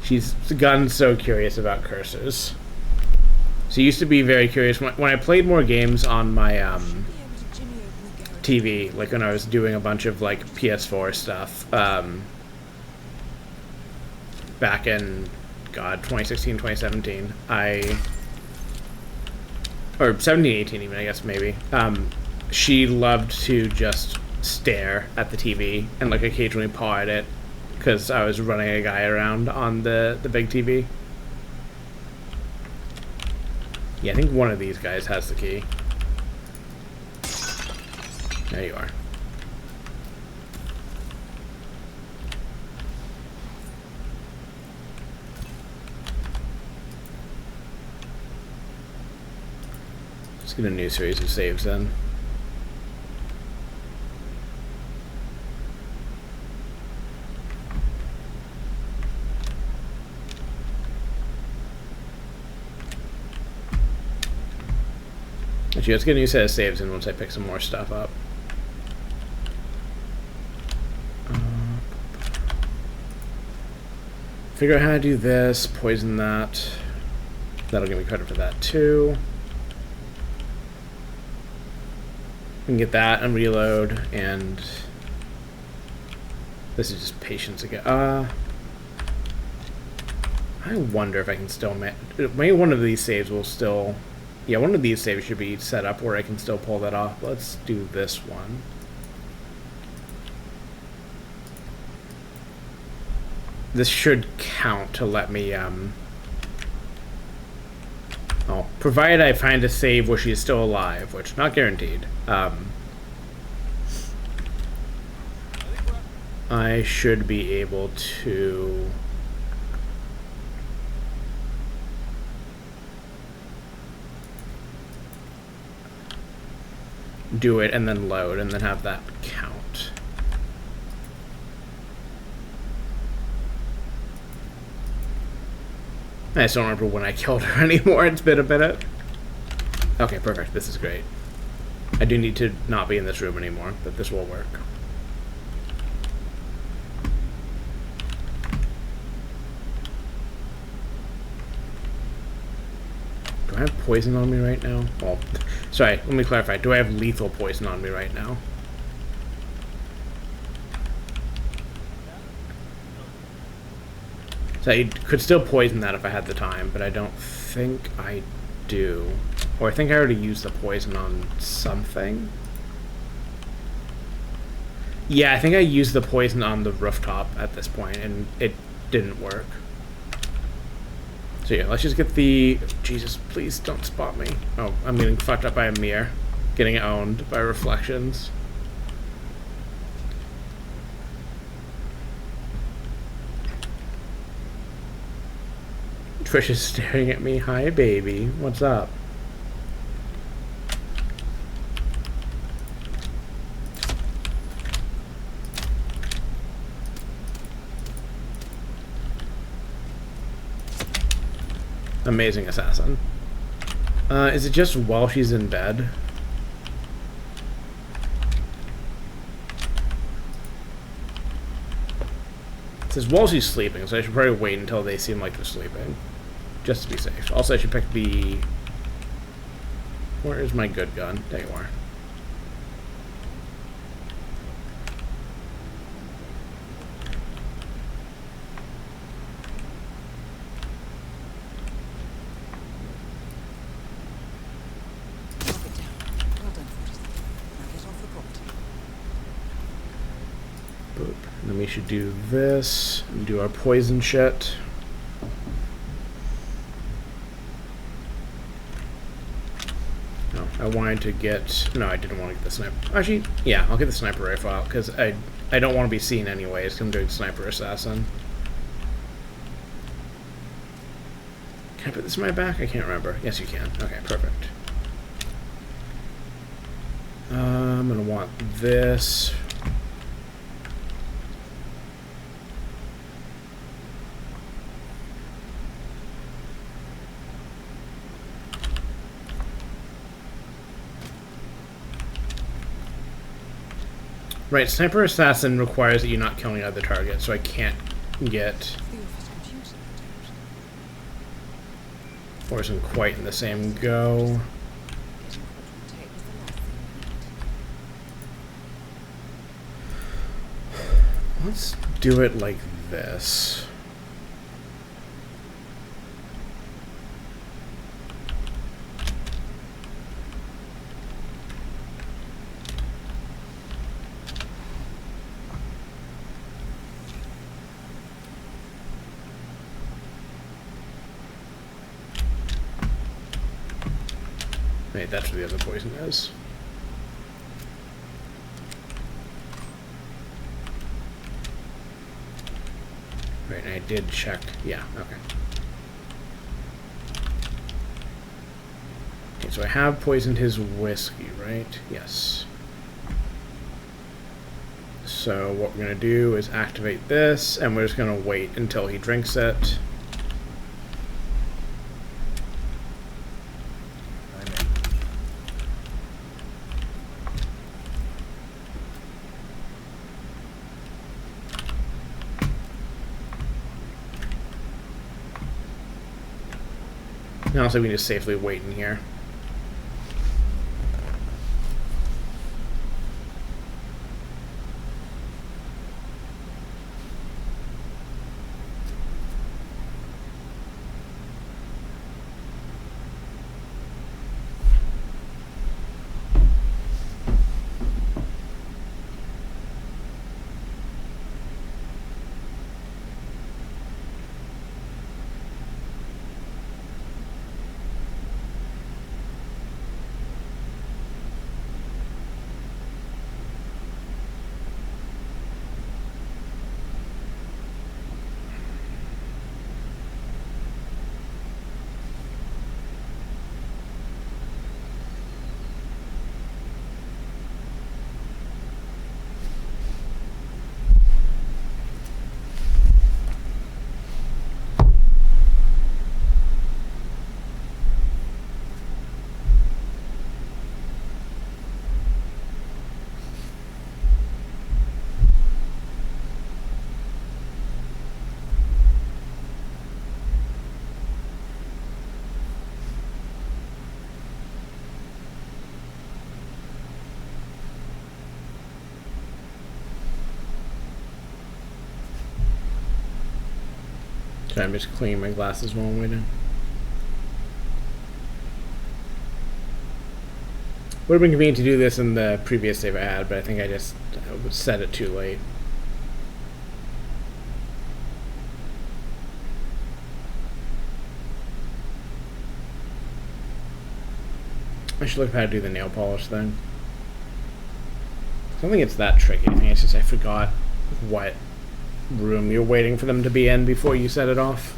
Speaker 1: She's gotten so curious about cursors. She used to be very curious when I played more games on my TV, like when I was doing a bunch of like PS4 stuff back in 2016, 2017. Or 17, 18 even, I guess maybe. She loved to just stare at the TV and like occasionally paw at it. Because I was running a guy around on the big TV. Yeah, I think one of these guys has the key. There you are. Let's get a new series of saves then. Actually, let's get a new set of saves in once I pick some more stuff up. Figure out how to do this, poison that. That'll give me credit for that too. We can get that and reload, and this is just patience again. I wonder if I can still maybe one of these saves will still... Yeah, one of these saves should be set up where I can still pull that off. Let's do this one. This should count to let me, oh, provided I find a save where she's still alive, which not guaranteed. I should be able to... do it and then load and then have that count. I just don't remember when I killed her anymore. It's been a minute. Okay, perfect. This is great. I do need to not be in this room anymore, but this will work. Do I have poison on me right now? Well, sorry, let me clarify. Do I have lethal poison on me right now? So I could still poison that if I had the time, but I don't think I do. Or I think I already used the poison on something. Yeah, I think I used the poison on the rooftop at this point, and it didn't work. So yeah, let's just get the... Jesus, please don't spot me. Oh, I'm getting fucked up by a mirror. Getting owned by reflections. Trish is staring at me. Hi, baby. What's up? Amazing assassin. Is it just while she's in bed? It says while she's sleeping, so I should probably wait until they seem like they're sleeping. Just to be safe. Also, I should pick the... Where is my good gun? There you are. Then we should do this and do our poison shit. No, I wanted to get... No, I didn't want to get the sniper. Actually, yeah, I'll get the sniper rifle out because I don't want to be seen anyways because I'm doing sniper assassin. Can I put this in my back? I can't remember. Yes, you can. Okay, perfect. I'm going to want this... Right, Sniper Assassin requires that you're not killing other targets, so I can't get... Or isn't quite in the same go. Let's do it like this. Wait, that's where the other poison is. Right, and I did check. Yeah, okay. Okay, so I have poisoned his whiskey, right? Yes. So what we're going to do is activate this, and we're just going to wait until he drinks it. And also we can just safely wait in here. So I'm just cleaning my glasses while I'm waiting. Would have been convenient to do this in the previous save I had, but I think I just set it too late. I should look at how to do the nail polish thing. I don't think it's that tricky. I think it's just I forgot what room you're waiting for them to be in before you set it off.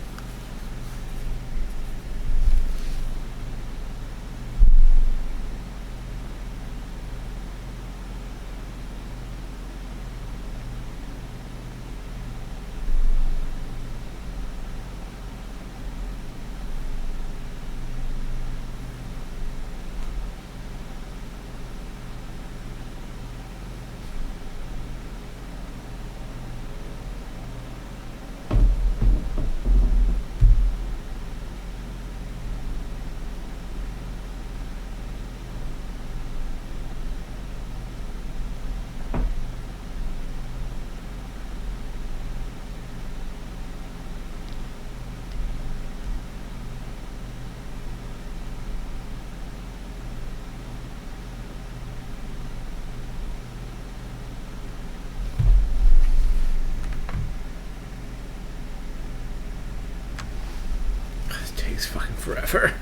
Speaker 1: This takes fucking forever.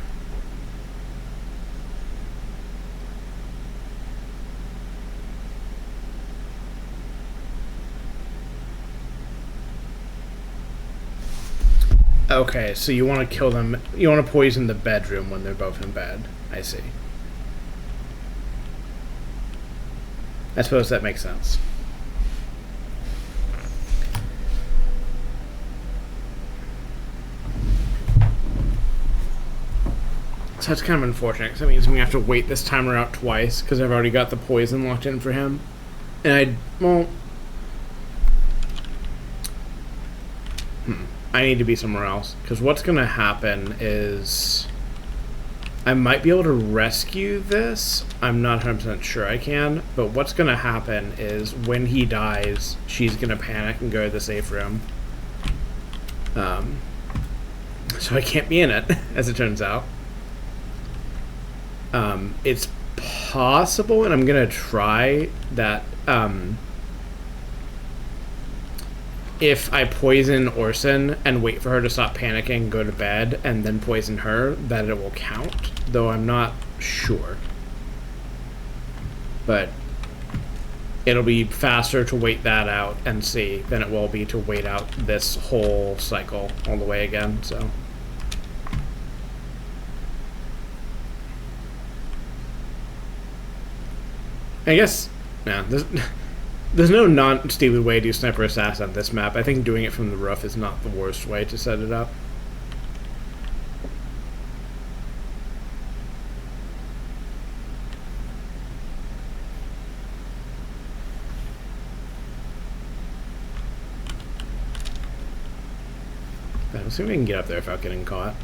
Speaker 1: Okay, so you want to kill them. You want to poison the bedroom when they're both in bed. I see. I suppose that makes sense. So that's kind of unfortunate, because that means we have to wait this timer out twice, because I've already got the poison locked in for him. And I need to be somewhere else, because what's going to happen is I might be able to rescue this. I'm not 100% sure I can, but what's going to happen is when he dies, she's going to panic and go to the safe room. So I can't be in it, as it turns out. It's possible, and I'm going to try that, if I poison Orson and wait for her to stop panicking, go to bed, and then poison her, that it will count, though I'm not sure. But it'll be faster to wait that out and see than it will be to wait out this whole cycle all the way again, so... I guess, yeah, there's no non-stupid way to do Sniper Assassin on this map. I think doing it from the roof is not the worst way to set it up. Let's see if we can get up there without getting caught.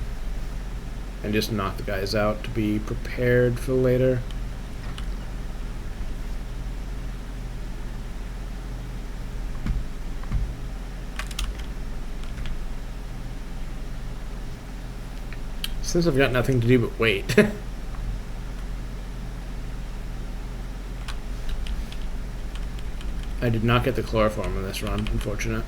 Speaker 1: And just knock the guys out to be prepared for later. Since I've got nothing to do but wait. I did not get the chloroform in this run, unfortunate.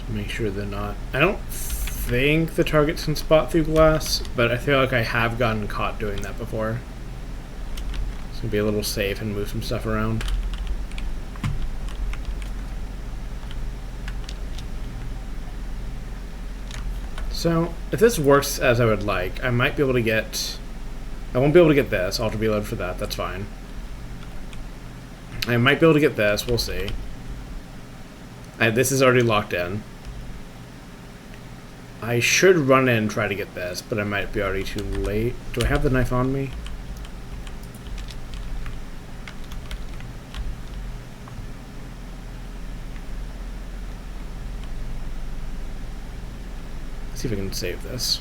Speaker 1: Make sure they're not. I don't think the targets can spot through glass, but I feel like I have gotten caught doing that before. It's gonna be a little safe and move some stuff around. So, if this works as I would like, I might be able to get... I won't be able to get this. I'll have to reload for that. That's fine. I might be able to get this. We'll see. This is already locked in. I should run in and try to get this, but I might be already too late. Do I have the knife on me? Let's see if I can save this.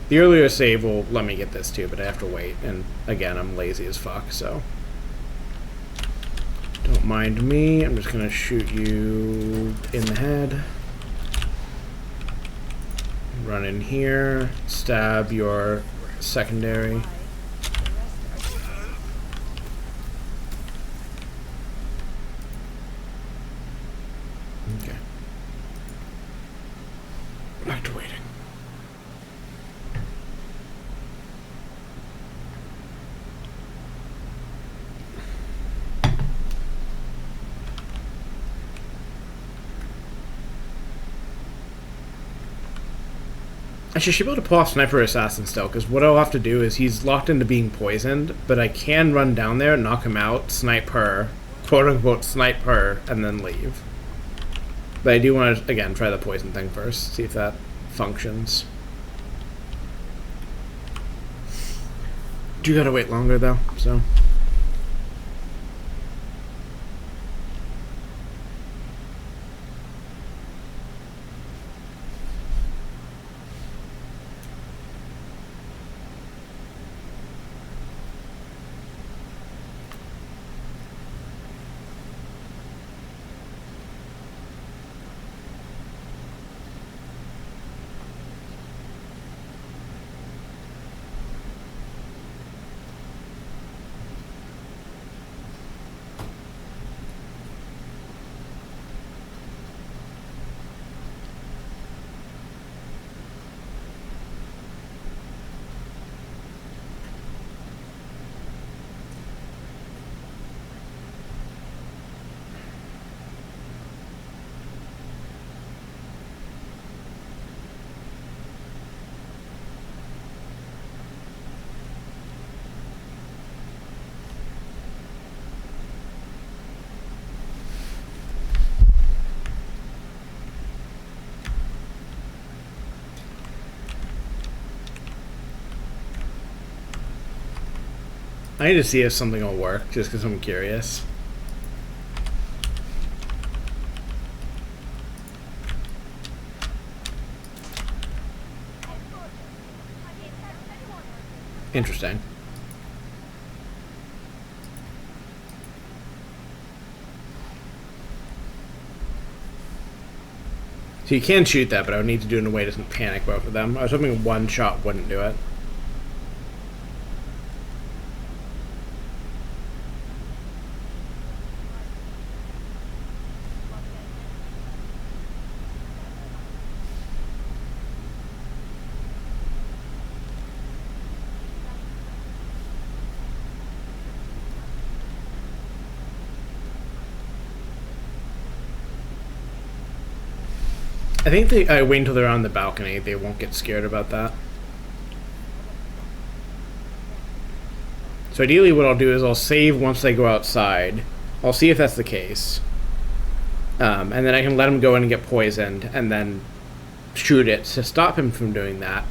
Speaker 1: The earlier save will let me get this too, but I have to wait. And again, I'm lazy as fuck, so... Don't mind me. I'm just gonna shoot you in the head. Run in here. Stab your secondary. Okay. Back to waiting. Actually, I should be able to pull off Sniper Assassin still, because what I'll have to do is he's locked into being poisoned, but I can run down there, knock him out, snipe her, quote-unquote snipe her, and then leave. But I do want to, again, try the poison thing first, see if that functions. Do gotta wait longer, though, so... I need to see if something will work, just because I'm curious. Interesting. So you can shoot that, but I would need to do it in a way that doesn't panic both of them. I was hoping one shot wouldn't do it. I think I wait until they're on the balcony. They won't get scared about that. So ideally what I'll do is I'll save once they go outside. I'll see if that's the case. And then I can let him go in and get poisoned and then shoot it to stop him from doing that.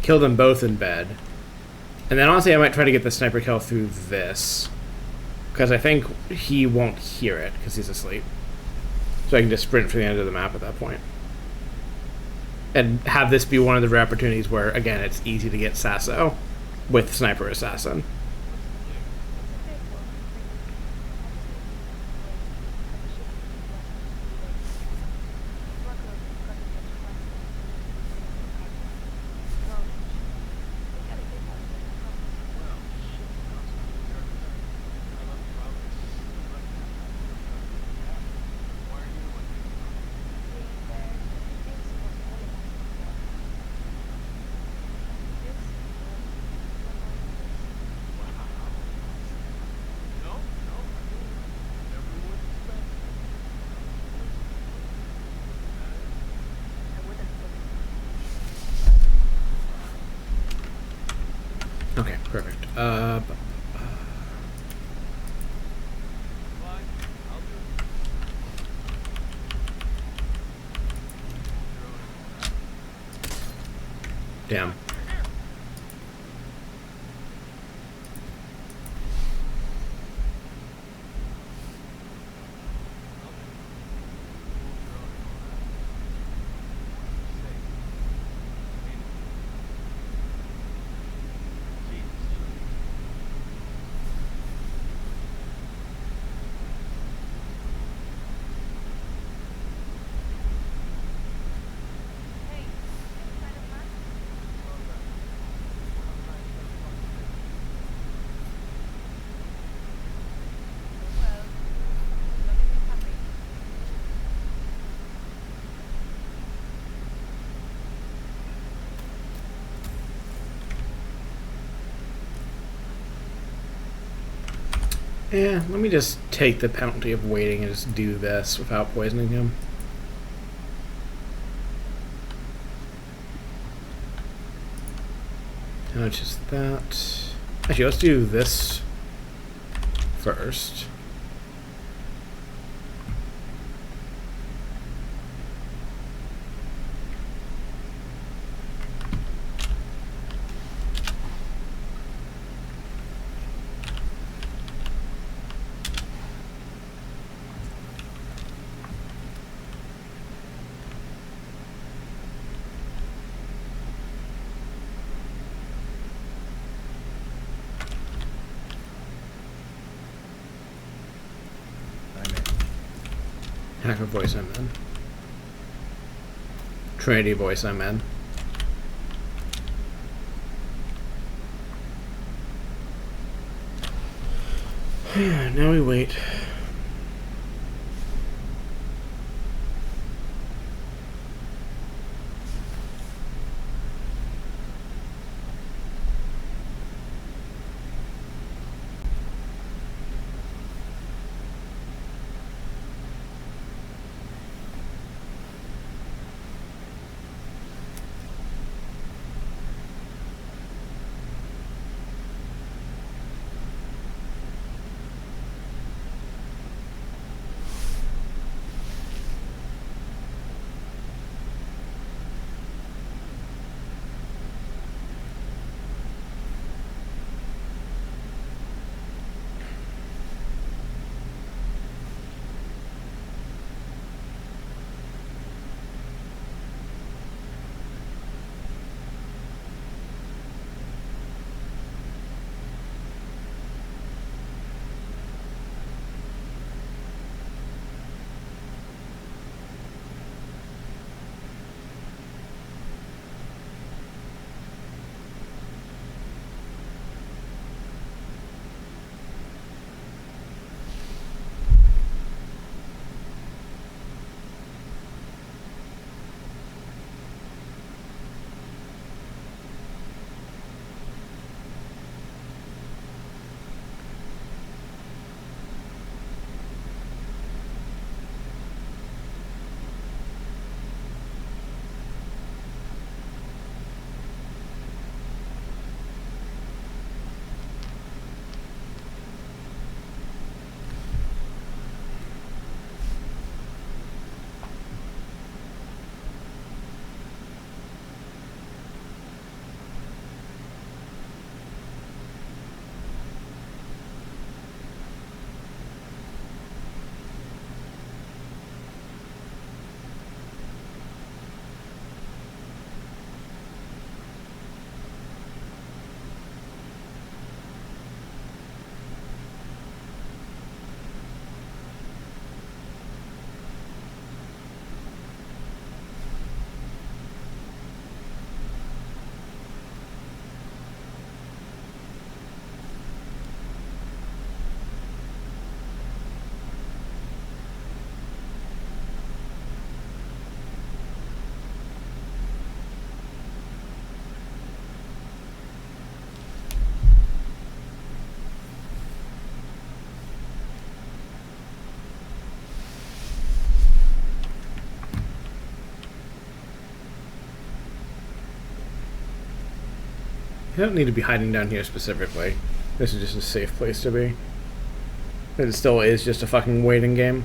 Speaker 1: Kill them both in bed. And then honestly I might try to get the sniper kill through this. Because I think he won't hear it because he's asleep. So I can just sprint for the end of the map at that point. And have this be one of the rare opportunities where, again, it's easy to get Sasso with Sniper Assassin. Okay, perfect. Damn.
Speaker 7: Hey, inside of man? Oh well. As long as he's happy.
Speaker 1: Yeah, let me just take the penalty of waiting and just do this without poisoning him. How much is that? Actually, let's do this first.
Speaker 8: I'm in.
Speaker 1: Hacker voice, I'm in. Trinity voice, I'm in. Now we wait. You don't need to be hiding down here specifically. This is just a safe place to be. But it still is just a fucking waiting game.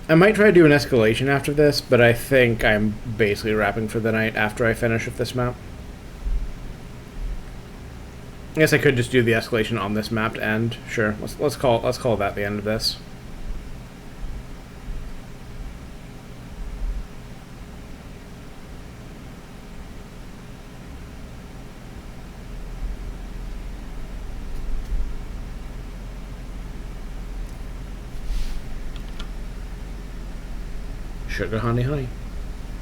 Speaker 1: I might try to do an escalation after this, but I think I'm basically wrapping for the night after I finish with this map. I guess I could just do the escalation on this map to end. Sure, let's call that the end of this. Sugar honey honey.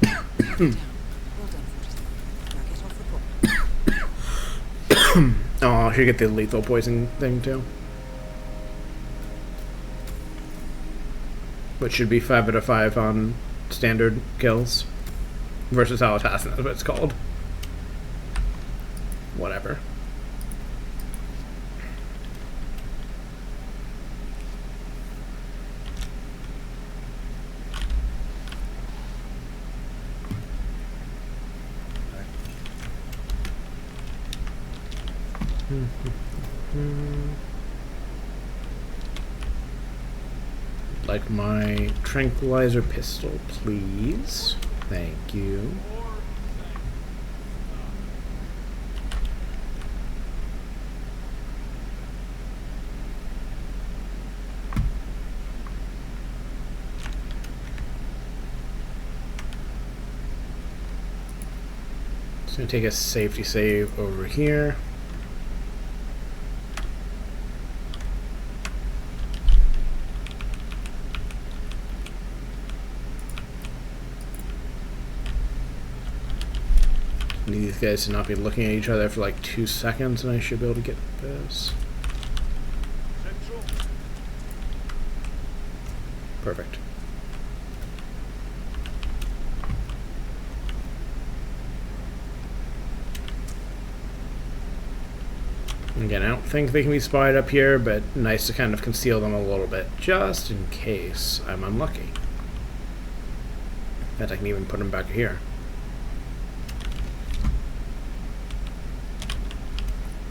Speaker 11: Down. Well done, 47. Now get off the book.
Speaker 1: Oh, I should get the lethal poison thing too. Which should be 5 out of 5 on standard kills. Versus assassin, that's what it's called. Whatever. Like my tranquilizer pistol, please. Thank you. Just gonna take a safety save over here. Need these guys to not be looking at each other for like 2 seconds, and I should be able to get this.
Speaker 6: Central.
Speaker 1: Perfect. Again, I don't think they can be spied up here, but nice to kind of conceal them a little bit, just in case I'm unlucky. In fact, I can even put them back here.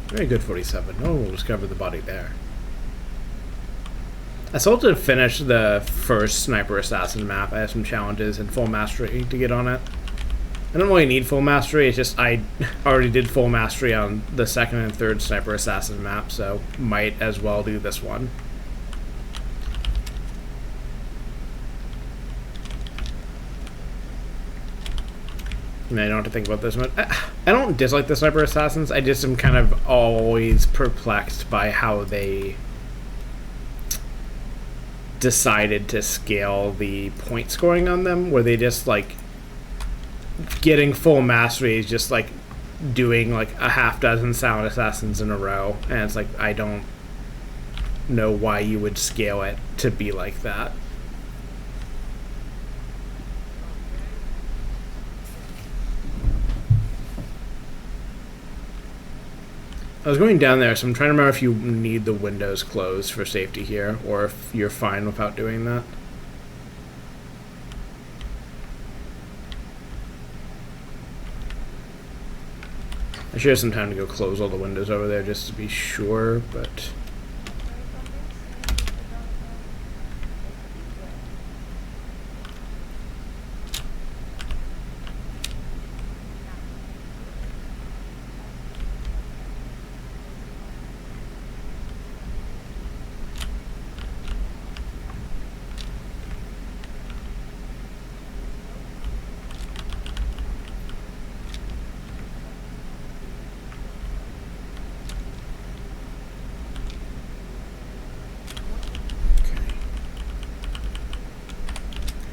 Speaker 1: Very good, 47. No one will discover the body there. I still have to finish the first Sniper Assassin map. I have some challenges and full mastery to get on it. I don't really need full mastery, it's just I already did full mastery on the second and third Sniper Assassin map, so might as well do this one. And I don't have to think about this much. I don't dislike the Sniper Assassins, I just am kind of always perplexed by how they decided to scale the point scoring on them, where they just like getting full mastery is just like doing like a half dozen sound assassins in a row, and it's like I don't know why you would scale it to be like that. I was going down there, so I'm trying to remember if you need the windows closed for safety here, or if you're fine without doing that. I should have some time to go close all the windows over there just to be sure, but...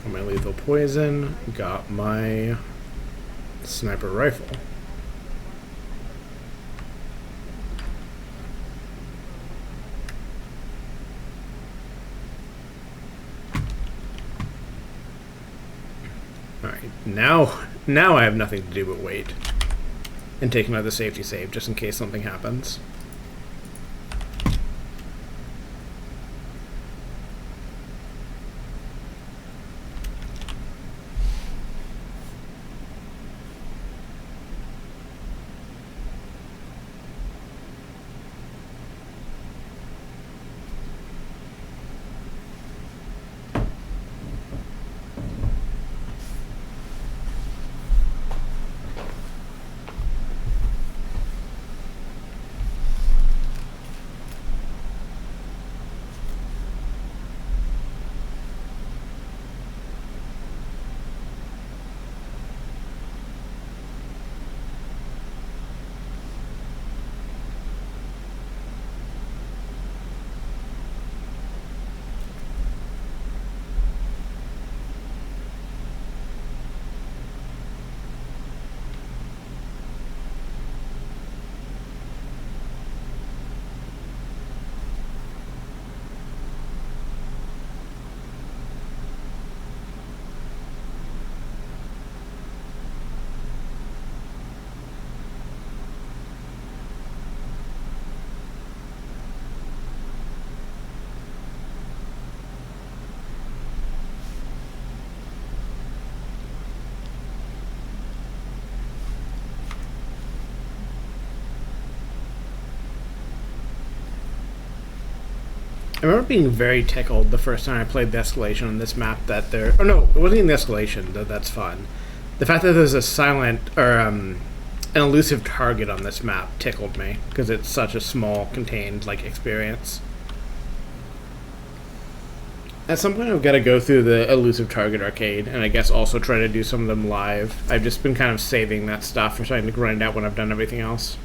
Speaker 1: my lethal poison, got my sniper rifle. Alright, now I have nothing to do but wait. And take another safety save just in case something happens. I remember being very tickled the first time I played the escalation on this map that there. Oh no, it wasn't even the escalation. That's fun. The fact that there's a silent or an elusive target on this map tickled me because it's such a small, contained like experience. At some point, I've got to go through the elusive target arcade, and I guess also try to do some of them live. I've just been kind of saving that stuff for trying to grind out when I've done everything else.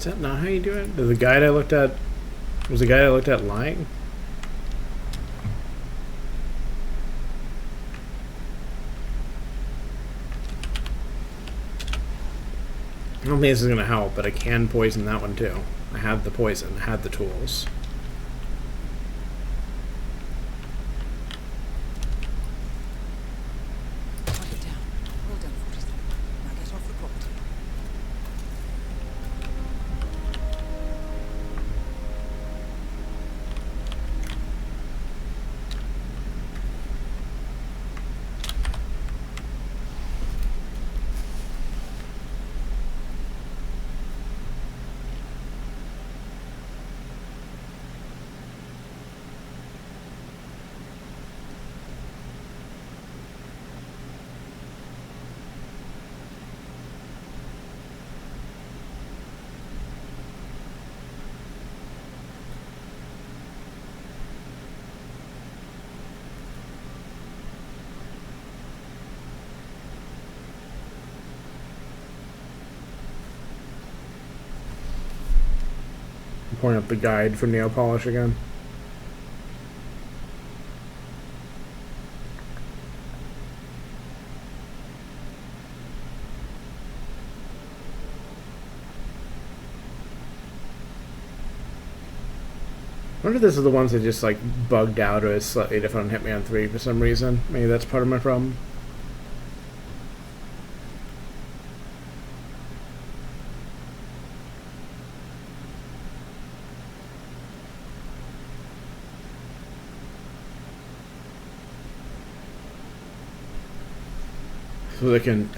Speaker 1: Is that not how you do it? The guide I looked at was the guide I looked at lying? I don't think this is gonna help, but I can poison that one too. I have the poison, I have the tools.
Speaker 11: Target down. Well done, 47. Now get off the property.
Speaker 1: I'm pulling up the guide for nail polish again. I wonder if this is the ones that just like bugged out or is slightly different on Hitman 3 for some reason. Maybe that's part of my problem. So they can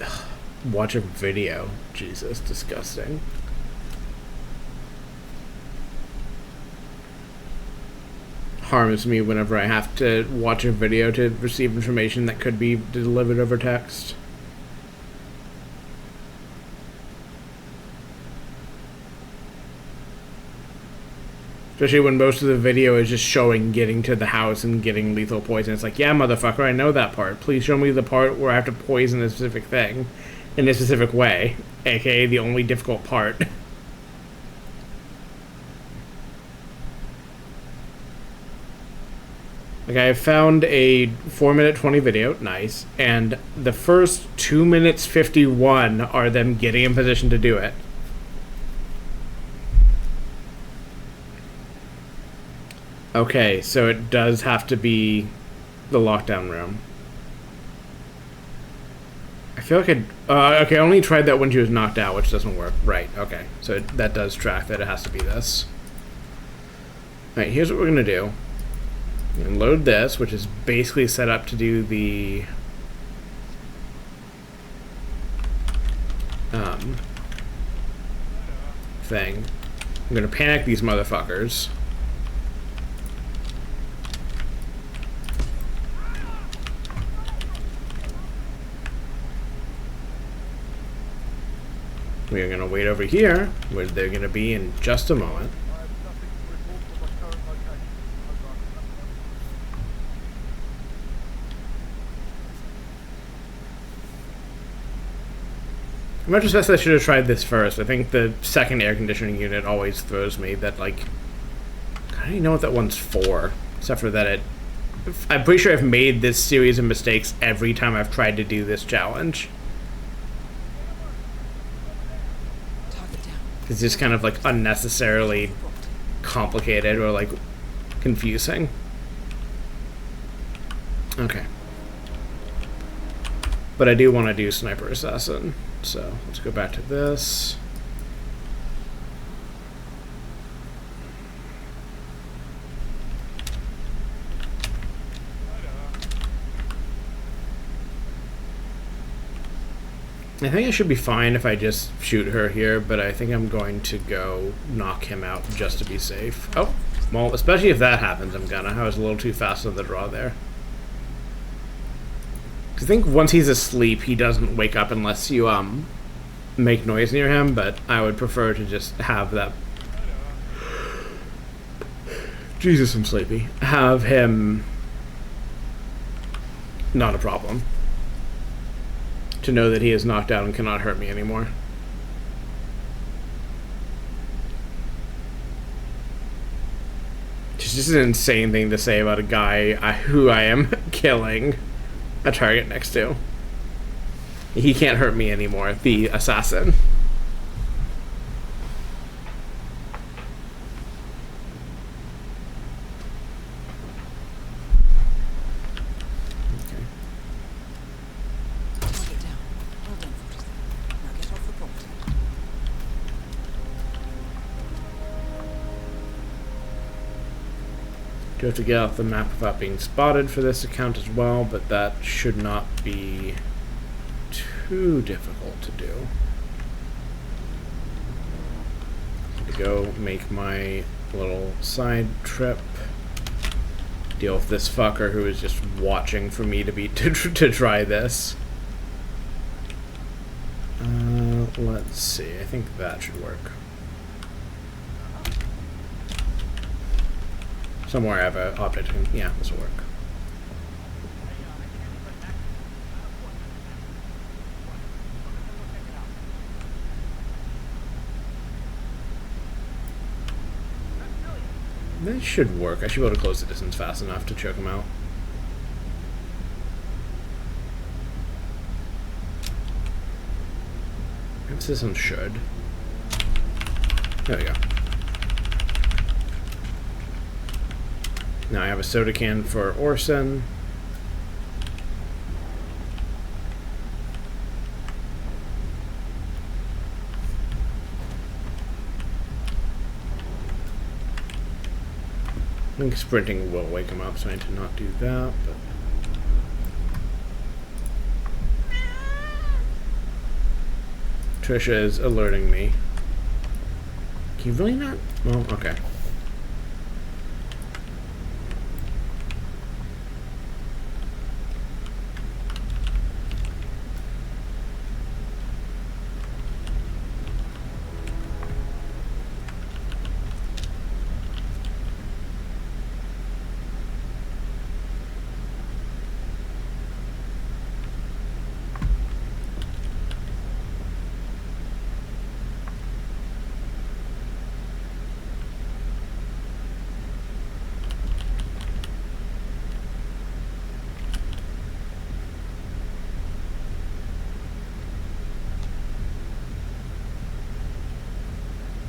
Speaker 1: watch a video. Jesus, disgusting. Harms me whenever I have to watch a video to receive information that could be delivered over text. Especially when most of the video is just showing getting to the house and getting lethal poison. It's like, yeah, motherfucker, I know that part. Please show me the part where I have to poison a specific thing in a specific way. AKA the only difficult part. Like, I found a 4-minute 20 video, nice, and the first 2 minutes 51 are them getting in position to do it. Okay, so it does have to be the lockdown room. I feel like okay, I only tried that when she was knocked out, which doesn't work. Right, okay. So that does track that it has to be this. Alright, here's what we're gonna do. And load this, which is basically set up to do the thing. I'm gonna panic these motherfuckers. We are gonna wait over here, where they're gonna be in just a moment. In retrospect, I should have tried this first. I think the second air conditioning unit always throws me that, like, I don't even know what that one's for, except for that it... I'm pretty sure I've made this series of mistakes every time I've tried to do this challenge. It's just kind of, like, unnecessarily complicated or, like, confusing. Okay. But I do want to do Sniper Assassin. So let's go back to this. I think I should be fine if I just shoot her here, but I think I'm going to go knock him out just to be safe. Oh, well, especially if that happens, I'm gonna. I was a little too fast on the draw there. I think once he's asleep, he doesn't wake up unless you make noise near him, but I would prefer to just have that... Jesus, I'm sleepy. Have him... not a problem. To know that he is knocked out and cannot hurt me anymore. just an insane thing to say about a guy who I am killing a target next to. He can't hurt me anymore, the assassin.
Speaker 11: Target down. Well done, 47. Now get off the property.
Speaker 1: Do have to get off the map without being spotted for this account as well, but that should not be too difficult to do. To go make my little side trip, deal with this fucker who is just watching for me to try this. Let's see. I think that should work. Somewhere I have an object. Yeah, this will work. This should work. I should be able to close the distance fast enough to choke him out. Emphasis on should. There we go. Now I have a soda can for Orson. I think sprinting will wake him up, so I need to not do that, but... Trisha is alerting me. Can you really not? Well, okay.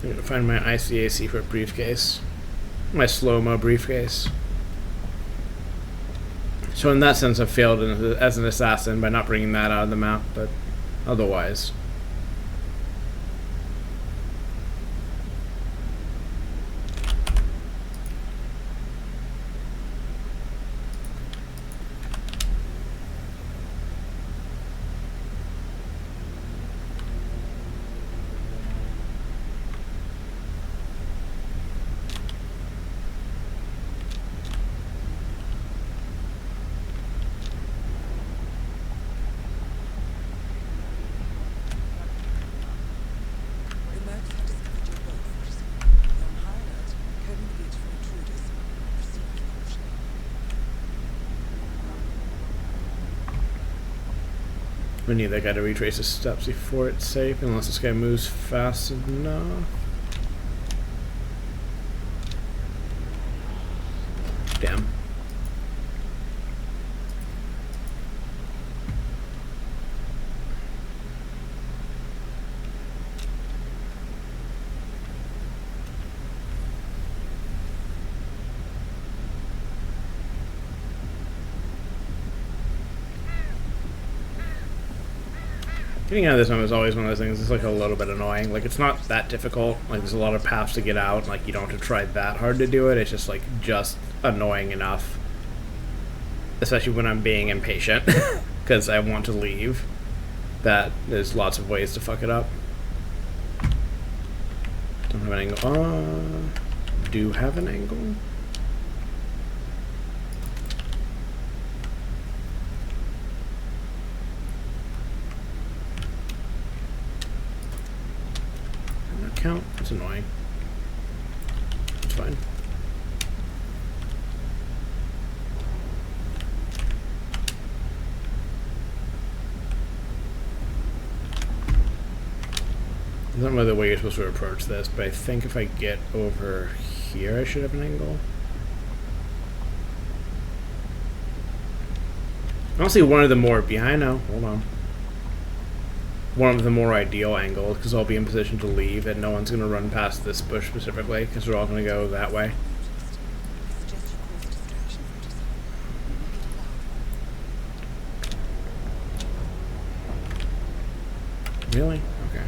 Speaker 1: I'm gonna find my ICA secret briefcase. My slow-mo briefcase. So in that sense, I've failed as an assassin by not bringing that out of the map, but otherwise...
Speaker 11: Remotes have discovered your boat, 47. You're on high alert, combing the beach for intruders. Proceed with caution.
Speaker 1: We need that guy to retrace his steps before it's safe, unless this guy moves fast enough. Damn. Getting out of this one is always one of those things that's like a little bit annoying. Like, it's not that difficult. Like, there's a lot of paths to get out. Like, you don't have to try that hard to do it. It's just, like, just annoying enough. Especially when I'm being impatient. Because I want to leave. That there's lots of ways to fuck it up. Don't have an angle. Do have an angle? Count? It's annoying. It's fine. I don't know the way you're supposed to approach this, but I think if I get over here, I should have an angle. Honestly, one of the more... Yeah, I know. Hold on. One of the more ideal angles, because I'll be in position to leave, and no one's going to run past this bush specifically, because we're all going to go that way.
Speaker 11: I suggest you cause a distraction for yourself. Make it a loud one.
Speaker 1: Really? Okay.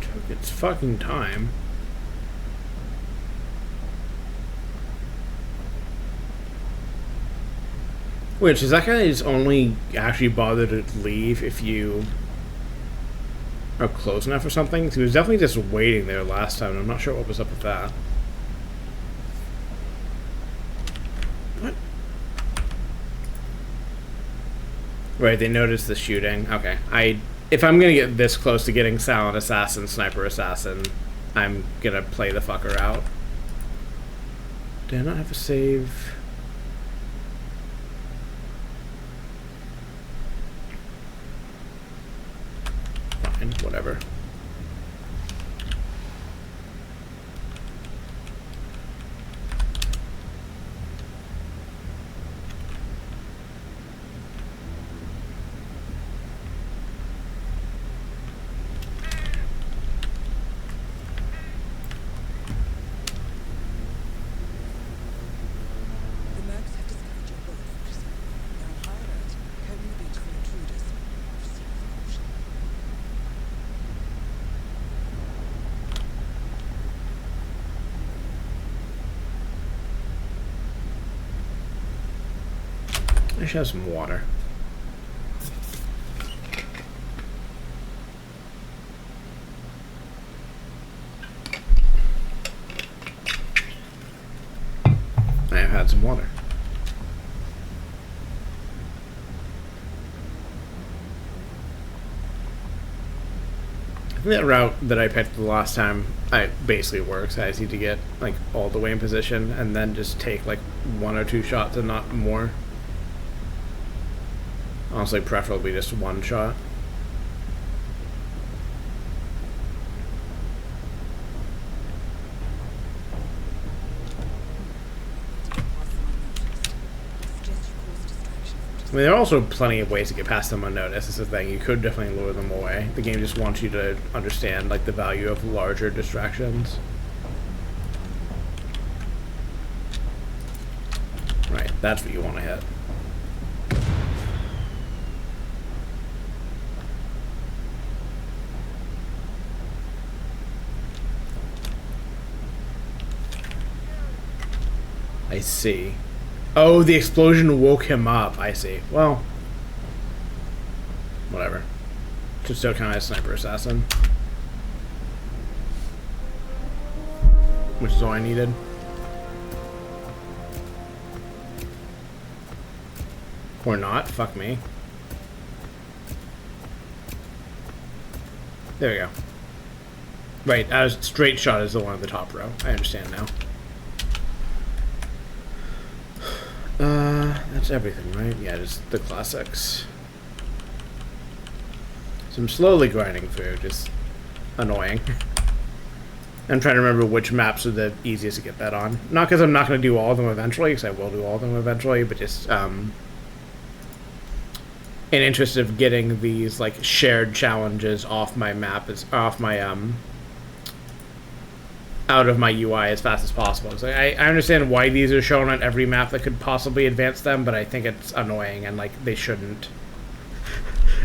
Speaker 1: Took its fucking time. Which, is that guy is only actually bothered to leave if you are close enough or something? He was definitely just waiting there last time. I'm not sure what was up with that. What? Right, they noticed the shooting. Okay. If I'm gonna get this close to getting silent assassin, sniper assassin, I'm gonna play the fucker out. Did I not have a save? Fine, whatever.
Speaker 11: The mercs have discovered your boat, 47. They're on high alert, combing the beach for intruders. Proceed with caution.
Speaker 1: I should have some water. I have had some water. I think that route that I picked the last time basically works. I just need to get like all the way in position and then just take like 1 or 2 shots and not more. Honestly, preferably just 1 shot. I mean, there are also plenty of ways to get past them unnoticed. This is the thing. You could definitely lure them away. The game just wants you to understand like the value of larger distractions. Right, that's what you want to hit. I see. Oh, the explosion woke him up. I see. Well, whatever. Should still count as sniper assassin. Which is all I needed. Or not. Fuck me. There we go. Right, straight shot is the one on the top row. I understand now. That's everything, right? Yeah, just the classics. So I'm slowly grinding through, just annoying. I'm trying to remember which maps are the easiest to get that on. Not because I'm not going to do all of them eventually, because I will do all of them eventually, but just in interest of getting these like shared challenges off my map, off my out of my UI as fast as possible. So I understand why these are shown on every map that could possibly advance them, but I think it's annoying and like they shouldn't.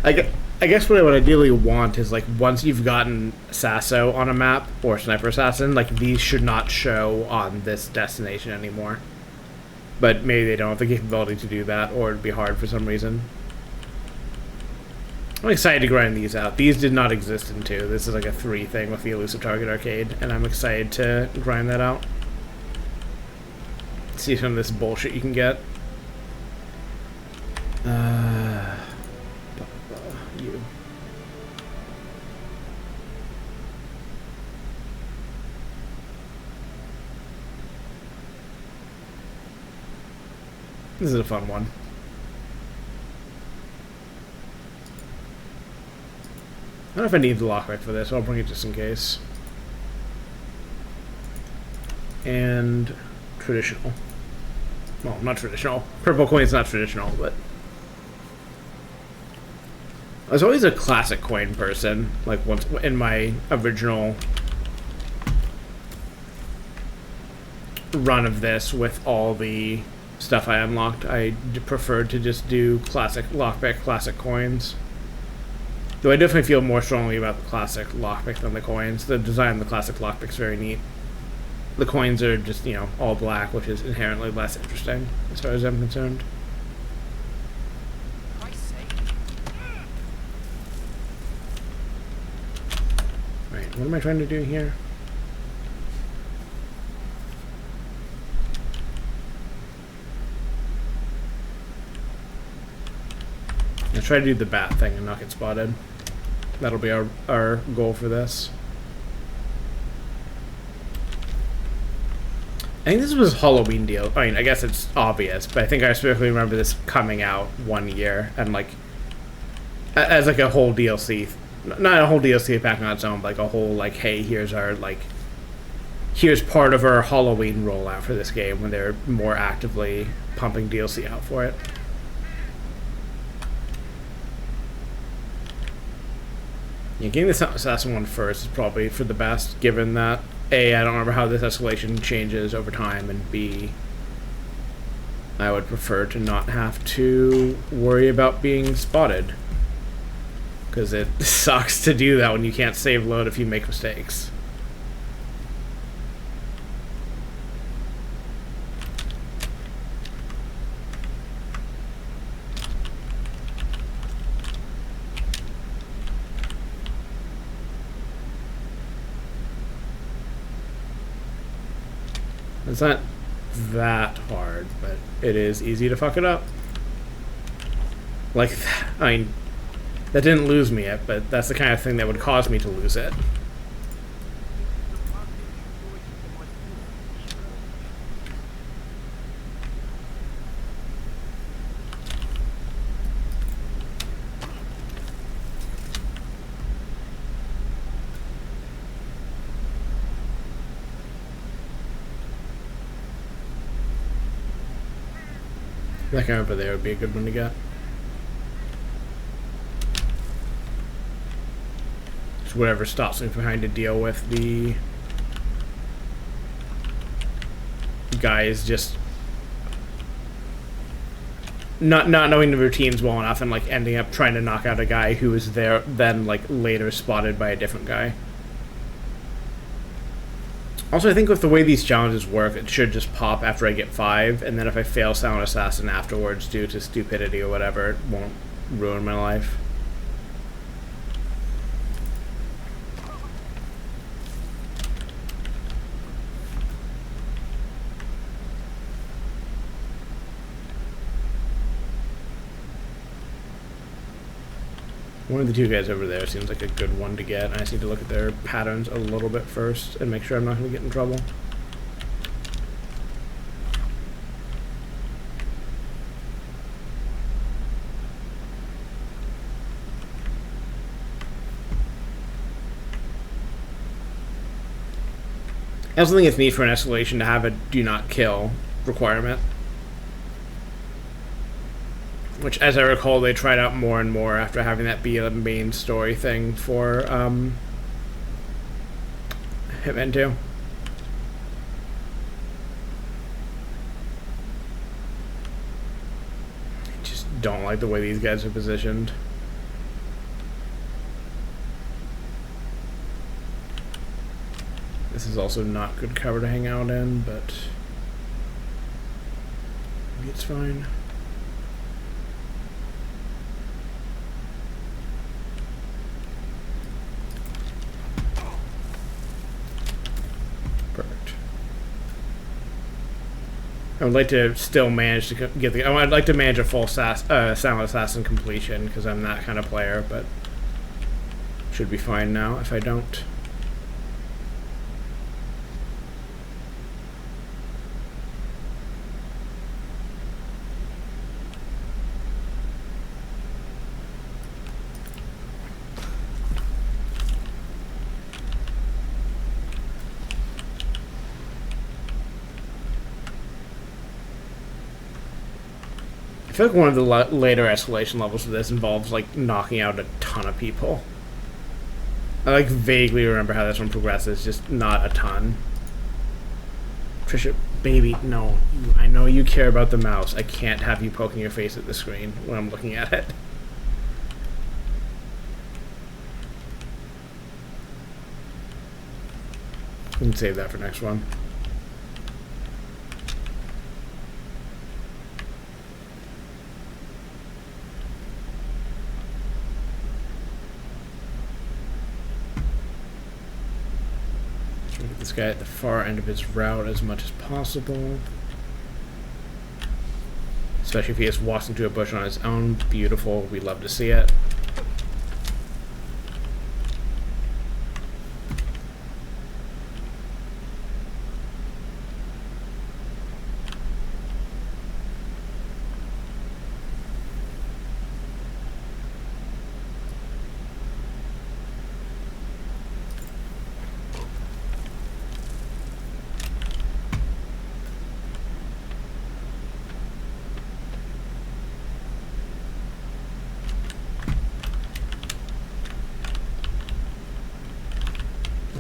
Speaker 1: I guess what I would ideally want is like once you've gotten Sasso on a map or Sniper Assassin, like these should not show on this destination anymore. But maybe they don't have the capability to do that, or it'd be hard for some reason. I'm excited to grind these out. These did not exist in 2. This is like a 3 thing with the Elusive Target Arcade, and I'm excited to grind that out. See some of this bullshit you can get. You. This is a fun one. I don't know if I need the lockpick for this. I'll bring it just in case. And traditional. Well, not traditional. Purple coin's not traditional, but I was always a classic coin person. Like once in my original run of this with all the stuff I unlocked, I preferred to just do classic lockpick, classic coins. Though I definitely feel more strongly about the classic lockpick than the coins. The design of the classic lockpick's very neat. The coins are just, you know, all black, which is inherently less interesting, as far as I'm concerned.
Speaker 9: Christ's sake.
Speaker 1: Right, what am I trying to do here? I'll try to do the bat thing and not get spotted. That'll be our goal for this. I think this was a Halloween deal. I mean, I guess it's obvious, but I think I specifically remember this coming out one year and like as like a whole DLC, not a whole DLC pack on its own, but like a whole like, hey, here's part of our Halloween rollout for this game when they're more actively pumping DLC out for it. Yeah, getting this assassin one first is probably for the best, given that A, I don't remember how this escalation changes over time, and B, I would prefer to not have to worry about being spotted. Because it sucks to do that when you can't save load if you make mistakes. It's not that hard, but it is easy to fuck it up. Like, I mean, that didn't lose me yet, but that's the kind of thing that would cause me to lose it. That guy over there would be a good one to get. Just whatever stops me from having to deal with the guys just not knowing the routines well enough and like ending up trying to knock out a guy who was there then like later spotted by a different guy. Also, I think with the way these challenges work, it should just pop after I get 5, and then if I fail Silent Assassin afterwards due to stupidity or whatever, it won't ruin my life. One of the two guys over there seems like a good one to get. I just need to look at their patterns a little bit first and make sure I'm not going to get in trouble. I also think it's neat for an escalation to have a do not kill requirement. Which, as I recall, they tried out more and more after having that be a main story thing for Hitman 2. I just don't like the way these guys are positioned. This is also not good cover to hang out in, but maybe it's fine. I would like to still manage to get the. I'd like to manage a full Silent Assassin completion because I'm that kind of player, but should be fine now if I don't. I feel like one of the later escalation levels of this involves like knocking out a ton of people. I like vaguely remember how this one progresses, just not a ton. Trisha, baby, no. I know you care about the mouse. I can't have you poking your face at the screen when I'm looking at it. We can save that for next one. Get this guy at the far end of his route as much as possible. Especially if he just walks into a bush on his own. Beautiful. We love to see it.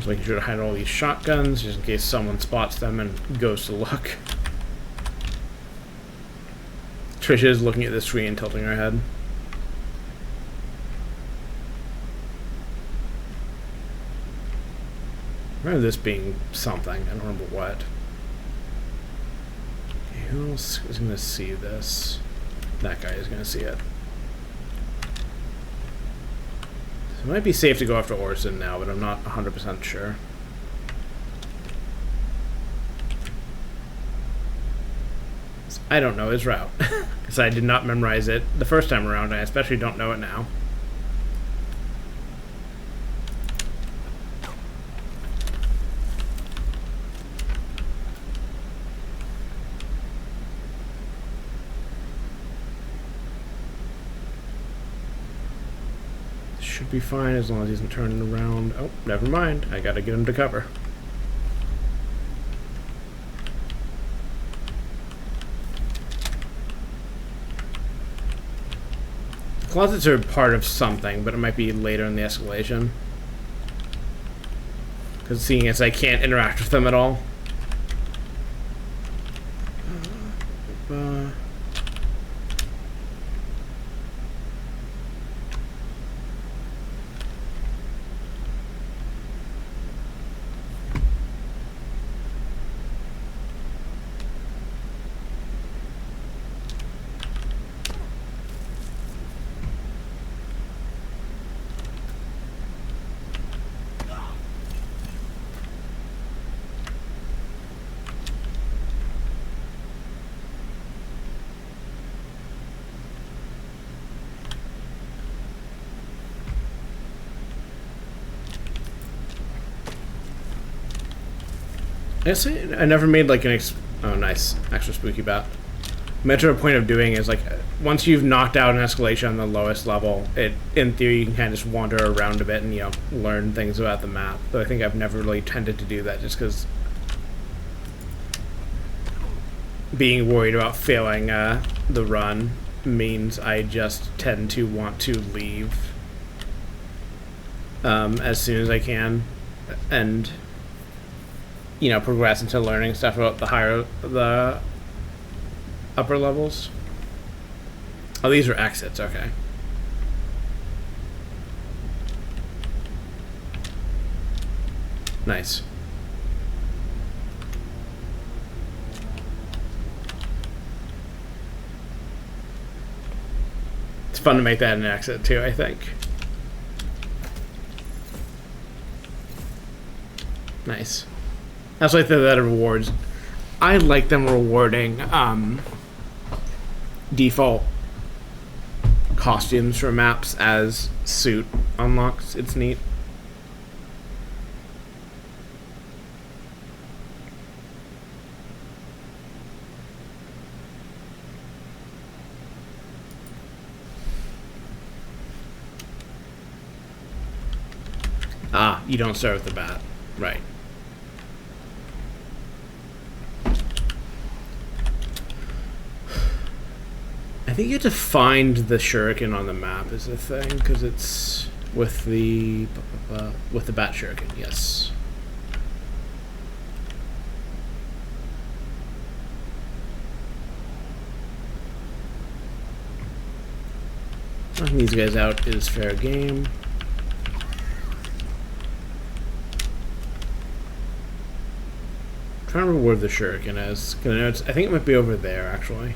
Speaker 1: Making sure to hide all these shotguns just in case someone spots them and goes to look. Trisha is looking at the screen and tilting her head. I remember this being something. I don't remember what. Okay, who else is going to see this? That guy is going to see it. It might be safe to go after Orson now, but I'm not 100% sure. I don't know his route, because I did not memorize it the first time around, and I especially don't know it now. Should be fine as long as he isn't turning around. Oh, never mind. I gotta get him to cover. The closets are part of something, but it might be later in the escalation. Because seeing as I can't interact with them at all. I guess I never made like an oh nice, extra spooky bat. A point of doing is like once you've knocked out an escalation on the lowest level, it in theory you can kind of just wander around a bit and learn things about the map. But I think I've never really tended to do that just because being worried about failing the run means I just tend to want to leave as soon as I can and progress into learning stuff about the upper levels. Oh, these are exits, okay. Nice. It's fun to make that an exit too, I think. Nice. That's like that rewards. I like them rewarding default costumes for maps as suit unlocks. It's neat. Ah, you don't start with the bat. Right. I I think you have to find the shuriken on the map is the thing, because it's with the bat shuriken. Yes. Knocking these guys out is fair game. I'm trying to remember where the shuriken is. 'Cause I know I think it might be over there, actually.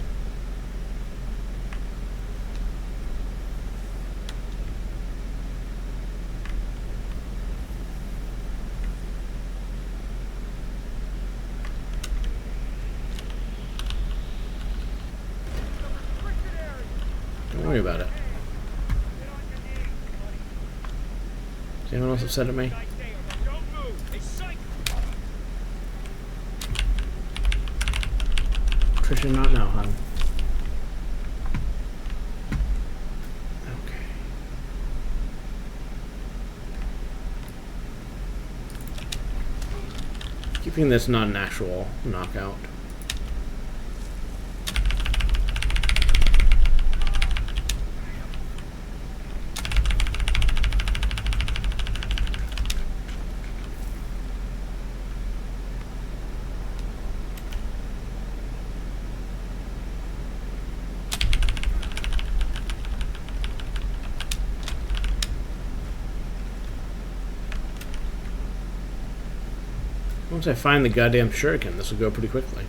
Speaker 1: Don't worry about it. Is anyone else upset at me? Trisha, not now, hon. Okay. Keeping this not an actual knockout. Once I find the goddamn shuriken, this will go pretty quickly.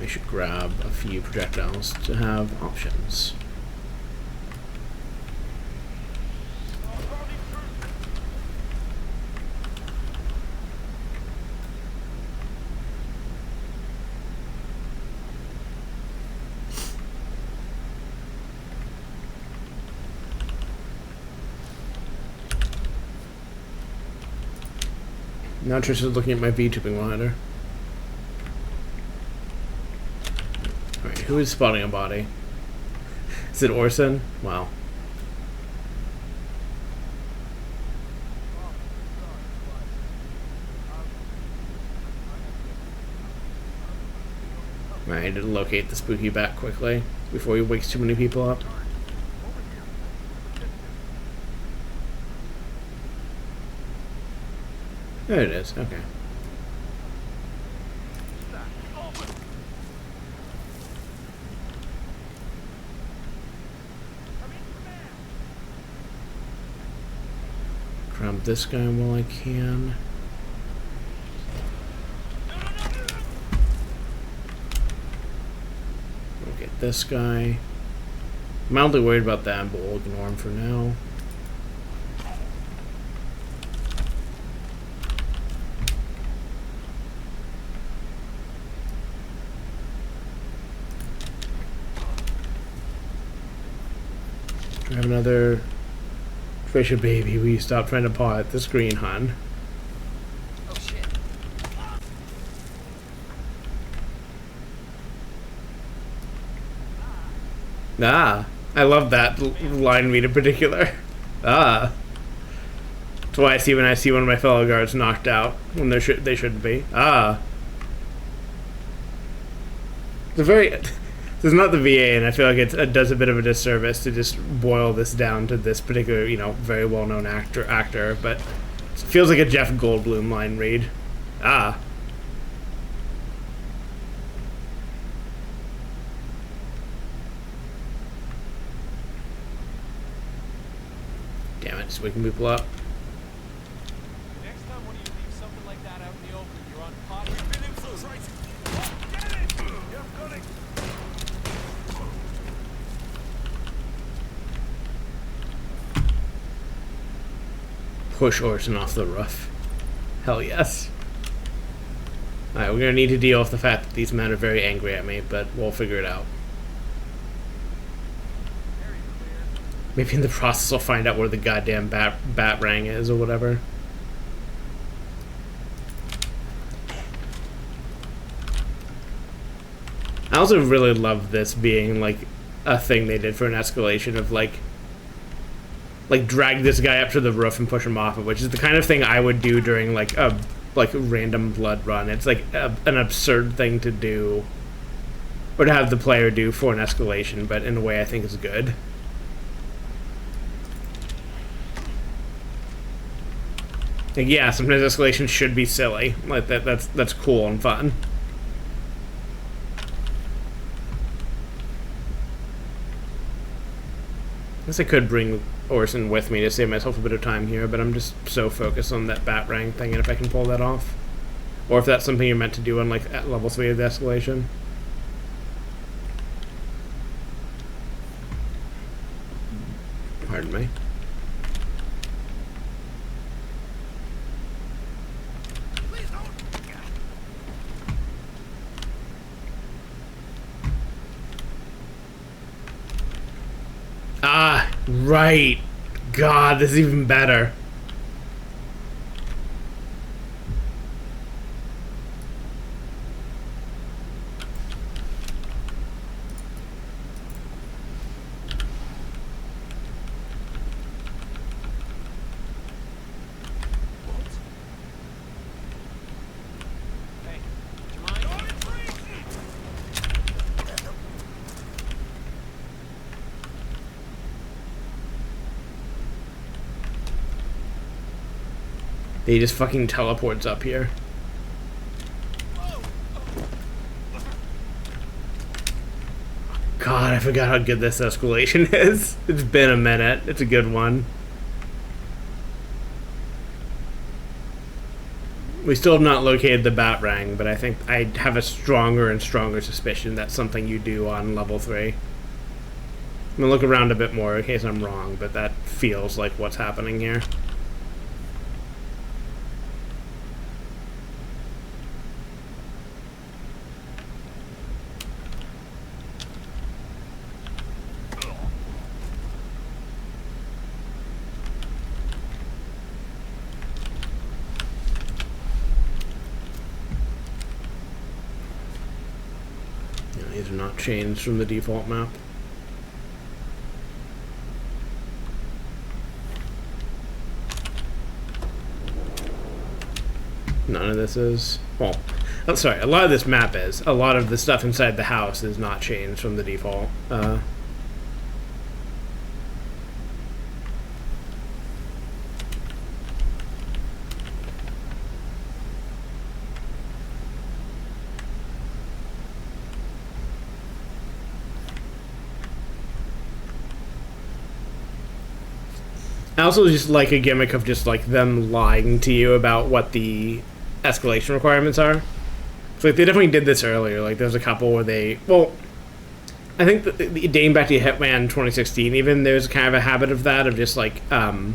Speaker 1: We should grab a few projectiles to have options. Now Trisha's looking at my VTubing monitor. Alright, who is spotting a body? Is it Orson? Wow. Alright, I need to locate the spooky bat quickly before he wakes too many people up. There it is, okay. Grab this guy while I can. We'll get this guy. Mildly worried about that, but we'll ignore him for now. I have another Trisha baby. Will you stop trying to paw at the screen, hon?
Speaker 2: Oh shit.
Speaker 1: Ah, I love that line read in particular. Ah. That's why I see when I see one of my fellow guards knocked out when they shouldn't be. Ah. It's a very... This is not the VA, and I feel like it does a bit of a disservice to just boil this down to this particular, you know, very well-known actor, but it feels like a Jeff Goldblum line read. Ah. Damn it, just waking people up.
Speaker 2: Next time when you leave something like that out in the open, you're on pot. We've been infiltrated. Get it! You've got it.
Speaker 1: Push Orson off the roof. Hell yes. Alright, we're gonna need to deal with the fact that these men are very angry at me, but we'll figure it out. Maybe in the process I'll find out where the goddamn bat rang is or whatever. also really love this being like a thing they did for an escalation of like drag this guy up to the roof and push him off it, which is the kind of thing I would do during like a random blood run. It's like an absurd thing to do, or to have the player do for an escalation, but in a way I think is good. Like, yeah, sometimes escalation should be silly. Like that's cool and fun. I guess I could bring Orson with me to save myself a bit of time here, but I'm just so focused on that Batarang thing, and if I can pull that off. Or if that's something you're meant to do on, like, at level 3 of the escalation. Pardon me. Ah, right. God, this is even better. He just fucking teleports up here. God, I forgot how good this escalation is. It's been a minute. It's a good one. We still have not located the Batarang, but I think I have a stronger and stronger suspicion that's something you do on level 3. I'm gonna look around a bit more in case I'm wrong, but that feels like what's happening here. These are not changed from the default map. None of this is. Well, I'm sorry, a lot of this map is. A lot of the stuff inside the house is not changed from the default. I also just like a gimmick of just like them lying to you about what the escalation requirements are. So like they definitely did this earlier. Like there's a couple where they, well, I think that dating back to Hitman 2016, even there's kind of a habit of that of just like having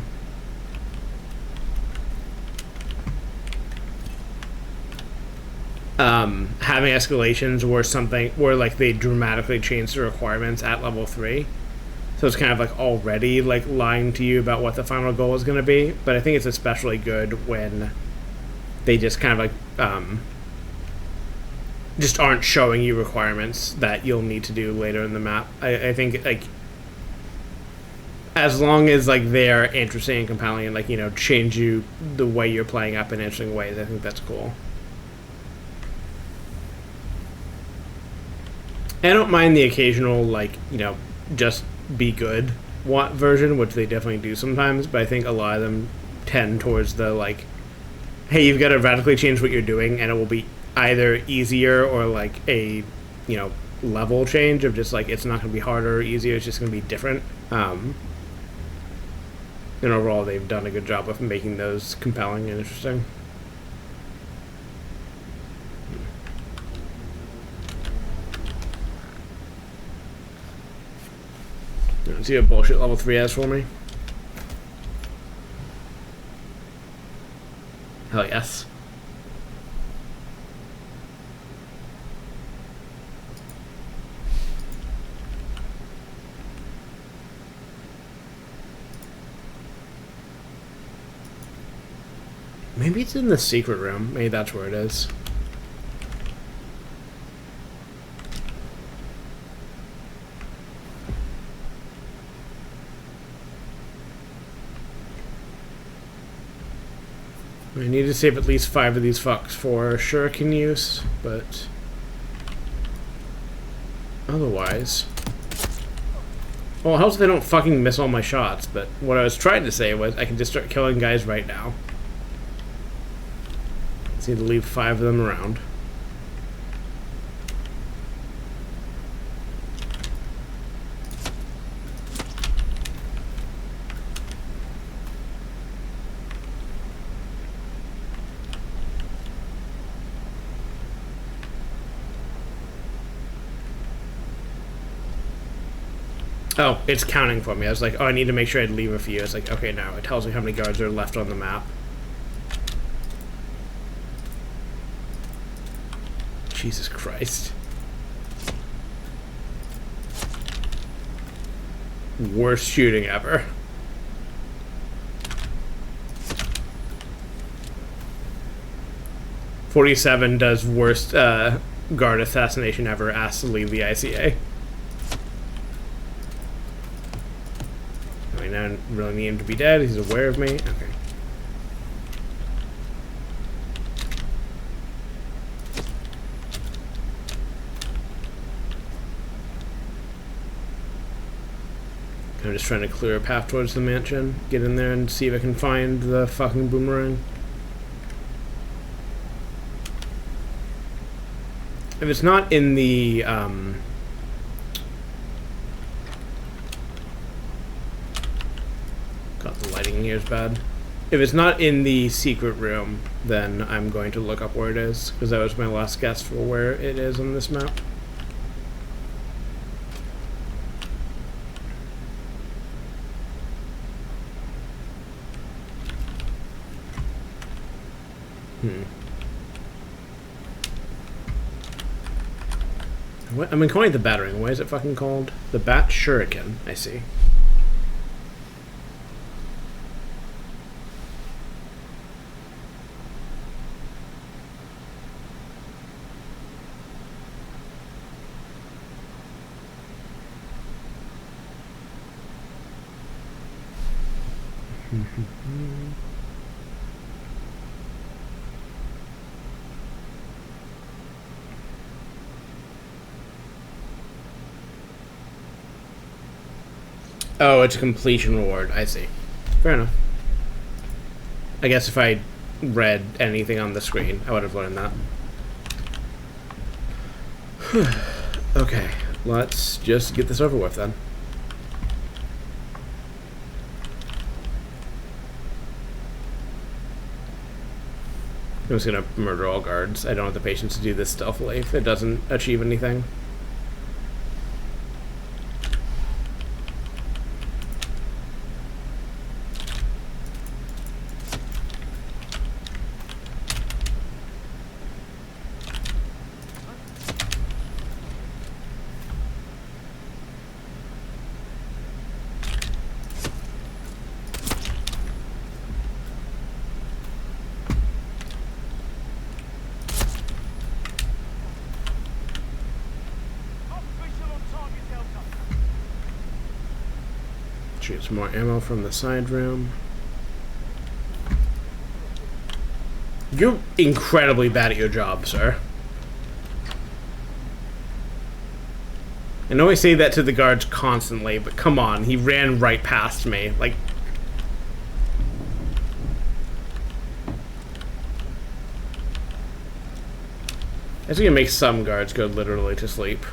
Speaker 1: escalations where like they dramatically change the requirements at level 3. So it's kind of like already like lying to you about what the final goal is going to be. But I think it's especially good when they just kind of like just aren't showing you requirements that you'll need to do later in the map. I think like as long as like they're interesting and compelling and like, you know, change you the way you're playing up in interesting ways, I think that's cool. I don't mind the occasional like, you know, just be good version, which they definitely do sometimes, but I think a lot of them tend towards the like, hey, you've got to radically change what you're doing and it will be either easier or like a, you know, level change of just like it's not going to be harder or easier, it's just going to be different. And overall they've done a good job of making those compelling and interesting. See what bullshit level 3 has for me? Hell yes. Maybe it's in the secret room. Maybe that's where it is. I need to save at least 5 of these fucks for shuriken use, but otherwise... Well, it helps if they don't fucking miss all my shots, but what I was trying to say was I can just start killing guys right now. Just need to leave 5 of them around. Oh, it's counting for me. I was like, oh, I need to make sure I leave a few. It's like, okay, now it tells me how many guards are left on the map. Jesus Christ. Worst shooting ever. .47 does worst guard assassination ever. Asks to leave the ICA. I don't really need him to be dead. He's aware of me. Okay. I'm just trying to clear a path towards the mansion. Get in there and see if I can find the fucking boomerang. If it's not in the, God, the lighting here is bad. If it's not in the secret room, then I'm going to look up where it is, because that was my last guess for where it is on this map. What? I'm calling it the battering. Why is it fucking called? The Bat Shuriken. I see. Oh, it's a completion reward. I see. Fair enough. I guess if I read anything on the screen, I would have learned that. Okay, let's just get this over with then. I'm just gonna murder all guards. I don't have the patience to do this stealthily if it doesn't achieve anything. Shoot some more ammo from the side room. You're incredibly bad at your job, sir. I know I say that to the guards constantly, but come on, he ran right past me. Like... I think it makes some guards go literally to sleep.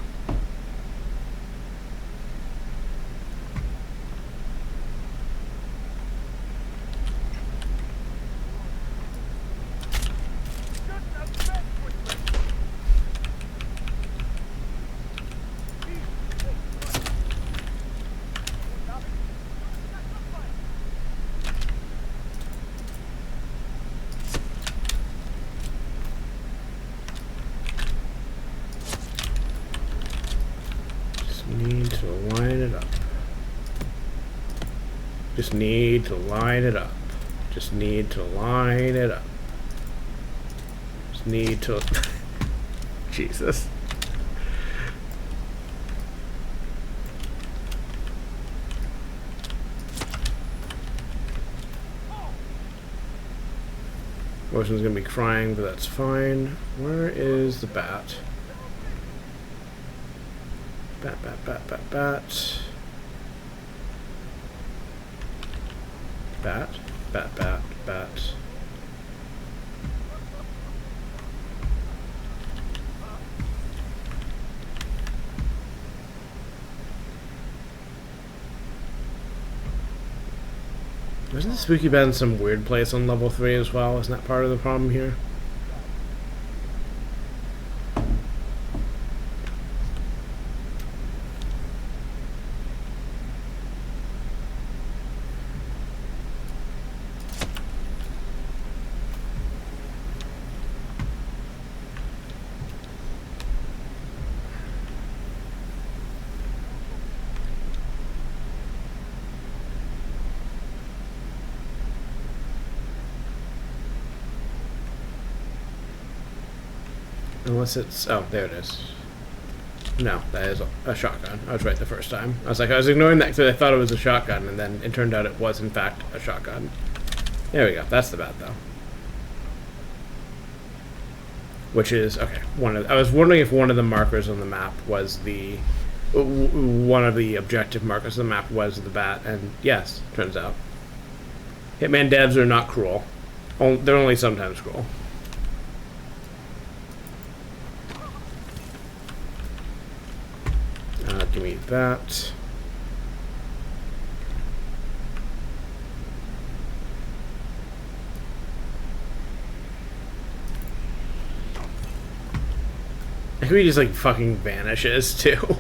Speaker 1: Just need to line it up. Just need to line it up. Just need to... Jesus. Ocean's gonna be crying, but that's fine. Where is the bat? Bat, bat, bat, bat, bat. Bat, bat, bat, bat. Wasn't the spooky bed in some weird place on level 3 as well? Isn't that part of the problem here? Unless it's... oh, there it is. No, that is a shotgun. I was right the first time. I was ignoring that because I thought it was a shotgun, and then it turned out it was, in fact, a shotgun. There we go. That's the bat, though. Which is... okay. I was wondering if one of the markers on the map was the... one of the objective markers on the map was the bat, and yes, turns out. Hitman devs are not cruel. They're only sometimes cruel. Give me that. I think he just like fucking vanishes too.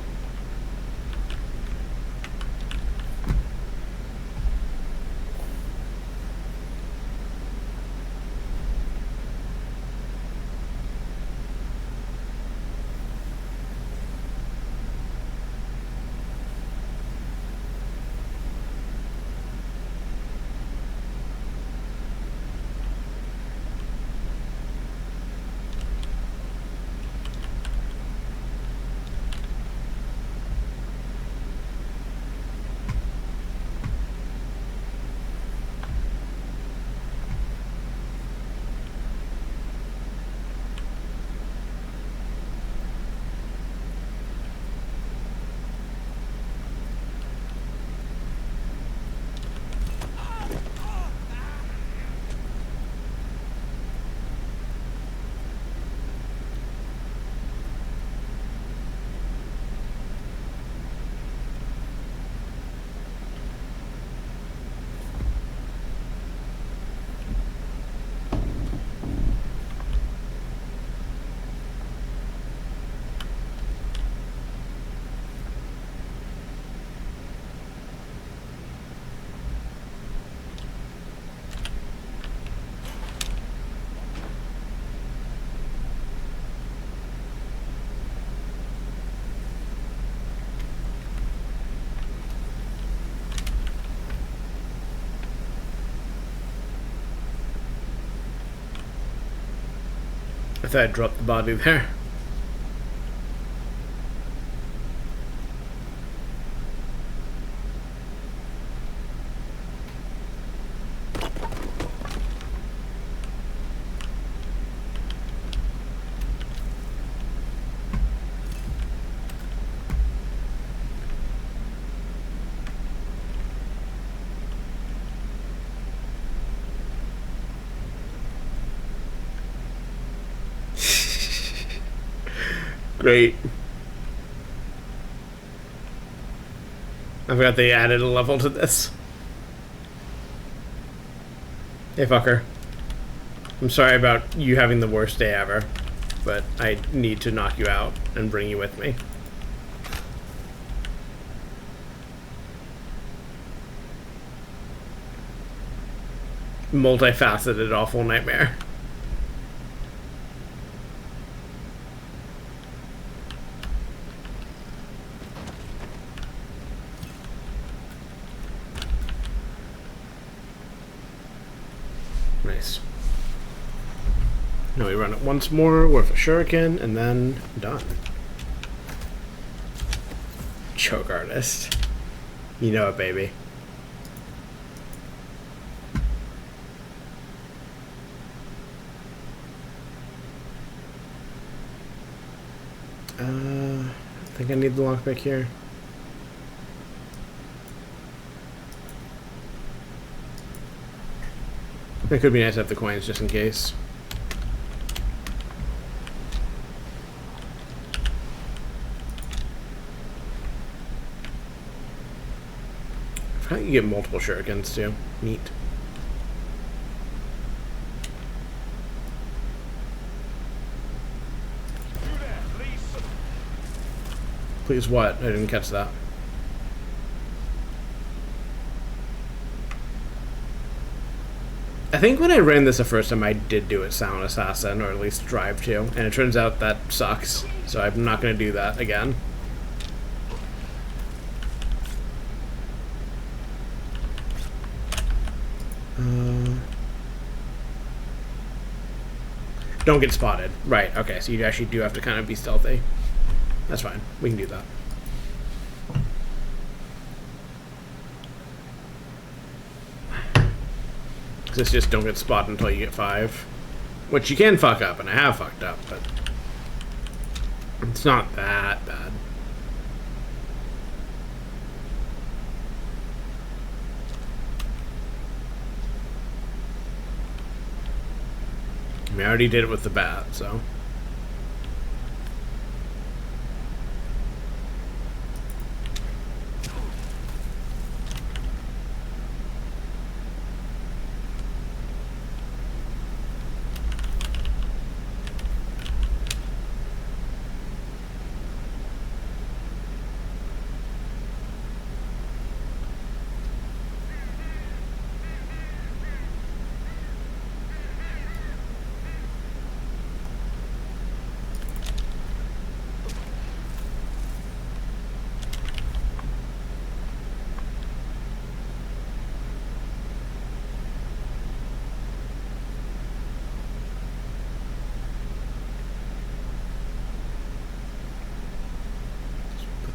Speaker 1: I thought I dropped the body there. Great. I forgot they added a level to this. Hey, fucker. I'm sorry about you having the worst day ever, but I need to knock you out and bring you with me. Multifaceted awful nightmare. Nice. Now we run it once more with a shuriken, and then done. Choke artist. You know it, baby. I think I need the lockpick here. It could be nice to have the coins just in case. I forgot you get multiple shurikens too. Neat.
Speaker 6: You there, please.
Speaker 1: Please what? I didn't catch that. I think when I ran this the first time I did do it Sound Assassin, or at least Drive to, and it turns out that sucks, so I'm not going to do that again. Don't get spotted. Right, okay, so you actually do have to kind of be stealthy. That's fine, we can do that. It's just don't get spotted until you get 5. Which you can fuck up, and I have fucked up, but it's not that bad. I mean, I already did it with the bat, so.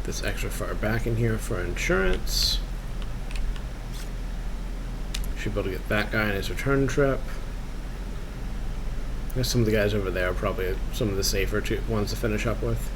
Speaker 1: This extra far back in here for insurance. Should be able to get that guy on his return trip. I guess some of the guys over there are probably some of the safer ones to finish up with.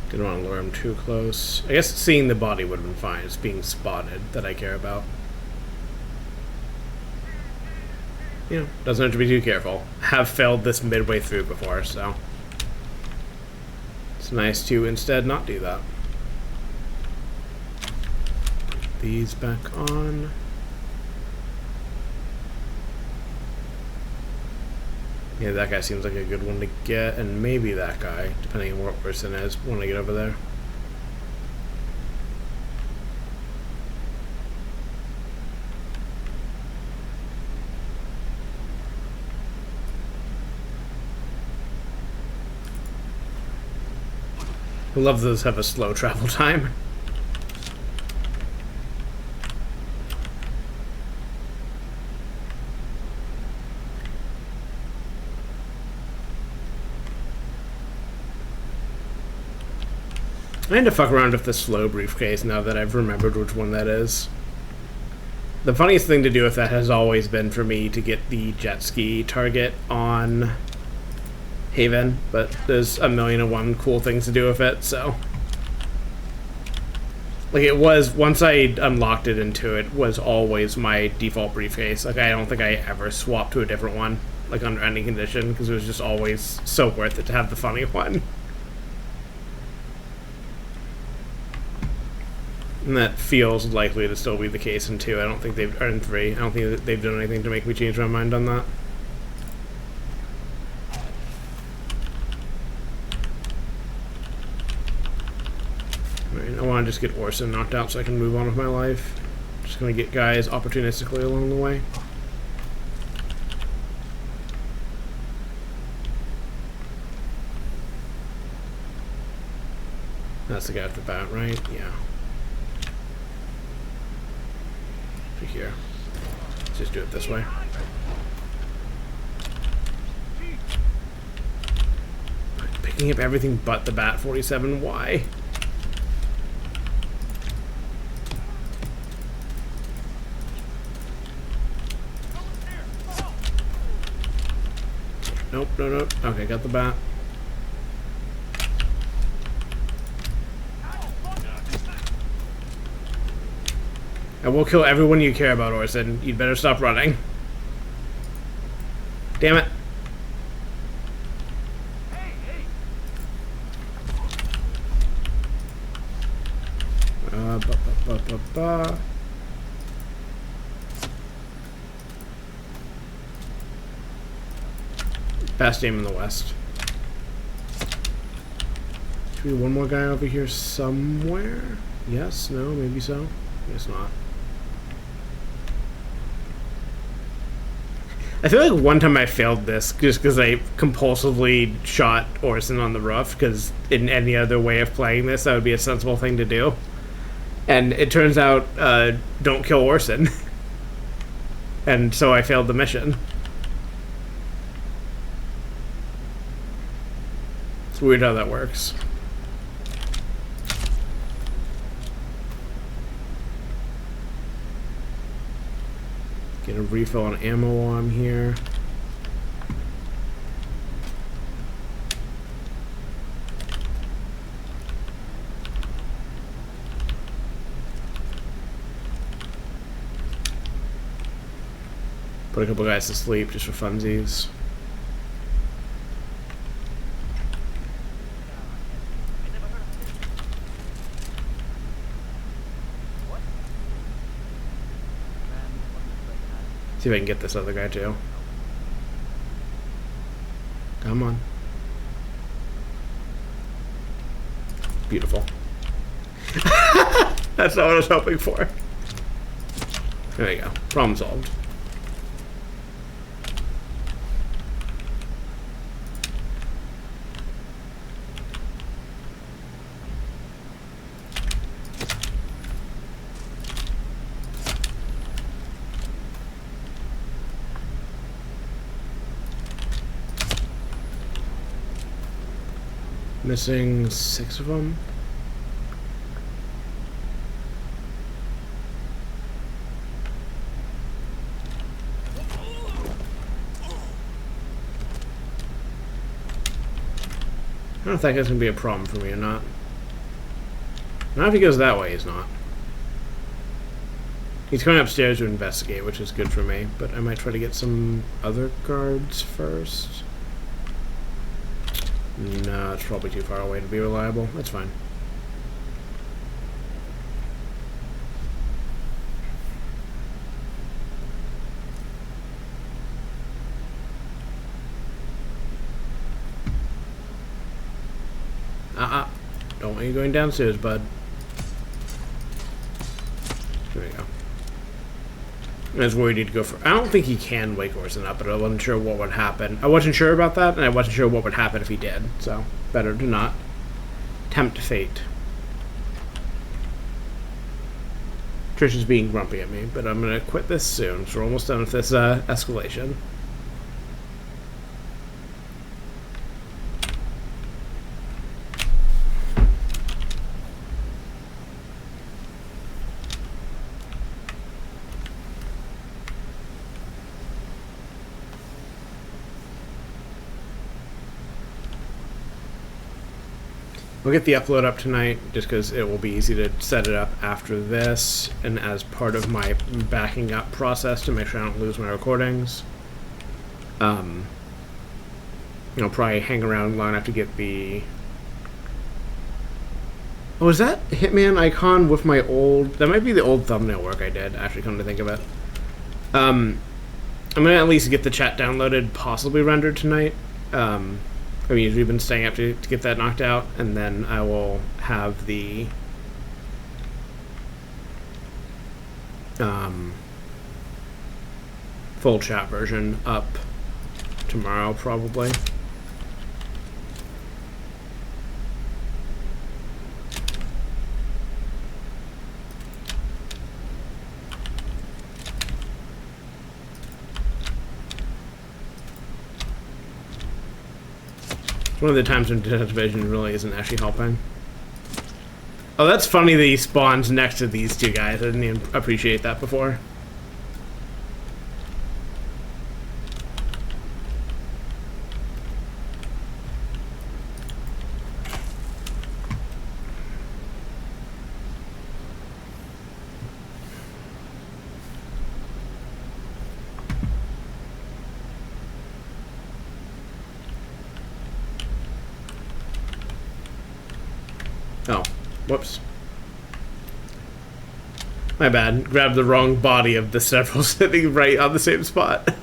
Speaker 1: Didn't want to lure him too close. I guess seeing the body would have been fine. It's being spotted that I care about. You know, doesn't have to be too careful. Have failed this midway through before, so it's nice to instead not do that. Put these back on. Yeah, that guy seems like a good one to get, and maybe that guy, depending on what person is, when I get over there. I love those have a slow travel time. I need to fuck around with the slow briefcase now that I've remembered which one that is. The funniest thing to do with that has always been for me to get the jet ski target on Haven, but there's 1,000,001 cool things to do with it, so. Like, it was, once I unlocked it into it, was always my default briefcase. Like, I don't think I ever swapped to a different one, like, under any condition, because it was just always so worth it to have the funny one. And that feels likely to still be the case in 2. I don't think they've earned 3. I don't think that they've done anything to make me change my mind on that. Alright, I want to just get Orson knocked out so I can move on with my life. Just gonna get guys opportunistically along the way. That's the guy with the bat, right? Yeah. To here. Let's just do it this way. Picking up everything but the bat 47. Why? Nope, no, no. Okay, got the bat. I will kill everyone you care about, Orson. You'd better stop running. Damn it. Best aim in the West. Should be one more guy over here somewhere? Yes? No? Maybe so? Guess not. I feel like one time I failed this just because I compulsively shot Orson on the roof, because in any other way of playing this, that would be a sensible thing to do. And it turns out, don't kill Orson. And so I failed the mission. It's weird how that works. Get a refill on ammo while I'm here. Put a couple guys to sleep just for funsies. See if I can get this other guy too. Come on. Beautiful. That's not what I was hoping for. There you go. Problem solved. Missing 6 of them. I don't think that's gonna be a problem for me or not. Not if he goes that way, he's not. He's going upstairs to investigate, which is good for me, but I might try to get some other guards first. No, it's probably too far away to be reliable. That's fine. Don't want you going downstairs, bud. There we go. That's where we need to go for. I don't think he can wake Orson up, but I wasn't sure what would happen. I wasn't sure about that, and I wasn't sure what would happen if he did. So, better to not tempt fate. Trish is being grumpy at me, but I'm gonna quit this soon, so we're almost done with this escalation. We'll get the upload up tonight just because it will be easy to set it up after this and as part of my backing up process to make sure I don't lose my recordings. I'll probably hang around long enough to get the... Oh, is that Hitman icon with my old... That might be the old thumbnail work I did, actually, come to think of it. I'm going to at least get the chat downloaded, possibly rendered tonight. I mean, we've been staying up to get that knocked out, and then I will have the full chat version up tomorrow, probably. It's one of the times when detective vision really isn't actually helping. Oh, that's funny that he spawns next to these two guys. I didn't even appreciate that before. Oh, whoops. My bad. Grabbed the wrong body of the several sitting right on the same spot.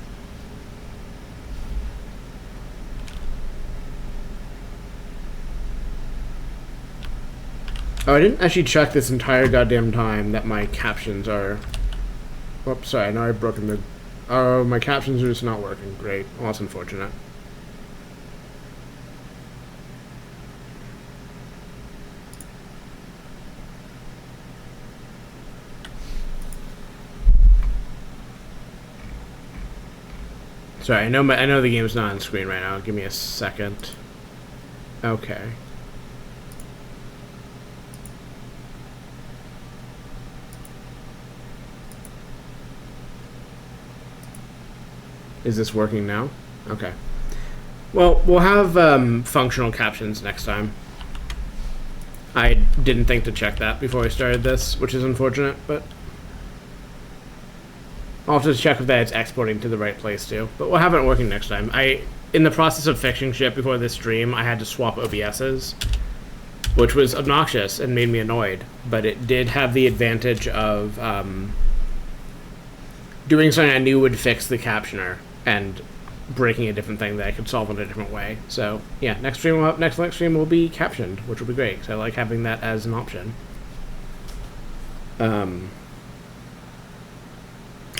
Speaker 1: Oh, I didn't actually check this entire goddamn time that my captions are... Whoops, sorry, now I've broken the... Oh, my captions are just not working. Great. Well, that's unfortunate. Sorry, I know the game's not on screen right now. Give me a second. Okay. Is this working now? Okay. Well, we'll have functional captions next time. I didn't think to check that before I started this, which is unfortunate, but I'll have to check if that's exporting to the right place too. But we'll have it working next time. In the process of fixing shit before this stream, I had to swap OBSs, which was obnoxious and made me annoyed. But it did have the advantage of doing something I knew would fix the captioner and breaking a different thing that I could solve in a different way. So yeah, next stream will be captioned, which will be great because I like having that as an option.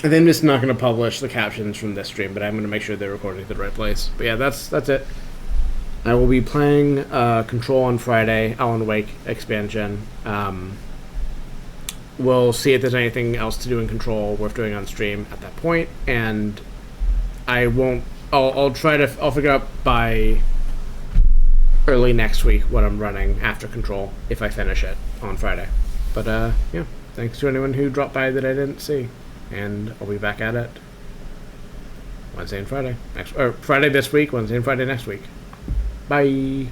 Speaker 1: I think I'm just not going to publish the captions from this stream, but I'm going to make sure they're recording at the right place. But yeah, that's it. I will be playing Control on Friday, Alan Wake expansion. We'll see if there's anything else to do in Control worth doing on stream at that point, and I'll figure out by early next week what I'm running after Control if I finish it on Friday. But yeah, thanks to anyone who dropped by that I didn't see. And I'll be back at it Wednesday and Friday. Friday this week, Wednesday and Friday next week. Bye.